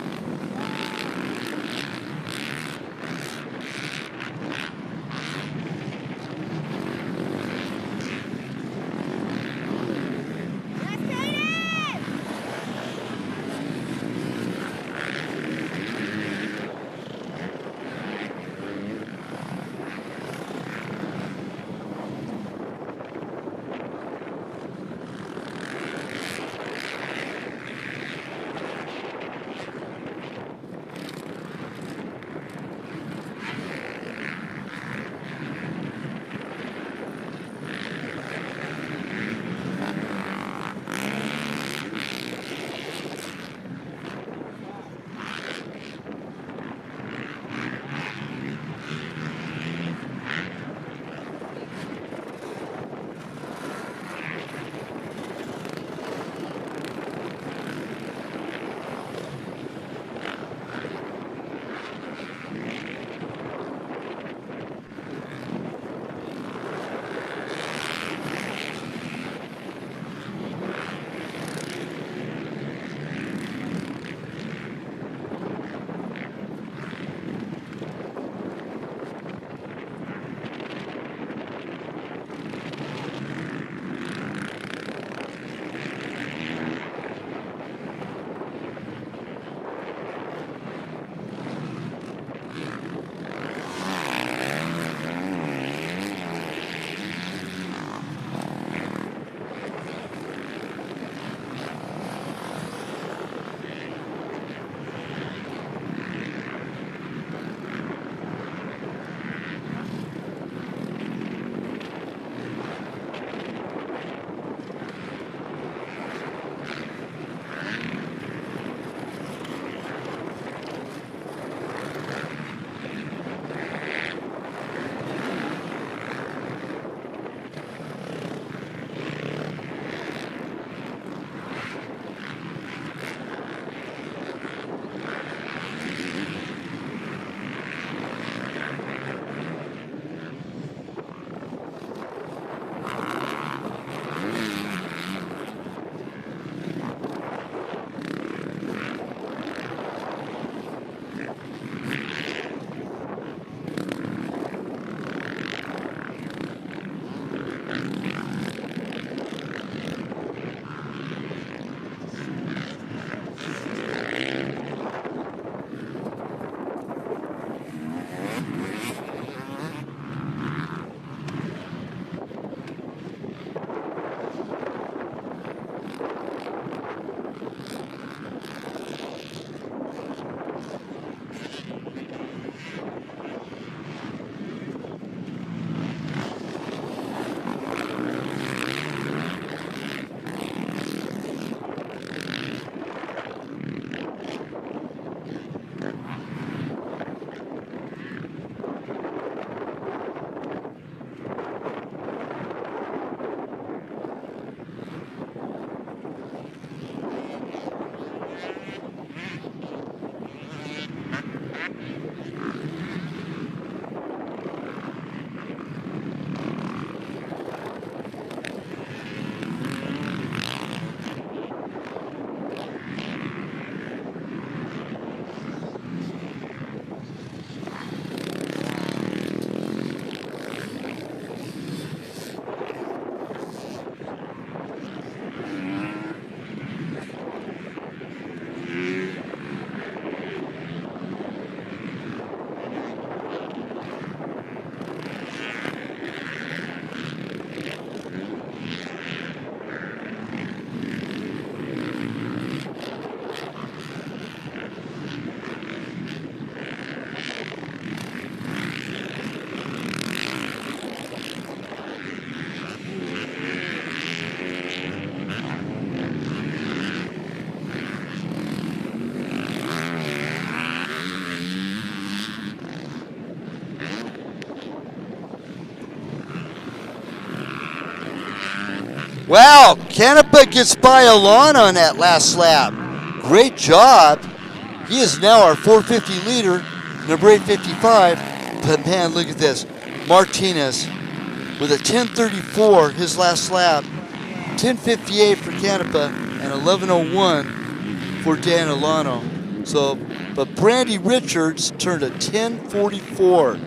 Wow, Canepa gets by Alon on that last lap. Great job. He is now our 450 leader, number 855. But man, look at this. Martinez with a 10:34 his last lap, 10:58 for Canepa, and 11:01 for Dan Alano. So, but Brandy Richards turned a 10:44.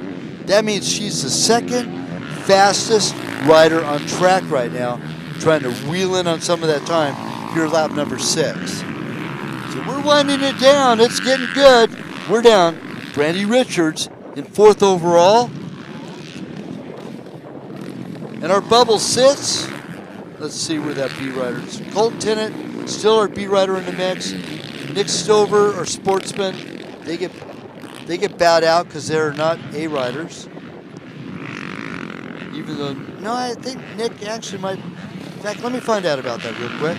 That means she's the second fastest rider on track right now, trying to wheel in on some of that time here lap number 6. So we're winding it down. It's getting good. We're down. Brandy Richards in 4th overall. And our bubble sits. Let's see where that B rider is. Colton Tennant, still our B rider in the mix. Nick Stover, our sportsman, they get bowed out because they're not A riders. Even though, no, I think Nick actually might. In fact, let me find out about that real quick.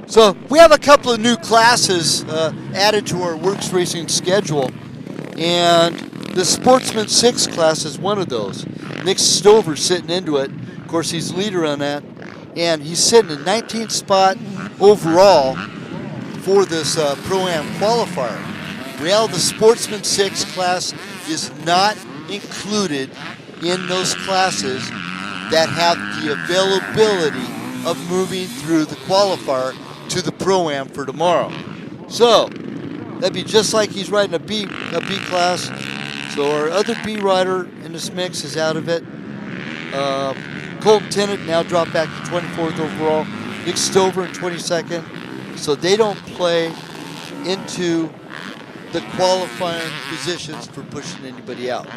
So we have a couple of new classes added to our WORCS Racing schedule, and the Sportsman 6 class is one of those. Nick Stover sitting into it. Of course, he's leader on that, and he's sitting in 19th spot overall for this Pro-Am qualifier. Well, the Sportsman 6 class is not included in those classes that have the availability of moving through the qualifier to the Pro-Am for tomorrow. So that'd be just like he's riding a B class. So our other B rider in this mix is out of it. Colton Tennant now dropped back to 24th overall. Nick Stover in 22nd. So they don't play into the qualifying positions for pushing anybody out.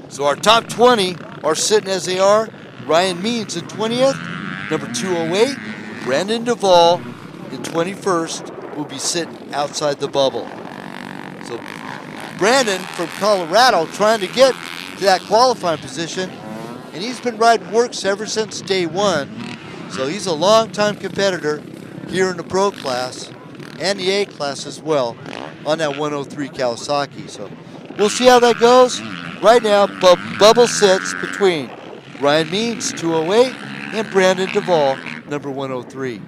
So our top 20 are sitting as they are. Ryan Means in 20th. Number 208, Brandon Duvall in 21st will be sitting outside the bubble. So Brandon from Colorado trying to get to that qualifying position, and he's been riding WORCS ever since day one. So he's a long-time competitor here in the Pro class and the A class as well on that 103 Kawasaki. So we'll see how that goes. Right now, bubble sits between Ryan Means, 208, and Brandon Duvall, number 103.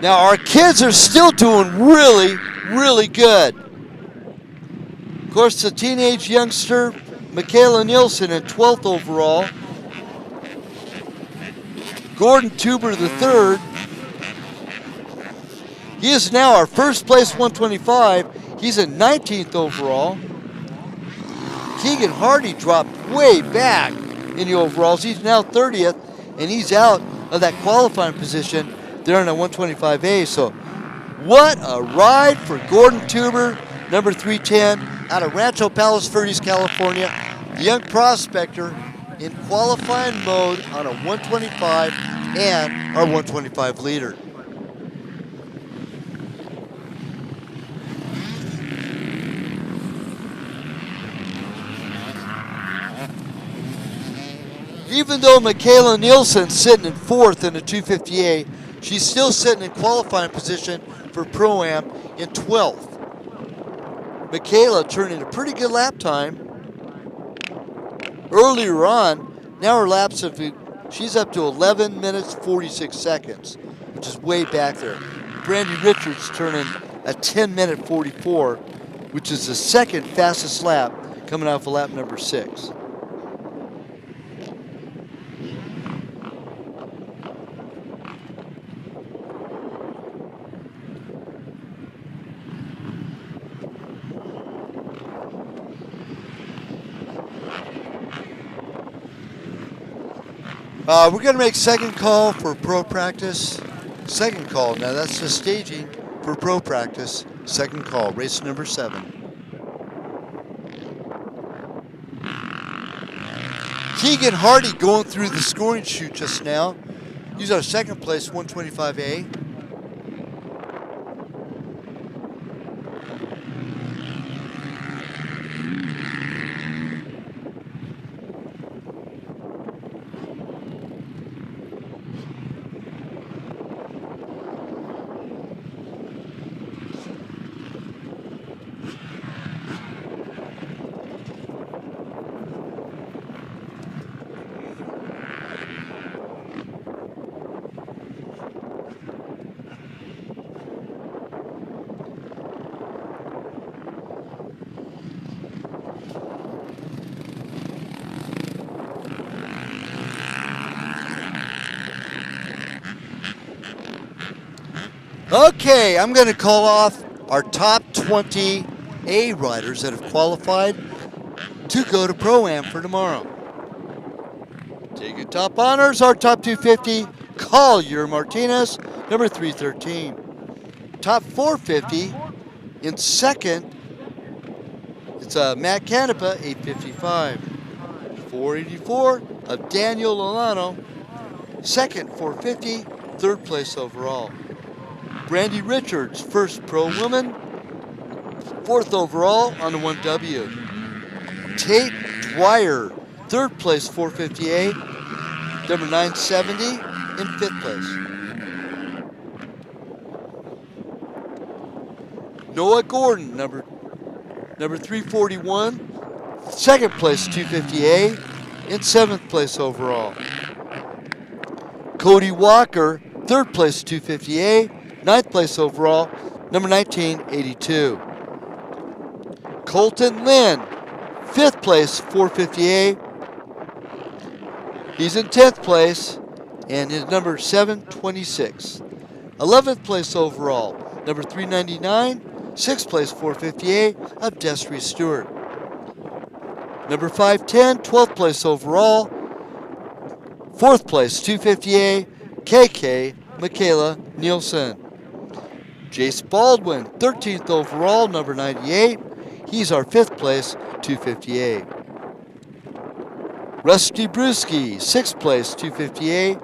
Now our kids are still doing really, really good. Of course, the teenage youngster, Michaela Nielsen in 12th overall. Gordon Tuber III. He is now our first place 125. He's in 19th overall. Keegan Hardy dropped way back in the overalls. He's now 30th, and he's out of that qualifying position there in the 125A. So what a ride for Gordon Tuber, number 310, out of Rancho Palos Verdes, California. The young prospector in qualifying mode on a 125 and our 125 leader. Even though Michaela Nielsen's sitting in 4th in the 250A, she's still sitting in qualifying position for Pro-Am in 12th. Michaela turning a pretty good lap time earlier on. Now her laps she's up to 11 minutes 46 seconds, which is way back there. Brandy Richards turning a 10-minute 44 which is the second fastest lap coming off of lap number 6. We're going to make second call for pro practice. Second call. Now that's the staging for pro practice. Second call. Race number 7. Keegan Hardy going through the scoring chute just now. He's our second place, 125A. Okay, I'm going to call off our top 20 A riders that have qualified to go to Pro-Am for tomorrow. Taking top honors, our top 250, Collier Martinez, number 313. Top 450, in second, it's Matt Canepa, 855. 484 of Daniel Lolano, second 450, third place overall. Brandy Richards, first pro woman, fourth overall on the 1W. Tate Dwyer, third place 458, number 970 in fifth place. Noah Gordon, number 341, second place 250A, in seventh place overall. Cody Walker, third place 250A, ninth place overall, number 1982. Colton Lynn, fifth place 450A. He's in 10th place and is number 726. 11th place overall, number 399, 6th place 450A of Desiree Stewart. Number 510, 12th place overall, 4th place 250A, KK Michaela Nielsen. Jace Baldwin, 13th overall, number 98. He's our 5th place 250A. Rusty Brewski, 6th place 250A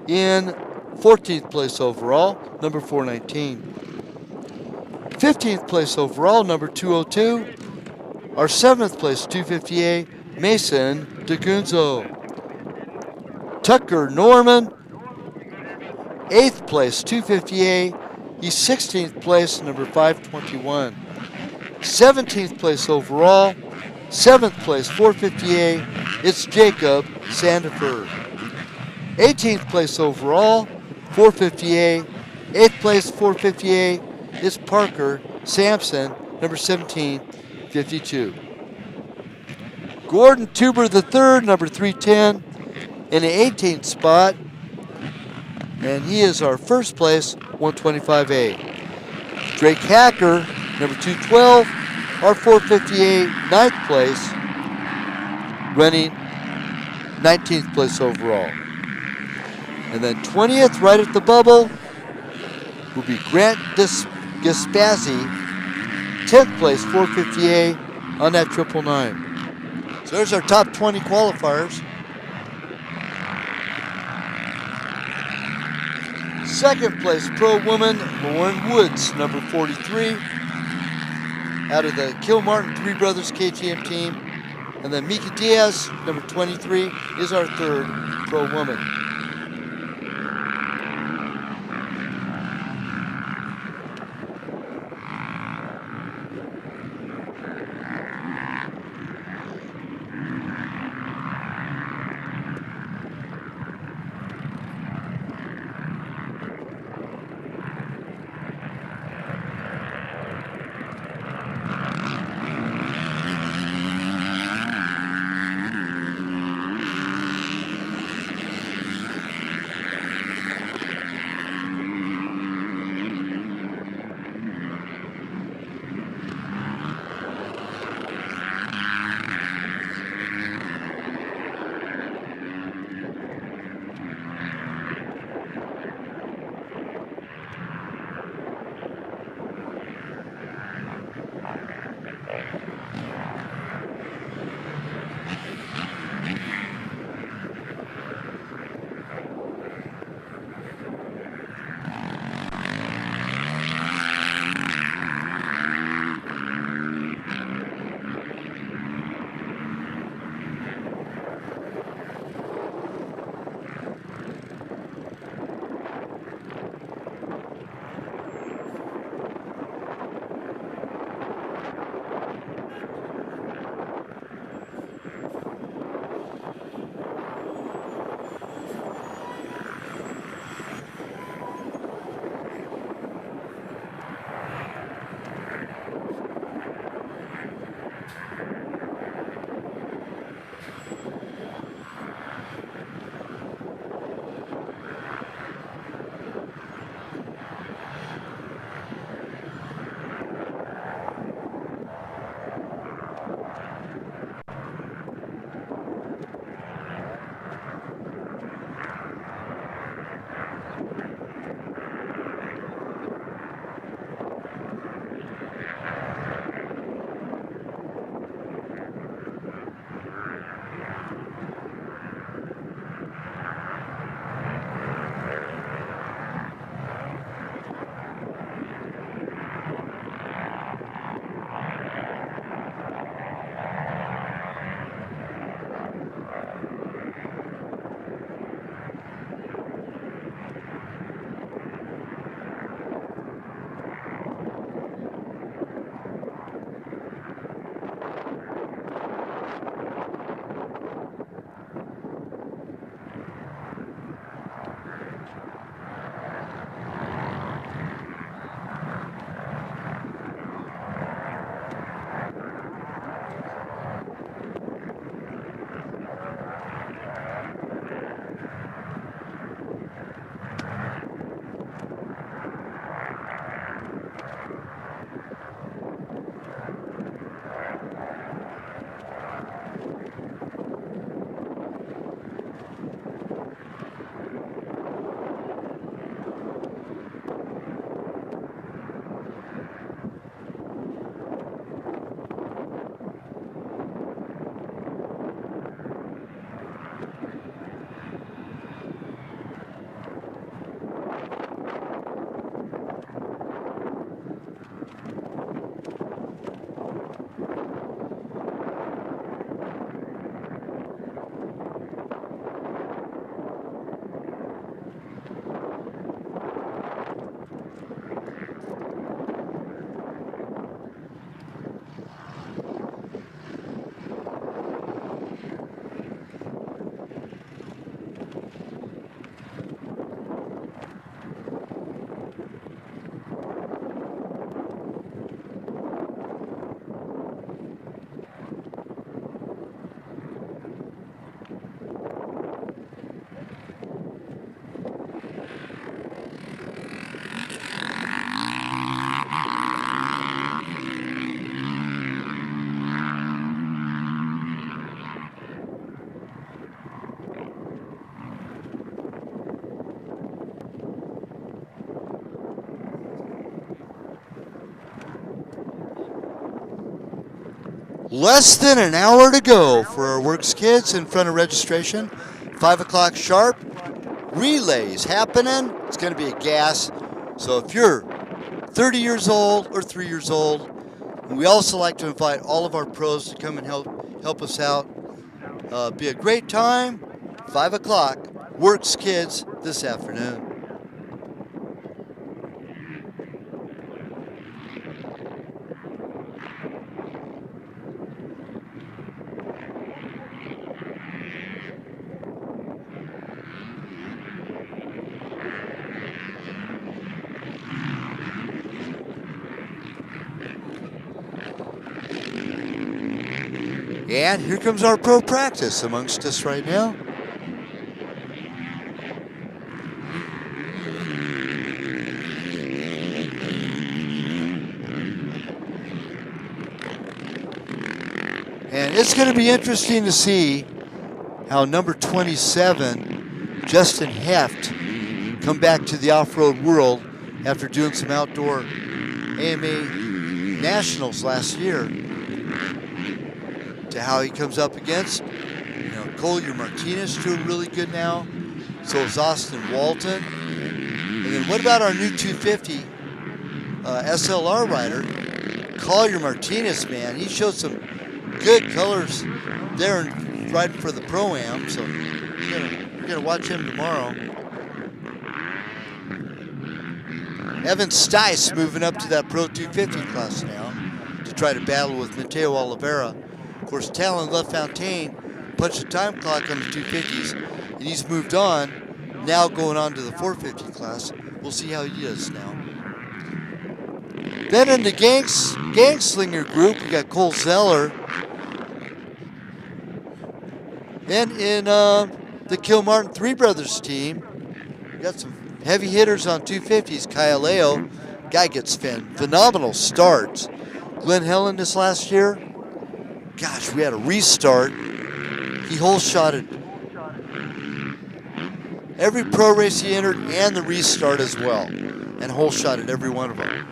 in 14th place overall, number 419. 15th place overall, number 202. Our 7th place 250A, Mason DeGunzo. Tucker Norman, 8th place 250A. He's 16th place, number 521. 17th place overall, 7th place 450A. It's Jacob Sandifer. 18th place overall, 450A. 8th place 450A is Parker Sampson, number 1752. Gordon Tuber III, number 310, in the 18th spot, and he is our first place 125A. Drake Hacker, number 212, our 450A, 9th place, running 19th place overall. And then 20th, right at the bubble, will be Grant Gaspazzi, 10th place, 450A on that 999. So there's our top 20 qualifiers. Second place pro woman, Lauren Woods, number 43, out of the Kilmartin Three Brothers KTM team. And then Mika Diaz, number 23, is our third pro woman. Less than an hour to go for our Works kids in front of registration. 5 o'clock sharp. Relays happening. It's going to be a gas. So if you're 30 years old or 3 years old, we also like to invite all of our pros to come and help us out. Be a great time. 5 o'clock. Works kids this afternoon. And here comes our pro practice amongst us right now. And it's going to be interesting to see how number 27, Justin Heft, come back to the off-road world after doing some outdoor AMA Nationals last year, to how he comes up against, Collier Martinez doing really good now. So is Austin Walton. And then what about our new 250 SLR rider, Collier Martinez, man? He showed some good colors there riding for the Pro-Am, so we're gonna watch him tomorrow. Evan Stice moving up to that Pro 250 class now to try to battle with Mateo Oliveira. Of course, Talon LaFontaine punched the time clock on the 250s, and he's moved on, now going on to the 450 class. We'll see how he does now. Then in the Gangslinger group, we got Cole Zeller. Then in the Kilmartin Three Brothers team, we got some heavy hitters on 250s. Kyaleo, guy gets phenomenal starts. Glenn Helen this last year, gosh, we had a restart. He hole-shotted every pro race he entered and the restart as well, and hole-shotted every one of them.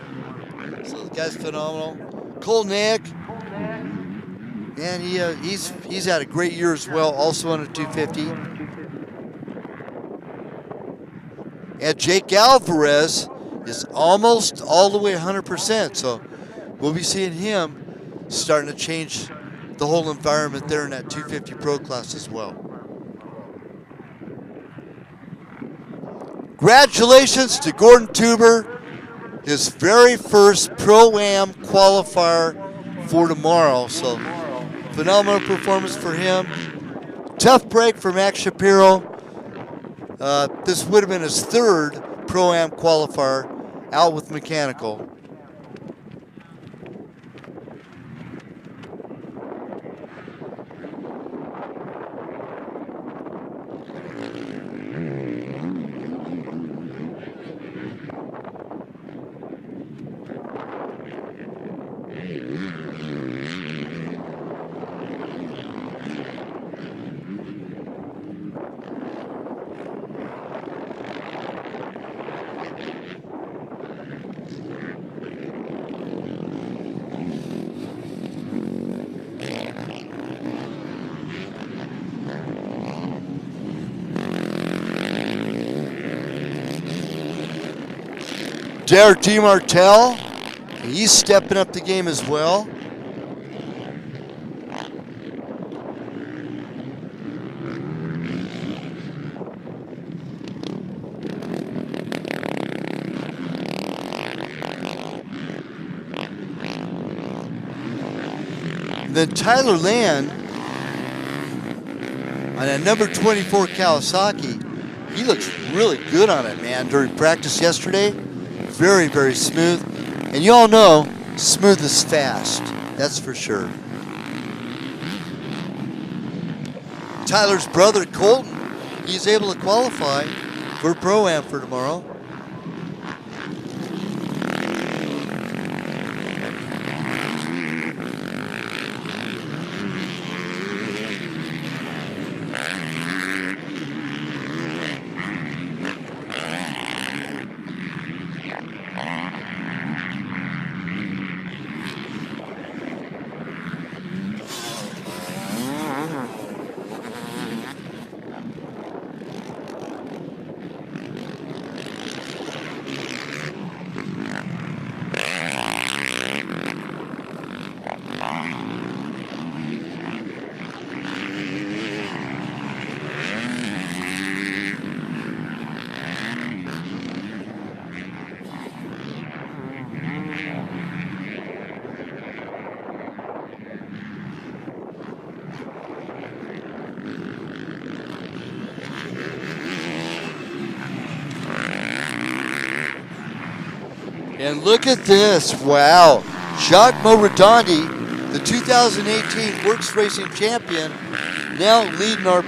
So the guy's phenomenal. Cole Nag, and he's had a great year as well, also on a 250. And Jake Alvarez is almost all the way 100%, so we'll be seeing him starting to change the whole environment there in that 250 Pro class as well. Congratulations to Gordon Tuber, his very first Pro-Am qualifier for tomorrow. So phenomenal performance for him. Tough break for Max Shapiro. This would have been his third Pro-Am qualifier out with mechanical. Derek DeMartell, he's stepping up the game as well. Then Tyler Land on a number 24 Kawasaki, he looks really good on it, man, during practice yesterday. Very, very smooth. And you all know, smooth is fast. That's for sure. Tyler's brother, Colton, he's able to qualify for Pro-Am for tomorrow. And look at this. Wow. Jacques Redondi, the 2018 WORCS Racing champion, now leading our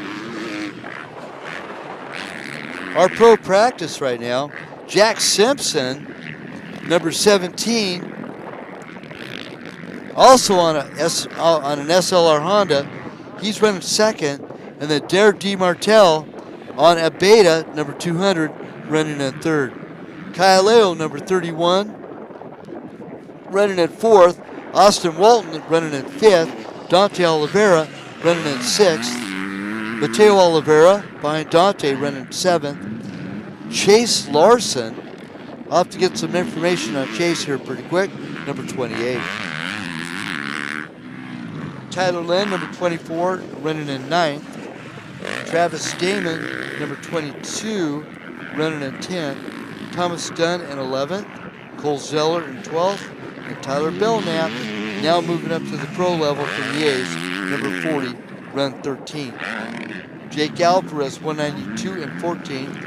pro practice right now. Jack Simpson, number 17, also on an SLR Honda. He's running second. And then Dare DeMartel on a Beta, number 200, running in third. Kyleo, number 31, running at fourth. Austin Walton running at fifth. Dante Oliveira running at sixth. Mateo Oliveira behind Dante running seventh. Chase Larson, I'll have to get some information on Chase here pretty quick, number 28. Tyler Lynn, number 24, running in ninth. Travis Damon, number 22, running in 10th. Thomas Dunn in 11th. Cole Zeller in 12th. And Tyler Belknap, now moving up to the pro level from Yates, number 40, run 13th. Jake Alvarez, 192 and 14th.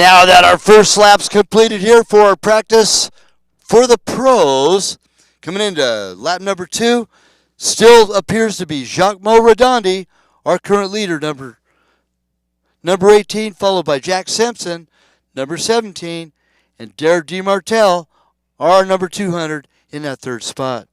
Now that our first lap's completed here for our practice for the pros, coming into lap number 2, still appears to be Jacques Redondi, our current leader, number 18, followed by Jack Simpson, number 17, and Derek DeMartel, our number 200, in that third spot.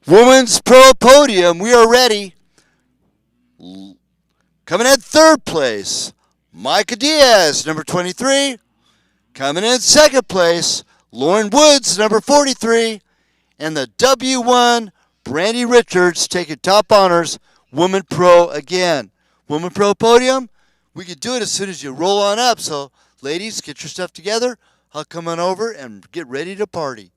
Women's Pro Podium, we are ready. Coming in third place, Micah Diaz, number 23. Coming in second place, Lauren Woods, number 43. And the W1, Brandy Richards, taking top honors, Women Pro again. Women Pro Podium, we could do it as soon as you roll on up. So, ladies, get your stuff together. I'll come on over and get ready to party.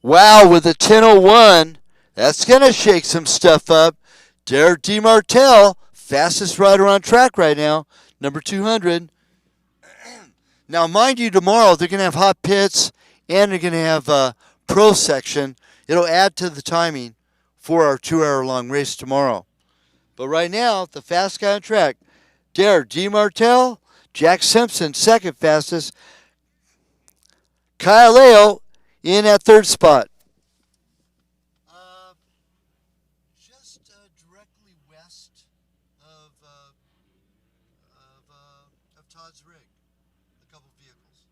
Wow, with a 10:01, that's going to shake some stuff up. Derek DeMartel, fastest rider on track right now, number 200. Now, mind you, tomorrow they're going to have hot pits and they're going to have a pro section. It'll add to the timing for our 2-hour-long race tomorrow. But right now, the fast guy on track, Dare D. Martell, Jack Simpson, second fastest. Kyle Leo in at third spot. Just directly west of Todd's rig, a couple vehicles.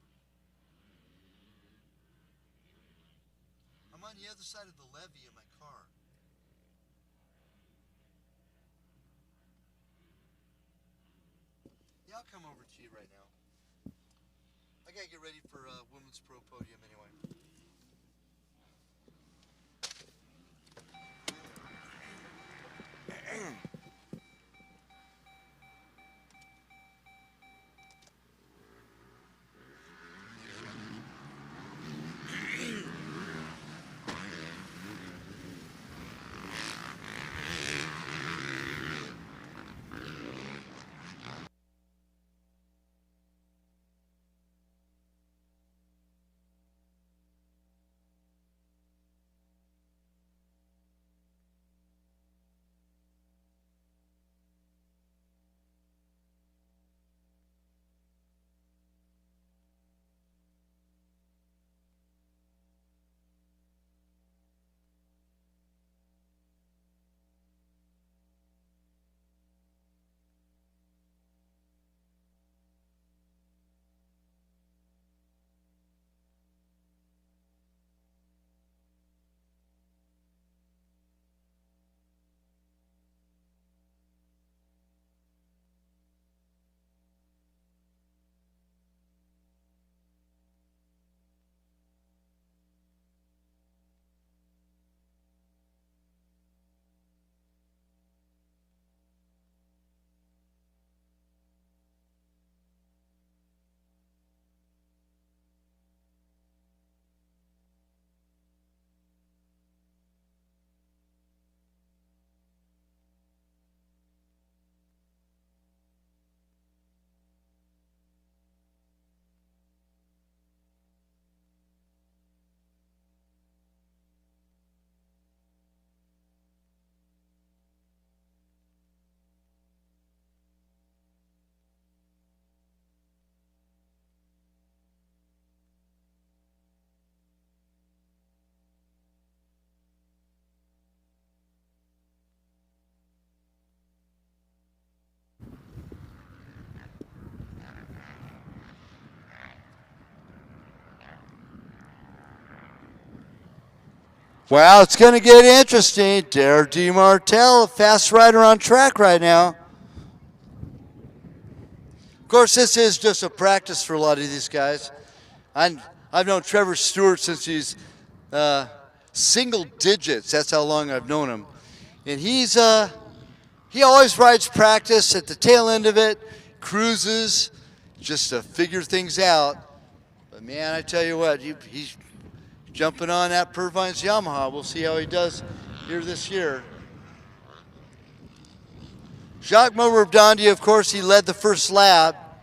I'm on the other side of the levee in my car. Yeah, I'll come over to you right now. I gotta get ready for Women's Pro Podium anyway. Wow, it's going to get interesting. Dare D. Martell, a fast rider on track right now. Of course, this is just a practice for a lot of these guys. I've known Trevor Stewart since he's single digits. That's how long I've known him. And he always rides practice at the tail end of it, cruises, just to figure things out. But man, I tell you what, he's jumping on that Purvine's Yamaha. We'll see how he does here this year. Jacques Maurebdandy, of course, he led the first lap.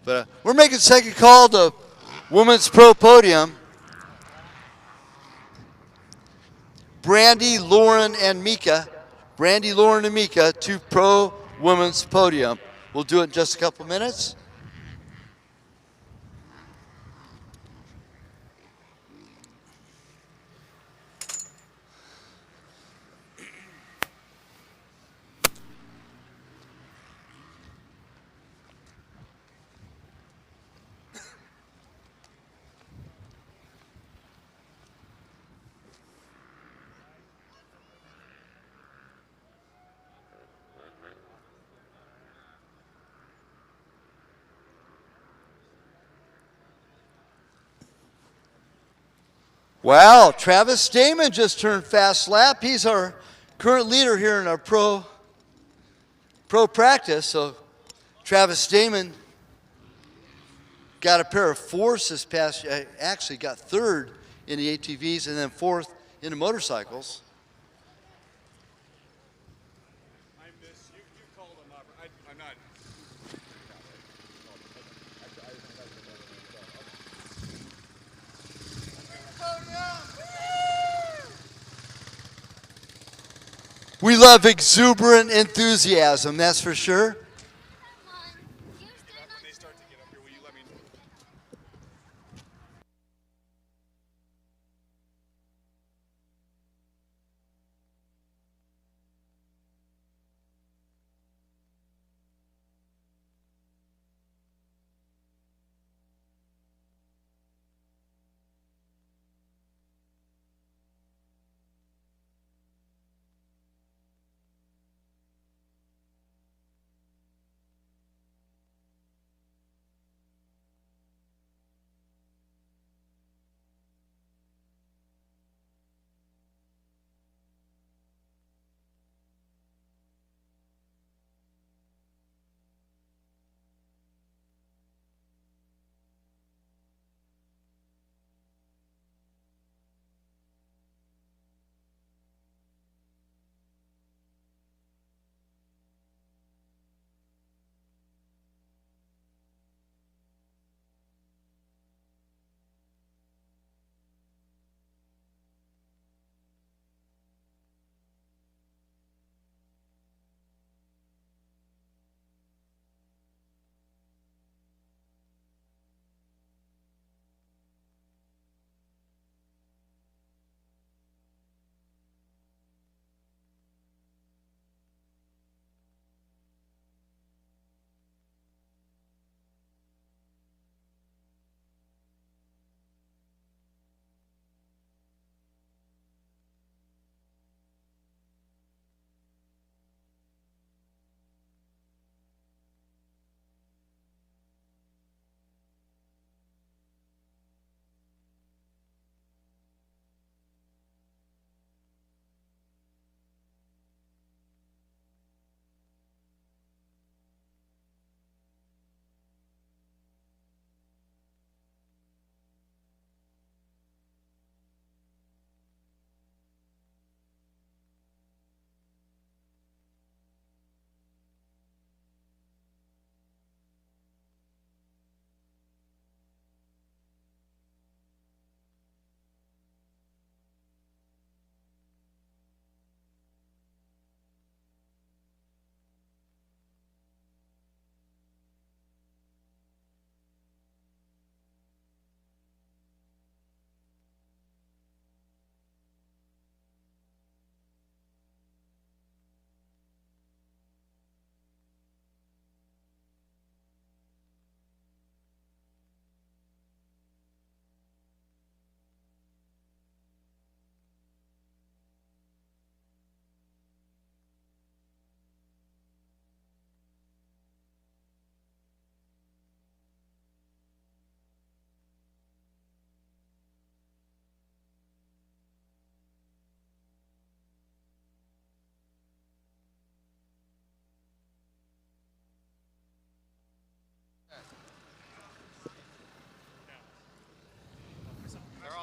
But we're making second call to Women's Pro Podium. Brandy, Lauren, and Mika. Brandy, Lauren, and Mika to Pro Women's Podium. We'll do it in just a couple minutes. Wow, Travis Damon just turned fast lap. He's our current leader here in our pro practice. So Travis Damon got a pair of fours this past year. Actually got third in the ATVs and then fourth in the motorcycles. We love exuberant enthusiasm, that's for sure.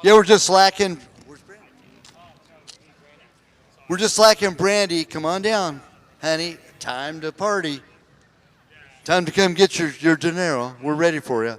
Yeah, we're just lacking. We're just lacking Brandy. Come on down, honey. Time to party. Time to come get your dinero. We're ready for you.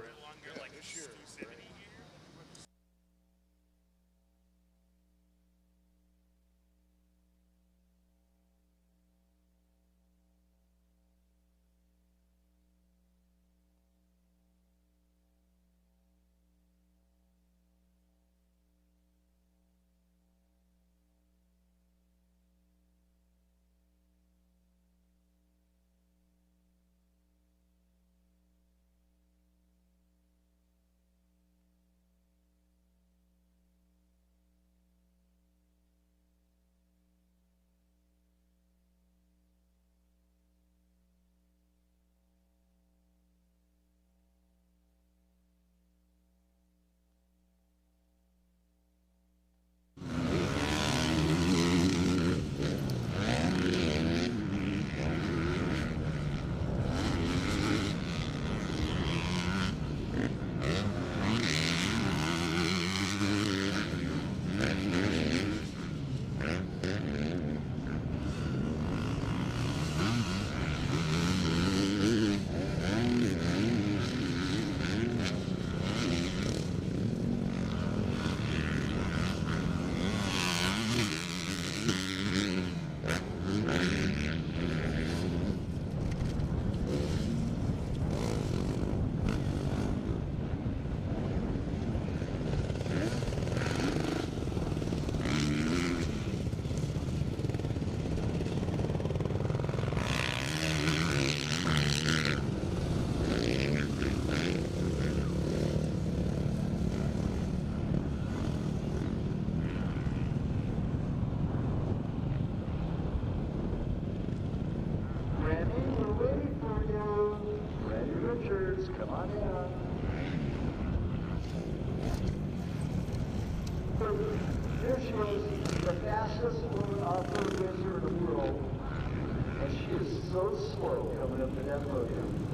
slow coming up to that podium.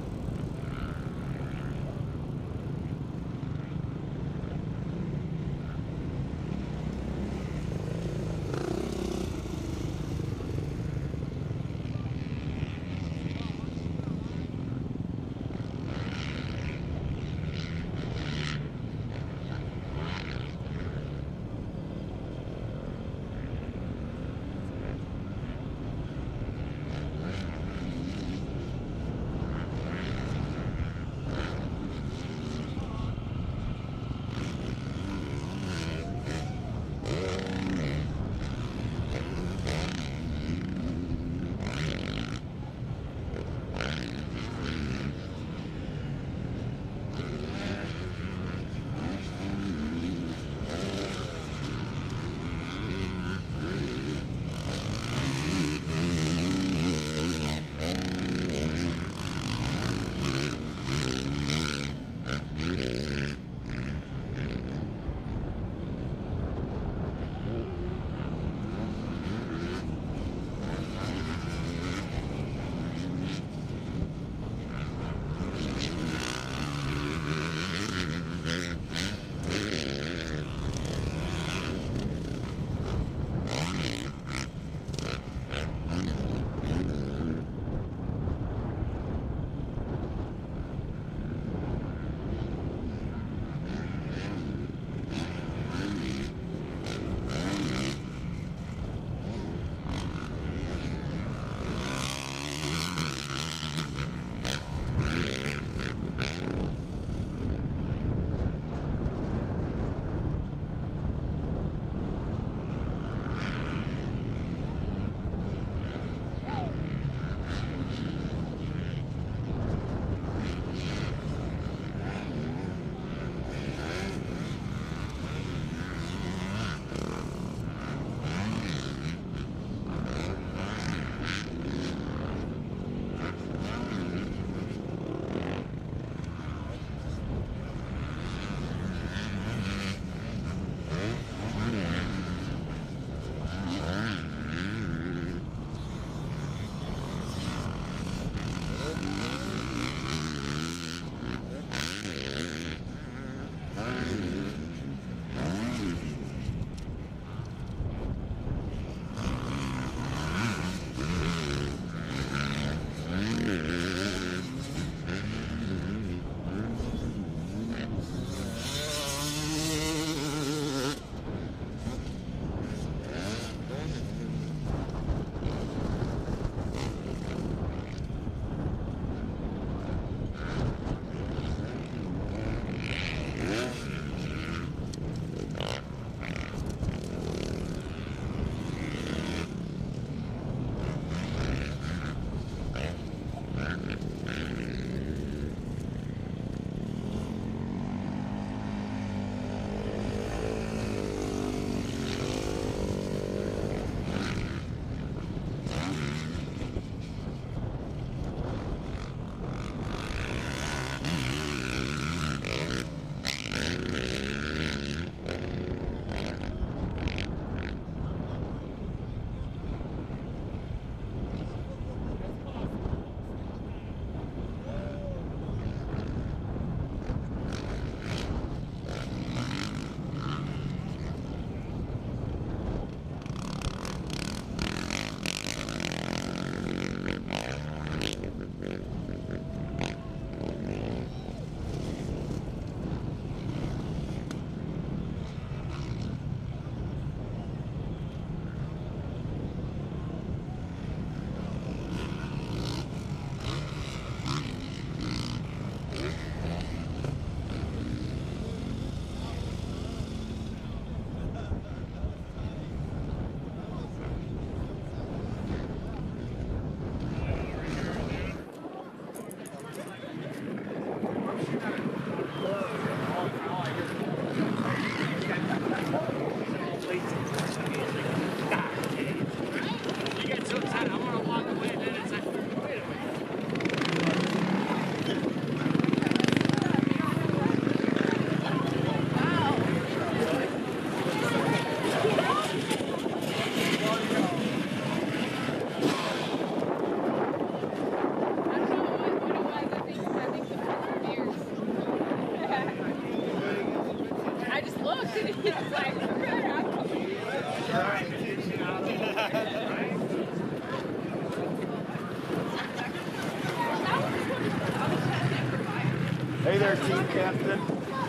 Hey there, team captain.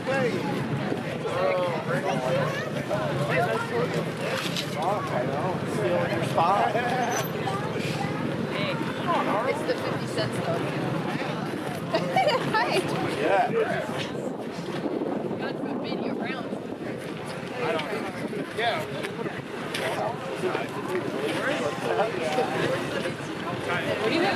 Hey. I know. Stealing your spot. It's the 50 cents though. Hi. Yeah. God forbid you're around. Yeah. What do you have?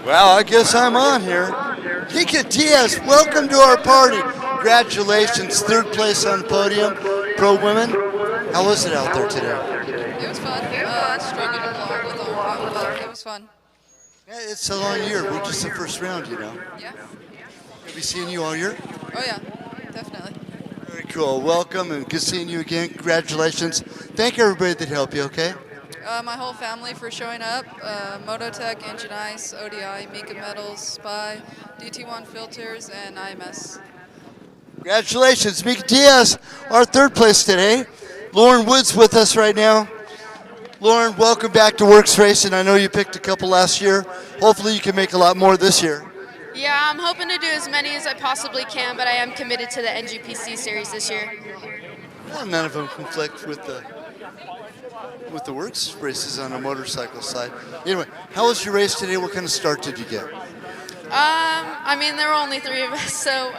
Well, I guess I'm on here. Kika Diaz, welcome to our party. Congratulations, third place on the podium, pro women. How was it out there today? It was fun. Struggled along with all, but it was fun. Yeah, it's a long year. We're just the first round, you know. Yeah. We'll be seeing you all year. Oh yeah, definitely. Very cool. Welcome and good seeing you again. Congratulations. Thank everybody that helped you, okay? My whole family for showing up. Mototech, Engine Ice, ODI, Mika Metals, Spy, DT1 Filters, and IMS. Congratulations, Mika Diaz, our third place today. Lauren Wood's with us right now. Lauren, welcome back to WORCS Racing. I know you picked a couple last year. Hopefully you can make a lot more this year. Yeah, I'm hoping to do as many as I possibly can, but I am committed to the NGPC series this year. Well, none of them conflict with the WORCS races on the motorcycle side. Anyway, how was your race today? What kind of start did you get? I mean, there were only 3 of us, so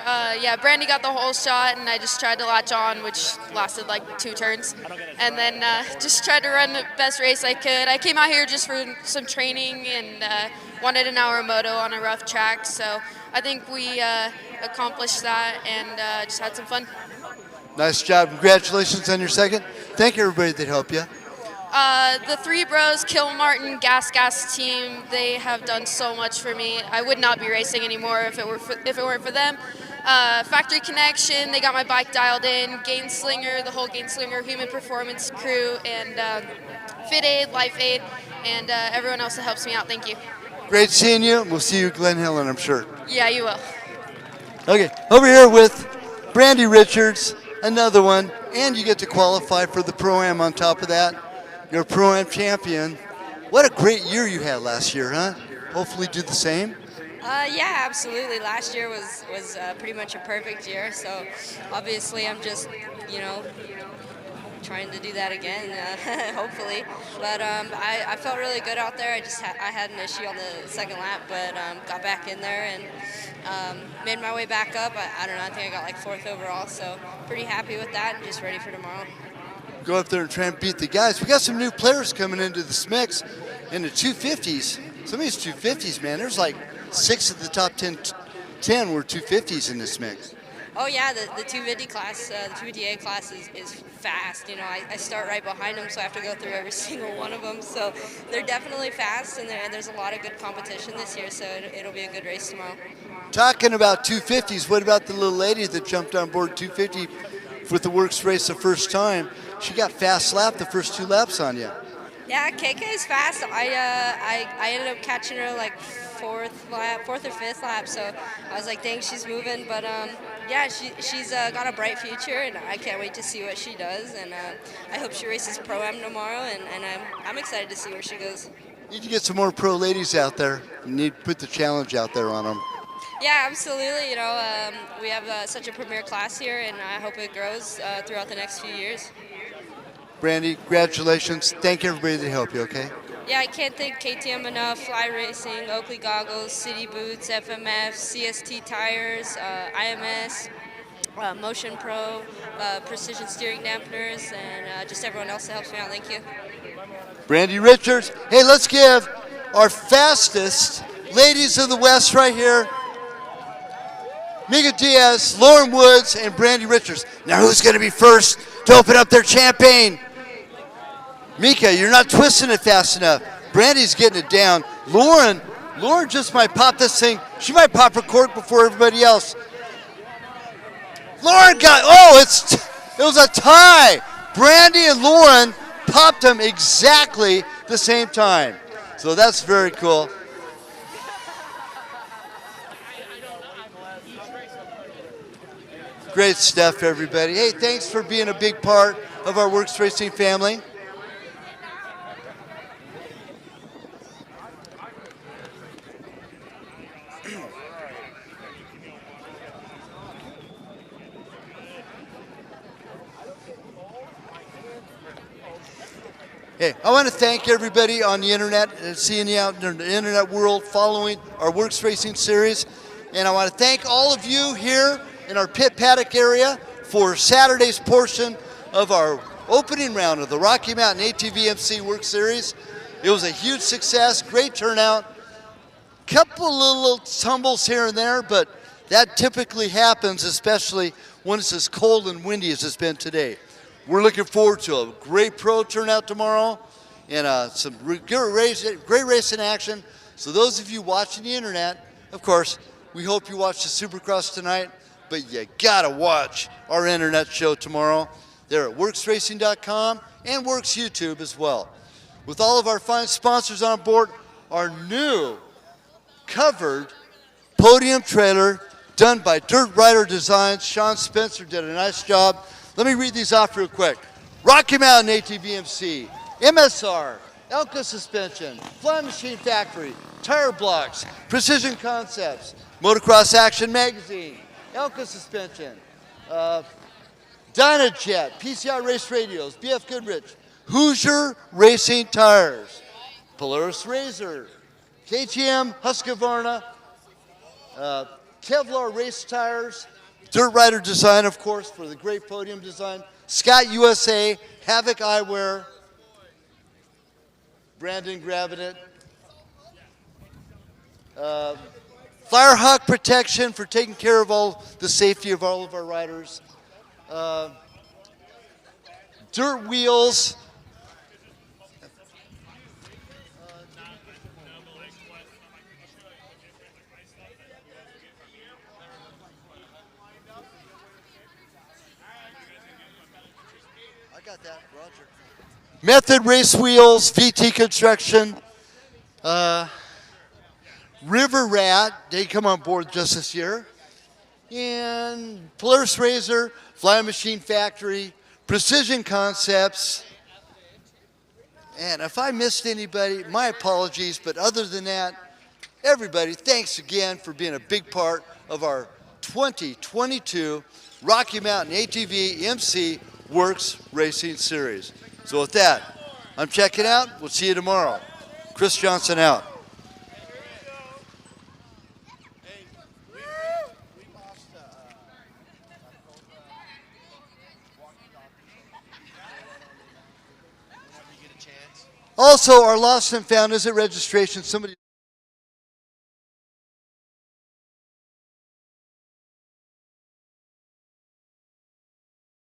yeah, Brandy got the whole shot, and I just tried to latch on, which lasted like 2 turns, and then just tried to run the best race I could. I came out here just for some training and wanted an hour moto on a rough track, so I think we accomplished that and just had some fun. Nice job. Congratulations on your second. Thank everybody that helped you. The 3 bros, Kill Martin, Gas team, they have done so much for me. I would not be racing anymore if it weren't for them. Factory Connection, they got my bike dialed in. Gainslinger, the whole Gainslinger Human Performance crew, and Fit Aid, Life Aid, and everyone else that helps me out. Thank you. Great seeing you. We'll see you at Glen Helen, I'm sure. Yeah, you will. Okay, over here with Brandy Richards, another one, and you get to qualify for the Pro-Am on top of that. You're a Pro-Am champion. What a great year you had last year, huh? Hopefully do the same. Yeah, absolutely. Last year was pretty much a perfect year, so obviously I'm just, you know, trying to do that again, hopefully. But I felt really good out there. I had an issue on the second lap, but got back in there and made my way back up. I don't know, I think I got like 4th overall, so pretty happy with that and just ready for tomorrow. Go up there and try and beat the guys. We got some new players coming into this mix in the 250s. Some of these 250s, man, there's like 6 of the top 10 were 250s in this mix. Oh yeah, the 250 class, the 250A class is fast. You know, I start right behind them, so I have to go through every single one of them. So they're definitely fast, and there's a lot of good competition this year, so it'll be a good race tomorrow. Talking about 250s, what about the little lady that jumped on board 250 with the WORCS race the first time? She got fast lap the first 2 laps on you. Yeah, KK is fast. I ended up catching her like 4th or 5th lap, so I was like, dang, she's moving. But yeah, she's got a bright future, and I can't wait to see what she does. And I hope she races Pro-Am tomorrow, and I'm excited to see where she goes. Need to get some more pro ladies out there. You need to put the challenge out there on them. Yeah, absolutely. You know, we have such a premier class here, and I hope it grows throughout the next few years. Brandy, congratulations. Thank everybody that helped you, okay? Yeah, I can't thank KTM enough, Fly Racing, Oakley Goggles, City Boots, FMF, CST Tires, IMS, Motion Pro, precision steering dampeners, and just everyone else that helps me out. Thank you. Brandy Richards. Hey, let's give our fastest ladies of the West right here, Mika Diaz, Lauren Woods, and Brandy Richards. Now who's going to be first to open up their champagne? Mika, you're not twisting it fast enough. Brandy's getting it down. Lauren just might pop this thing. She might pop her cork before everybody else. Lauren got, it was a tie. Brandy and Lauren popped them exactly the same time. So that's very cool. Great stuff, everybody. Hey, thanks for being a big part of our WORCS Racing family. Hey, I want to thank everybody on the internet, seeing you out in the internet world, following our WORCS Racing series. And I want to thank all of you here in our pit paddock area for Saturday's portion of our opening round of the Rocky Mountain ATV MC WORCS Series. It was a huge success, great turnout. Couple little tumbles here and there, but that typically happens, especially when it's as cold and windy as it's been today. We're looking forward to a great pro turnout tomorrow and some great racing action. So those of you watching the internet, of course, we hope you watch the Supercross tonight, but you gotta watch our internet show tomorrow. They're at WORCSRacing.com and WORCS YouTube as well. With all of our fine sponsors on board, our new covered podium trailer done by Dirt Rider Designs. Sean Spencer did a nice job. Let me read these off real quick. Rocky Mountain ATV MC, MSR, Elka Suspension, Fly Machine Factory, Tire Blocks, Precision Concepts, Motocross Action Magazine, Elka Suspension, Dynajet, PCI Race Radios, BF Goodrich, Hoosier Racing Tires, Polaris Razor, KTM Husqvarna, Kevlar Race Tires, Dirt Rider Design, of course, for the great podium design, Scott USA, Havoc Eyewear, Brandon grabbing it, Firehawk Protection for taking care of all the safety of all of our riders, Dirt Wheels, Method Race Wheels, VT Construction, River Rat, they come on board just this year, and Polaris Razor, Fly Machine Factory, Precision Concepts, and if I missed anybody, my apologies, but other than that, everybody, thanks again for being a big part of our 2022 Rocky Mountain ATV MC WORCS Racing Series. So with that, I'm checking out. We'll see you tomorrow. Chris Johnson out. Also, our lost and found is at registration. Somebody